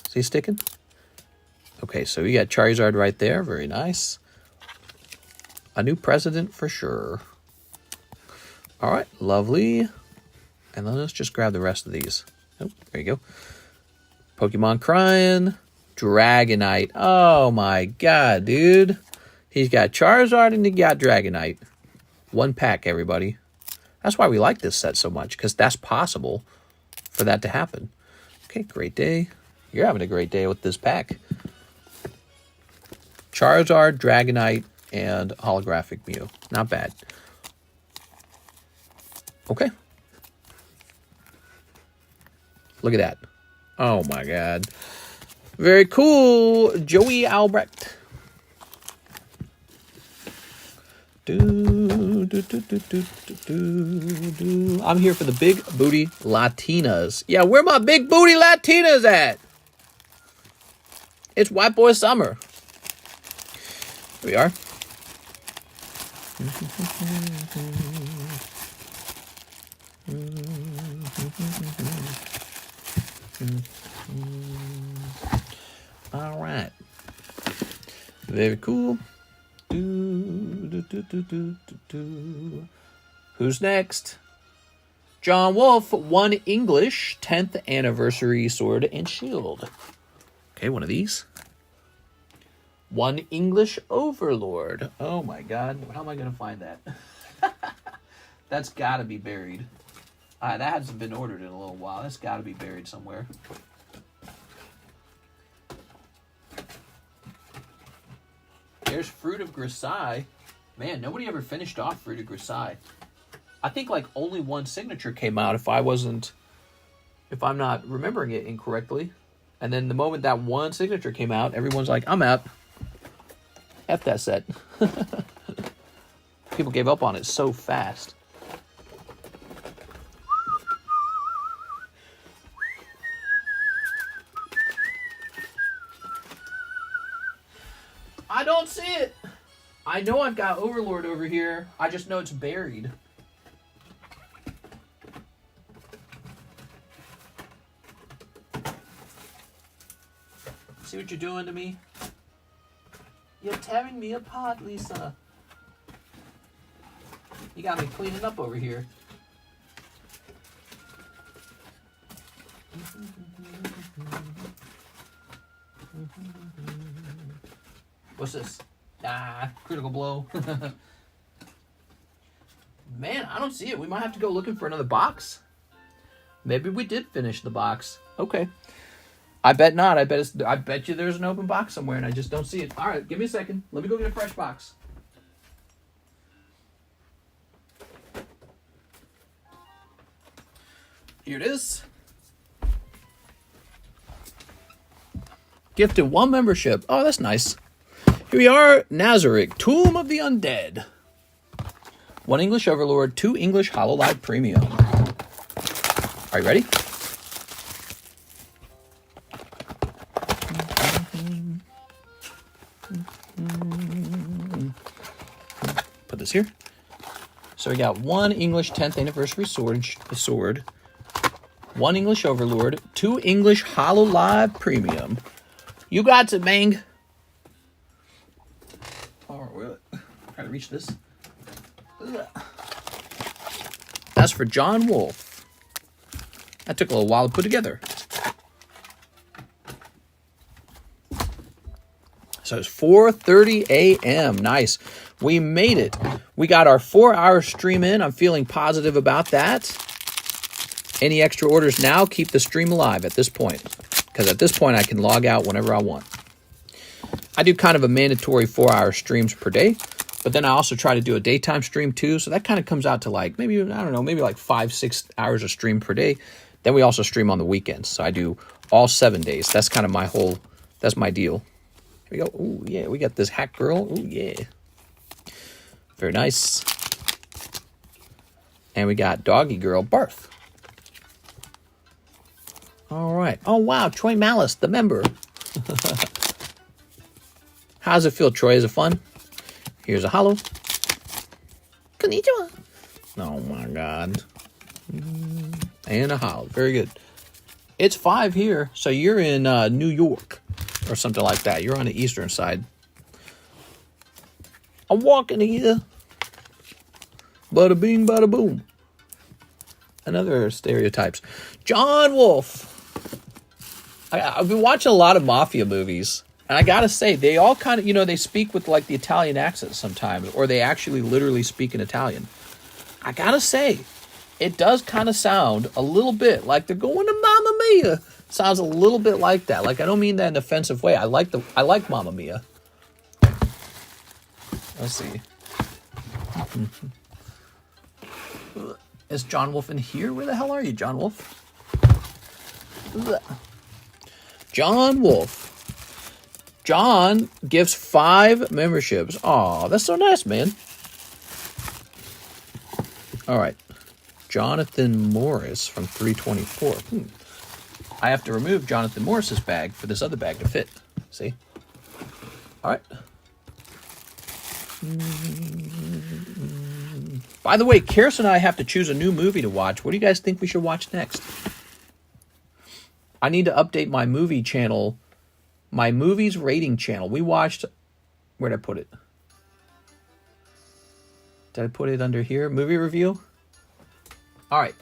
Speaker 1: Is he sticking? Okay, so you got Charizard right there. Very nice. A new president for sure. All right, lovely. And then let's just grab the rest of these. Oh, there you go. Pokemon crying. Dragonite. Oh my god, dude. He's got Charizard and he got Dragonite. One pack, everybody. That's why we like this set so much, because that's possible for that to happen. Okay, great day. You're having a great day with this pack. Charizard, Dragonite, and holographic Mew. Not bad. Okay. Look at that. Oh my god. Very cool. Joey Albrecht. I'm here for the big booty Latinas. Yeah, where my big booty Latinas at? It's White Boy Summer. Here we are. All right. Very cool. Who's next? John Wolf, 1 English, 10th anniversary sword and shield. Okay, one of these. 1 English Overlord. Oh my god, how am I going to find that? That's got to be buried. That hasn't been ordered in a little while. That's got to be buried somewhere. There's Fruit of Grisai. Man, nobody ever finished off Fruit of Grisai. I think like only one signature came out if I'm not remembering it incorrectly. And then the moment that one signature came out, everyone's like, I'm out. F that set. People gave up on it so fast. I don't see it. I know I've got Overlord over here. I just know it's buried. See what you're doing to me? You're tearing me apart, Lisa. You got me cleaning up over here. What's this? Critical blow. Man, I don't see it. We might have to go looking for another box. Maybe we did finish the box. Okay. I bet not. I bet you there's an open box somewhere and I just don't see it. All right, give me a second. Let me go get a fresh box. Here it is. Gifted 1 membership. Oh, that's nice. Here we are, Nazarick, Tomb of the Undead. 1 English Overlord, 2 English Hololive Premium. Are you ready? Put this here. So we got 1 English 10th anniversary sword, 1 English Overlord, 2 English Hololive Premium. You got it, Mang. Try to reach this. That's for John Wolf. That took a little while to put together. So it's 4:30 a.m. Nice. We made it. We got our 4-hour stream in. I'm feeling positive about that. Any extra orders now, keep the stream alive at this point. Because at this point, I can log out whenever I want. I do kind of a mandatory 4-hour streams per day. But then I also try to do a daytime stream too. So that kind of comes out to like, maybe, I don't know, maybe like 5-6 hours of stream per day. Then we also stream on the weekends. So I do all 7 days. That's kind of that's my deal. Here we go. Oh, yeah, we got this hack girl. Oh, yeah. Very nice. And we got doggy girl, Barth. All right. Oh, wow. Troy Malice, the member. How does it feel, Troy? Is it fun? Here's a hollow. Konnichiwa. Oh my god. And a hollow. Very good. It's 5 here, so you're in New York or something like that. You're on the eastern side. I'm walking here. Bada bing, bada boom. Another stereotypes. John Wolf. I've been watching a lot of mafia movies, and I gotta say, they all kind of, you know, they speak with like the Italian accent sometimes, or they actually literally speak in Italian. I gotta say, it does kind of sound a little bit like they're going to Mamma Mia. Sounds a little bit like that. Like, I don't mean that in an offensive way. I like Mamma Mia. Let's see. Is John Wolf in here? Where the hell are you, John Wolf? John Wolf. John gives 5 memberships. Aw, that's so nice, man. All right. Jonathan Morris from 324. I have to remove Jonathan Morris's bag for this other bag to fit. See? All right. By the way, Karis and I have to choose a new movie to watch. What do you guys think we should watch next? I need to update my movie channel, my movies rating channel. We watched, where'd I put it? Did I put it under here? Movie review? All right.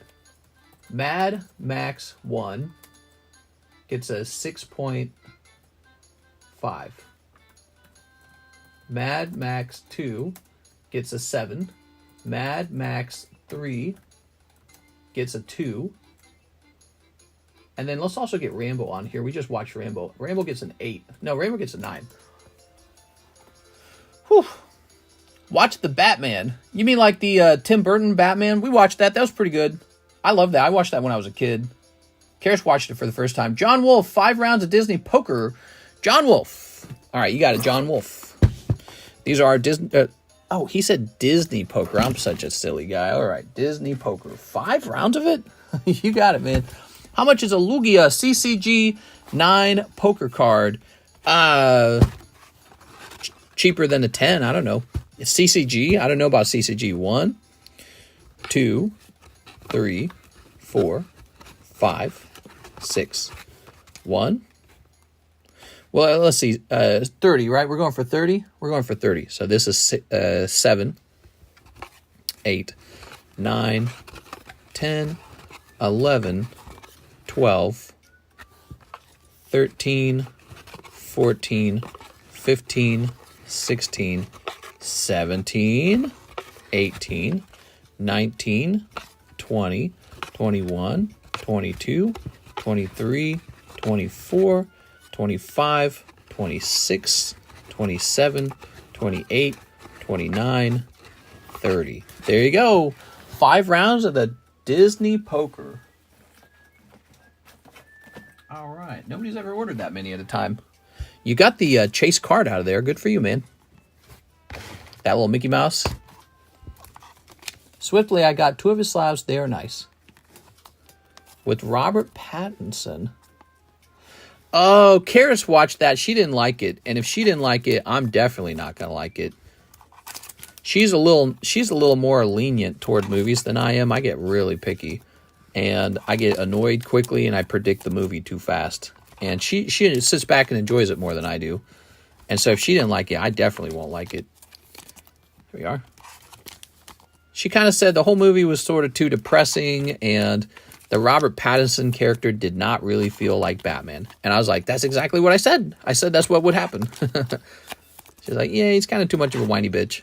Speaker 1: Mad Max 1 gets a 6.5. Mad Max 2 gets a 7. Mad Max 3 gets a 2. And then let's also get Rambo on here. We just watched Rambo. Rambo gets an 8. No, Rambo gets a 9. Whew. Watch the Batman. You mean like the Tim Burton Batman? We watched that. That was pretty good. I love that. I watched that when I was a kid. Karis watched it for the first time. John Wolf, 5 rounds of Disney poker. John Wolf. All right, you got it, John Wolf. These are our Disney... oh, he said Disney poker. I'm such a silly guy. All right, Disney poker. 5 rounds of it? You got it, man. How much is a Lugia CCG 9 poker card? Cheaper than a 10. I don't know. It's CCG. I don't know about CCG. 1, 2, 3, 4, 5, 6, 1. Well, let's see. 30, right? We're going for 30? We're going for 30. So this is 7, 8, 9, 10, 11, 12, 13, 14, 15, 16, 17, 18, 19, 20, 21, 22, 23, 24, 25, 26, 27, 28, 29, 30. There you go. 5 rounds of the Disney poker. All right. Nobody's ever ordered that many at a time. You got the Chase card out of there. Good for you, man. That little Mickey Mouse. Swiftly, I got 2 of his slabs. They are nice. With Robert Pattinson. Oh, Karis watched that. She didn't like it. And if she didn't like it, I'm definitely not going to like it. She's a little more lenient toward movies than I am. I get really picky. And I get annoyed quickly, and I predict the movie too fast. And she sits back and enjoys it more than I do. And so if she didn't like it, I definitely won't like it. Here we are. She kind of said the whole movie was sort of too depressing, and the Robert Pattinson character did not really feel like Batman. And I was like, that's exactly what I said. I said that's what would happen. She's like, yeah, he's kind of too much of a whiny bitch.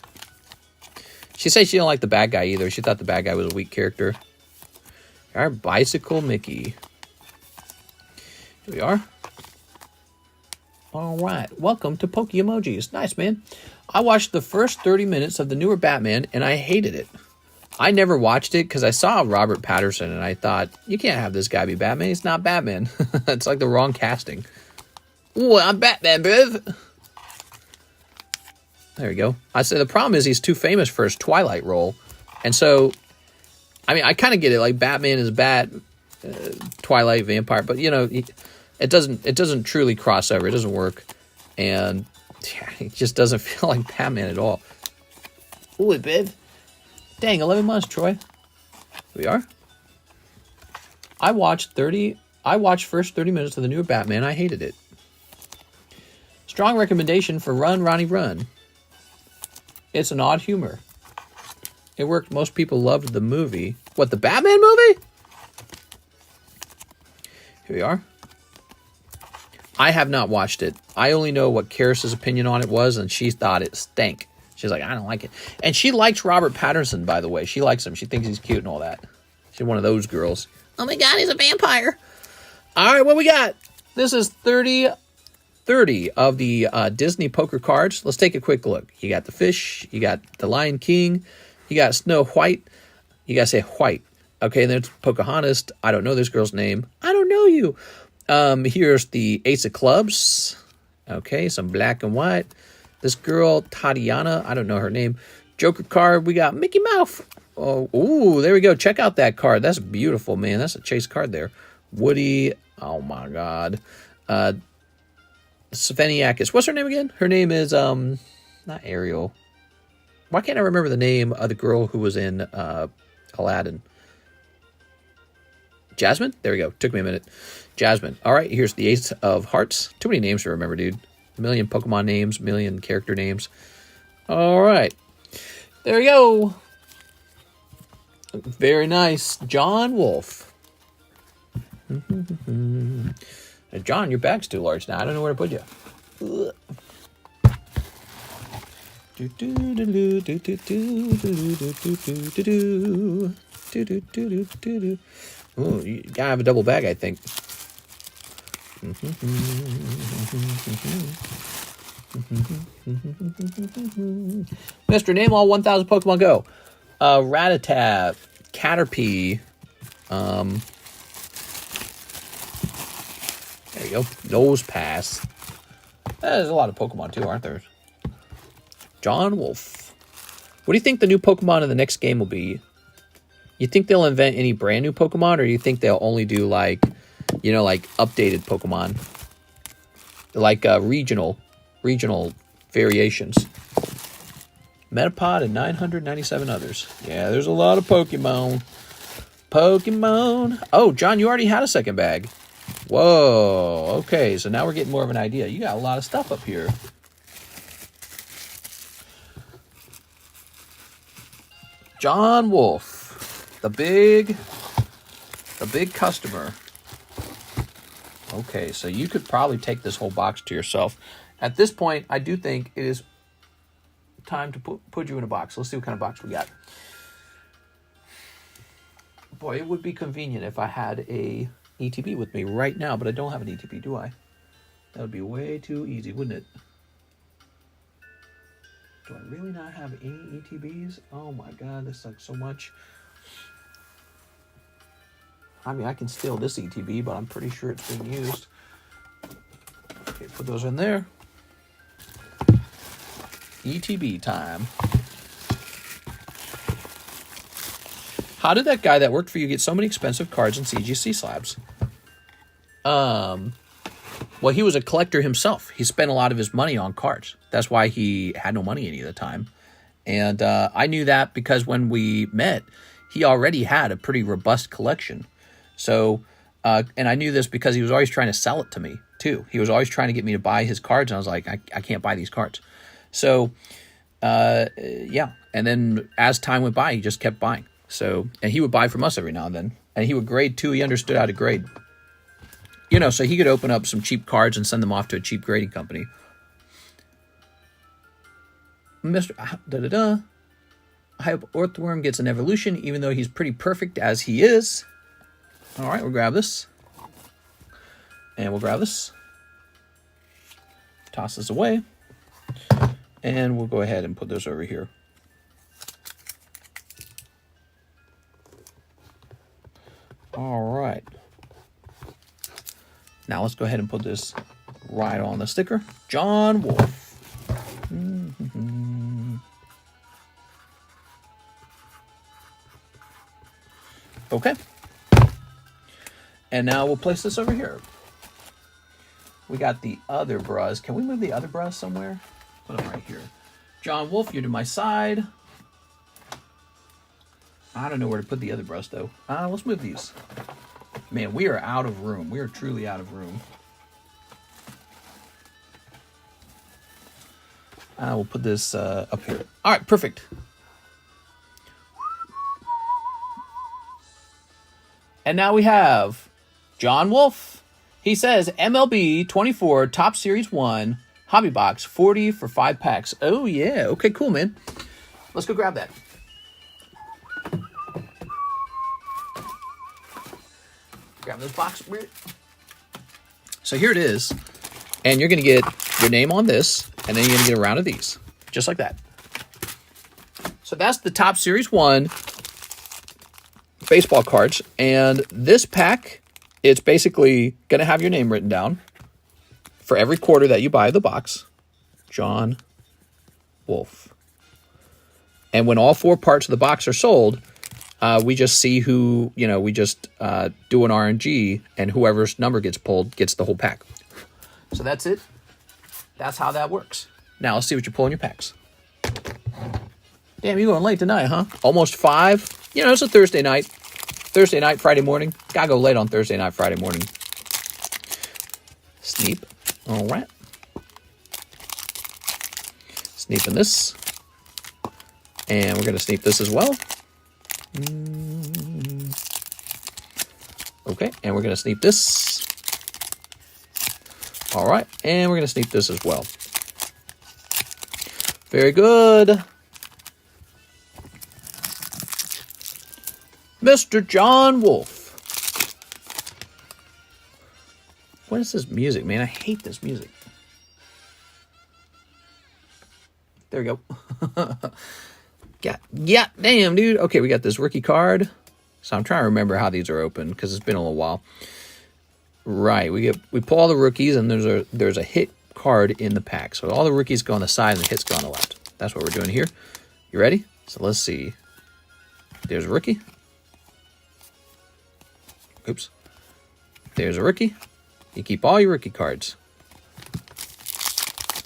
Speaker 1: She said she didn't like the bad guy either. She thought the bad guy was a weak character. Our Bicycle Mickey. Here we are. All right. Welcome to Poke Emojis. Nice, man. I watched the first 30 minutes of the newer Batman, and I hated it. I never watched it because I saw Robert Pattinson, and I thought, you can't have this guy be Batman. He's not Batman. It's like the wrong casting. Ooh, I'm Batman, bruv. There we go. I said the problem is he's too famous for his Twilight role. And so, I mean, I kind of get it. Like, Batman is Twilight vampire. But, you know, it doesn't truly cross over. It doesn't work. And yeah, it just doesn't feel like Batman at all. Ooh, babe. Dang, 11 months, Troy. Here we are. I watched first 30 minutes of the newer Batman. I hated it. Strong recommendation for Run, Ronnie, Run. It's an odd humor. It worked. Most people loved the movie. What, the Batman movie? Here we are. I have not watched it. I only know what Karis's opinion on it was, and she thought it stank. She's like, I don't like it. And she likes Robert Pattinson, by the way. She likes him. She thinks he's cute and all that. She's one of those girls. Oh my God, he's a vampire. All right, what we got? This is 30 of the Disney poker cards. Let's take a quick look. You got the fish. You got the Lion King. You got Snow White. You got to say white. Okay, then it's Pocahontas. I don't know this girl's name. I don't know you. Here's the Ace of Clubs. Okay, some black and white. This girl, Tatiana, I don't know her name. Joker card, we got Mickey Mouse. Oh, ooh, there we go. Check out that card. That's beautiful, man. That's a chase card there. Woody, oh my God. Sveniakis. What's her name again? Her name is, not Ariel. Why can't I remember the name of the girl who was in Aladdin? Jasmine? There we go. Took me a minute. Jasmine. All right, here's the Ace of Hearts. Too many names to remember, dude. A million Pokemon names, a million character names. All right. There we go. Very nice. John Wolf. John, your bag's too large now. I don't know where to put you. Oh, you gotta have a double bag, I think. Mr. Name all 1,000 Pokemon Go. Rattata, Caterpie. There you go. Nose Pass. There's a lot of Pokemon too, aren't there? John Wolf. What do you think the new Pokemon in the next game will be? You think they'll invent any brand new Pokemon, or do you think they'll only do like updated Pokemon? Like regional variations. Metapod and 997 others. Yeah, there's a lot of Pokemon. Oh, John, you already had a second bag. Whoa. Okay, so now we're getting more of an idea. You got a lot of stuff up here. John Wolf, the big customer. Okay, so you could probably take this whole box to yourself. At this point, I do think it is time to put you in a box. Let's see what kind of box we got. Boy, it would be convenient if I had a ETB with me right now, but I don't have an ETB, do I? That would be way too easy, wouldn't it? Do I really not have any ETBs? Oh my God, this sucks so much. I mean, I can steal this ETB, but I'm pretty sure it's being used. Okay, put those in there. ETB time. How did that guy that worked for you get so many expensive cards in CGC slabs? Well, he was a collector himself. He spent a lot of his money on cards. That's why he had no money any of the time. And I knew that because when we met, he already had a pretty robust collection. So, and I knew this because he was always trying to sell it to me, too. He was always trying to get me to buy his cards, and I was like, I can't buy these cards. So, yeah. And then as time went by, he just kept buying. So, and he would buy from us every now and then. And he would grade, too. He understood how to grade. You know, so he could open up some cheap cards and send them off to a cheap grading company. Mr. I hope Earthworm gets an evolution, even though he's pretty perfect as he is. All right, we'll grab this. And we'll grab this. Toss this away. And we'll go ahead and put this over here. All right. Now let's go ahead and put this right on the sticker. John Wolf. Mm-hmm. Okay. And now we'll place this over here. we got the other bras. Can we move the other bras somewhere? Put them right here. John Wolf, you're to my side. I don't know where to put the other bras, though. Let's move these. Man, we are out of room. We are truly out of room. We'll put this up here. All right, perfect. And now we have John Wolf. He says MLB 24 Top Series 1 Hobby Box 40 for 5 packs. Oh, yeah. Okay, cool, man. Let's go grab that. Grab this box. So here it is. And you're going to get your name on this, and then you're going to get a round of these. Just like that. So that's the Top Series 1 baseball cards. And this pack, it's basically going to have your name written down for every quarter that you buy the box. John Wolf. And when all 4 parts of the box are sold, we just see who, we just do an RNG, and whoever's number gets pulled gets the whole pack. So that's it. That's how that works. Now let's see what you pull in your packs. Damn, you're going late tonight, huh? Almost 5. It's a Thursday night. Thursday night, Friday morning. Gotta go late on Thursday night, Friday morning. Sneep. All right. Sneeping this. And we're going to sneep this as well. Okay, and we're going to sneep this. All right, and we're going to sneak this as well. Very good. Mr. John Wolf. What is this music, man? I hate this music. There we go. Yeah, damn, dude. Okay, we got this rookie card. So I'm trying to remember how these are open because it's been a little while. Right, we pull all the rookies, and there's a hit card in the pack. So all the rookies go on the side, and the hits go on the left. That's what we're doing here. You ready? So let's see. There's a rookie. Oops. There's a rookie. You keep all your rookie cards.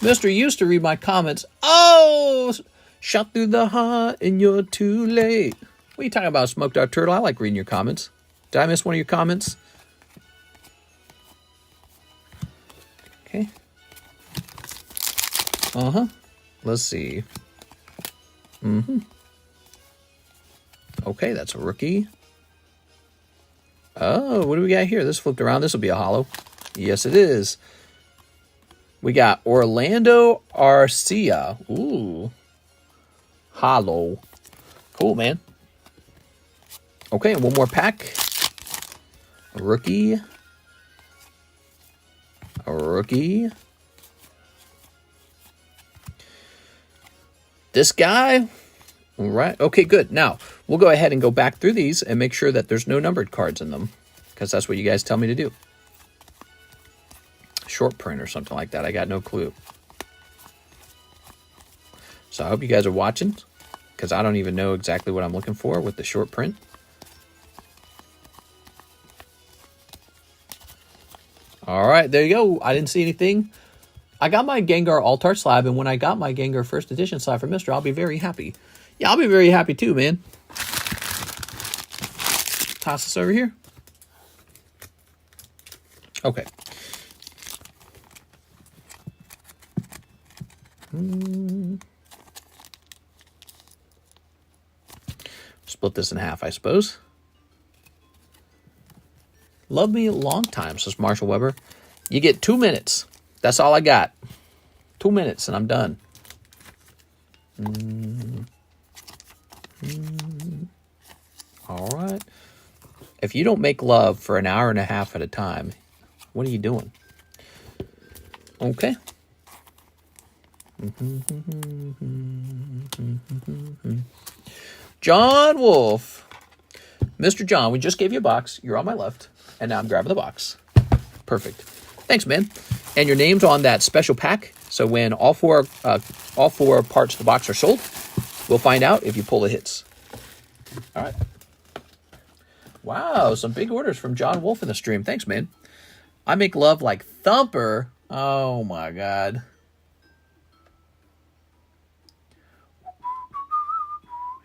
Speaker 1: Mister used to read my comments. Oh, shot through the heart, and you're too late. What are you talking about, Smoked Out Turtle? I like reading your comments. Did I miss one of your comments? Okay. Let's see. Okay, that's a rookie. Oh, what do we got here? This flipped around. This will be a hollow. Yes, it is. We got Orlando Arcia. Ooh. Hollow. Cool, man. Okay, and one more pack. A rookie. A rookie. This guy. All right. Okay, good. Now, we'll go ahead and go back through these and make sure that there's no numbered cards in them, because that's what you guys tell me to do. Short print or something like that. I got no clue. So I hope you guys are watching, because I don't even know exactly what I'm looking for with the short print. All right, there you go. I didn't see anything. I got my Gengar Altar slab, and when I got my Gengar First Edition slab from Mr., I'll be very happy. Yeah, I'll be very happy too, man. Toss this over here. Okay. Split this in half, I suppose. Love me a long time, says Marshall Weber. You get 2 minutes. That's all I got. 2 minutes and I'm done. All right. If you don't make love for an hour and a half at a time, what are you doing? Okay. John Wolf. Mr. John, we just gave you a box. You're on my left. And now I'm grabbing the box. Perfect. Thanks, man. And your name's on that special pack. So when all four parts of the box are sold, we'll find out if you pull the hits. All right. Wow, some big orders from John Wolf in the stream. Thanks, man. I make love like Thumper. Oh, my God.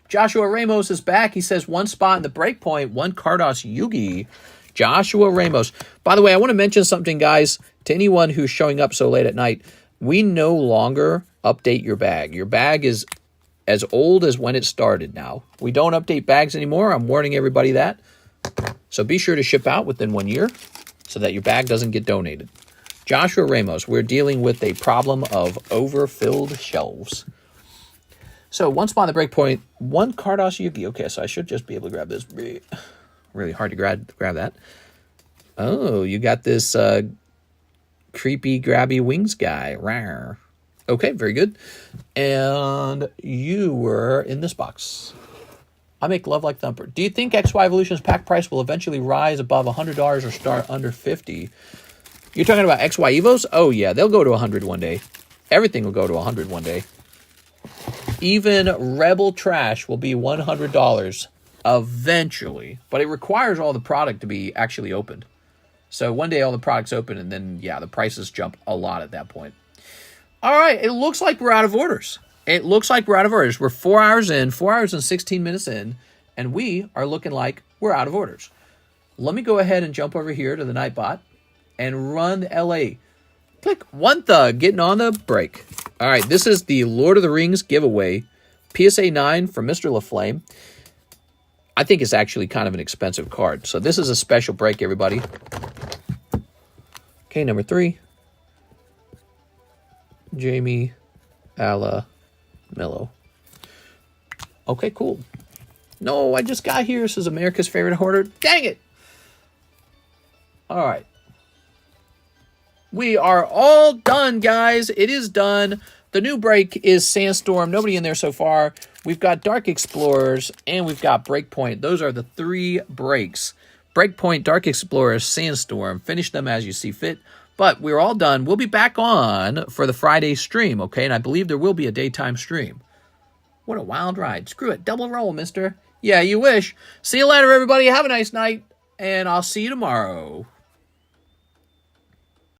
Speaker 1: Joshua Ramos is back. He says one spot in the breakpoint, one Cardos Yugi. Joshua Ramos. By the way, I want to mention something, guys, to anyone who's showing up so late at night. We no longer update your bag. Your bag is as old as when it started now. We don't update bags anymore. I'm warning everybody that. So be sure to ship out within 1 year so that your bag doesn't get donated. Joshua Ramos, we're dealing with a problem of overfilled shelves. So one spot on the breakpoint, one Cardos Yugi. Okay, so I should just be able to grab this. Really hard to grab that. Oh, you got this creepy, grabby wings guy. Rawr. Okay, very good. And you were in this box. I make love like Thumper. Do you think XY Evolution's pack price will eventually rise above $100 or start under $50? You're talking about XY Evos? Oh, yeah, they'll go to 100 one day. Everything will go to 100 one day. Even Rebel Trash will be $100 eventually, but it requires all the product to be actually opened. So one day all the product's open, and then, yeah, the prices jump a lot at that point. All right, it looks like we're out of orders. We're 4 hours in, 4 hours and 16 minutes in, and we are looking like we're out of orders. Let me go ahead and jump over here to the Nightbot and run LA. Click one thug getting on the break. All right, this is the Lord of the Rings giveaway. PSA 9 from Mr. LaFlame. I think it's actually kind of an expensive card. So this is a special break, everybody. Okay, number 3. Jamie Alla Mello. Okay, cool. No, I just got here. This is America's favorite hoarder. Dang it. All right. We are all done, guys. It is done. The new break is Sandstorm. Nobody in there so far. We've got Dark Explorers, and we've got Breakpoint. Those are the 3 breaks. Breakpoint, Dark Explorers, Sandstorm. Finish them as you see fit. But we're all done. We'll be back on for the Friday stream, okay? And I believe there will be a daytime stream. What a wild ride. Screw it. Double roll, mister. Yeah, you wish. See you later, everybody. Have a nice night, and I'll see you tomorrow.